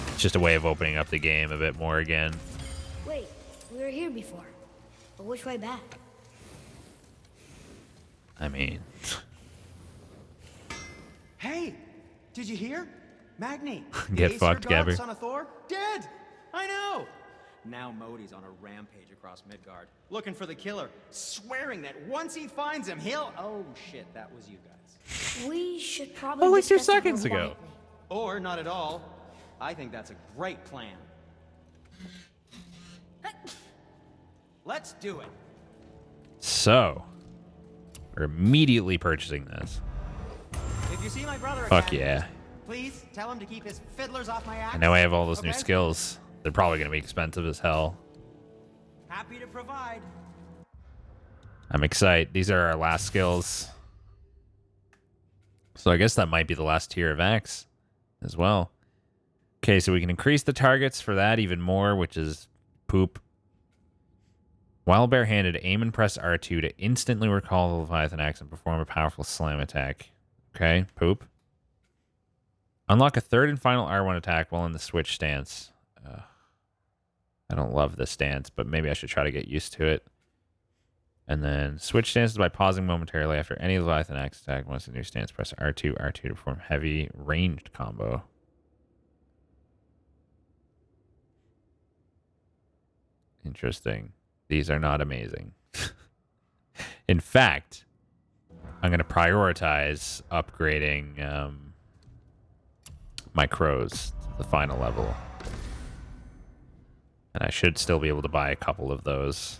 It's just a way of opening up the game a bit more again. Wait, we were here before. But which way back? I mean... Hey, did you hear? Magni. Get the fucked, Aesir god, Gabber. Son of Thor, dead. I know. Now Modi's on a rampage across Midgard, looking for the killer, swearing that once he finds him, he'll... Oh shit, that was you guys. We should probably Only 2 discuss it more seconds ago. quietly. Or not at all. I think that's a great plan. Let's do it. So, we're immediately purchasing this. If you see my brother Fuck again, yeah. please tell him to keep his fiddlers off my axe. I know I have all those new Okay? skills. They're probably going to be expensive as hell. Happy to provide. I'm excited. These are our last skills. So I guess that might be the last tier of axe as well. Okay, so we can increase the targets for that even more, which is poop. While barehanded, aim and press R2 to instantly recall the Leviathan axe and perform a powerful slam attack. Okay, poop. Unlock a third and final R1 attack while in the switch stance. I don't love this stance, but maybe I should try to get used to it. And then switch stances by pausing momentarily after any Leviathan axe attack. Once in your stance, press R2, R2 to perform heavy ranged combo. Interesting. These are not amazing. In fact, I'm going to prioritize upgrading my crows to the final level. And I should still be able to buy a couple of those.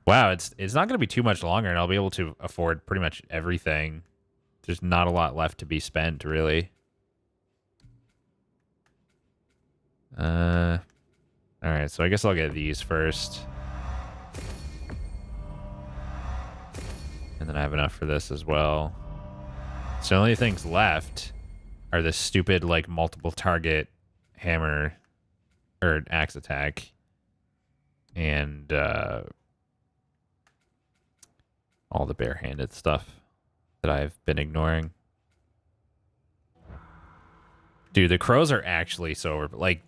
Wow, it's not going to be too much longer, and I'll be able to afford pretty much everything. There's not a lot left to be spent, really. Alright, so I guess I'll get these first. And then I have enough for this as well. So the only things left are this stupid, like, multiple target hammer or axe attack. And all the barehanded stuff that I've been ignoring. Dude, the crows are actually so over. Like,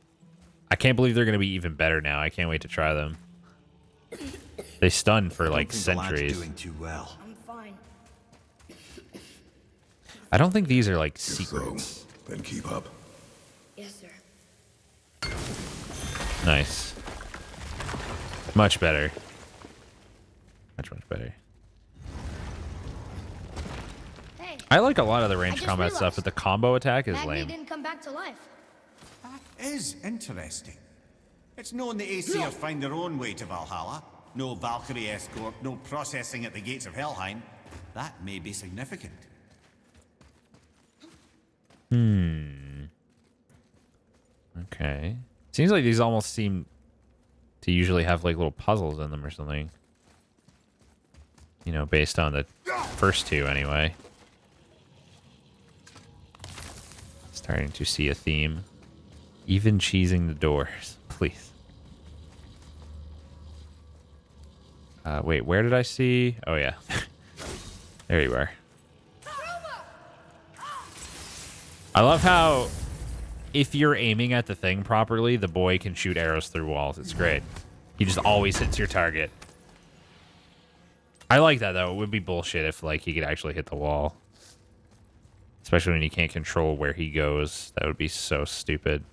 I can't believe they're going to be even better now. I can't wait to try them. They stun for like centuries. Doing too well. I'm fine. I don't think these are like If secrets. so, then keep up. Yes, sir. Nice. Much better. Much better. Hey, I like a lot of the ranged just combat realized stuff, but the combo attack is Magni lame. didn't come back to life. That is interesting. It's known the Aesir find their own way to Valhalla. No Valkyrie escort, no processing at the gates of Helheim. That may be significant. Okay. Seems like these almost seem to usually have like little puzzles in them or something. You know, based on the first two anyway. Starting to see a theme. Even cheesing the doors, please. Wait, where did I see? Oh, yeah. There you are. I love how if you're aiming at the thing properly, the boy can shoot arrows through walls. It's great. He just always hits your target. I like that, though. It would be bullshit if, like, he could actually hit the wall. Especially when you can't control where he goes. That would be so stupid.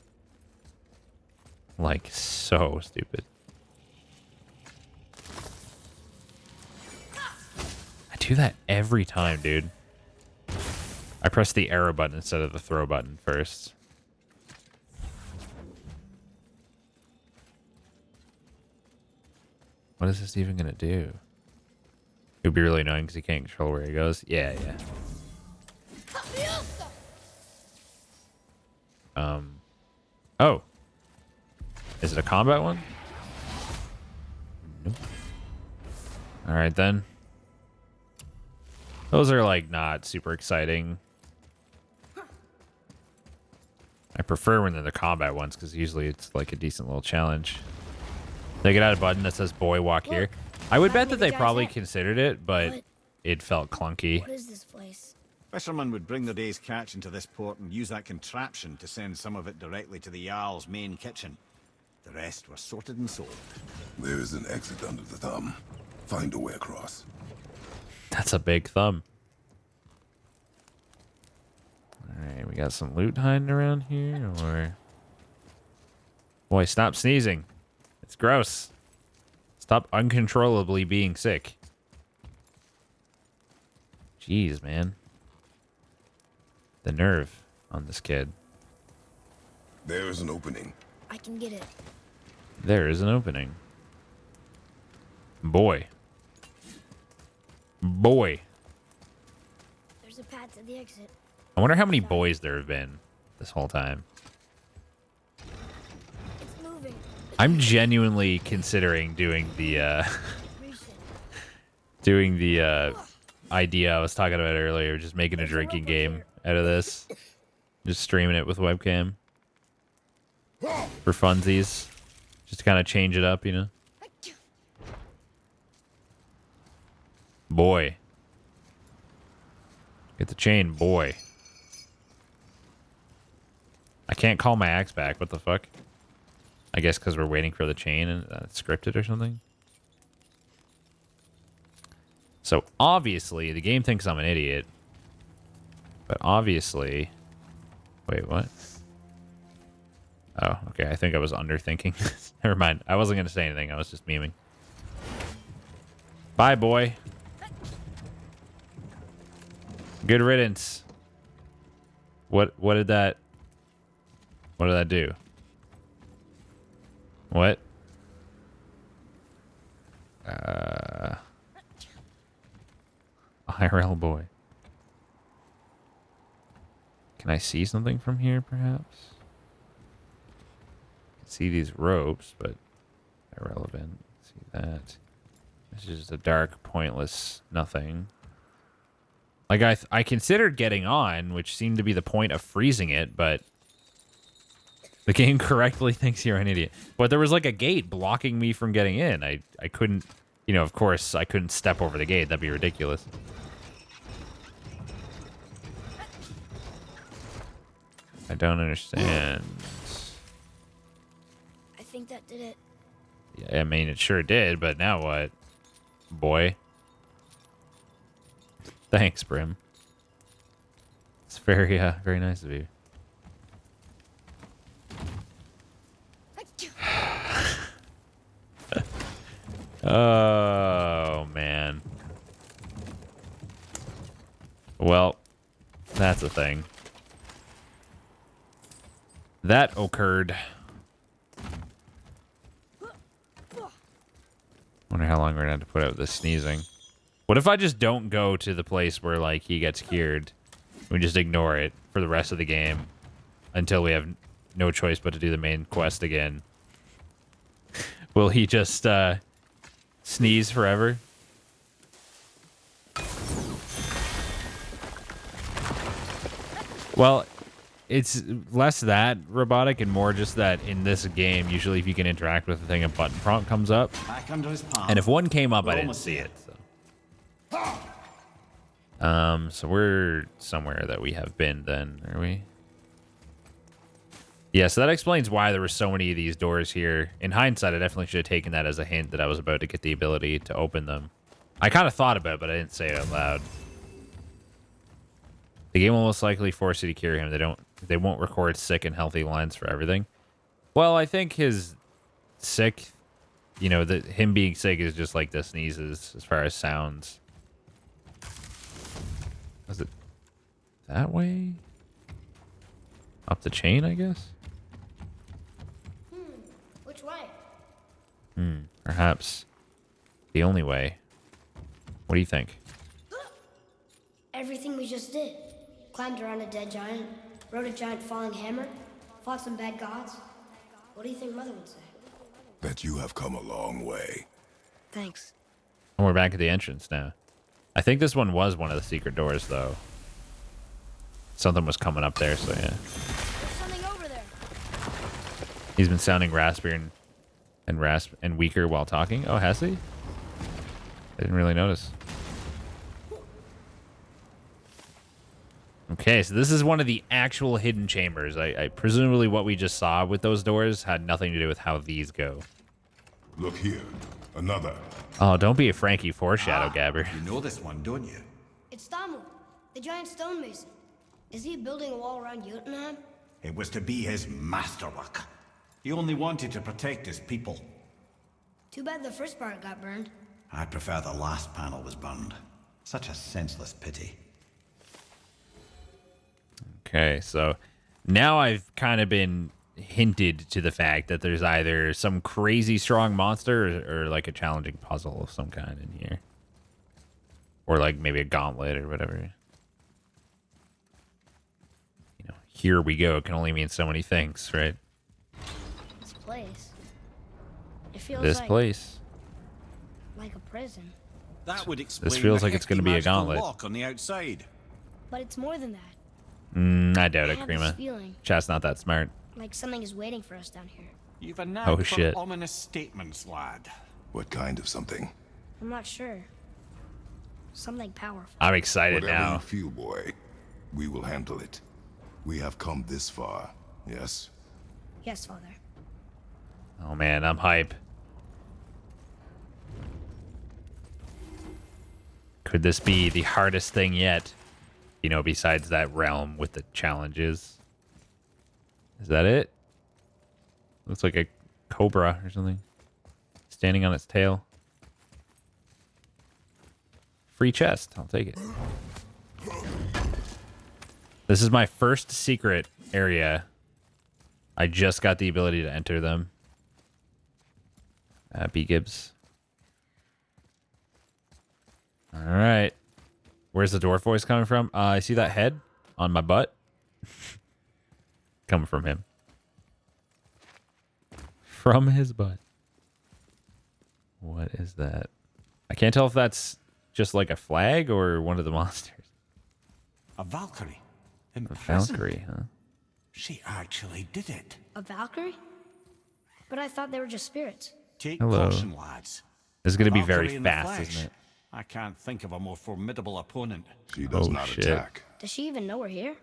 Like, so stupid. I do that every time, dude. I press the arrow button instead of the throw button first. What is this even gonna do? It would be really annoying because he can't control where he goes. Yeah. Oh. Is it a combat one? Nope. Alright then. Those are like not super exciting. I prefer when they're the combat ones because usually it's like a decent little challenge. They get out a button that says boy walk here. I would bet that they probably considered it, but it felt clunky. What is this place? Fishermen would bring their day's catch into this port and use that contraption to send some of it directly to the Jarl's main kitchen. The rest were sorted and sold. There is an exit under the thumb. Find a way across. That's a big thumb. Alright, we got some loot hiding around here, or... Boy, stop sneezing. It's gross. Stop uncontrollably being sick. Jeez, man. The nerve on this kid. There is an opening. I can get it. There is an opening. Boy. Boy. There's a path to the exit. I wonder how many boys there have been this whole time. It's moving. I'm genuinely considering doing the idea I was talking about earlier, just making a drinking game out of this. Just streaming it with webcam. For funsies. Just to kind of change it up, you know? Boy. Get the chain, boy. I can't call my axe back. What the fuck? I guess because we're waiting for the chain and it's scripted or something. So obviously, the game thinks I'm an idiot. But obviously... Wait, what? Oh, okay. I think I was underthinking. Never mind. I wasn't going to say anything. I was just memeing. Bye, boy. Good riddance. What did that... What did that do? What? IRL boy. Can I see something from here, perhaps? I can see these ropes, but irrelevant. See that. This is just a dark, pointless nothing. Like, I considered getting on, which seemed to be the point of freezing it, but the game correctly thinks you're an idiot. But there was like a gate blocking me from getting in. I couldn't, you know, of course, I couldn't step over the gate. That'd be ridiculous. I don't understand. I think that did it. Yeah, I mean, it sure did, but now what? Boy. Thanks, Brim. It's very nice of you. Oh, man. Well, that's a thing. That occurred. Wonder how long we're gonna have to put up with this sneezing. What if I just don't go to the place where, like, he gets cured? We just ignore it for the rest of the game until we have no choice but to do the main quest again. Will he just sneeze forever? Well, it's less that robotic and more just that in this game, usually if you can interact with the thing, a button prompt comes up. Back under his palm. And if one came up, I didn't almost see it. So we're somewhere that we have been then, are we? Yeah, so that explains why there were so many of these doors here. In hindsight, I definitely should have taken that as a hint that I was about to get the ability to open them. I kind of thought about it, but I didn't say it out loud. The game will most likely force you to cure him. They won't record sick and healthy lines for everything. Well, I think his sick, you know, him being sick is just like the sneezes as far as sounds. Was it that way? Up the chain, I guess? Which way? Perhaps the only way. What do you think? Everything we just did. Climbed around a dead giant, rode a giant falling hammer, fought some bad gods. What do you think Mother would say? That you have come a long way. Thanks. And we're back at the entrance now. I think this one was one of the secret doors, though. Something was coming up there, so yeah. There's something over there. He's been sounding raspier and weaker while talking. Oh, has he? I didn't really notice. Okay, so this is one of the actual hidden chambers. I presumably what we just saw with those doors had nothing to do with how these go. Look here. Another. Oh, don't be a Frankie foreshadow, Gabber. You know this one, don't you? It's Thamu, the giant stonemason. Is he building a wall around Jotunheim? It was to be his masterwork. He only wanted to protect his people. Too bad the first part got burned. I prefer the last panel was burned. Such a senseless pity. Okay, so now I've kind of been hinted to the fact that there's either some crazy strong monster or like a challenging puzzle of some kind in here. Or like maybe a gauntlet or whatever. You know, here we go. It can only mean so many things, right? This place. It feels This like, place. like a prison. That would explain feels the like it's gonna hefty be a magical gauntlet. lock on the outside. But it's more than that. I doubt it, I have this Krima. feeling. Chat's not that smart. Like something is waiting for us down here. You've a knack Oh, for shit. ominous statements, lad. What kind of something? I'm not sure. Something powerful. I'm excited Whatever now. you feel, boy, we will handle it. We have come this far, yes? Yes, Father. Oh man, I'm hype. Could this be the hardest thing yet? You know, besides that realm with the challenges. Is that it? Looks like a cobra or something. Standing on its tail. Free chest. I'll take it. This is my first secret area. I just got the ability to enter them. B. Gibbs. All right. Where's the dwarf voice coming from? I see that head on my butt. Coming from him. From his butt. What is that? I can't tell if that's just like a flag or one of the monsters. A Valkyrie. In A prison. Valkyrie, huh? She actually did it. A Valkyrie? But I thought they were just spirits. Take Hello. caution, lads. This is going to be Valkyrie very in the fast, flesh. isn't it? I can't think of a more formidable opponent. She does Oh, not shit. attack. Does she even know we're here?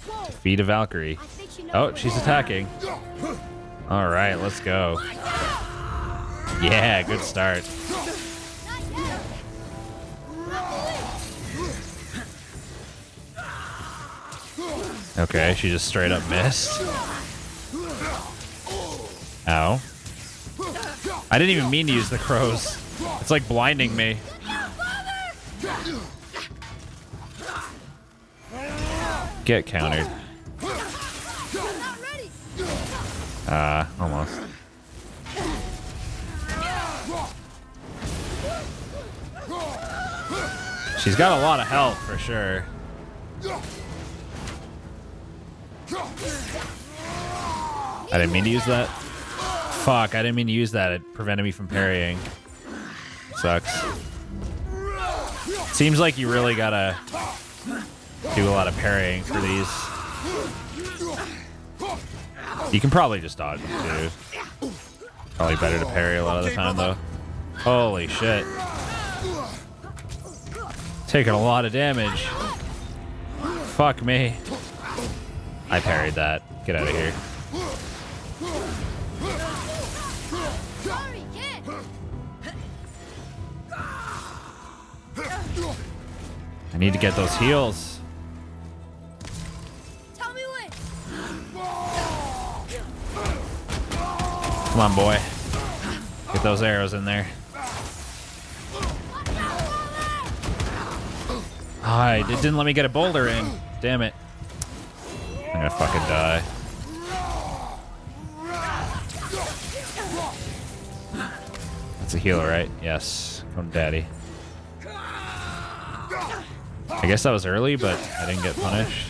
Whoa! Feet of Valkyrie. I think she knows Oh, we're she's here. attacking. All right, let's go. Yeah, good start. Okay, she just straight up missed. Ow. I didn't even mean to use the crows. It's like blinding me. Get countered. Almost. She's got a lot of health for sure. I didn't mean to use that. Fuck, I didn't mean to use that. It prevented me from parrying. Sucks. Seems like you really gotta do a lot of parrying for these. You can probably just dodge them too. Probably better to parry a lot of the time though. Holy shit. Taking a lot of damage. Fuck me. I parried that. Get out of here. Sorry, kid. I need to get those heals. Tell me when. Come on, boy. Get those arrows in there. It didn't let me get a boulder in. Damn it. I'm gonna fucking die. That's a healer, right? Yes. From Daddy. I guess that was early, but I didn't get punished.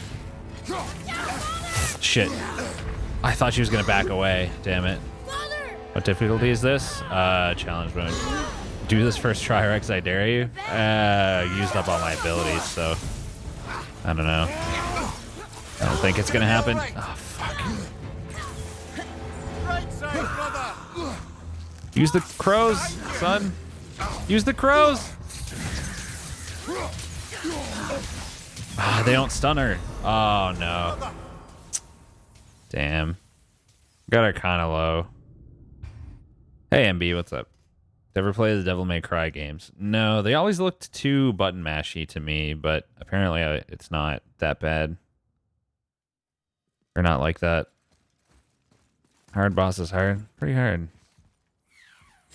Shit. I thought she was gonna back away. Damn it. What difficulty is this? Challenge mode. Do this first try, Rex, I dare you. Used up all my abilities, so I don't know. I don't think it's gonna happen. Oh, fuck. Use the crows, son. Use the crows. They don't stun her. Oh, no. Damn. Got her kind of low. Hey, MB, what's up? Ever play the Devil May Cry games? No, they always looked too button mashy to me, but apparently it's not that bad. Or not like that. Hard boss is hard. Pretty hard.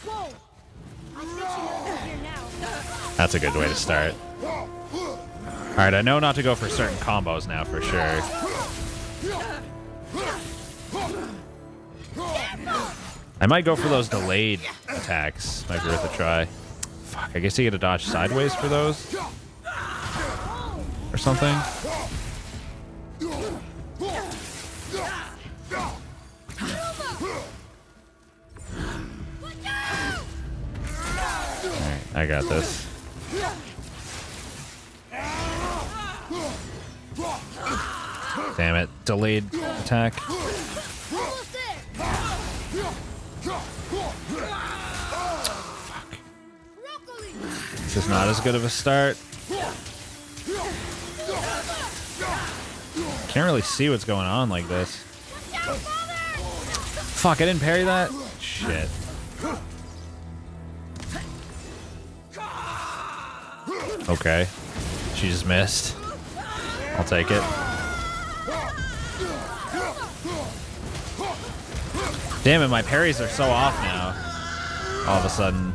Whoa! I think she knows we're here now. That's a good way to start. Alright, I know not to go for certain combos now for sure. I might go for those delayed attacks. Might be worth a try. Fuck, I guess you get to dodge sideways for those? Or something? Alright, I got this. Damn it. Delayed attack. This is not as good of a start. Can't really see what's going on like this. Fuck, I didn't parry that? Shit. Okay. She just missed. I'll take it. Damn it, my parries are so off now. All of a sudden.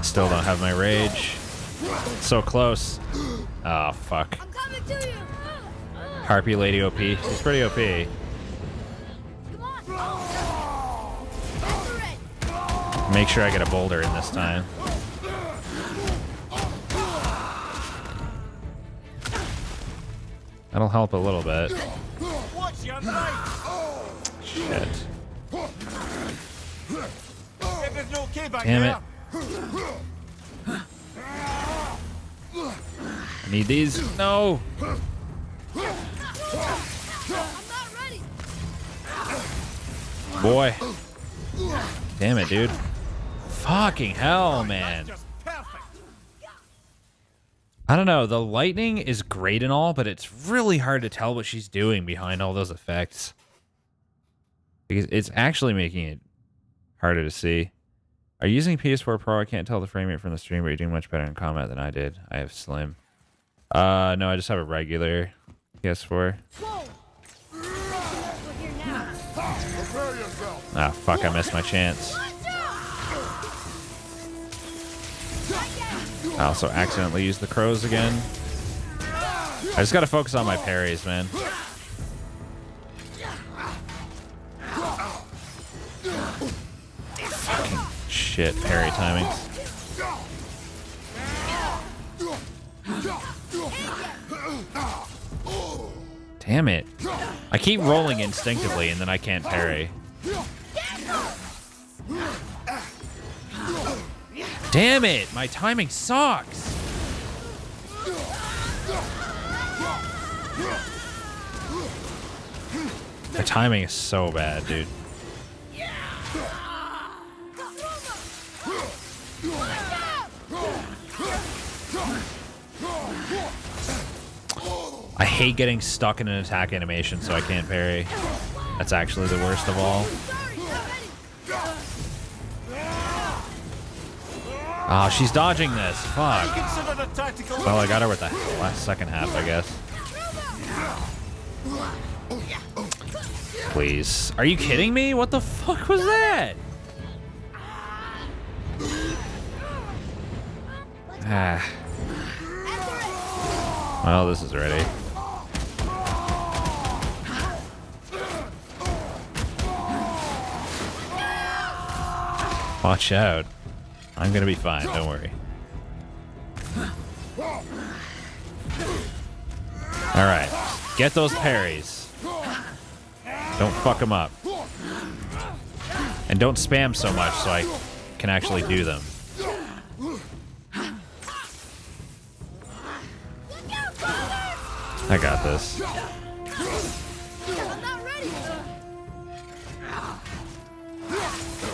Still don't have my rage. So close. Oh, fuck. I'm coming to you. Harpy Lady OP. She's pretty OP. Make sure I get a boulder in this time. That'll help a little bit. That's your right. Shit. Everything okay back Damn there? it. I need these. No. Boy. Damn it, dude. Fucking hell, man. I don't know. The lightning is great and all, but it's really hard to tell what she's doing behind all those effects. Because it's actually making it harder to see. Are you using PS4 Pro? I can't tell the frame rate from the stream, but you're doing much better in combat than I did. I have Slim. No, I just have a regular PS4. Ah, fuck, I missed my chance. I also accidentally used the crows again. I just gotta focus on my parries, man. Fucking shit, parry timings. Damn it. I keep rolling instinctively and then I can't parry. Damn it! My timing sucks! My timing is so bad, dude. I hate getting stuck in an attack animation so I can't parry. That's actually the worst of all. Oh, she's dodging this. Fuck. Well, I got her with the last second half, I guess. Please. Are you kidding me? What the fuck was that? Ah. Well, this is ready. Watch out. I'm gonna be fine, don't worry. Alright, get those parries. Don't fuck them up. And don't spam so much so I can actually do them. I got this.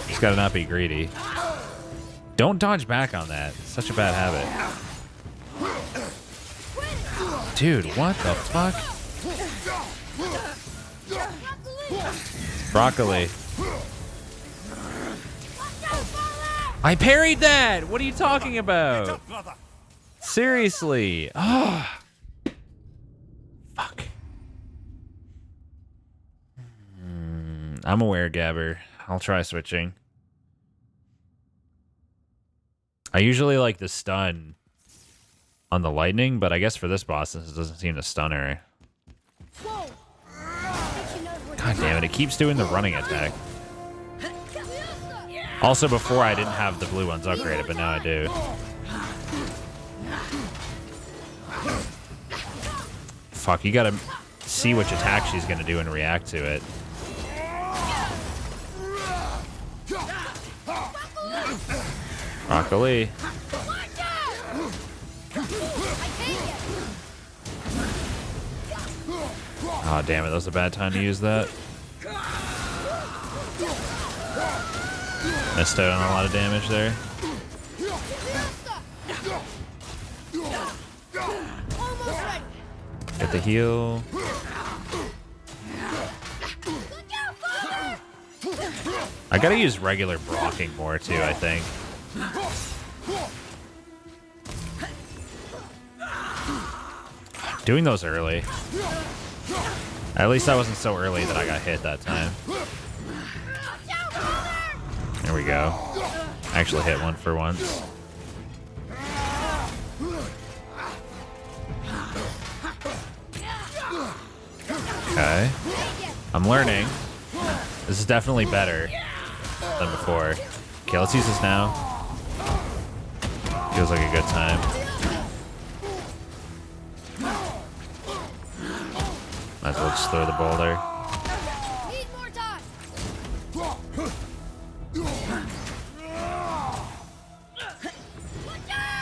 Just gotta not be greedy. Don't dodge back on that. It's such a bad habit. Dude, what the fuck? Broccoli. I parried that! What are you talking about? Seriously. Ah. Fuck. I'm aware, Gabber. I'll try switching. I usually like the stun on the lightning, but I guess for this boss, this doesn't seem to stun her. God damn it, it keeps doing the running attack. Also, before I didn't have the blue ones upgraded, but now I do. Fuck, you gotta see which attack she's gonna do and react to it. Broccoli. Oh, damn it. That was a bad time to use that. Missed out on a lot of damage there. Get the heal. I gotta use regular blocking more too, I think. Doing those early. At least I wasn't so early that I got hit that time. There we go. Actually hit one for once. Okay. I'm learning. This is definitely better than before. Okay, let's use this now. Feels like a good time. Might as well just throw the boulder.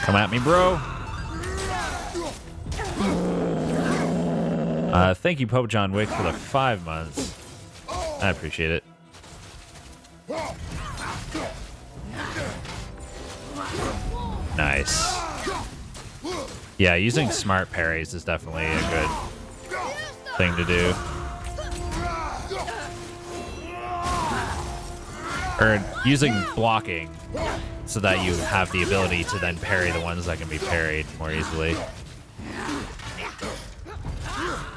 Come at me, bro. Thank you, Pope John Wick, for the 5 months. I appreciate it. Nice. Yeah, using smart parries is definitely a good thing to do. Or using blocking so that you have the ability to then parry the ones that can be parried more easily.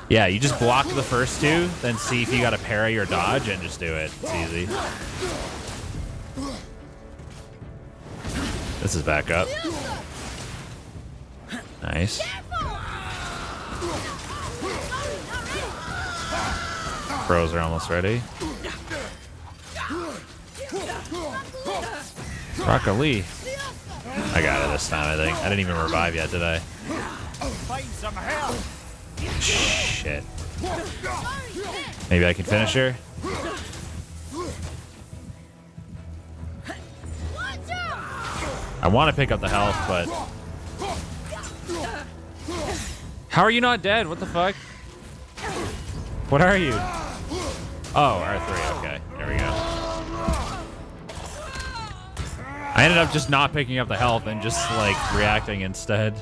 Yeah, you just block the first two, then see if you got to parry or dodge, and just do it. It's easy. This is back up. Nice. Pros are almost ready. Rock Ali. I got it this time, I think. I didn't even revive yet, did I? Shit. Maybe I can finish her? I want to pick up the health, but... How are you not dead? What the fuck? What are you? Oh, R3. Okay, there we go. I ended up just not picking up the health and just, like, reacting instead.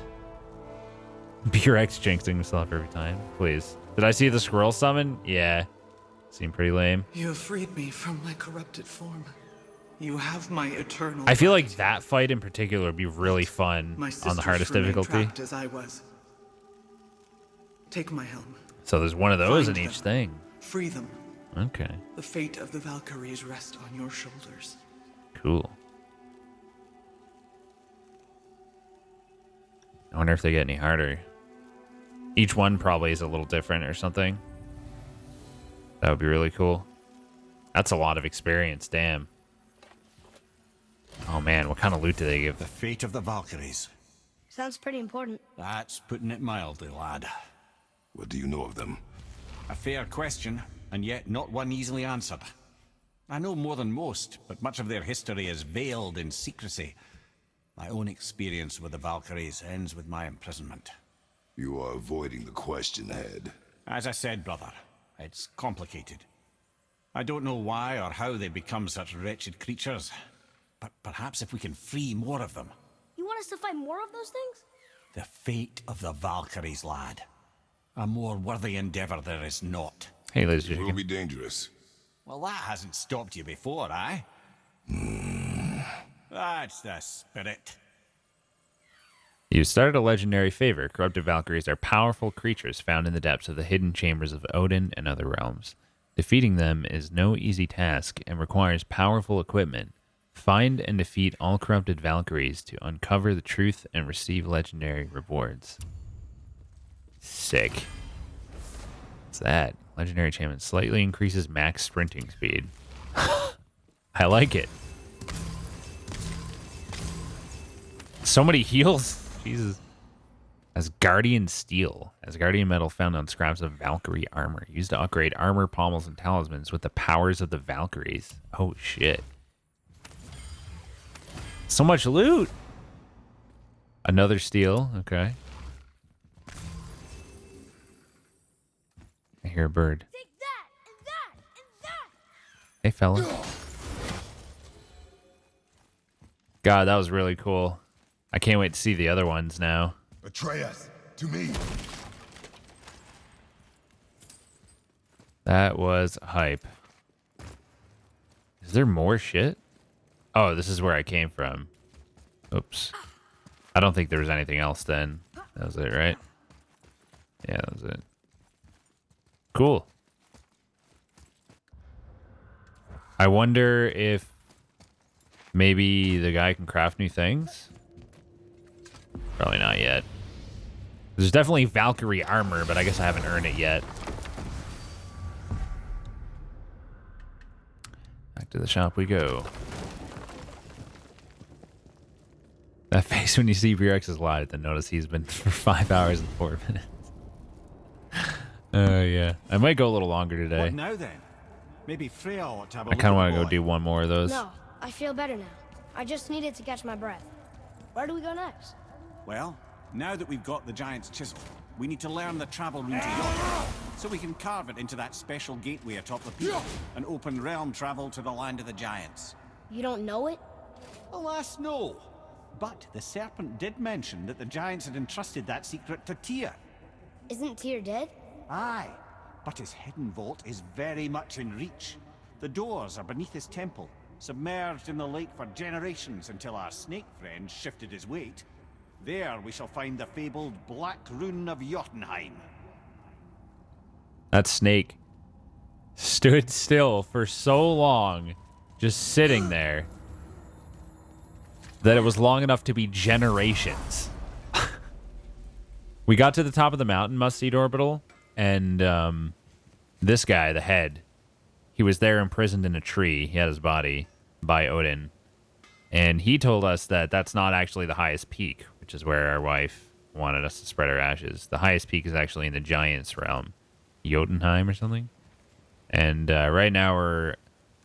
B-Rex jinxing himself every time. Please. Did I see the squirrel summon? Yeah. Seemed pretty lame. You have freed me from my corrupted form. You have my eternal... I feel like that fight in particular would be really fun on the hardest difficulty. Trapped as I was. Take my helm. So there's one of those Find in each them. thing. Free them. Okay. The fate of the Valkyries rest on your shoulders. Cool. I wonder if they get any harder. Each one probably is a little different or something. That would be really cool. That's a lot of experience, damn. Oh man, what kind of loot do they give? The fate of the Valkyries. Sounds pretty important. That's putting it mildly, lad. What do you know of them? A fair question, and yet not one easily answered. I know more than most, but much of their history is veiled in secrecy. My own experience with the Valkyries ends with my imprisonment. You are avoiding the question, Head. As I said, brother, it's complicated. I don't know why or how they become such wretched creatures, but perhaps if we can free more of them. You want us to fight more of those things? The fate of the Valkyries, lad. A more worthy endeavor there is not. Hey, Liz, it will be dangerous. Well, that hasn't stopped you before, eh? That's the spirit. You started a legendary favor. Corrupted Valkyries are powerful creatures found in the depths of the hidden chambers of Odin and other realms. Defeating them is no easy task and requires powerful equipment. Find and defeat all corrupted Valkyries to uncover the truth and receive legendary rewards. Sick. What's that? Legendary enchantment slightly increases max sprinting speed. I like it. So many heals. Jesus. Asgardian steel. Asgardian metal found on scraps of Valkyrie armor. Used to upgrade armor, pommels, and talismans with the powers of the Valkyries. Oh, shit. So much loot. Another steel. Okay. I hear a bird. Take that, and that, and that. Hey, fella. God, that was really cool. I can't wait to see the other ones now. Atreus, to me. That was hype. Is there more shit? Oh, this is where I came from. Oops. I don't think there was anything else then. That was it, right? Yeah, that was it. Cool. I wonder if maybe the guy can craft new things? Probably not yet. There's definitely Valkyrie armor, but I guess I haven't earned it yet. Back to the shop we go. That face when you see B-Rex's live, then notice he's been for 5 hours and 4 minutes. Oh, yeah. I might go a little longer today. What now then? Maybe Freya ought to have a I kind of want to go do one more of those. No, I feel better now. I just needed to catch my breath. Where do we go next? Well, now that we've got the Giant's Chisel, we need to learn the travel route to Jotunheim, so we can carve it into that special gateway atop the peak, and open realm travel to the land of the Giants. You don't know it? Alas, no. But the Serpent did mention that the Giants had entrusted that secret to Tyr. Isn't Tyr dead? Aye, but his hidden vault is very much in reach. The doors are beneath his temple, submerged in the lake for generations until our snake friend shifted his weight. There we shall find the fabled Black Rune of Jotunheim. That snake stood still for so long, just sitting there, that it was long enough to be generations. We got to the top of the mountain, Must-Eat Orbital, and this guy, the head, he was there imprisoned in a tree. He had his body by Odin. And he told us that that's not actually the highest peak, which is where our wife wanted us to spread our ashes. The highest peak is actually in the Giants realm, Jotunheim or something. And right now we're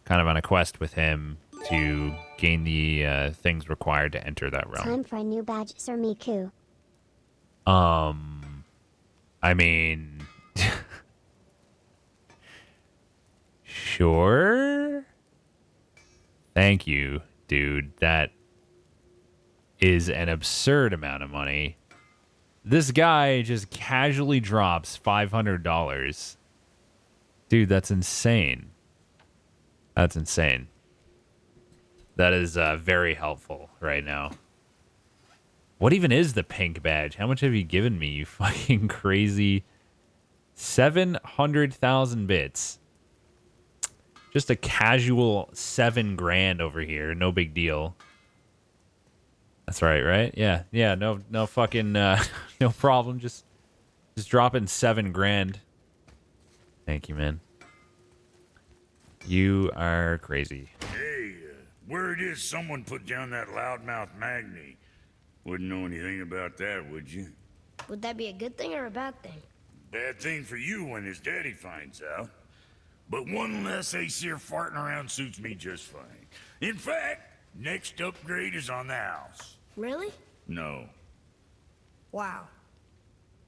kind of on a quest with him to gain the things required to enter that realm. Time for a new badge, Sir Miku. I mean, sure. Thank you, dude. That is an absurd amount of money. This guy just casually drops $500. Dude, that's insane. That's insane. That is very helpful right now. What even is the pink badge? How much have you given me, you fucking crazy? 700,000 bits. Just a casual 7 grand over here. No big deal. That's right? Yeah. No fucking, no problem. Just dropping 7 grand. Thank you, man. You are crazy. Hey, word is someone put down that loudmouth Magni. Wouldn't know anything about that, would you? Would that be a good thing or a bad thing? Bad thing for you when his daddy finds out. But one less Aesir farting around suits me just fine. In fact, next upgrade is on the house. Really? No. Wow.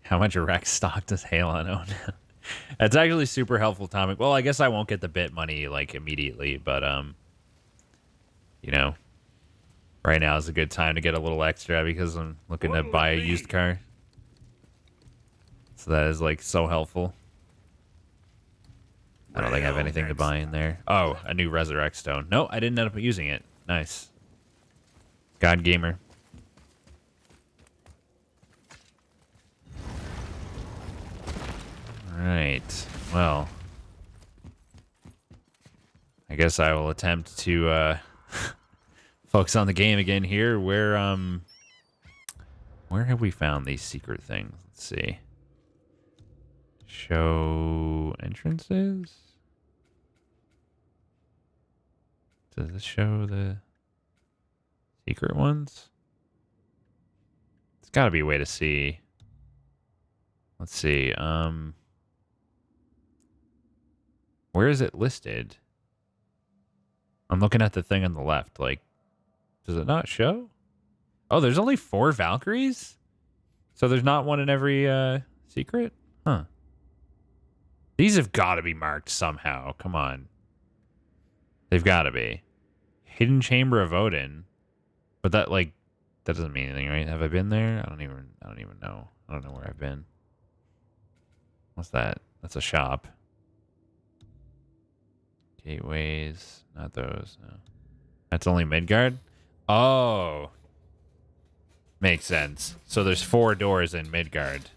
How much Rex stock does Halon own? That's actually super helpful, Tomic. Well, I guess I won't get the bit money, like, immediately, but, you know, right now is a good time to get a little extra because I'm looking to buy a used car. So that is, like, so helpful. I don't think I have anything to buy in there. Oh, a new Resurrect Stone. No, I didn't end up using it. Nice. God Gamer. Alright. Well, I guess I will attempt to focus on the game again here. Where have we found these secret things? Let's see. Show entrances? Does this show the secret ones? There's got to be a way to see. Let's see. Where is it listed? I'm looking at the thing on the left. Like, does it not show? Oh, there's only 4 Valkyries? So there's not one in every secret? Huh. These have got to be marked somehow. Come on. They've got to be. Hidden Chamber of Odin. But that, like, that doesn't mean anything, right? Have I been there? I don't even know. I don't know where I've been. What's that? That's a shop. Gateways. Not those. No. That's only Midgard? Oh. Makes sense. So there's 4 doors in Midgard.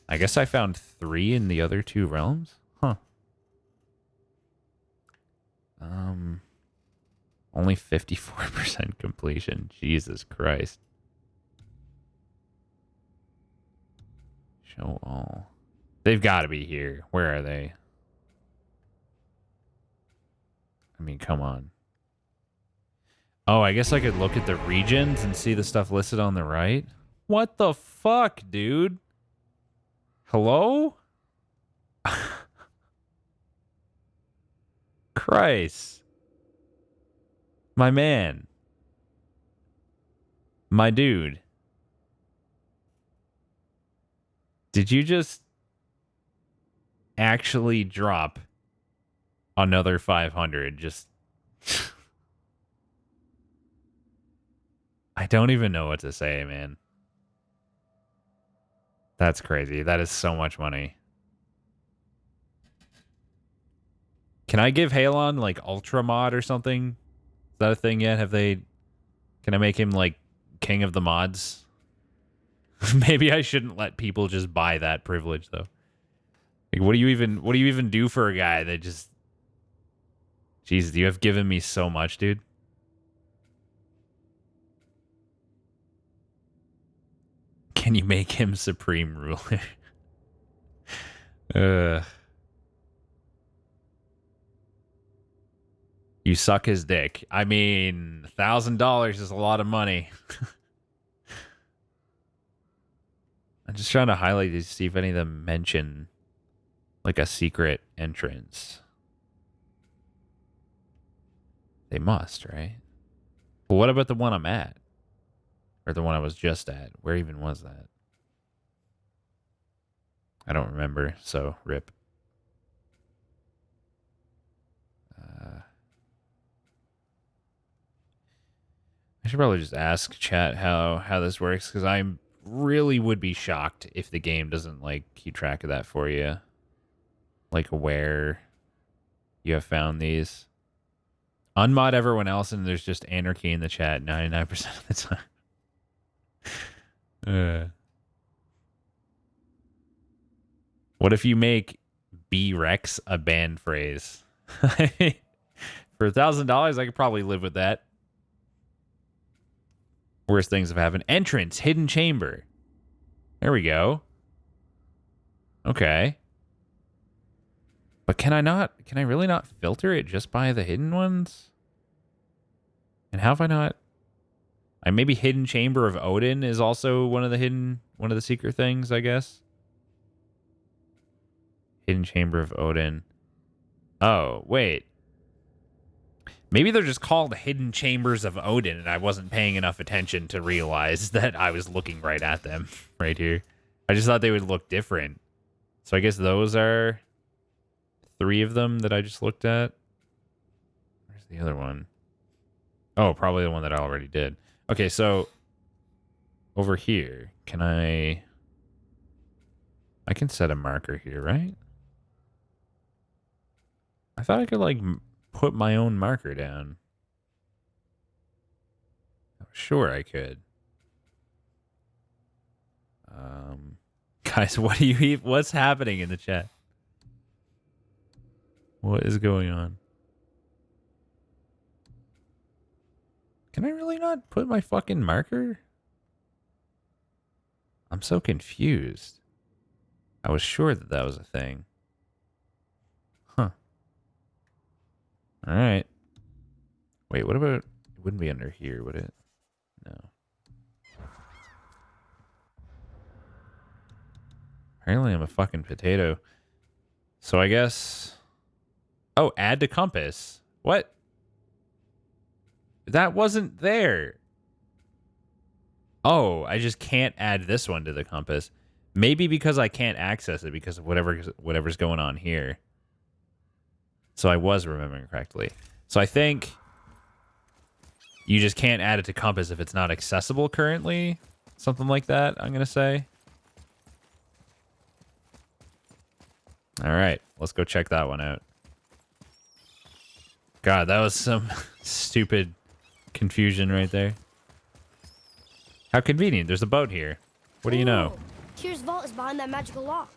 I guess I found 3 in the other 2 realms? Huh. Only 54% completion. Jesus Christ. Show all. They've got to be here. Where are they? I mean, come on. Oh, I guess I could look at the regions and see the stuff listed on the right. What the fuck, dude? Hello? Christ. My man. My dude. Did you just actually drop another 500? Just... I don't even know what to say, man. That's crazy. That is so much money. Can I give Halon like Ultra Mod or something? Is that a thing yet? Have they... Can I make him like king of the mods? Maybe I shouldn't let people just buy that privilege though. Like, what do you even do for a guy that just... Jesus, you have given me so much, dude. Can you make him supreme ruler? You suck his dick. I mean, $1,000 is a lot of money. I'm just trying to highlight these to see if any of them mention like a secret entrance. They must, right? But what about the one I'm at? Or the one I was just at? Where even was that? I don't remember, so rip. I should probably just ask chat how this works, because I really would be shocked if the game doesn't like keep track of that for you. Like where you have found these. Unmod everyone else and there's just anarchy in the chat 99% of the time. What if you make B-Rex a banned phrase? For $1,000, I could probably live with that. Worst things have happened. Entrance, hidden chamber. There we go. Okay. But can I really not filter it just by the hidden ones? And how have I not... maybe Hidden Chamber of Odin is also one of the secret things, I guess. Hidden Chamber of Odin. Oh, wait. Maybe they're just called Hidden Chambers of Odin, and I wasn't paying enough attention to realize that I was looking right at them right here. I just thought they would look different. So I guess those are 3 of them that I just looked at. Where's the other one? Oh, probably the one that I already did. Okay, so over here, I can set a marker here, right? I thought I could like put my own marker down. Sure, I could. Guys, what's happening in the chat? What is going on? Can I really not put my fucking marker? I'm so confused. I was sure that that was a thing. Huh. All right. Wait, what about... It wouldn't be under here, would it? No. Apparently I'm a fucking potato. So I guess... Oh, add to compass. What? That wasn't there. Oh, I just can't add this one to the compass. Maybe because I can't access it because of whatever's going on here. So I was remembering correctly. So I think you just can't add it to compass if it's not accessible currently. Something like that, I'm going to say. All right, let's go check that one out. God, that was some stupid confusion right there. How convenient. There's a boat here. What do you know? Tyr's vault is behind that magical lock.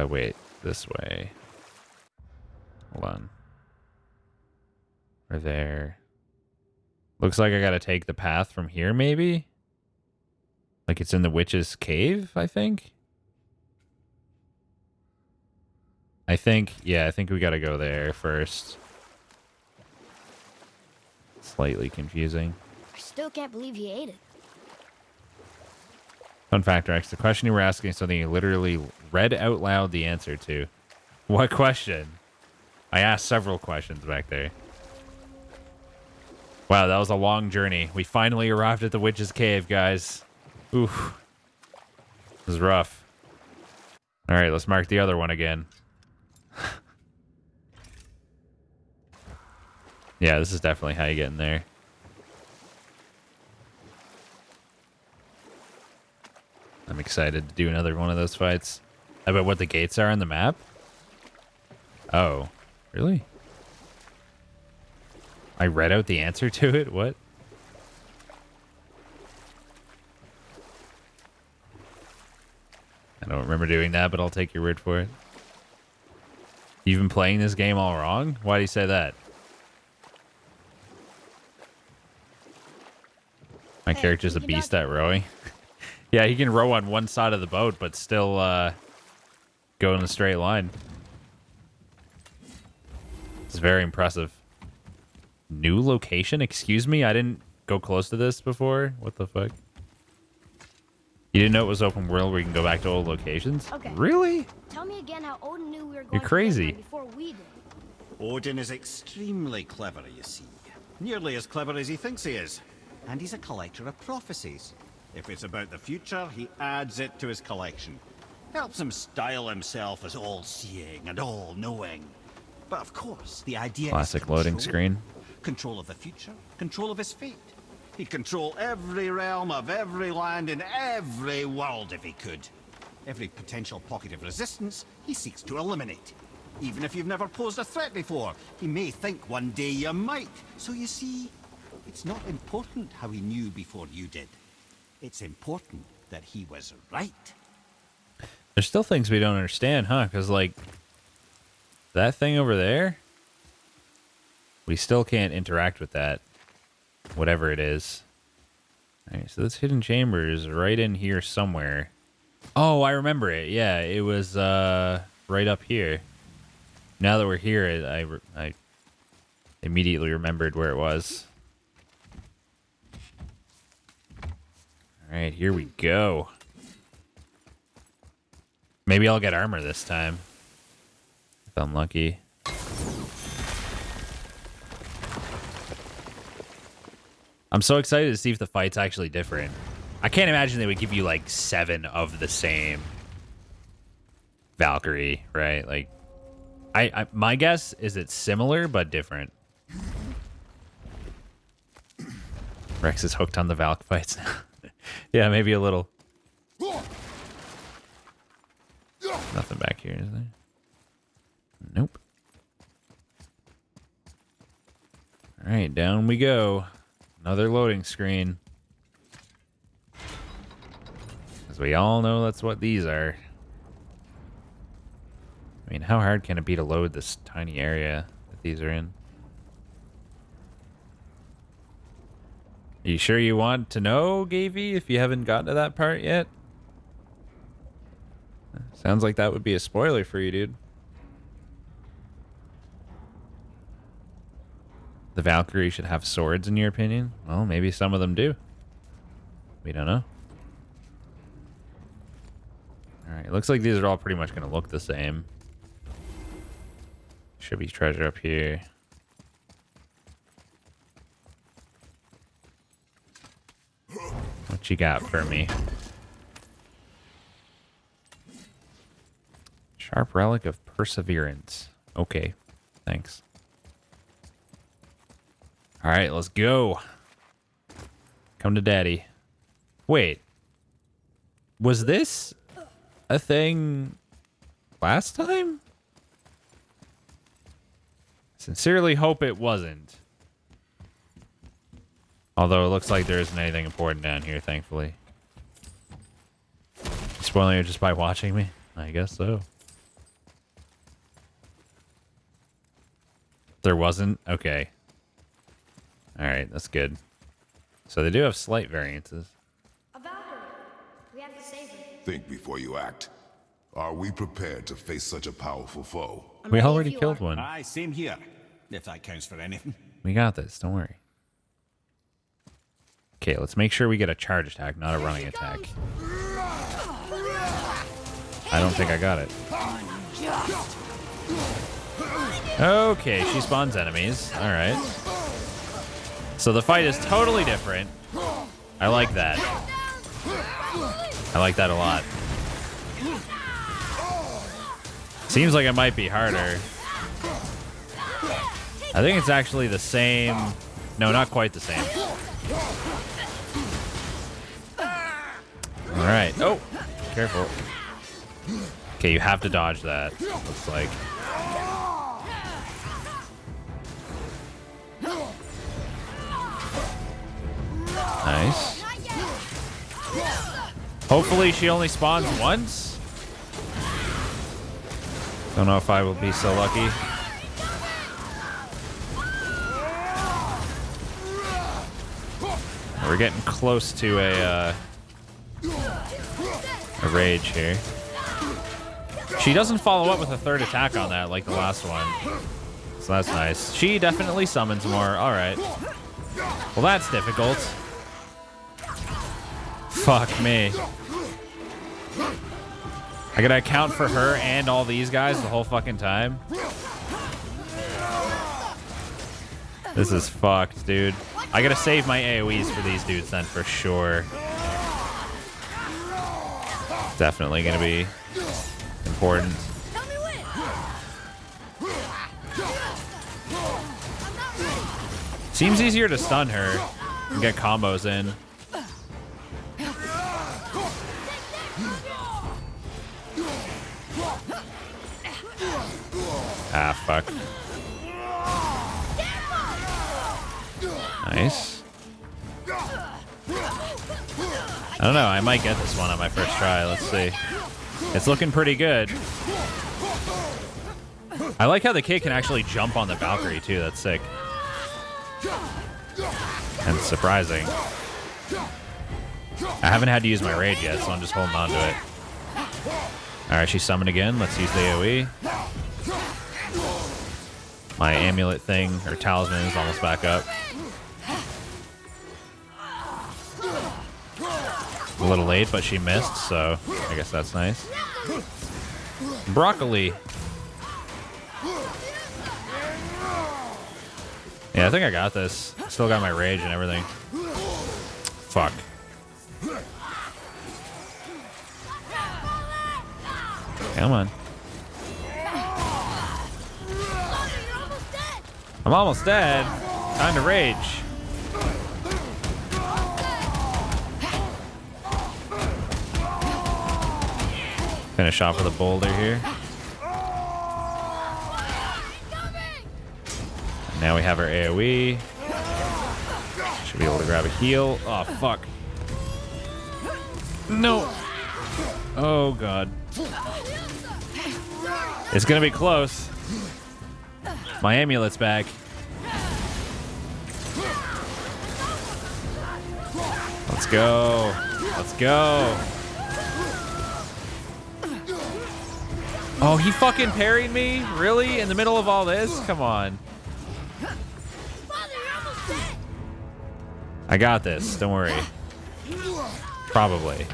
Wait. This way. Hold on. We're there. Looks like I gotta take the path from here, maybe? Like it's in the witch's cave, I think? Yeah, I think we gotta go there first. Slightly confusing. I still can't believe he ate it. Fun fact, Rex, the question you were asking is something you literally read out loud the answer to. What question? I asked several questions back there. Wow, that was a long journey. We finally arrived at the Witch's Cave, guys. Oof. This is rough. All right, let's mark the other one again. Yeah, this is definitely how you get in there. I'm excited to do another one of those fights. How about what the gates are on the map? Oh, really? I read out the answer to it? What? I don't remember doing that, but I'll take your word for it. You've been playing this game all wrong? Why do you say that? My character's a beast at rowing. Yeah, he can row on one side of the boat, but still go in a straight line. It's very impressive. New location? Excuse me? I didn't go close to this before? What the fuck? You didn't know it was open world where you can go back to old locations? Okay. Really? Tell me again how Odin knew we were going You're crazy. to before we did. Odin is extremely clever, you see. Nearly as clever as he thinks he is. And he's a collector of prophecies. If it's about the future, he adds it to his collection. Helps him style himself as all-seeing and all-knowing. But of course, the idea Classic is loading control. screen. Control of the future, control of his fate. He'd control every realm of every land in every world if he could. Every potential pocket of resistance, he seeks to eliminate. Even if you've never posed a threat before, he may think one day you might. So you see, it's not important how he knew before you did. It's important that he was right. There's still things we don't understand, huh? Because, like, that thing over there, we still can't interact with that. Whatever it is. Alright, so this hidden chamber is right in here somewhere. Oh, I remember it. Yeah, it was right up here. Now that we're here, I immediately remembered where it was. Alright, here we go. Maybe I'll get armor this time. If I'm lucky. I'm so excited to see if the fight's actually different. I can't imagine they would give you like 7 of the same Valkyrie, right? Like, my guess is it's similar but different. Rex is hooked on the Valk fights now. Yeah, maybe a little. Nothing back here, is there? Nope. All right, down we go. Another loading screen. As we all know, that's what these are. I mean, how hard can it be to load this tiny area that these are in? Are you sure you want to know, Gavey, if you haven't gotten to that part yet? Sounds like that would be a spoiler for you, dude. The Valkyrie should have swords, in your opinion? Well, maybe some of them do. We don't know. Alright, looks like these are all pretty much going to look the same. Should be treasure up here. What you got for me? Sharp relic of perseverance. Okay, thanks. All right, let's go. Come to daddy. Wait. Was this a thing last time? Sincerely hope it wasn't. Although it looks like there isn't anything important down here, thankfully. Spoiling it just by watching me? I guess so. There wasn't? Okay. Alright, that's good. So they do have slight variances. A Valkyrie. We have to save her. Think before you act. Are we prepared to face such a powerful foe? We already killed one. Aye, same here. If that counts for anything. We got this, don't worry. Okay, let's make sure we get a charge attack, not a running attack. I don't think I got it. Okay, she spawns enemies. Alright. So the fight is totally different. I like that. I like that a lot. Seems like it might be harder. I think it's actually the same. No, not quite the same. All right. Oh, careful. Okay, you have to dodge that. Looks like. Nice. Hopefully she only spawns once. Don't know if I will be so lucky. We're getting close to a rage here. She doesn't follow up with a third attack on that like the last one. So that's nice. She definitely summons more. All right. Well, that's difficult. Fuck me. I gotta account for her and all these guys the whole fucking time. This is fucked, dude. I gotta save my AoEs for these dudes then for sure. Definitely gonna be important. Seems easier to stun her and get combos in. Ah, fuck. Nice. I don't know. I might get this one on my first try. Let's see. It's looking pretty good. I like how the kid can actually jump on the Valkyrie, too. That's sick. And surprising. I haven't had to use my raid yet, so I'm just holding on to it. Alright, she's summoned again. Let's use the AoE. My amulet thing, or talisman, is almost back up. A little late, but she missed, so I guess that's nice. Broccoli. Yeah, I think I got this. Still got my rage and everything. Fuck. Come on. I'm almost dead. Time to rage. Finish off with a boulder here. And now we have our AoE. Should be able to grab a heal. Oh, fuck. No. Oh, God. It's gonna be close. My amulet's back. Let's go. Let's go. Oh, he fucking parried me? Really? In the middle of all this? Come on. I got this. Don't worry. Probably.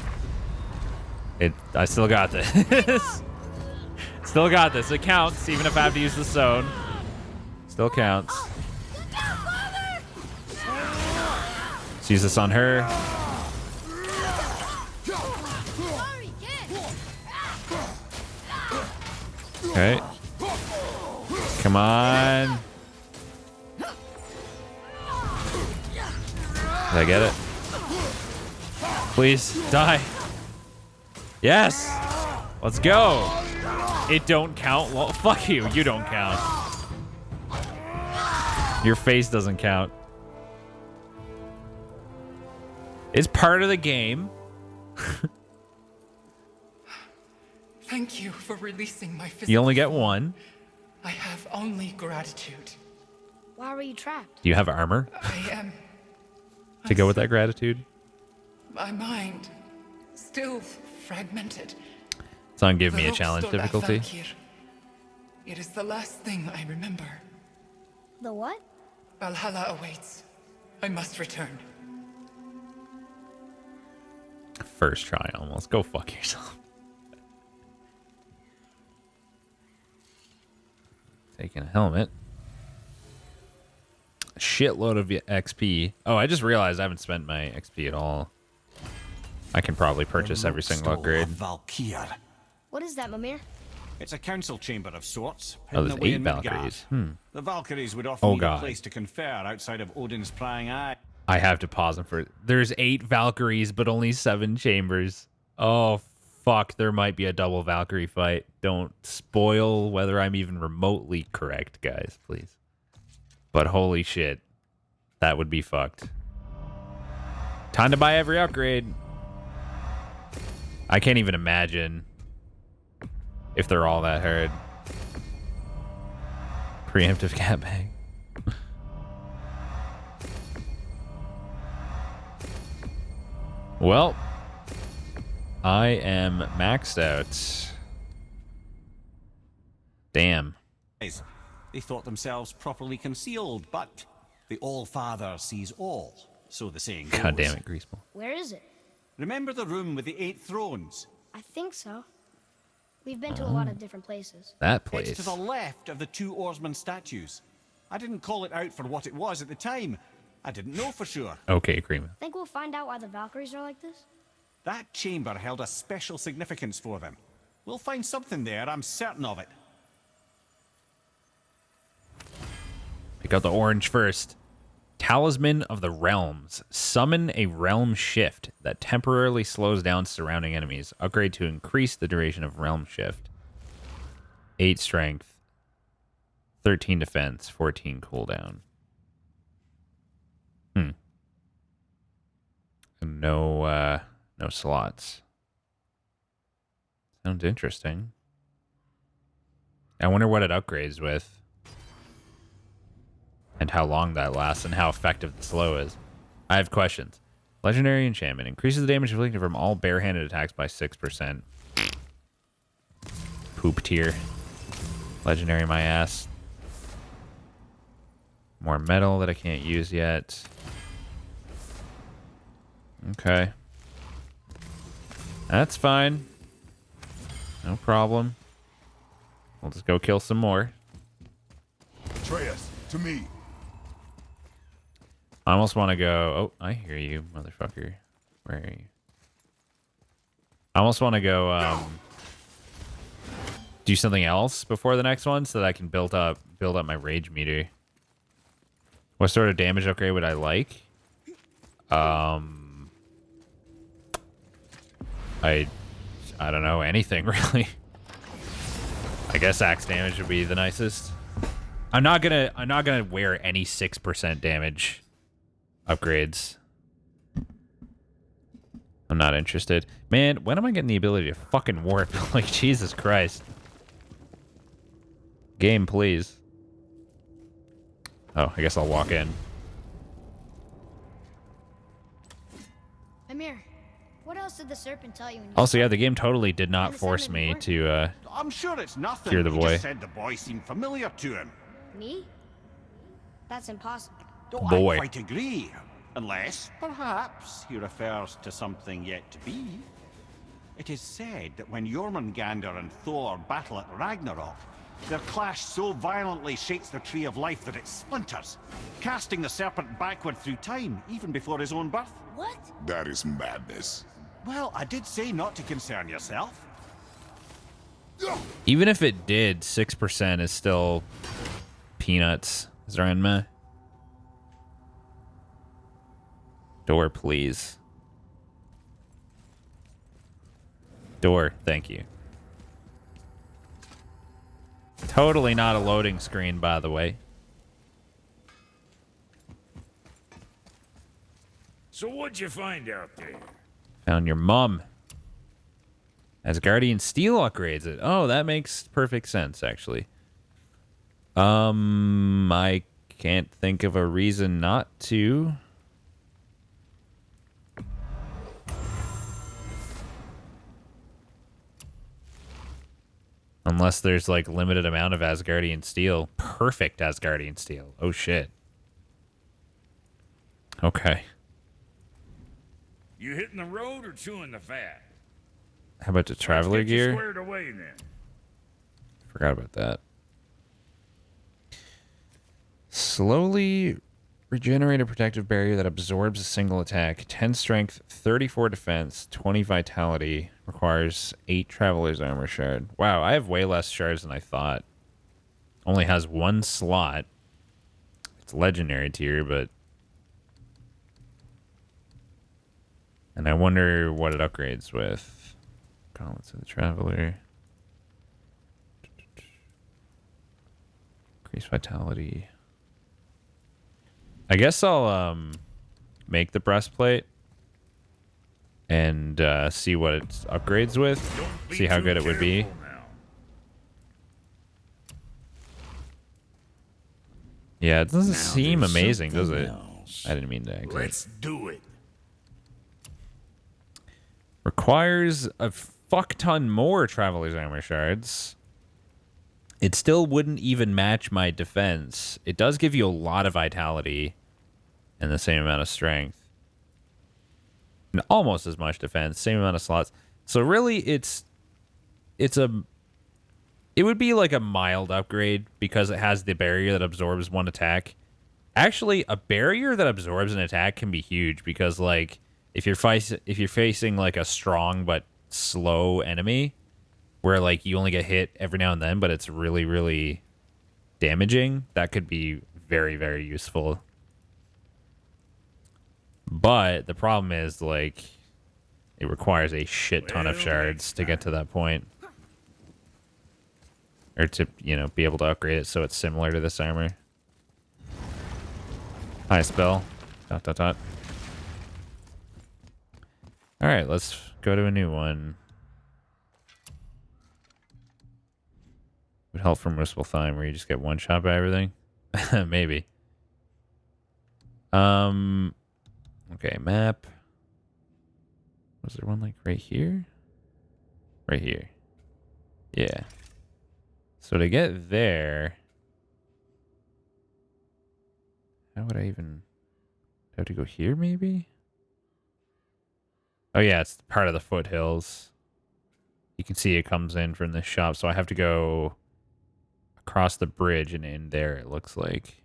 I still got this. Still got this. It counts, even if I have to use the zone. Still counts. Let's use this on her. Okay. Come on. Did I get it? Please, die. Yes! Let's go! It don't count? Well, fuck you. You don't count. Your face doesn't count. It's part of the game. Thank you for releasing my physical. You only get one. I have only gratitude. Why were you trapped? Do you have armor I am. to go with that gratitude? My mind, still fragmented. It's on Give Me a The Challenge Rokstol difficulty. Valkyr. It is the last thing I remember. The what? Valhalla awaits. I must return. First try almost. Go fuck yourself. Taking a helmet. Shitload of XP. Oh, I just realized I haven't spent my XP at all. I can probably purchase every single upgrade. Valkyr. What is that, Mimir? It's a council chamber of sorts. Oh, hidden there's away 8 in Midgard. Valkyries. The Valkyries would often need God. a place to confer outside of Odin's prying eye. I have to pause them for. There's 8 Valkyries, but only 7 chambers. Oh, fuck. There might be a double Valkyrie fight. Don't spoil whether I'm even remotely correct, guys, please. But holy shit. That would be fucked. Time to buy every upgrade. I can't even imagine if they're all that hard. Preemptive cat bag. Well, I am maxed out. Damn. They thought themselves properly concealed, but the All-Father sees all, so the saying goes. God damn it, Greaseball. Where is it? Remember the room with the 8 thrones? I think so. We've been to a lot of different places. That It's place. to the left of the 2 oarsman statues. I didn't call it out for what it was at the time. I didn't know for sure. Okay, Cream. Think we'll find out why the Valkyries are like this? That chamber held a special significance for them. We'll find something there, I'm certain of it. Pick out the orange first. Talisman of the Realms. Summon a realm shift that temporarily slows down surrounding enemies. Upgrade to increase the duration of realm shift. 8 strength. 13 defense. 14 cooldown. No slots. Sounds interesting. I wonder what it upgrades with. And how long that lasts and how effective the slow is. I have questions. Legendary enchantment increases the damage inflicted from all barehanded attacks by 6%. Poop tier. Legendary my ass. More metal that I can't use yet. Okay. That's fine. No problem. We'll just go kill some more. Atreus, to me. I almost want to go... Oh, I hear you, motherfucker. Where are you? I almost want to go do something else before the next one so that I can build up my rage meter. What sort of damage upgrade would I like? I don't know, anything really. I guess axe damage would be the nicest. I'm not gonna wear any 6% damage upgrades. I'm not interested. Man, when am I getting the ability to fucking warp? Like, Jesus Christ. Game, please. Oh, I guess I'll walk in. Amir, what else did the serpent tell you? Also, yeah, the game totally did not force me to I'm sure it's nothing. hear the He boy. just said the boy seemed familiar to him. Me? That's impossible. Oh, Boy. I quite agree. Unless, perhaps, he refers to something yet to be. It is said that when Jormungandr and Thor battle at Ragnarok, their clash so violently shakes the Tree of Life that it splinters, casting the serpent backward through time, even before his own birth. What? That is madness. Well, I did say not to concern yourself. Even if it did, 6% is still peanuts. Zranma. Door, please. Door, thank you. Totally not a loading screen, by the way. So what'd you find out there? Found your mum. Asgardian Steel upgrades it. Oh, that makes perfect sense, actually. I can't think of a reason not to. Unless there's, like, limited amount of Asgardian Steel. Perfect Asgardian Steel. Oh, shit. Okay. You hitting the road or chewing the fat? How about the traveler Get you gear? squared away then. Forgot about that. Slowly Regenerate a protective barrier that absorbs a single attack. 10 strength, 34 defense, 20 vitality. Requires 8 traveler's armor shard. Wow, I have way less shards than I thought. Only has 1 slot. It's legendary tier, but... And I wonder what it upgrades with. Gauntlets of the Traveler. Increase vitality. I guess I'll make the breastplate and see what it upgrades with. See how good it would be. Yeah, it doesn't seem amazing, does it? I didn't mean to exit. Let's do it. Requires a fuck ton more Traveler's Armor shards. It still wouldn't even match my defense. It does give you a lot of vitality and the same amount of strength. And almost as much defense, same amount of slots. So really it would be like a mild upgrade because it has the barrier that absorbs 1 attack. Actually, a barrier that absorbs an attack can be huge because like if you're facing like a strong but slow enemy where like you only get hit every now and then but it's really, really damaging, that could be very, very useful. But the problem is, like, it requires a shit ton of shards to get to that point. Or to, you know, be able to upgrade it so it's similar to this armor. Hi, spell. ... Alright, let's go to a new one. Would help from Muspelheim where you just get one shot by everything? Maybe. Okay, map. Was there one like right here? Right here. Yeah. So to get there, how would I even have to go here maybe? Oh yeah, it's part of the foothills. You can see it comes in from this shop, so I have to go across the bridge and in there, it looks like.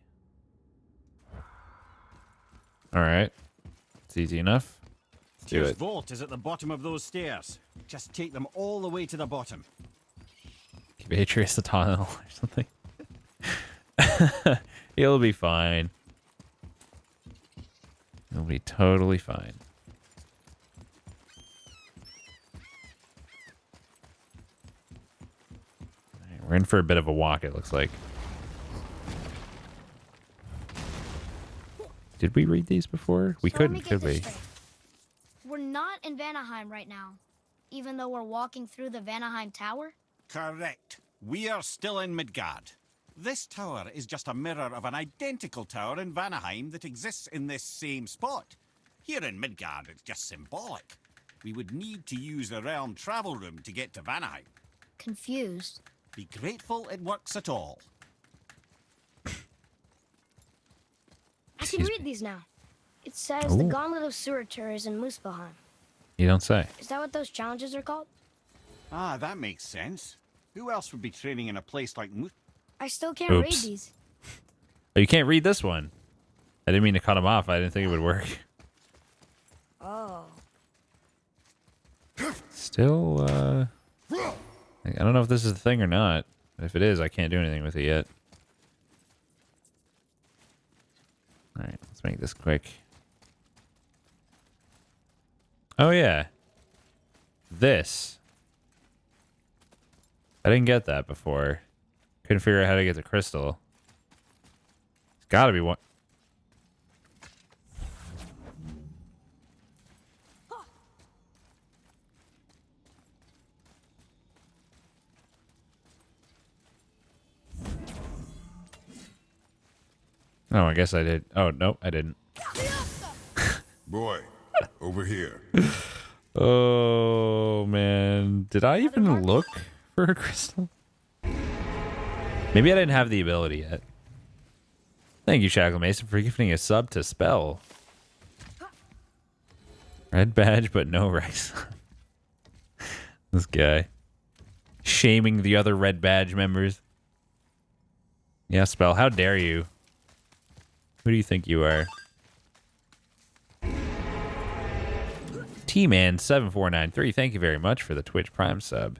Alright. It's easy enough. Let's do Tyr's it. vault is at the bottom of those stairs. Just take them all the way to the bottom. Give Atreus a tunnel or something. He'll be fine. He'll be totally fine. Alright, we're in for a bit of a walk, it looks like. Did we read these before? We couldn't, could we? We're not in Vanaheim right now, even though we're walking through the Vanaheim Tower? Correct. We are still in Midgard. This tower is just a mirror of an identical tower in Vanaheim that exists in this same spot. Here in Midgard, it's just symbolic. We would need to use the realm travel room to get to Vanaheim. Confused. Be grateful it works at all. I can read these now. It says the Gauntlet of Surtur is in Muspelheim. You don't say. Is that what those challenges are called? Ah, that makes sense. Who else would be training in a place like I still can't read these. Oh, you can't read this one. I didn't mean to cut him off. I didn't think it would work. Oh. Still, I don't know if this is the thing or not. If it is, I can't do anything with it yet. Alright, let's make this quick. Oh, yeah. This. I didn't get that before. Couldn't figure out how to get the crystal. It's gotta be one. Oh, I guess I did. Oh, no, I didn't. Boy, over here. Oh, man. Did I even look for a crystal? Maybe I didn't have the ability yet. Thank you, Shackle Mason, for gifting a sub to Spell. Red badge, but no rice. This guy. Shaming the other red badge members. Yeah, Spell, how dare you? Who do you think you are? T-Man7493, thank you very much for the Twitch Prime sub.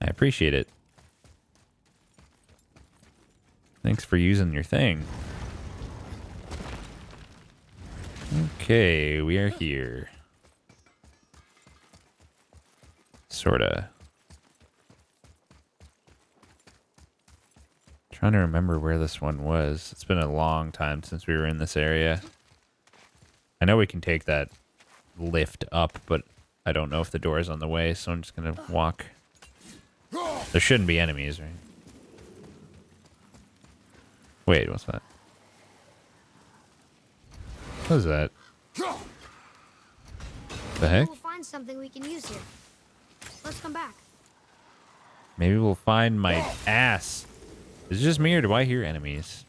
I appreciate it. Thanks for using your thing. Okay, we are here. Sorta. Trying to remember where this one was. It's been a long time since we were in this area. I know we can take that lift up, but I don't know if the door is on the way, so I'm just gonna walk. There shouldn't be enemies, right? Wait, what's that? What is that? The heck? We'll find something we can use here. Let's come back. Maybe we'll find my ass. Is it just me or do I hear enemies?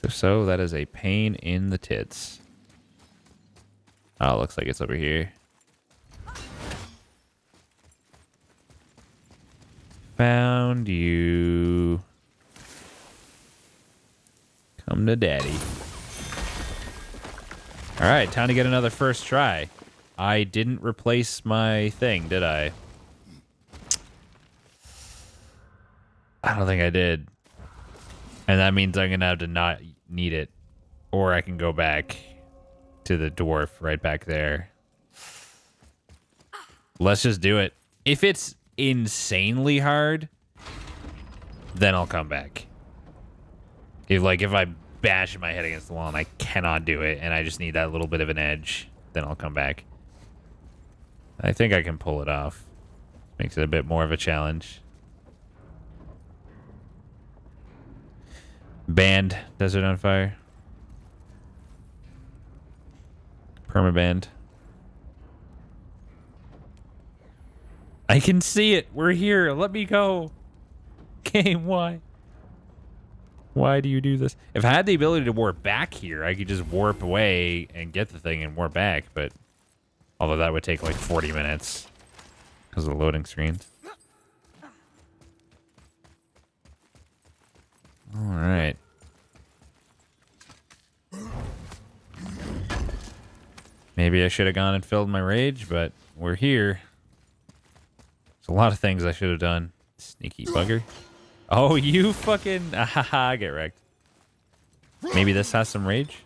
If so, that is a pain in the tits. Oh, looks like it's over here. Found you. Come to daddy. Alright, time to get another first try. I didn't replace my thing, did I? I don't think I did. And that means I'm gonna have to not need it. Or I can go back to the dwarf right back there. Let's just do it. If it's insanely hard, then I'll come back. If I bash my head against the wall and I cannot do it and I just need that little bit of an edge, then I'll come back. I think I can pull it off. Makes it a bit more of a challenge. Banned Desert on Fire. Permabanned. I can see it. We're here. Let me go. Game, why? Why do you do this? If I had the ability to warp back here, I could just warp away and get the thing and warp back, but although that would take like 40 minutes because of the loading screens. All right. Maybe I should have gone and filled my rage, but we're here. There's a lot of things I should have done. Sneaky bugger. Oh, you fucking... Ahaha, get wrecked. Maybe this has some rage?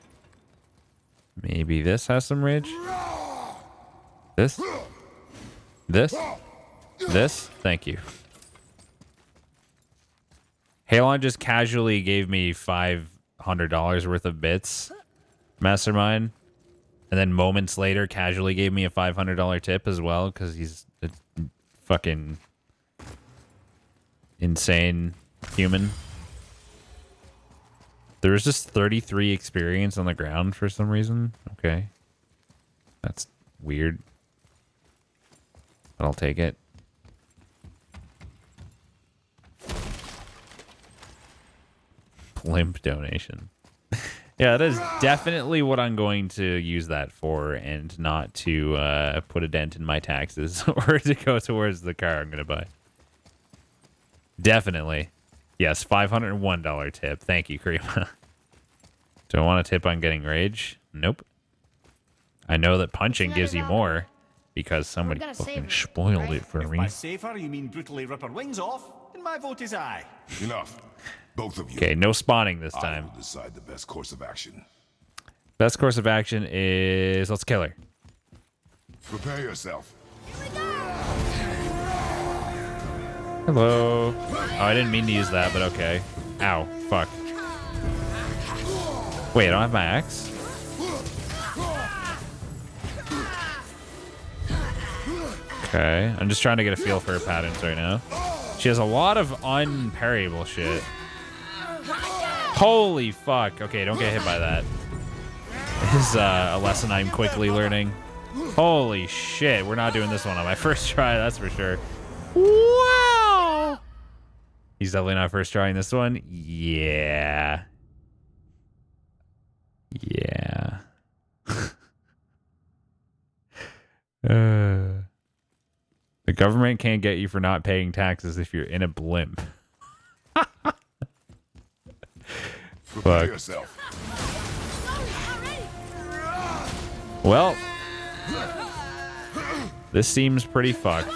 Maybe this has some rage? This? This? This? Thank you. Halon just casually gave me $500 worth of bits, Mastermind. And then moments later, casually gave me a $500 tip as well, because he's a fucking insane human. There was just 33 experience on the ground for some reason. Okay. That's weird. But I'll take it. Blimp donation. Yeah, that is definitely what I'm going to use that for, and not to put a dent in my taxes or to go towards the car I'm going to buy. Definitely. Yes, $501 tip. Thank you, Karima. Do I want a tip on getting rage? Nope. I know that punching gives you more because somebody fucking spoiled it for me. By safer, you mean brutally rip her wings off? Then my vote is aye. Enough. Both of you. Okay, no spawning this time. I will decide the best course of action. Best course of action is let's kill her. Prepare yourself. Hello. Oh, I didn't mean to use that, but okay. Ow, fuck. Wait, I don't have my axe? Okay, I'm just trying to get a feel for her patterns right now. She has a lot of unparryable shit. Holy fuck. Okay, don't get hit by that. This is a lesson I'm quickly learning. Holy shit, we're not doing this one on my first try, that's for sure. Wow! He's definitely not first trying this one. Yeah. Yeah. The government can't get you for not paying taxes if you're in a blimp. Prepare Fuck. yourself. Well, this seems pretty fucked.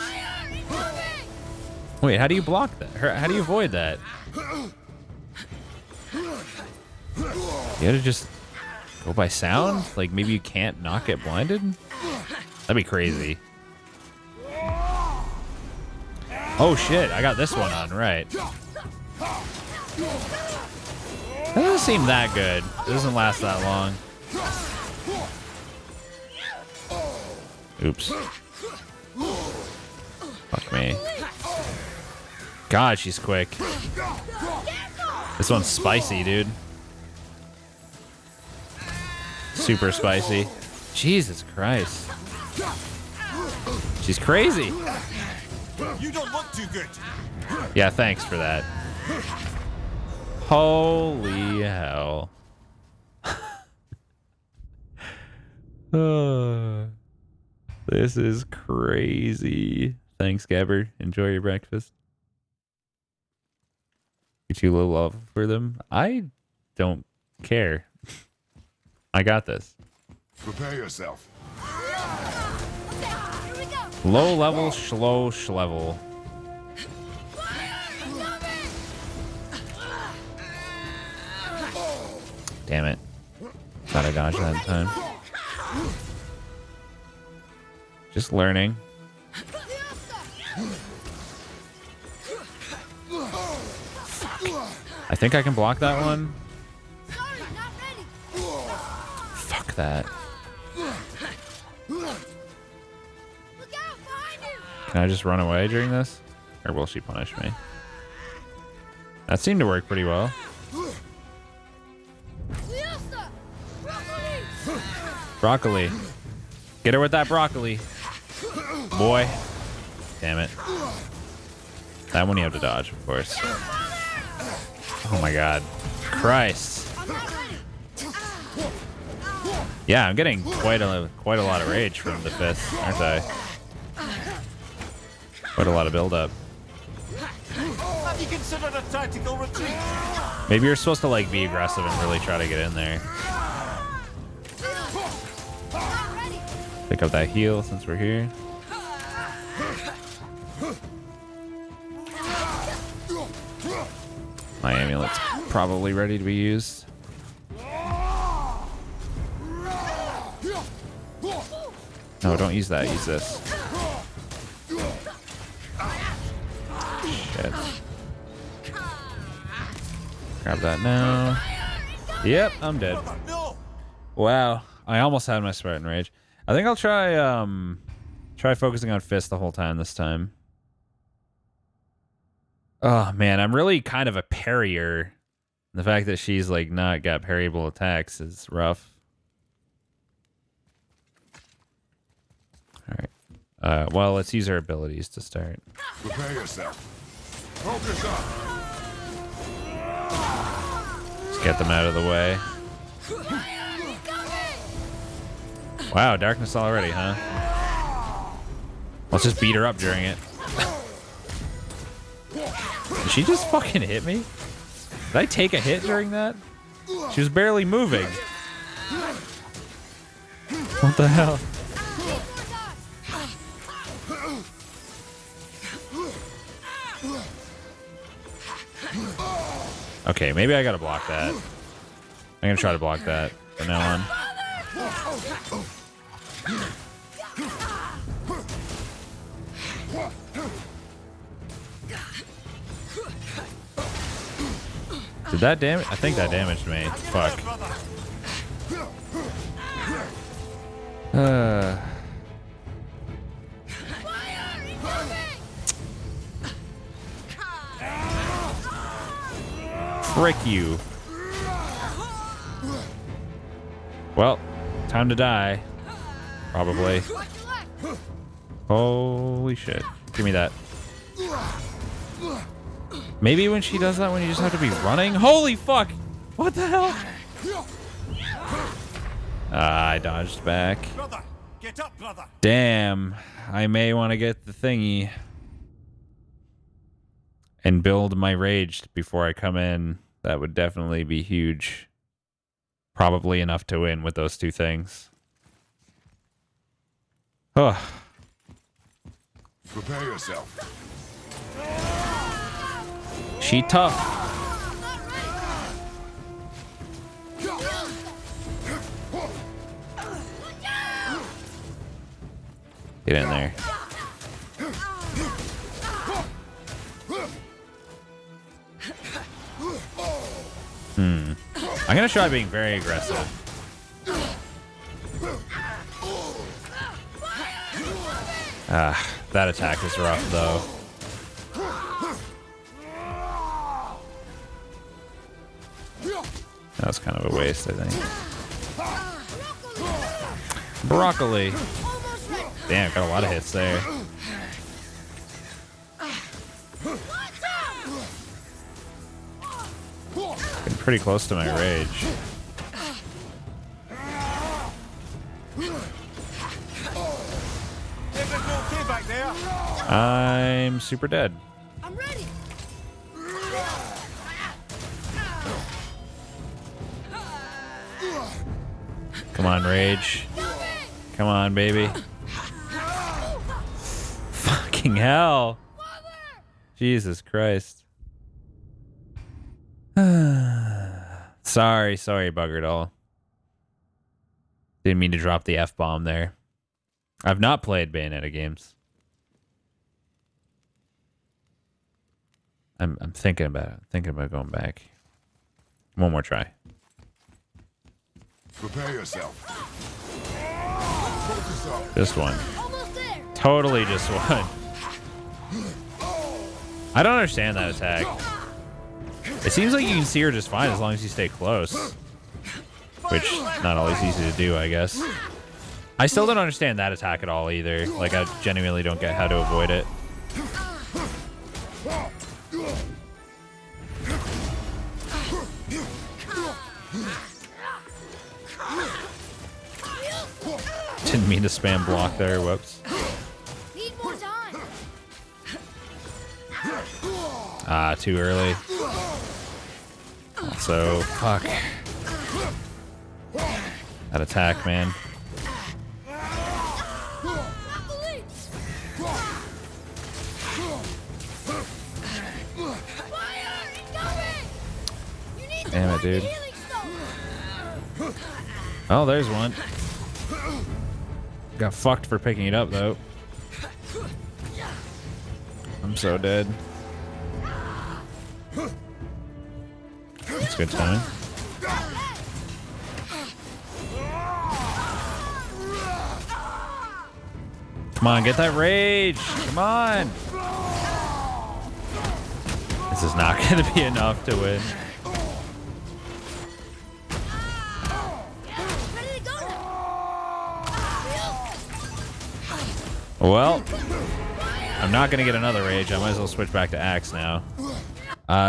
Wait, how do you block that? How do you avoid that? You gotta just go by sound? Like maybe you can't not get blinded? That'd be crazy. Oh shit, I got this one on, right. That doesn't seem that good. It doesn't last that long. Oops. Fuck me. God, she's quick. This one's spicy, dude. Super spicy. Jesus Christ. She's crazy. You don't look too good. Yeah, thanks for that. Holy hell. This is crazy. Thanks, Gabber. Enjoy your breakfast. You too low love for them? I don't care. I got this. Prepare yourself. Low level, slow schlevel. Damn it. Thought I dodged that in time. Just learning. I think I can block that one. Fuck that. Can I just run away during this? Or will she punish me? That seemed to work pretty well. Broccoli. Get her with that broccoli. Boy. Damn it. That one you have to dodge, of course. Oh my god. Christ. Yeah, I'm getting quite a lot of rage from the fist, aren't I? Quite a lot of build-up. Have you considered a tactical retreat? Maybe you're supposed to like be aggressive and really try to get in there. Pick up that heal since we're here. My amulet's probably ready to be used. No, don't use that. Use this. Shit. Grab that now. Yep, I'm dead. Wow. I almost had my Spartan Rage. I think I'll try focusing on Fist the whole time this time. Oh man, I'm really kind of a parrier. The fact that she's like not got parryable attacks is rough. Alright. Well, let's use our abilities to start. Prepare yourself. Focus up. Let's get them out of the way. Wow, darkness already, huh? Let's just beat her up during it. Did she just fucking hit me? Did I take a hit during that? She was barely moving. What the hell? Okay, maybe I gotta block that. I'm gonna try to block that from now on. Did that damage? I think that damaged me. Fuck. Frick you. Well, time to die. Probably. Holy shit. Give me that. Maybe when she does that, when you just have to be running. Holy fuck! What the hell? I dodged back. Brother, get up, brother. Damn. I may want to get the thingy and build my rage before I come in That would definitely be huge. Probably enough to win with those two things. Oh. Prepare yourself. She tough. Get in there. I'm gonna try being very aggressive. That attack is rough though. That was kind of a waste, I think. Broccoli. Damn, got a lot of hits there. Getting pretty close to my rage. I'm super dead. I'm ready. Come on, rage. Come on, baby. Fucking hell. Jesus Christ. Sorry, bugger doll. Didn't mean to drop the F-bomb there. I've not played Bayonetta games. I'm thinking about it. Thinking about going back. One more try. Prepare yourself. Focus up. Just one. Totally just one. I don't understand that attack. It seems like you can see her just fine as long as you stay close. Which, not always easy to do, I guess. I still don't understand that attack at all either. Like, I genuinely don't get how to avoid it. Didn't mean to spam block there, whoops. Need more time. Ah, too early. So, fuck. That attack, man. Damn it, dude. Oh, there's one. Got fucked for picking it up, though. I'm so dead. That's good timing. Come on, get that rage. Come on. This is not going to be enough to win. Well, I'm not going to get another rage. I might as well switch back to Axe now.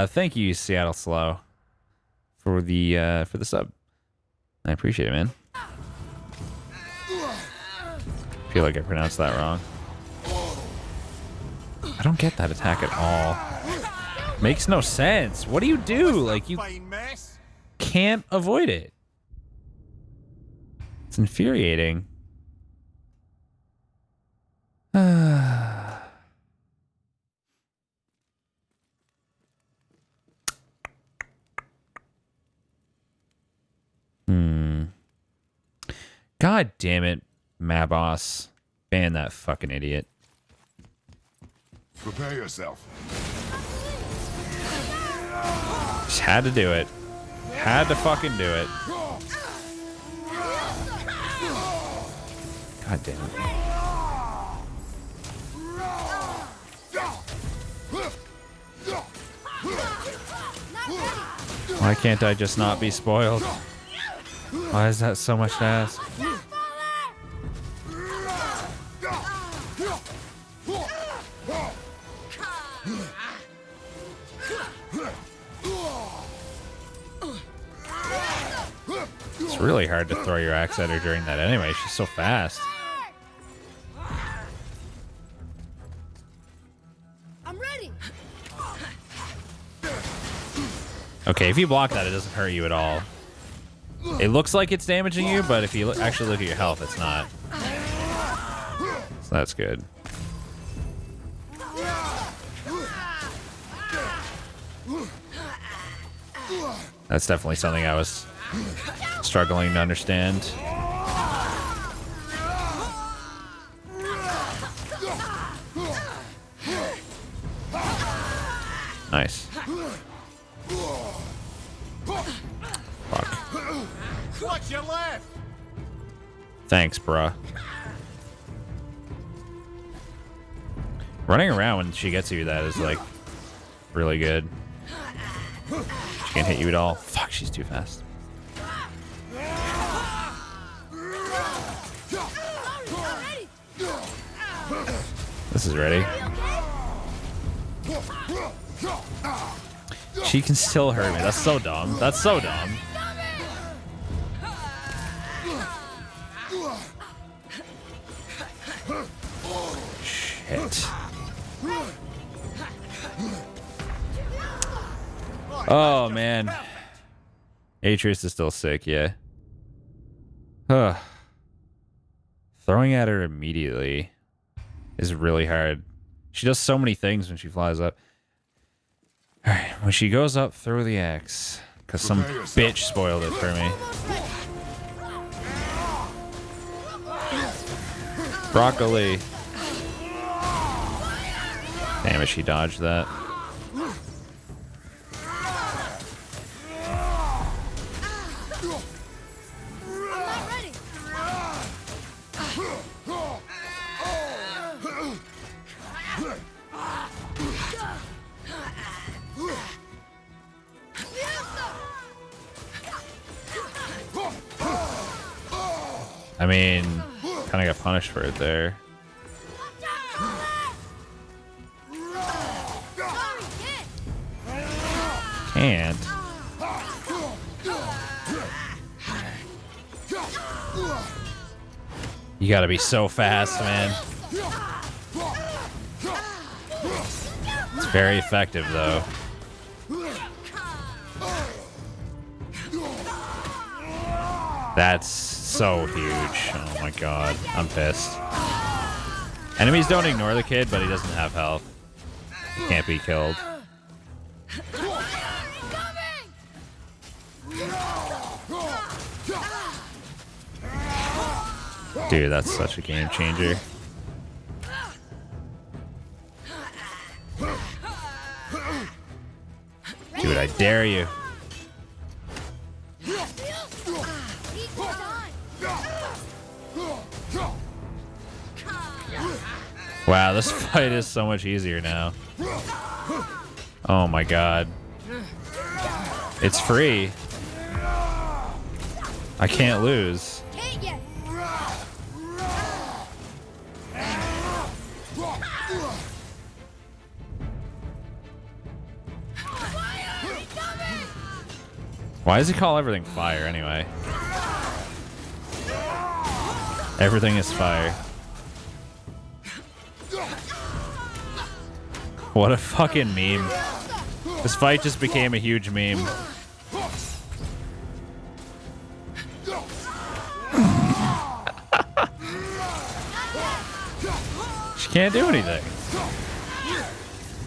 Thank you, Seattle Slow, for the sub. I appreciate it, man. Feel like I pronounced that wrong. I don't get that attack at all. Makes no sense. What do you do? Like, you can't avoid it. It's infuriating. God damn it, Mabos. Ban that fucking idiot. Prepare yourself. Just had to do it. Had to fucking do it. God damn it. Why can't I just not be spoiled? Why is that so much to ask? It's really hard to throw your axe at her during that anyway. She's so fast. I'm ready. Okay, if you block that, it doesn't hurt you at all. It looks like it's damaging you, but if you actually look at your health, it's not. So that's good. That's definitely something I was struggling to understand. Nice. Fuck. What's your left? Thanks, bruh. Running around when she gets you, that is like really good. She can't hit you at all. Fuck, she's too fast. This is ready. She can still hurt me. That's so dumb. That's so dumb. Shit. Oh, man. Atreus is still sick, yeah. Throwing at her immediately is really hard. She does so many things when she flies up. Alright, when she goes up, throw the axe. Because some bitch spoiled it for me. Broccoli. Damn it, she dodged that. I mean, kind of got punished for it there. Can't. You gotta be so fast, man. It's very effective, though. That's so huge. Oh my god. I'm pissed. Enemies don't ignore the kid, but he doesn't have health. He can't be killed. Dude, that's such a game changer. Dude, I dare you. Wow, this fight is so much easier now. Oh my god. It's free. I can't lose. Why does he call everything fire anyway? Everything is fire. What a fucking meme. This fight just became a huge meme. She can't do anything.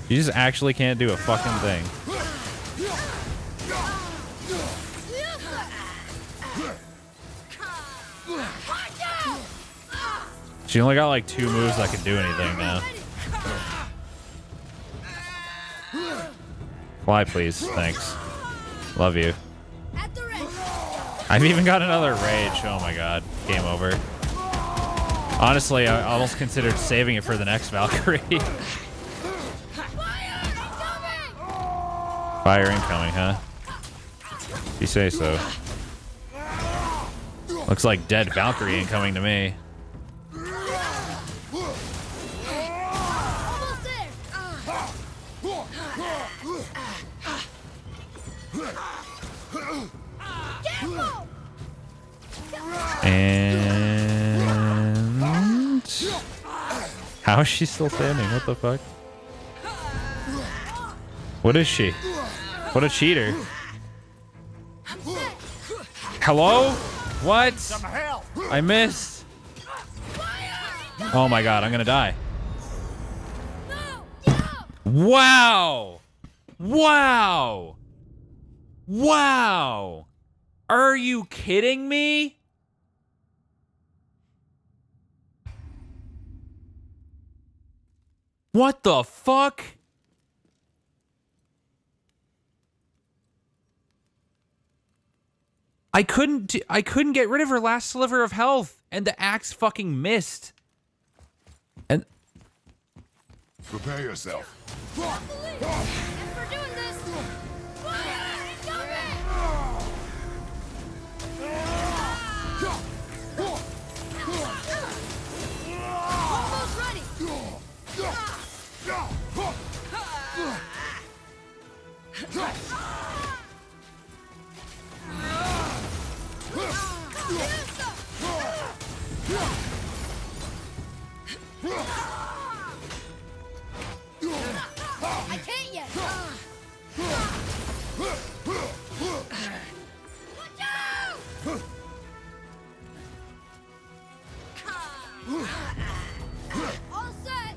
She just actually can't do a fucking thing. She only got like 2 moves that can do anything now. Fly, please. Thanks. Love you. I've even got another rage. Oh my god. Game over. Honestly, I almost considered saving it for the next Valkyrie. Fire incoming, huh? You say so. Looks like dead Valkyrie incoming to me. And how is she still standing? What the fuck? What is she? What a cheater. Hello? What? Some help! I missed. Oh my god, I'm gonna die. Wow! Wow! Wow! Are you kidding me? What the fuck? I couldn't get rid of her last sliver of health, and the axe fucking missed. And Prepare yourself. I can't yet. Watch out! All set.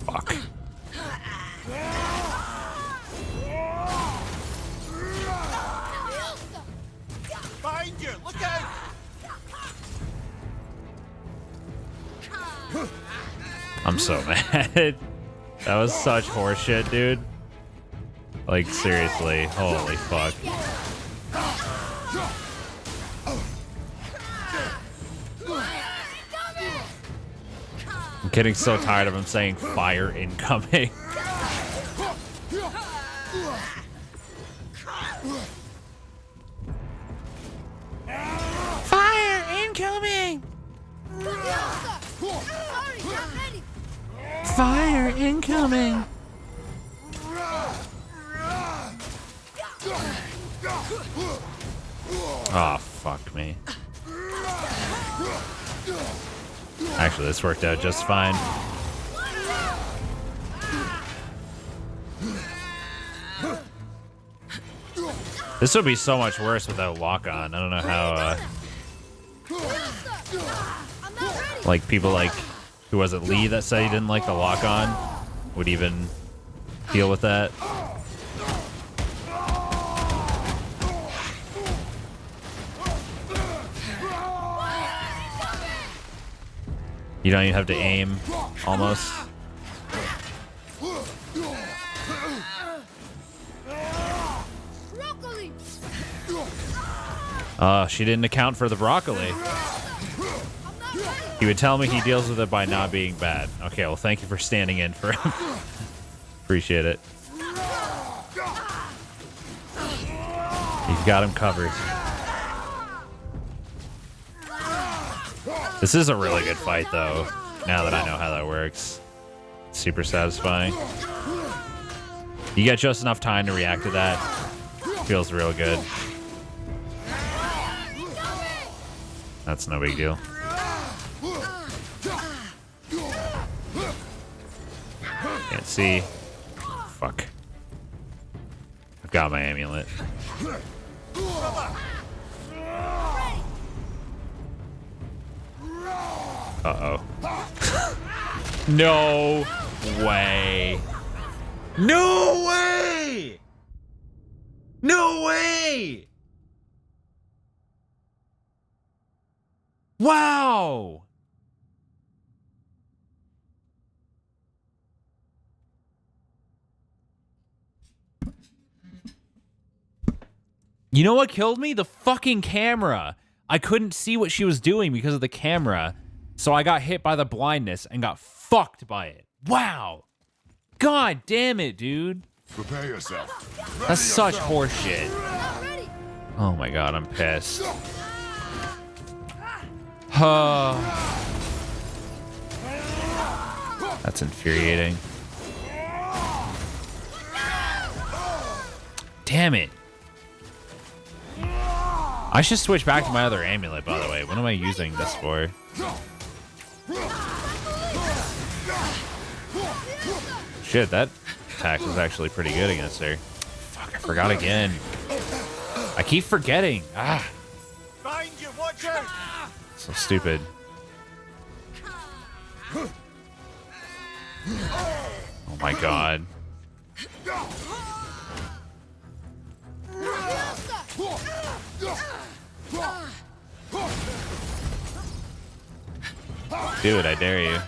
fuck. Behind you! Look out! I'm so mad. That was such horseshit, dude. Like, seriously. Holy fuck. I'm getting so tired of him saying fire incoming. Fire incoming! Fire incoming! Oh, fuck me. Actually, this worked out just fine. This would be so much worse without lock-on. I don't know how, like, people like, who was it, Lee, that said he didn't like the lock-on, would even deal with that. You don't even have to aim, almost. She didn't account for the broccoli. He would tell me he deals with it by not being bad. Okay, well, thank you for standing in for him. Appreciate it. You've got him covered. This is a really good fight, though, now that I know how that works. Super satisfying. You get just enough time to react to that. Feels real good. That's no big deal. Can't see. Fuck. I've got my amulet. Uh-oh. No way. No way! No way! Wow! You know what killed me? The fucking camera. I couldn't see what she was doing because of the camera. So I got hit by the blindness and got fucked by it. Wow. God damn it, dude. Prepare yourself. That's such horseshit. Oh my god, I'm pissed. That's infuriating. Damn it. I should switch back to my other amulet, by the way. What am I using this for? Shit, that attack was actually pretty good against her. Fuck, I forgot again. I keep forgetting. Ah. Find you, watch out! So stupid. Oh my god. Do it, I dare you.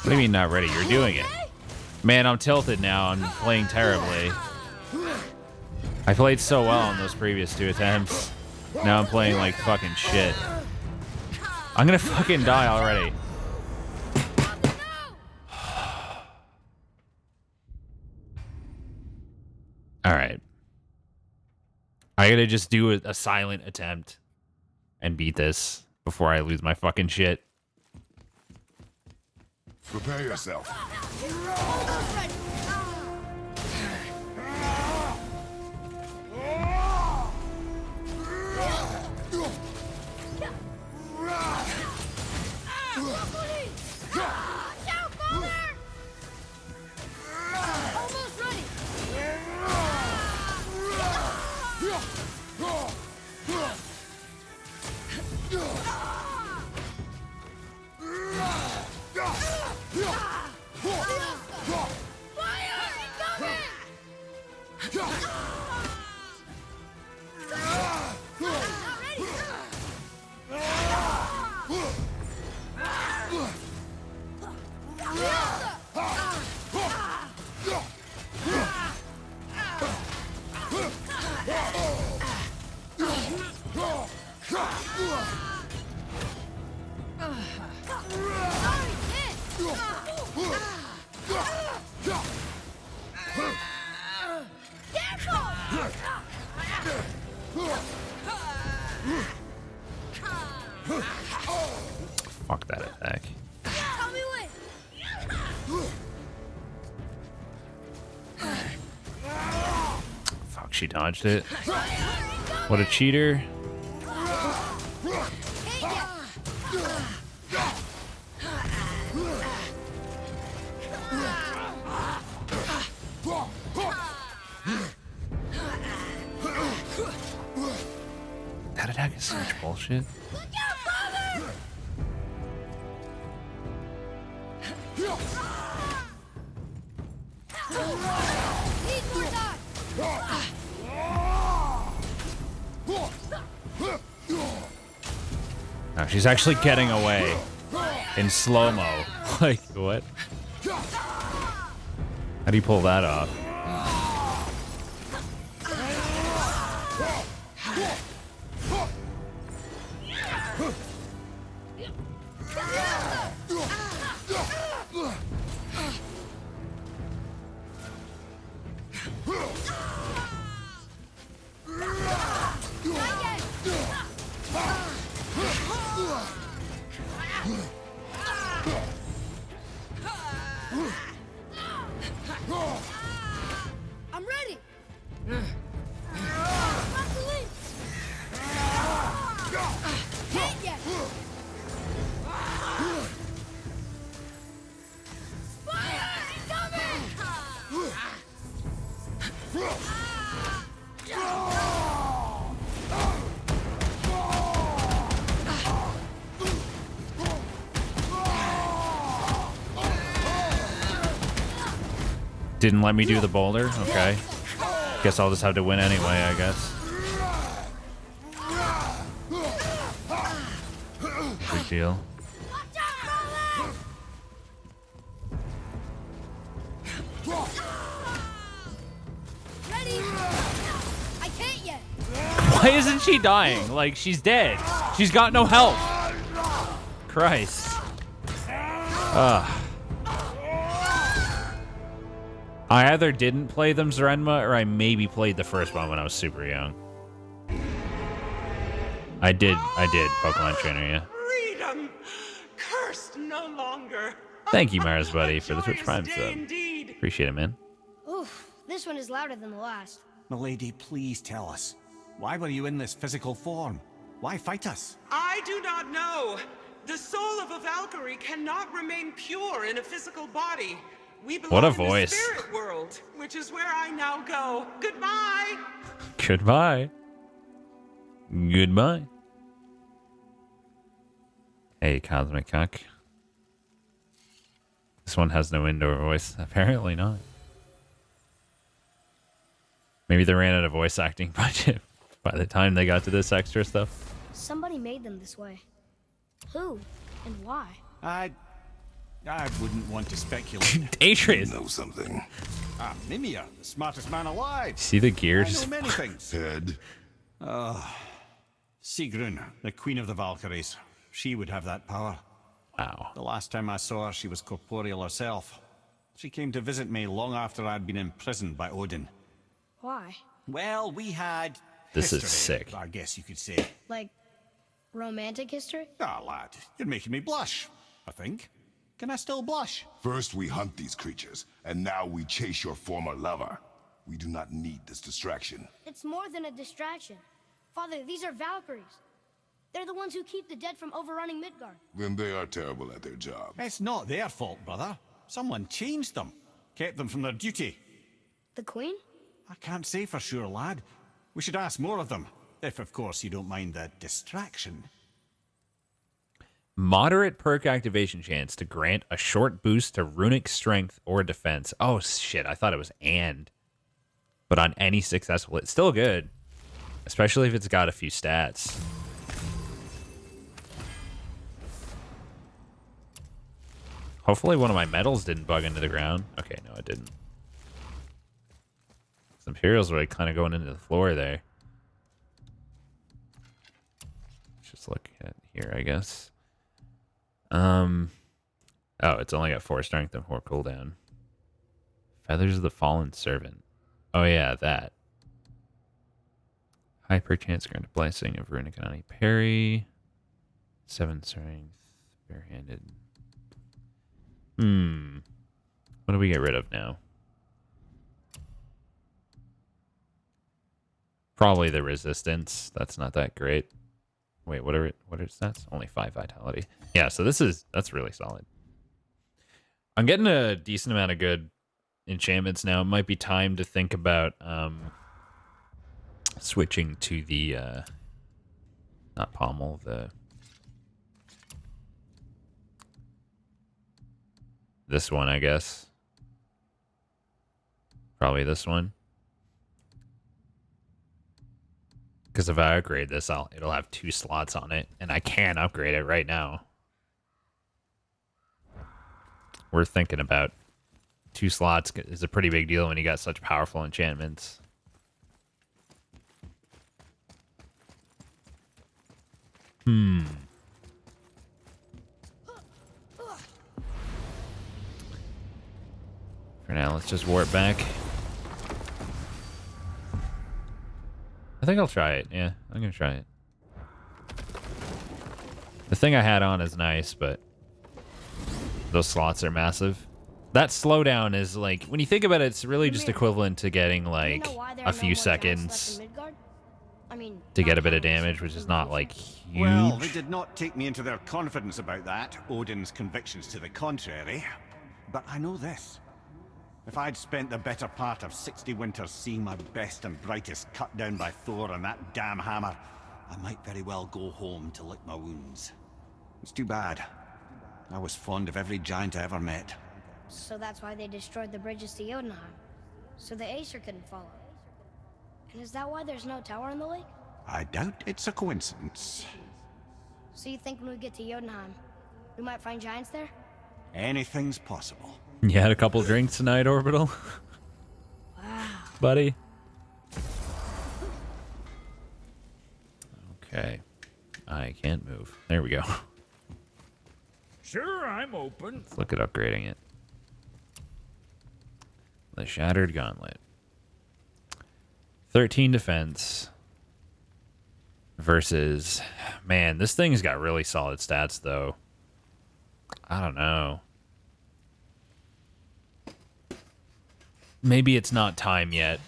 What do you mean not ready? You're doing it. Man, I'm tilted now. I'm playing terribly. I played so well on those previous 2 attempts. Now I'm playing like fucking shit. I'm gonna fucking die already. Alright. I gotta just do a silent attempt and beat this before I lose my fucking shit. Prepare yourself. Fuck that attack. Fuck, she dodged it. What a cheater. That attack is such bullshit. No, she's actually getting away in slow-mo. Like, what? How do you pull that off? I'm ready. Didn't let me do the boulder? Okay. Guess I'll just have to win anyway, I guess. Big deal. Ready? I can't yet. Why isn't she dying? Like, she's dead. She's got no health. Christ. Ugh. I either didn't play them Zerenma, or I maybe played the first one when I was super young. I did Pokemon Trainer, yeah. Freedom! Cursed no longer. Thank you, Mars Buddy, for the Twitch Prime Day sub. indeed. Appreciate it, man. Oof, this one is louder than the last. Milady, please tell us. Why were you in this physical form? Why fight us? I do not know. The soul of a Valkyrie cannot remain pure in a physical body. We belong What a in voice. the spirit world, which is where I now go. Goodbye. Goodbye. Goodbye. Hey, Cosmic Cuck. This one has no indoor voice. Apparently not. Maybe they ran out of voice acting budget by the time they got to this extra stuff. Somebody made them this way. Who and why? I wouldn't want to speculate. Atreus. Know something. Mimir, the smartest man alive. See the gears? I know many things. Head. Sigrun, the queen of the Valkyries. She would have that power. Wow. The last time I saw her, she was corporeal herself. She came to visit me long after I'd been imprisoned by Odin. Why? Well, we had This is history, sick. I guess you could say. Like, romantic history? Ah, lad, you're making me blush, I think. Can I still blush? First we hunt these creatures, and now we chase your former lover. We do not need this distraction. It's more than a distraction. Father, these are Valkyries. They're the ones who keep the dead from overrunning Midgard. Then they are terrible at their job. It's not their fault, brother. Someone changed them. Kept them from their duty. The Queen? I can't say for sure, lad. We should ask more of them. If, of course, you don't mind the distraction. Moderate perk activation chance to grant a short boost to runic strength or defense. Oh, shit. I thought it was and. But on any successful, it's still good. Especially if it's got a few stats. Hopefully one of my metals didn't bug into the ground. Okay, no, it didn't. Some Imperials were like kind of going into the floor there. Let's just look at here, I guess. Oh, it's only got 4 strength and 4 cooldown. Feathers of the Fallen Servant. Oh yeah, that. High perchance grant a blessing of runic and parry. 7 strength, barehanded. What do we get rid of now? Probably the resistance. That's not that great. Wait, what is that? Only 5 vitality. Yeah, so that's really solid. I'm getting a decent amount of good enchantments now. It might be time to think about switching to the not pommel, this one, I guess. Probably this one. Because if I upgrade this, it'll have 2 slots on it, and I can upgrade it right now. We're thinking about 2 slots is a pretty big deal when you got such powerful enchantments. For now, let's just warp back. I think I'll try it. Yeah, I'm gonna try it. The thing I had on is nice, but those slots are massive. That slowdown is like, when you think about it, it's really just equivalent to getting like a few seconds to get a bit of damage, which is not like huge. Well, they did not take me into their confidence about that, Odin's convictions to the contrary. But I know this. If I'd spent the better part of 60 winters seeing my best and brightest cut down by Thor and that damn hammer, I might very well go home to lick my wounds. It's too bad. I was fond of every giant I ever met. So that's why they destroyed the bridges to Jotunheim. So the Aesir couldn't follow. And is that why there's no tower in the lake? I doubt it's a coincidence. So you think when we get to Jotunheim, we might find giants there? Anything's possible. You had a couple drinks tonight, Orbital? Wow. Buddy? Okay. I can't move. There we go. Sure, I'm open. Let's look at upgrading it. The Shattered Gauntlet. 13 defense. Versus... Man, this thing's got really solid stats, though. I don't know. Maybe it's not time yet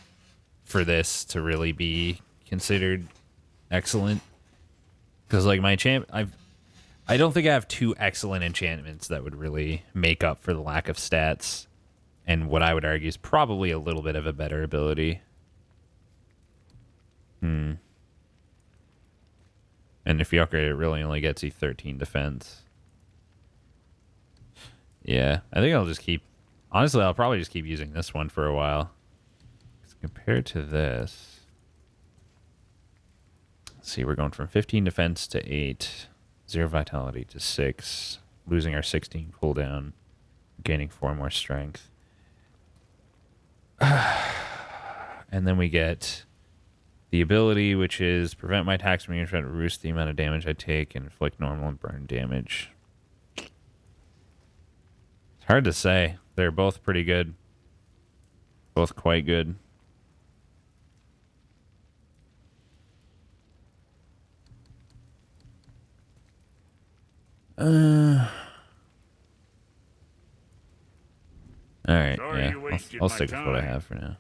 for this to really be considered excellent. Because, like, my I don't think I have 2 excellent enchantments that would really make up for the lack of stats. And what I would argue is probably a little bit of a better ability. And if you upgrade it, really only gets you 13 defense. Yeah, I think I'll just keep... Honestly, I'll probably just keep using this one for a while. Compared to this... Let's see, we're going from 15 defense to 8. 0 vitality to 6. Losing our 16 cooldown. Gaining 4 more strength. And then we get the ability, which is prevent my attacks from being trying to reduce the amount of damage I take and inflict normal and burn damage. It's hard to say. They're both pretty good. Both quite good. Alright, yeah. I'll stick with what I have for now.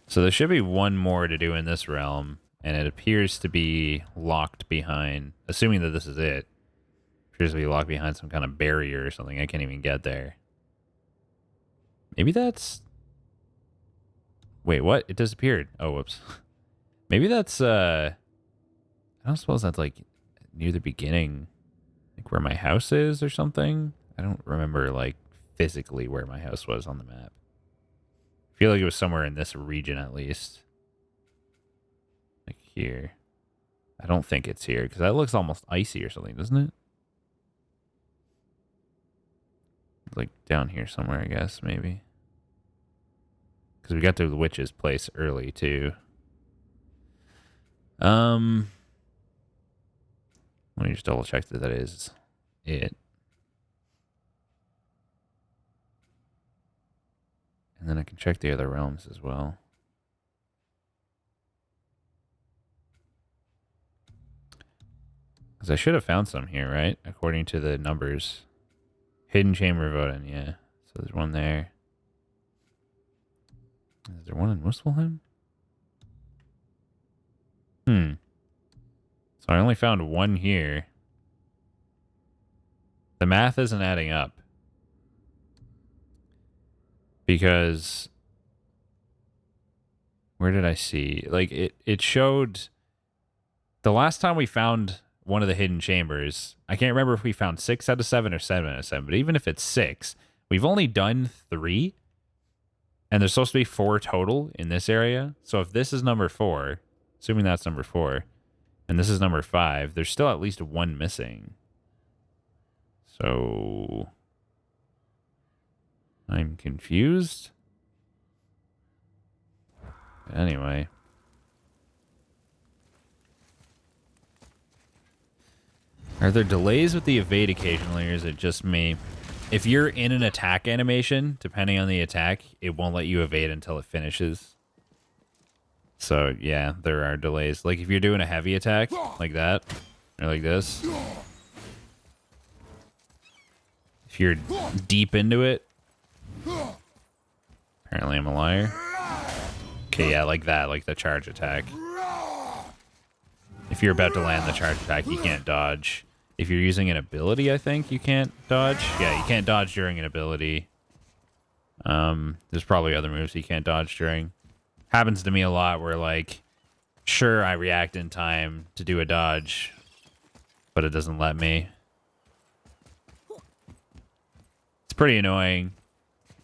So there should be one more to do in this realm, and it appears to be locked behind, assuming that this is it. Appears to be locked behind some kind of barrier or something. I can't even get there. Maybe that's... Wait, what? It disappeared. Oh, whoops. Maybe that's, I don't suppose that's, like, near the beginning, like, where my house is or something? I don't remember, like, physically where my house was on the map. I feel like it was somewhere in this region, at least. Like, here. I don't think it's here, because that looks almost icy or something, doesn't it? Like, down here somewhere, I guess, maybe. Because we got to the witch's place early, too. Let me just double check that is it. And then I can check the other realms as well. Because I should have found some here, right? According to the numbers. Hidden Chamber of Odin, yeah. So there's one there. Is there one in Muspelheim? So I only found one here. The math isn't adding up. Because... Where did I see? Like, it showed... The last time we found one of the hidden chambers, I can't remember if we found 6 out of 7 or 7 out of 7, but even if it's 6, we've only done 3. And there's supposed to be 4 total in this area. So if this is number 4, assuming that's number 4, and this is number 5, there's still at least 1 missing. So... I'm confused. Anyway. Are there delays with the evade occasionally, or is it just me? If you're in an attack animation, depending on the attack, it won't let you evade until it finishes. So, yeah, there are delays. Like, if you're doing a heavy attack, like that, or like this. If you're deep into it. Apparently I'm a liar. Okay, yeah, like that, like the charge attack. If you're about to land the charge attack, you can't dodge. If you're using an ability, I think you can't dodge. Yeah, you can't dodge during an ability. There's probably other moves you can't dodge during. Happens to me a lot where, like, sure, I react in time to do a dodge, but it doesn't let me. It's pretty annoying.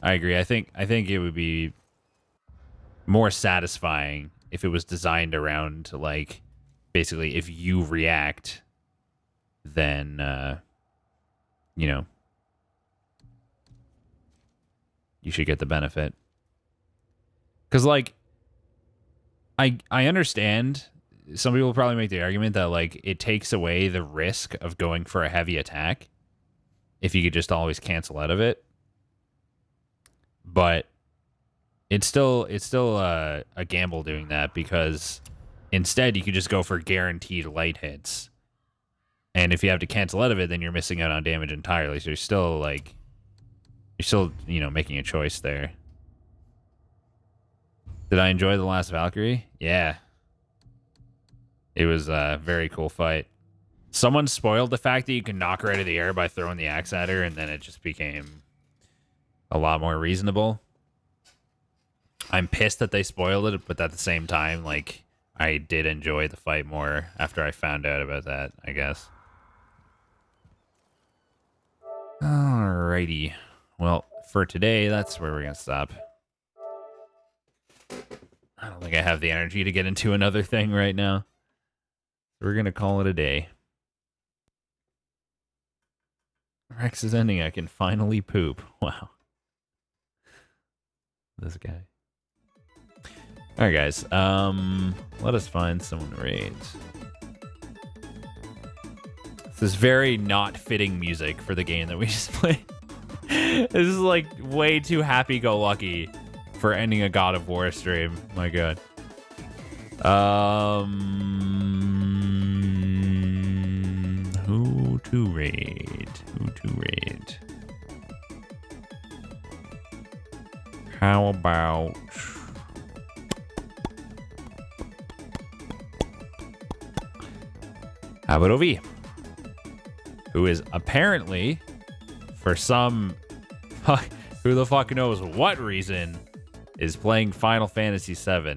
I agree. I think it would be more satisfying if it was designed around, like, basically if you react, then, you know, you should get the benefit. Because, like, I understand some people probably make the argument that, like, it takes away the risk of going for a heavy attack if you could just always cancel out of it. But it's still a gamble doing that, because Instead, you could just go for guaranteed light hits. And if you have to cancel out of it, then you're missing out on damage entirely. So you're still making a choice there. Did I enjoy The Last Valkyrie? Yeah. It was a very cool fight. Someone spoiled the fact that you can knock her out of the air by throwing the axe at her, and then it just became a lot more reasonable. I'm pissed that they spoiled it, but at the same time, like, I did enjoy the fight more after I found out about that, I guess. Alrighty. Well, for today, that's where we're going to stop. I don't think I have the energy to get into another thing right now. We're going to call it a day. Rex is ending. I can finally poop. Wow. This guy. All right, guys. Let us find someone to raid. This is very not fitting music for the game that we just played. This is like way too happy-go-lucky for ending a God of War stream. My God. Who to raid? Who to raid? How about... How about OV? Who is apparently, for some... who the fuck knows what reason, is playing Final Fantasy VII.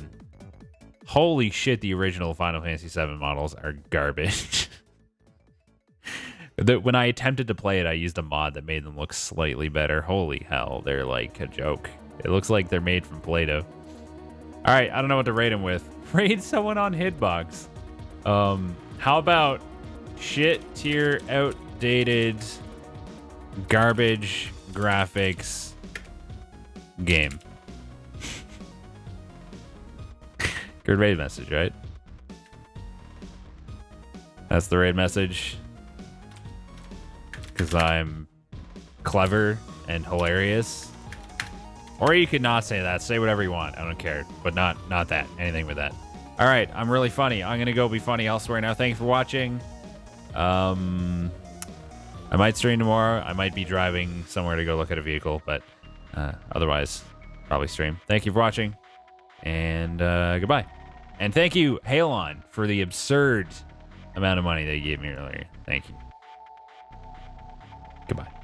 Holy shit, the original Final Fantasy VII models are garbage. When I attempted to play it, I used a mod that made them look slightly better. Holy hell, they're like a joke. It looks like they're made from Play-Doh. All right, I don't know what to rate them with. Raid someone on Hitbox. How about shit tier outdated garbage graphics game? Good raid message, right? That's the raid message. Because I'm clever and hilarious. Or you could not say that. Say whatever you want. I don't care. But not that. Anything with that. All right. I'm really funny. I'm going to go be funny elsewhere now. Thank you for watching. I might stream tomorrow. I might be driving somewhere to go look at a vehicle. But otherwise, probably stream. Thank you for watching. And goodbye. And thank you, Halon, for the absurd amount of money that you gave me earlier. Thank you. Goodbye.